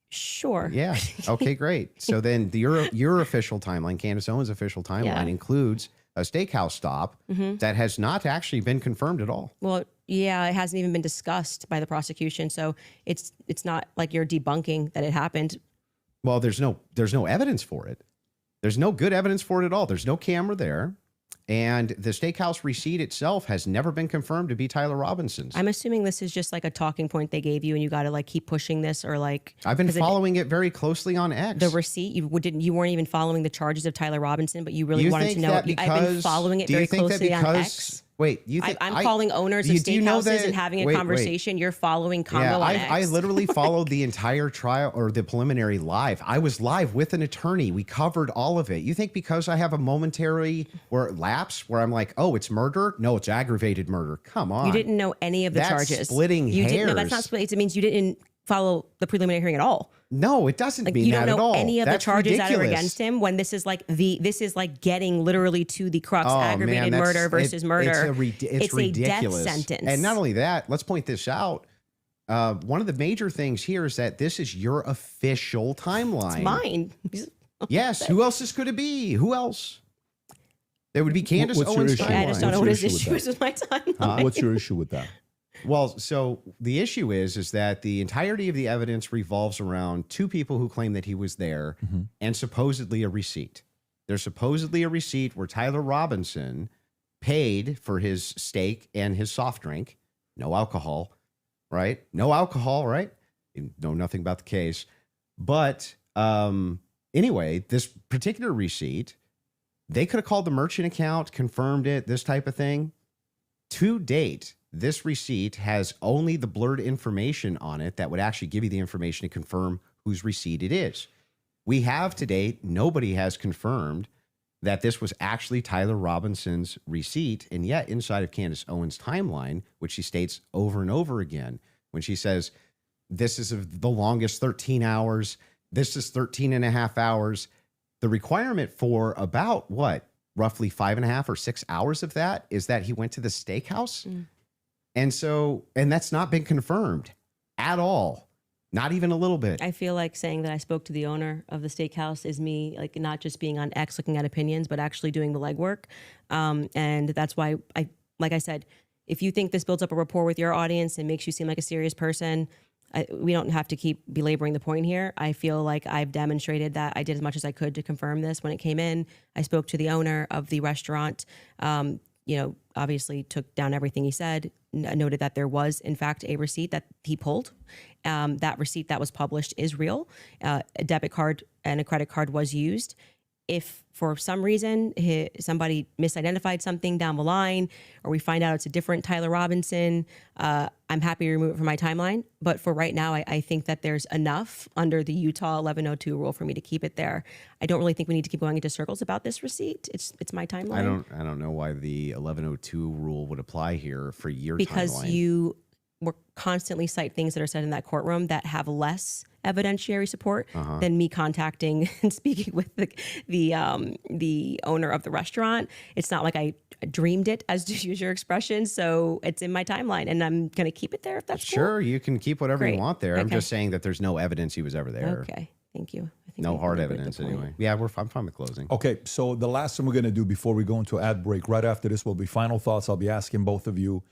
Sure. Yeah. Okay, great. So then your official timeline, Candace Owens' official timeline, Yeah. includes a steakhouse stop that has not actually been confirmed at all. Well, yeah, it hasn't even been discussed by the prosecution, so it's not like you're debunking that it happened. Well, there's no evidence for it. There's no good evidence for it at all. There's no camera there. And the steakhouse receipt itself has never been confirmed to be Tyler Robinson's. I'm assuming this is just like a talking point they gave you, and you got to like keep pushing this, or like I've been 'cause following it very closely on X. the receipt. You weren't even following the charges of Tyler Robinson, but you really You wanted to think know. that I've been because- following it do you very think that closely on because- X. Wait, you think I'm calling owners of do you know steakhouses that- and having a wait, conversation. You're following Congo Yeah, on I X. literally followed the entire trial or the preliminary live. I was live with an attorney. We covered all of it. You think because I have a momentary lapse where I'm like, oh, it's murder? No, it's aggravated murder. Come on. You didn't know any of the That's charges. splitting you Didn't, no, that's not hairs. splitting. It means you didn't follow the preliminary hearing at all. No, it doesn't Like mean you that don't at know all. any of That's the charges that are ridiculous. against him. When this is like getting literally to the crux, Oh, aggravated man, murder versus murder. It's a ridiculous. death sentence. And not only that, let's point this out. One of the major things here is that this is your official timeline. It's mine. Yes. Who else could it be? Who else? There would be Candace What's your Owens' issue? timeline. I just don't know What's what your his issue with issue is with my timeline. What's your issue with that? Well, so the issue is that the entirety of the evidence revolves around two people who claim that he was there and supposedly a receipt. There's supposedly a receipt where Tyler Robinson paid for his steak and his soft drink. No alcohol, right? No alcohol, right? You know nothing about the case. But anyway, this particular receipt, they could have called the merchant account, confirmed it, this type of thing. To date, this receipt has only the blurred information on it that would actually give you the information to confirm whose receipt it is. We have to date, nobody has confirmed that this was actually Tyler Robinson's receipt. And yet inside of Candace Owens' timeline, which she states over and over again, when she says, this is the longest 13 hours, this is 13 and a half hours, the requirement for about what? Roughly 5.5 or 6 hours of that is that he went to the steakhouse. And that's not been confirmed at all. Not even a little bit. I feel like saying that I spoke to the owner of the steakhouse is me, like, not just being on X looking at opinions, but actually doing the legwork. And that's why like I said, if you think this builds up a rapport with your audience and makes you seem like a serious person, we don't have to keep belaboring the point here. I feel like I've demonstrated that I did as much as I could to confirm this when it came in. I spoke to the owner of the restaurant, obviously took down everything he said, noted that there was, in fact, a receipt that he pulled. That receipt that was published is real. A debit card and a credit card was used. If for some reason somebody misidentified something down the line, or we find out it's a different Tyler Robinson, I'm happy to remove it from my timeline. But for right now, I think that there's enough under the Utah 1102 rule for me to keep it there. I don't really think we need to keep going into circles about this receipt. It's my timeline. I don't know why the 1102 rule would apply here for your Because timeline. you will constantly cite things that are said in that courtroom that have less evidentiary support than me contacting and speaking with the owner of the restaurant. It's not like I dreamed it, as to use your expression. So it's in my timeline, and I'm going to keep it there if that's Sure, you can keep whatever you Great. want there. I'm Okay. just saying that there's no evidence he was ever cool. there. Okay, thank you. I think No we hard covered the evidence point. anyway. Yeah, I'm fine with closing. Okay, so the last thing we're going to do before we go into ad break, right after this will be final thoughts. I'll be asking both of you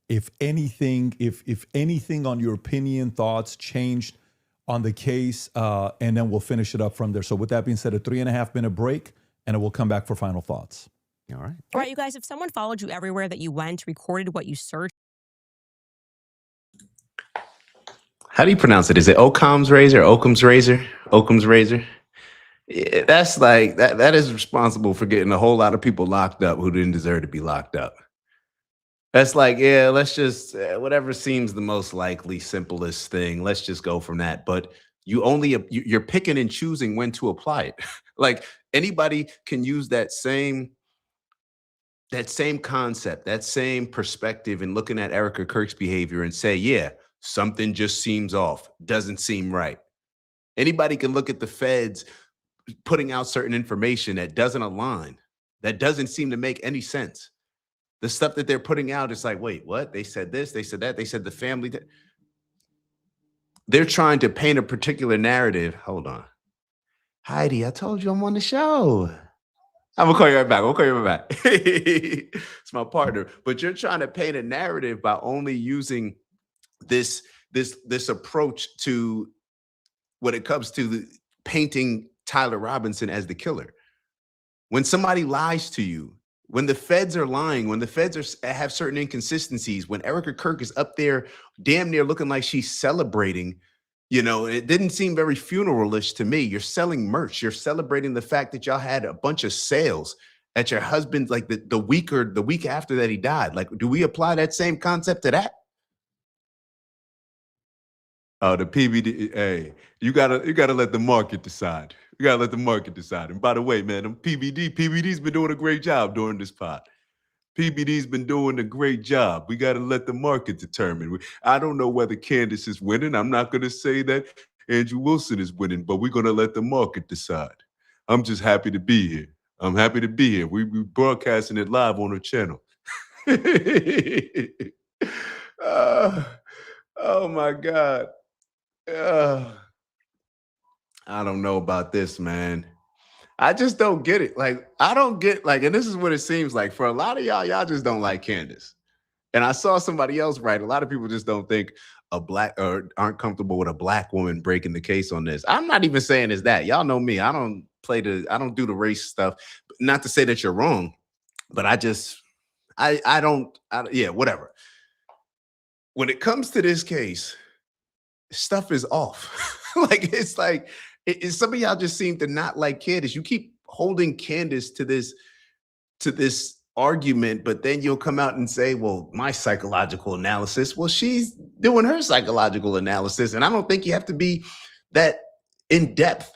if anything on your opinion, thoughts changed on the case, and then we'll finish it up from there. So with that being said, a 3.5 minute break, and then we'll come back for final thoughts. All right. All right, you guys, if someone followed you everywhere that you went, recorded what you searched, How do you pronounce it? Is it Occam's razor? Occam's razor? Occam's razor? Yeah, that's like that is responsible for getting a whole lot of people locked up who didn't deserve to be locked up. That's like, yeah, let's just whatever seems the most likely, simplest thing. Let's just go from that. But you're picking and choosing when to apply it. Like anybody can use that same concept, that same perspective, and looking at Erica Kirk's behavior and say, yeah, something just seems off, doesn't seem right. Anybody can look at the feds putting out certain information that doesn't align, that doesn't seem to make any sense. The stuff that they're putting out is like, wait, what? They said this, they said that, they said the family. They're trying to paint a particular narrative. Hold on. Heidi, I told you I'm on the show. I'm gonna call you right back. I'll call you right back. It's my partner. But you're trying to paint a narrative by only using this approach to when it comes to painting Tyler Robinson as the killer. When somebody lies to you, when the feds are lying, when the feds have certain inconsistencies, when Erica Kirk is up there damn near looking like she's celebrating, it didn't seem very funeralish to me. You're selling merch. You're celebrating the fact that y'all had a bunch of sales at your husband, like the week after that he died. Like, do we apply that same concept to that? Oh, the PBD. Hey, you gotta let the market decide. You gotta let the market decide. And by the way, man, PBD's been doing a great job during this pod. PBD's been doing a great job. We gotta let the market determine. I don't know whether Candace is winning. I'm not gonna say that Andrew Wilson is winning, but we're gonna let the market decide. I'm just happy to be here. I'm happy to be here. We broadcasting it live on the channel. Oh my God. I don't know about this, man. I just don't get it. Like, I don't get and this is what it seems like for a lot of y'all just don't like Candace. And I saw somebody else write, a lot of people just don't think or aren't comfortable with a black woman breaking the case on this. I'm not even saying it's that. Y'all know me. I don't do the race stuff. Not to say that you're wrong, but yeah, whatever. When it comes to this case, stuff is off. It's like some of y'all just seem to not like Candace. You keep holding Candace to this argument, but then you'll come out and say, well, my psychological analysis. Well, she's doing her psychological analysis. And I don't think you have to be that in depth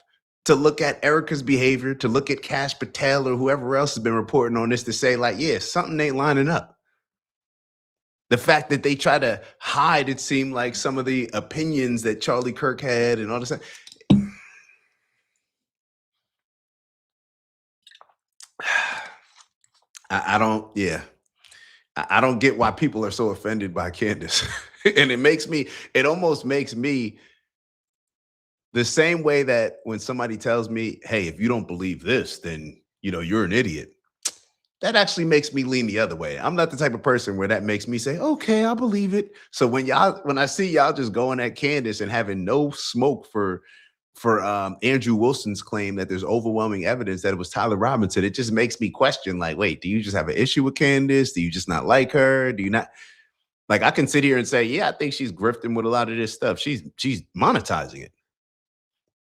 to look at Erica's behavior, to look at Cash Patel or whoever else has been reporting on this to say, like, yeah, something ain't lining up. The fact that they try to hide, it seemed like, some of the opinions that Charlie Kirk had and all this. I don't get why people are so offended by Candace. And it almost makes me the same way that when somebody tells me, hey, if you don't believe this, then you're an idiot. That actually makes me lean the other way. I'm not the type of person where that makes me say, okay, I believe it. So when I see y'all just going at Candace and having no smoke for Andrew Wilson's claim that there's overwhelming evidence that it was Tyler Robinson, it just makes me question, like, wait, do you just have an issue with Candace? Do you just not like her? Do you not? Like I can sit here and say, yeah, I think she's grifting with a lot of this stuff. She's monetizing it.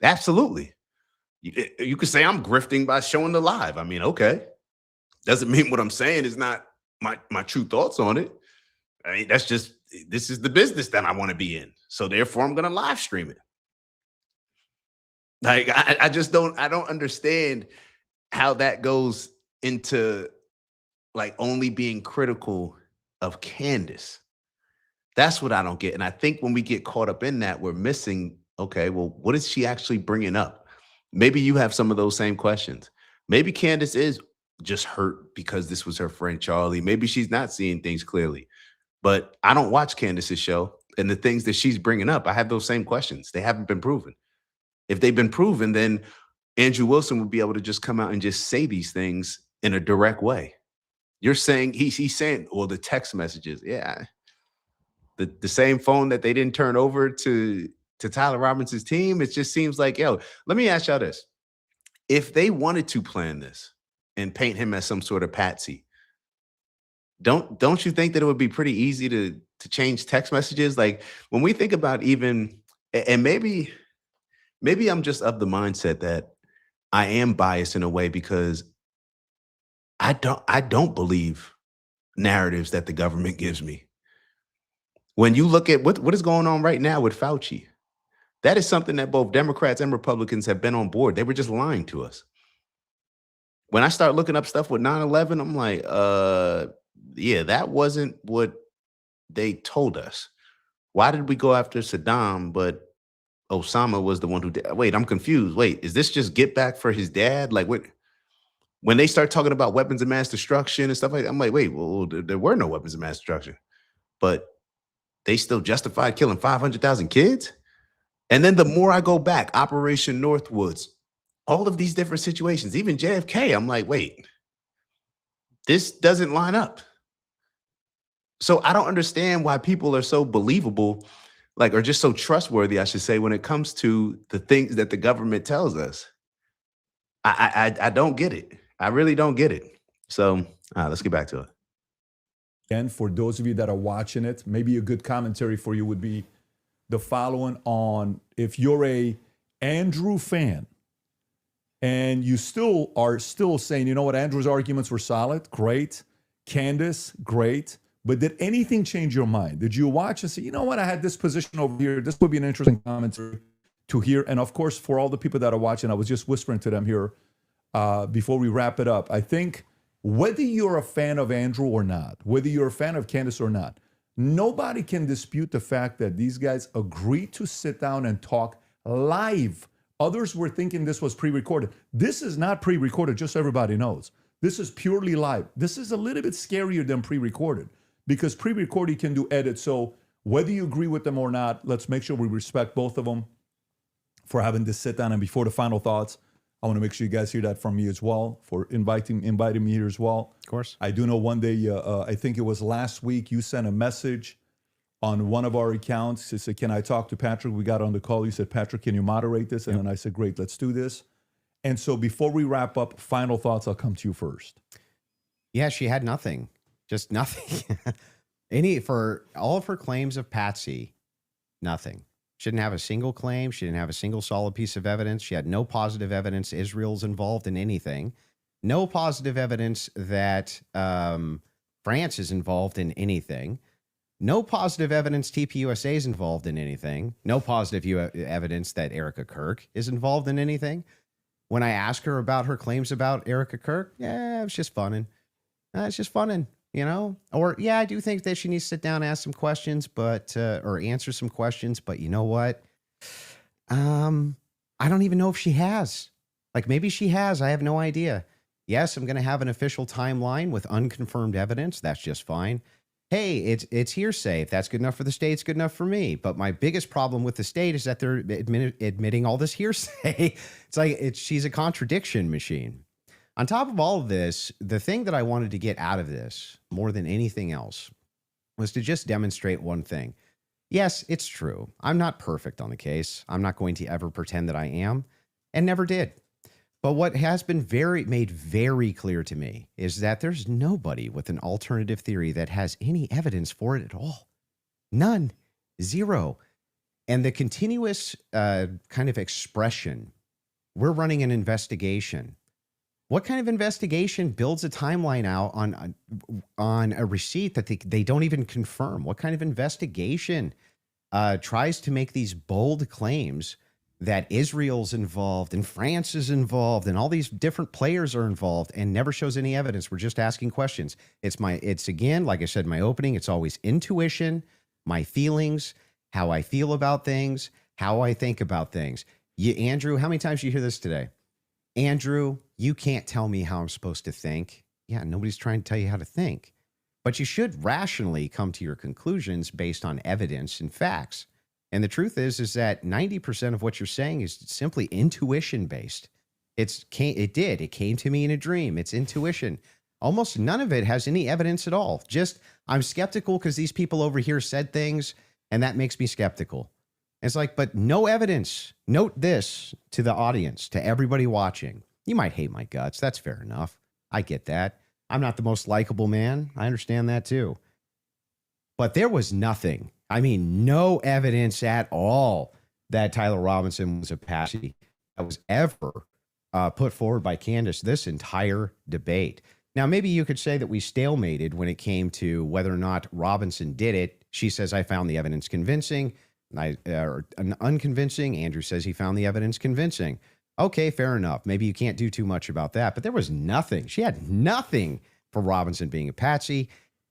Absolutely. You could say I'm grifting by showing the live. I mean, okay. Doesn't mean what I'm saying is not my true thoughts on it. I mean, that's just this is the business that I want to be in. So therefore I'm gonna live stream it. Like I just don't understand how that goes into like only being critical of Candace. That's what I don't get. And I think when we get caught up in that, we're missing, okay, well, what is she actually bringing up? Maybe you have some of those same questions. Maybe Candace is just hurt because this was her friend Charlie. Maybe she's not seeing things clearly. But I don't watch Candace's show. And the things that she's bringing up, I have those same questions. They haven't been proven. If they've been proven, then Andrew Wilson would be able to just come out and just say these things in a direct way. You're saying he's saying, well, the text messages, yeah, the same phone that they didn't turn over to Tyler Robinson's team. It just seems like, yo, let me ask y'all this: if they wanted to plan this and paint him as some sort of patsy, don't you think that it would be pretty easy to change text messages? Like when we think about even, and maybe I'm just of the mindset that I am biased in a way because I don't believe narratives that the government gives me. When you look at what is going on right now with Fauci, that is something that both Democrats and Republicans have been on board. They were just lying to us. When I start looking up stuff with 9/11, I'm like, yeah, that wasn't what they told us. Why did we go after Saddam, but Osama was the one who did? Wait, I'm confused. Wait, is this just get back for his dad? Like what? When they start talking about weapons of mass destruction and stuff like that, I'm like, wait, well, there were no weapons of mass destruction, but they still justified killing 500,000 kids. And then the more I go back, Operation Northwoods, all of these different situations, even JFK, I'm like, wait, this doesn't line up. So I don't understand why people are so believable, like, or just so trustworthy, I should say, when it comes to the things that the government tells us. I don't get it. I really don't get it. So let's get back to it. And for those of you that are watching it, maybe a good commentary for you would be the following on if you're a Andrew fan and you are still saying, you know what, Andrew's arguments were solid, great. Candace, great. But did anything change your mind? Did you watch and say, you know what, I had this position over here. This would be an interesting commentary to hear. And of course, for all the people that are watching, I was just whispering to them here before we wrap it up. I think whether you're a fan of Andrew or not, whether you're a fan of Candace or not, nobody can dispute the fact that these guys agreed to sit down and talk live. Others were thinking this was pre-recorded. This is not pre-recorded, just so everybody knows. This is purely live. This is a little bit scarier than pre-recorded because pre-recorded can do edits. So whether you agree with them or not, let's make sure we respect both of them for having this sit down. And before the final thoughts, I want to make sure you guys hear that from me as well, for inviting me here as well. Of course. I do know one day, I think it was last week, you sent a message on one of our accounts. You said, can I talk to Patrick? We got on the call. You said, Patrick, can you moderate this? And then I said, great, let's do this. And so before we wrap up, final thoughts, I'll come to you first. Yeah, she had nothing. Just nothing. For all of her claims of Patsy, nothing. She didn't have a single claim. She didn't have a single solid piece of evidence. She had no positive evidence Israel's involved in anything. No positive evidence that France is involved in anything. No positive evidence TPUSA is involved in anything. No positive evidence that Erica Kirk is involved in anything. When I ask her about her claims about Erica Kirk, yeah, it's just funning. It's just funning, you know? Or, yeah, I do think that she needs to sit down and ask some questions, but, or answer some questions, but you know what? I don't even know if she has. Like, maybe she has. I have no idea. Yes, I'm going to have an official timeline with unconfirmed evidence. That's just fine. Hey, it's hearsay. If that's good enough for the state, it's good enough for me. But my biggest problem with the state is that they're admitting all this hearsay. It's like she's a contradiction machine. On top of all of this, the thing that I wanted to get out of this more than anything else was to just demonstrate one thing. Yes, it's true. I'm not perfect on the case. I'm not going to ever pretend that I am, and never did. But what has been made very clear to me is that there's nobody with an alternative theory that has any evidence for it at all. None. Zero. And the continuous kind of expression, we're running an investigation. What kind of investigation builds a timeline out on a receipt that they don't even confirm? What kind of investigation tries to make these bold claims that Israel's involved and France is involved and all these different players are involved and never shows any evidence? We're just asking questions. It's again, like I said in my opening, it's always intuition, my feelings, how I feel about things, how I think about things. Andrew, how many times did you hear this today? Andrew, you can't tell me how I'm supposed to think. Yeah, nobody's trying to tell you how to think. But you should rationally come to your conclusions based on evidence and facts. And the truth is that 90% of what you're saying is simply intuition based. It came to me in a dream. It's intuition. Almost none of it has any evidence at all. Just, I'm skeptical because these people over here said things, and that makes me skeptical. It's like, but no evidence. Note this to the audience, to everybody watching. You might hate my guts. That's fair enough. I get that. I'm not the most likable man. I understand that too. But there was nothing. I mean, no evidence at all that Tyler Robinson was a patsy that was ever put forward by Candace this entire debate. Now, maybe you could say that we stalemated when it came to whether or not Robinson did it. She says, I found the evidence convincing. Unconvincing. Andrew says he found the evidence convincing. Okay, fair enough. Maybe you can't do too much about that, but there was nothing. She had nothing for Robinson being a patsy,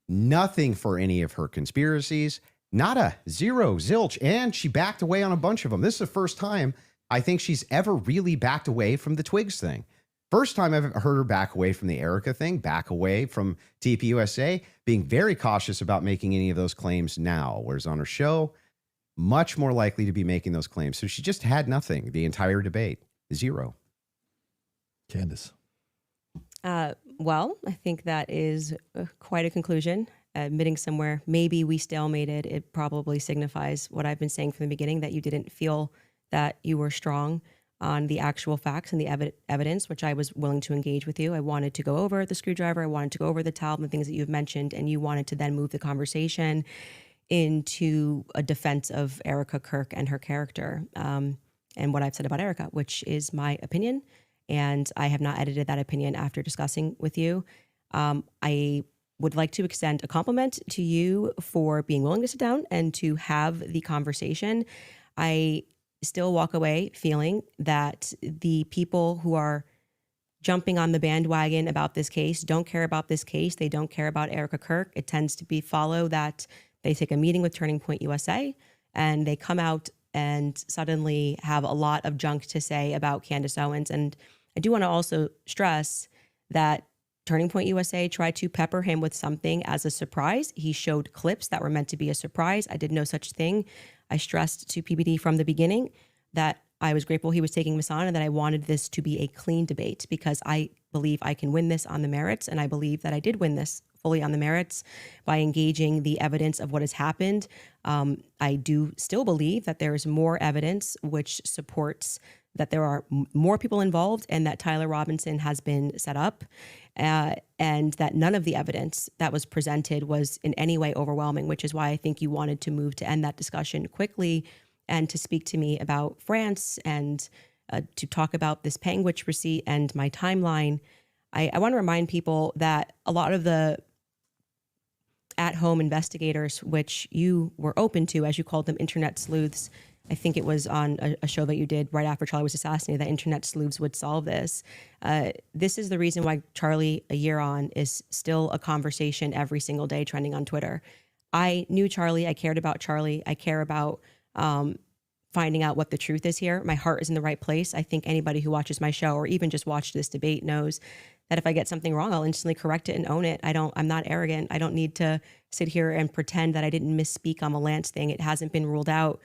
nothing for any of her conspiracies, nada, zero, zilch, and she backed away on a bunch of them. This is the first time I think she's ever really backed away from the Twigs thing. First time I've heard her back away from the Erica thing, back away from TPUSA, being very cautious about making any of those claims now, whereas on her show, much more likely to be making those claims. So she just had nothing the entire debate. Zero. Candace. Well, I think that is quite a conclusion. Admitting somewhere, maybe we stalemated, it probably signifies what I've been saying from the beginning, that you didn't feel that you were strong on the actual facts and the evidence, which I was willing to engage with you. I wanted to go over the screwdriver. I wanted to go over the towel and the things that you've mentioned, and you wanted to then move the conversation into a defense of Erica Kirk and her character, and what I've said about Erica, which is my opinion. And I have not edited that opinion after discussing with you. I would like to extend a compliment to you for being willing to sit down and to have the conversation. I still walk away feeling that the people who are jumping on the bandwagon about this case don't care about this case. They don't care about Erica Kirk. It tends to be follow that they take a meeting with Turning Point USA and they come out and suddenly have a lot of junk to say about Candace Owens. And I do want to also stress that Turning Point USA tried to pepper him with something as a surprise. He showed clips that were meant to be a surprise. I did no such thing. I stressed to PBD from the beginning that I was grateful he was taking this on and that I wanted this to be a clean debate because I believe I can win this on the merits. And I believe that I did win this fully on the merits by engaging the evidence of what has happened. I do still believe that there is more evidence which supports that there are more people involved and that Tyler Robinson has been set up, and that none of the evidence that was presented was in any way overwhelming, which is why I think you wanted to move to end that discussion quickly and to speak to me about France and to talk about this Panguitch receipt and my timeline. I want to remind people that a lot of the at-home investigators, which you were open to, as you called them, internet sleuths. I think it was on a show that you did right after Charlie was assassinated that internet sleuths would solve this. This is the reason why Charlie, a year on, is still a conversation every single day trending on Twitter. I knew Charlie. I cared about Charlie. I care about finding out what the truth is here. My heart is in the right place. I think anybody who watches my show or even just watched this debate knows that if I get something wrong, I'll instantly correct it and own it. I'm not arrogant. I don't need to sit here and pretend that I didn't misspeak on the Lance thing. It hasn't been ruled out.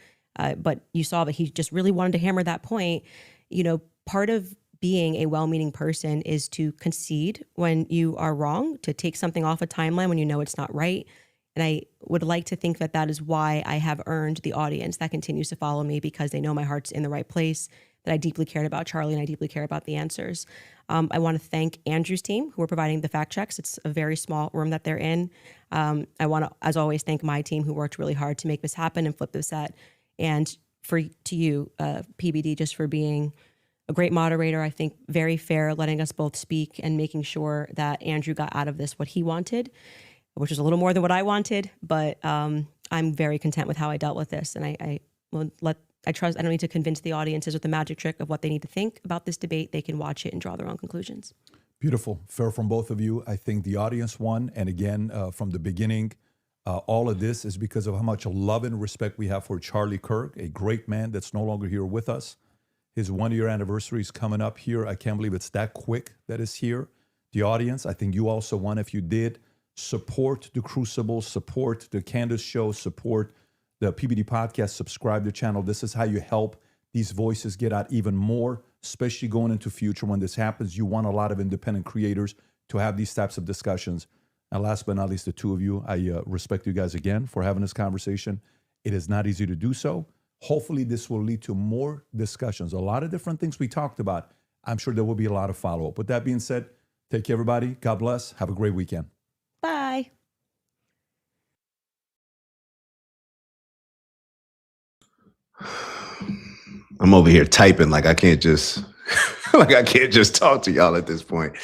But you saw that he just really wanted to hammer that point. You know, part of being a well-meaning person is to concede when you are wrong, to take something off a timeline when you know it's not right. And I would like to think that that is why I have earned the audience that continues to follow me, because they know my heart's in the right place, that I deeply cared about Charlie and I deeply care about the answers. I want to thank Andrew's team who are providing the fact checks. It's a very small room that they're in. I want to, as always, thank my team who worked really hard to make this happen and flip this set. And to you, PBD, just for being a great moderator. I think very fair, letting us both speak and making sure that Andrew got out of this what he wanted, which is a little more than what I wanted. But I'm very content with how I dealt with this. And I trust, I don't need to convince the audiences with the magic trick of what they need to think about this debate. They can watch it and draw their own conclusions. Beautiful. Fair from both of you. I think the audience won. And again, from the beginning, all of this is because of how much love and respect we have for Charlie Kirk, a great man that's no longer here with us. His 1-year anniversary is coming up here. I can't believe it's that quick that is here. The audience, I think you also won if you did. Support the Crucible, support the Candace Show, support the PBD Podcast, subscribe to the channel. This is how you help these voices get out even more, especially going into future when this happens. You want a lot of independent creators to have these types of discussions. And last but not least, the two of you, I respect you guys again for having this conversation. It is not easy to do so. Hopefully this will lead to more discussions. A lot of different things we talked about. I'm sure there will be a lot of follow-up. With that being said, take care, everybody. God bless. Have a great weekend. Bye. I'm over here typing like I can't just talk to y'all at this point.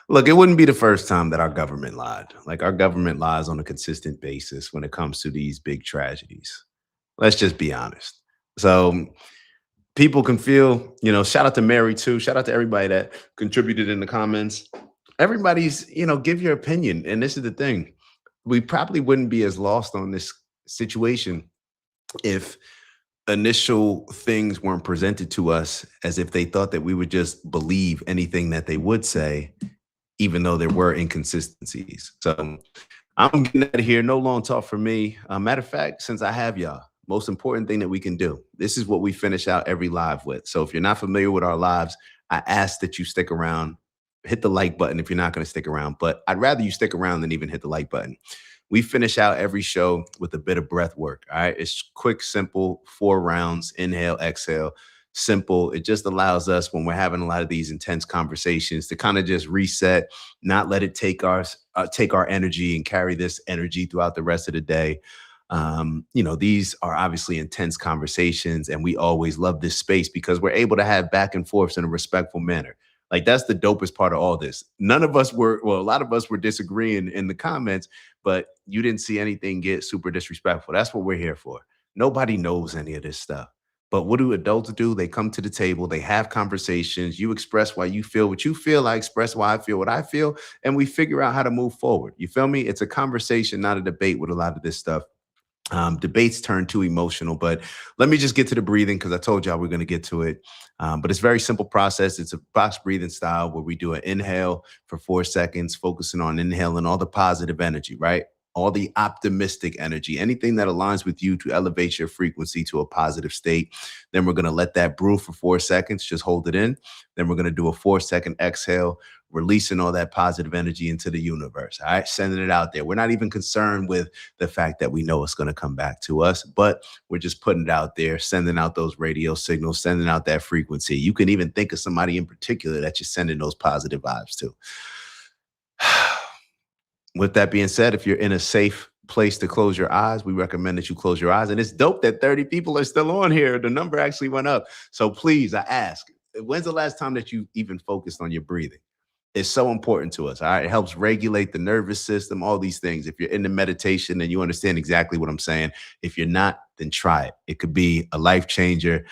Look, it wouldn't be the first time that our government lied. Like our government lies on a consistent basis when it comes to these big tragedies. Let's just be honest. So people can feel, shout out to Mary too. Shout out to everybody that contributed in the comments. Everybody's, give your opinion. And this is the thing. We probably wouldn't be as lost on this situation if initial things weren't presented to us as if they thought that we would just believe anything that they would say, even though there were inconsistencies. So I'm getting out of here. No long talk for me. Matter of fact, since I have y'all, most important thing that we can do, this is what we finish out every live with. So if you're not familiar with our lives, I ask that you stick around, hit the like button if you're not going to stick around, but I'd rather you stick around than even hit the like button. We finish out every show with a bit of breath work. All right. It's quick, simple, 4 rounds, inhale, exhale, simple. It just allows us when we're having a lot of these intense conversations to kind of just reset, not let it take our energy and carry this energy throughout the rest of the day. These are obviously intense conversations and we always love this space because we're able to have back and forths in a respectful manner. Like that's the dopest part of all this. A lot of us were disagreeing in the comments, but you didn't see anything get super disrespectful. That's what we're here for. Nobody knows any of this stuff. But what do adults do? They come to the table, they have conversations, you express why you feel what you feel, I express why I feel what I feel, and we figure out how to move forward. You feel me? It's a conversation, not a debate with a lot of this stuff. Debates turn too emotional, but let me just get to the breathing because I told y'all we're going to get to it. But it's a very simple process. It's a box breathing style where we do an inhale for 4 seconds, focusing on inhaling all the positive energy, right? All the optimistic energy, anything that aligns with you to elevate your frequency to a positive state. Then we're going to let that brew for 4 seconds, just hold it in. Then we're going to do a 4-second exhale, releasing all that positive energy into the universe. All right, sending it out there. We're not even concerned with the fact that we know it's going to come back to us, but we're just putting it out there, sending out those radio signals, sending out that frequency. You can even think of somebody in particular that you're sending those positive vibes to. With that being said, if you're in a safe place to close your eyes, we recommend that you close your eyes. And it's dope that 30 people are still on here. The number actually went up. So please, I ask, when's the last time that you even focused on your breathing? It's so important to us. All right. It helps regulate the nervous system, all these things. If you're into meditation, then you understand exactly what I'm saying. If you're not, then try it. It could be a life changer.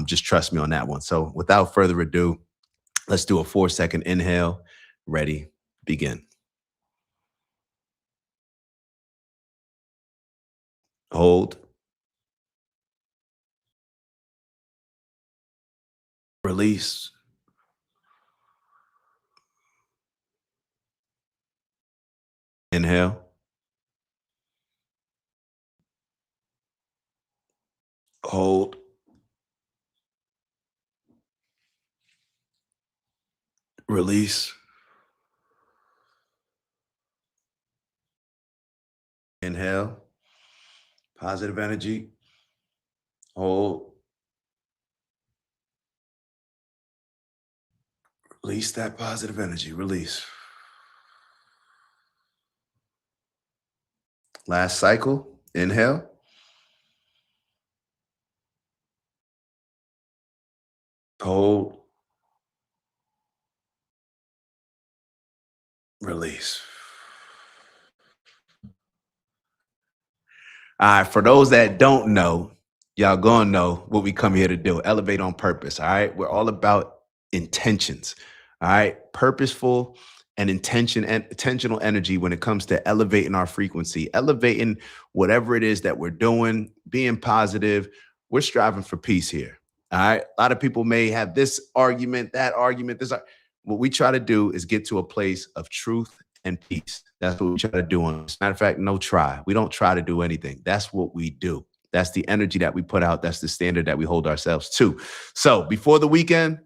Just trust me on that one. So without further ado, let's do a 4-second inhale. Ready, begin. Hold. Release. Inhale. Hold. Release. Inhale. Positive energy. Hold. Release that positive energy. Release. Last cycle. Inhale. Hold. Release. All right, for those that don't know, y'all gonna know what we come here to do. Elevate on purpose. All right. We're all about intentions. All right. Purposeful and intentional energy when it comes to elevating our frequency, elevating whatever it is that we're doing, being positive. We're striving for peace here. All right. A lot of people may have this argument, that argument, what we try to do is get to a place of truth and peace. That's what we try to do. As a matter of fact, no try. We don't try to do anything. That's what we do. That's the energy that we put out. That's the standard that we hold ourselves to. So before the weekend,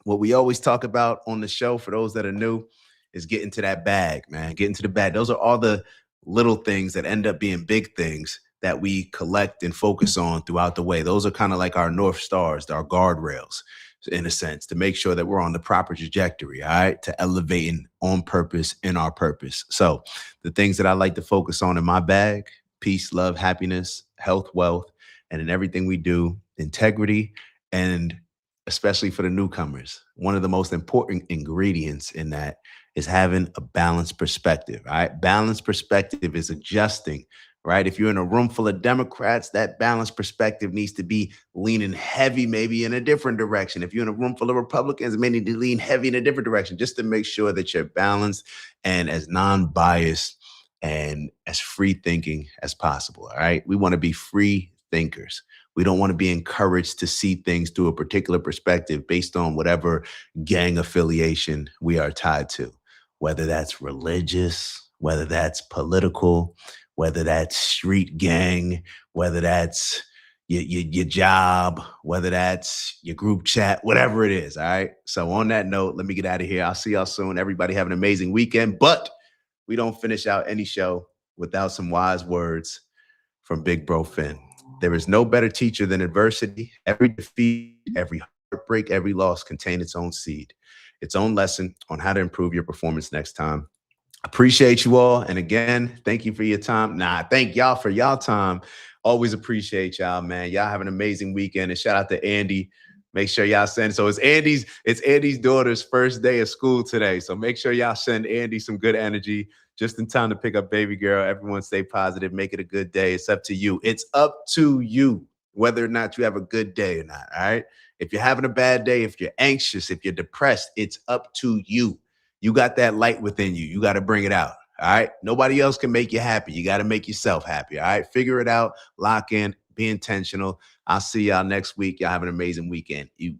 what we always talk about on the show, for those that are new, is get into that bag, man. Get into the bag. Those are all the little things that end up being big things that we collect and focus on throughout the way. Those are kind of like our North Stars, our guardrails, in a sense, to make sure that we're on the proper trajectory, all right, to elevating on purpose in our purpose. So the things that I like to focus on in my bag: peace, love, happiness, health, wealth, and in everything we do, integrity, and especially for the newcomers, one of the most important ingredients in that is having a balanced perspective. All right. Balanced perspective is adjusting, right? If you're in a room full of Democrats, that balanced perspective needs to be leaning heavy, maybe in a different direction. If you're in a room full of Republicans, it may need to lean heavy in a different direction, just to make sure that you're balanced and as non-biased and as free thinking as possible. All right. We want to be free thinkers. We don't want to be encouraged to see things through a particular perspective based on whatever gang affiliation we are tied to, whether that's religious, whether that's political, whether that's street gang, whether that's your job, whether that's your group chat, whatever it is. All right. So on that note, let me get out of here. I'll see y'all soon. Everybody have an amazing weekend. But we don't finish out any show without some wise words from Big Bro Finn. There is no better teacher than adversity. Every defeat, every heartbreak, every loss contain its own seed, its own lesson on how to improve your performance next time. Appreciate you all. And again, thank you for your time. Thank y'all for y'all time. Always appreciate y'all, man. Y'all have an amazing weekend. And shout out to Andy. Make sure y'all send. So it's Andy's daughter's first day of school today. So make sure y'all send Andy some good energy just in time to pick up baby girl. Everyone stay positive. Make it a good day. It's up to you. It's up to you whether or not you have a good day or not. All right. If you're having a bad day, if you're anxious, if you're depressed, it's up to you. You got that light within you. You got to bring it out. All right. Nobody else can make you happy. You got to make yourself happy. All right. Figure it out. Lock in. Be intentional. I'll see y'all next week. Y'all have an amazing weekend. You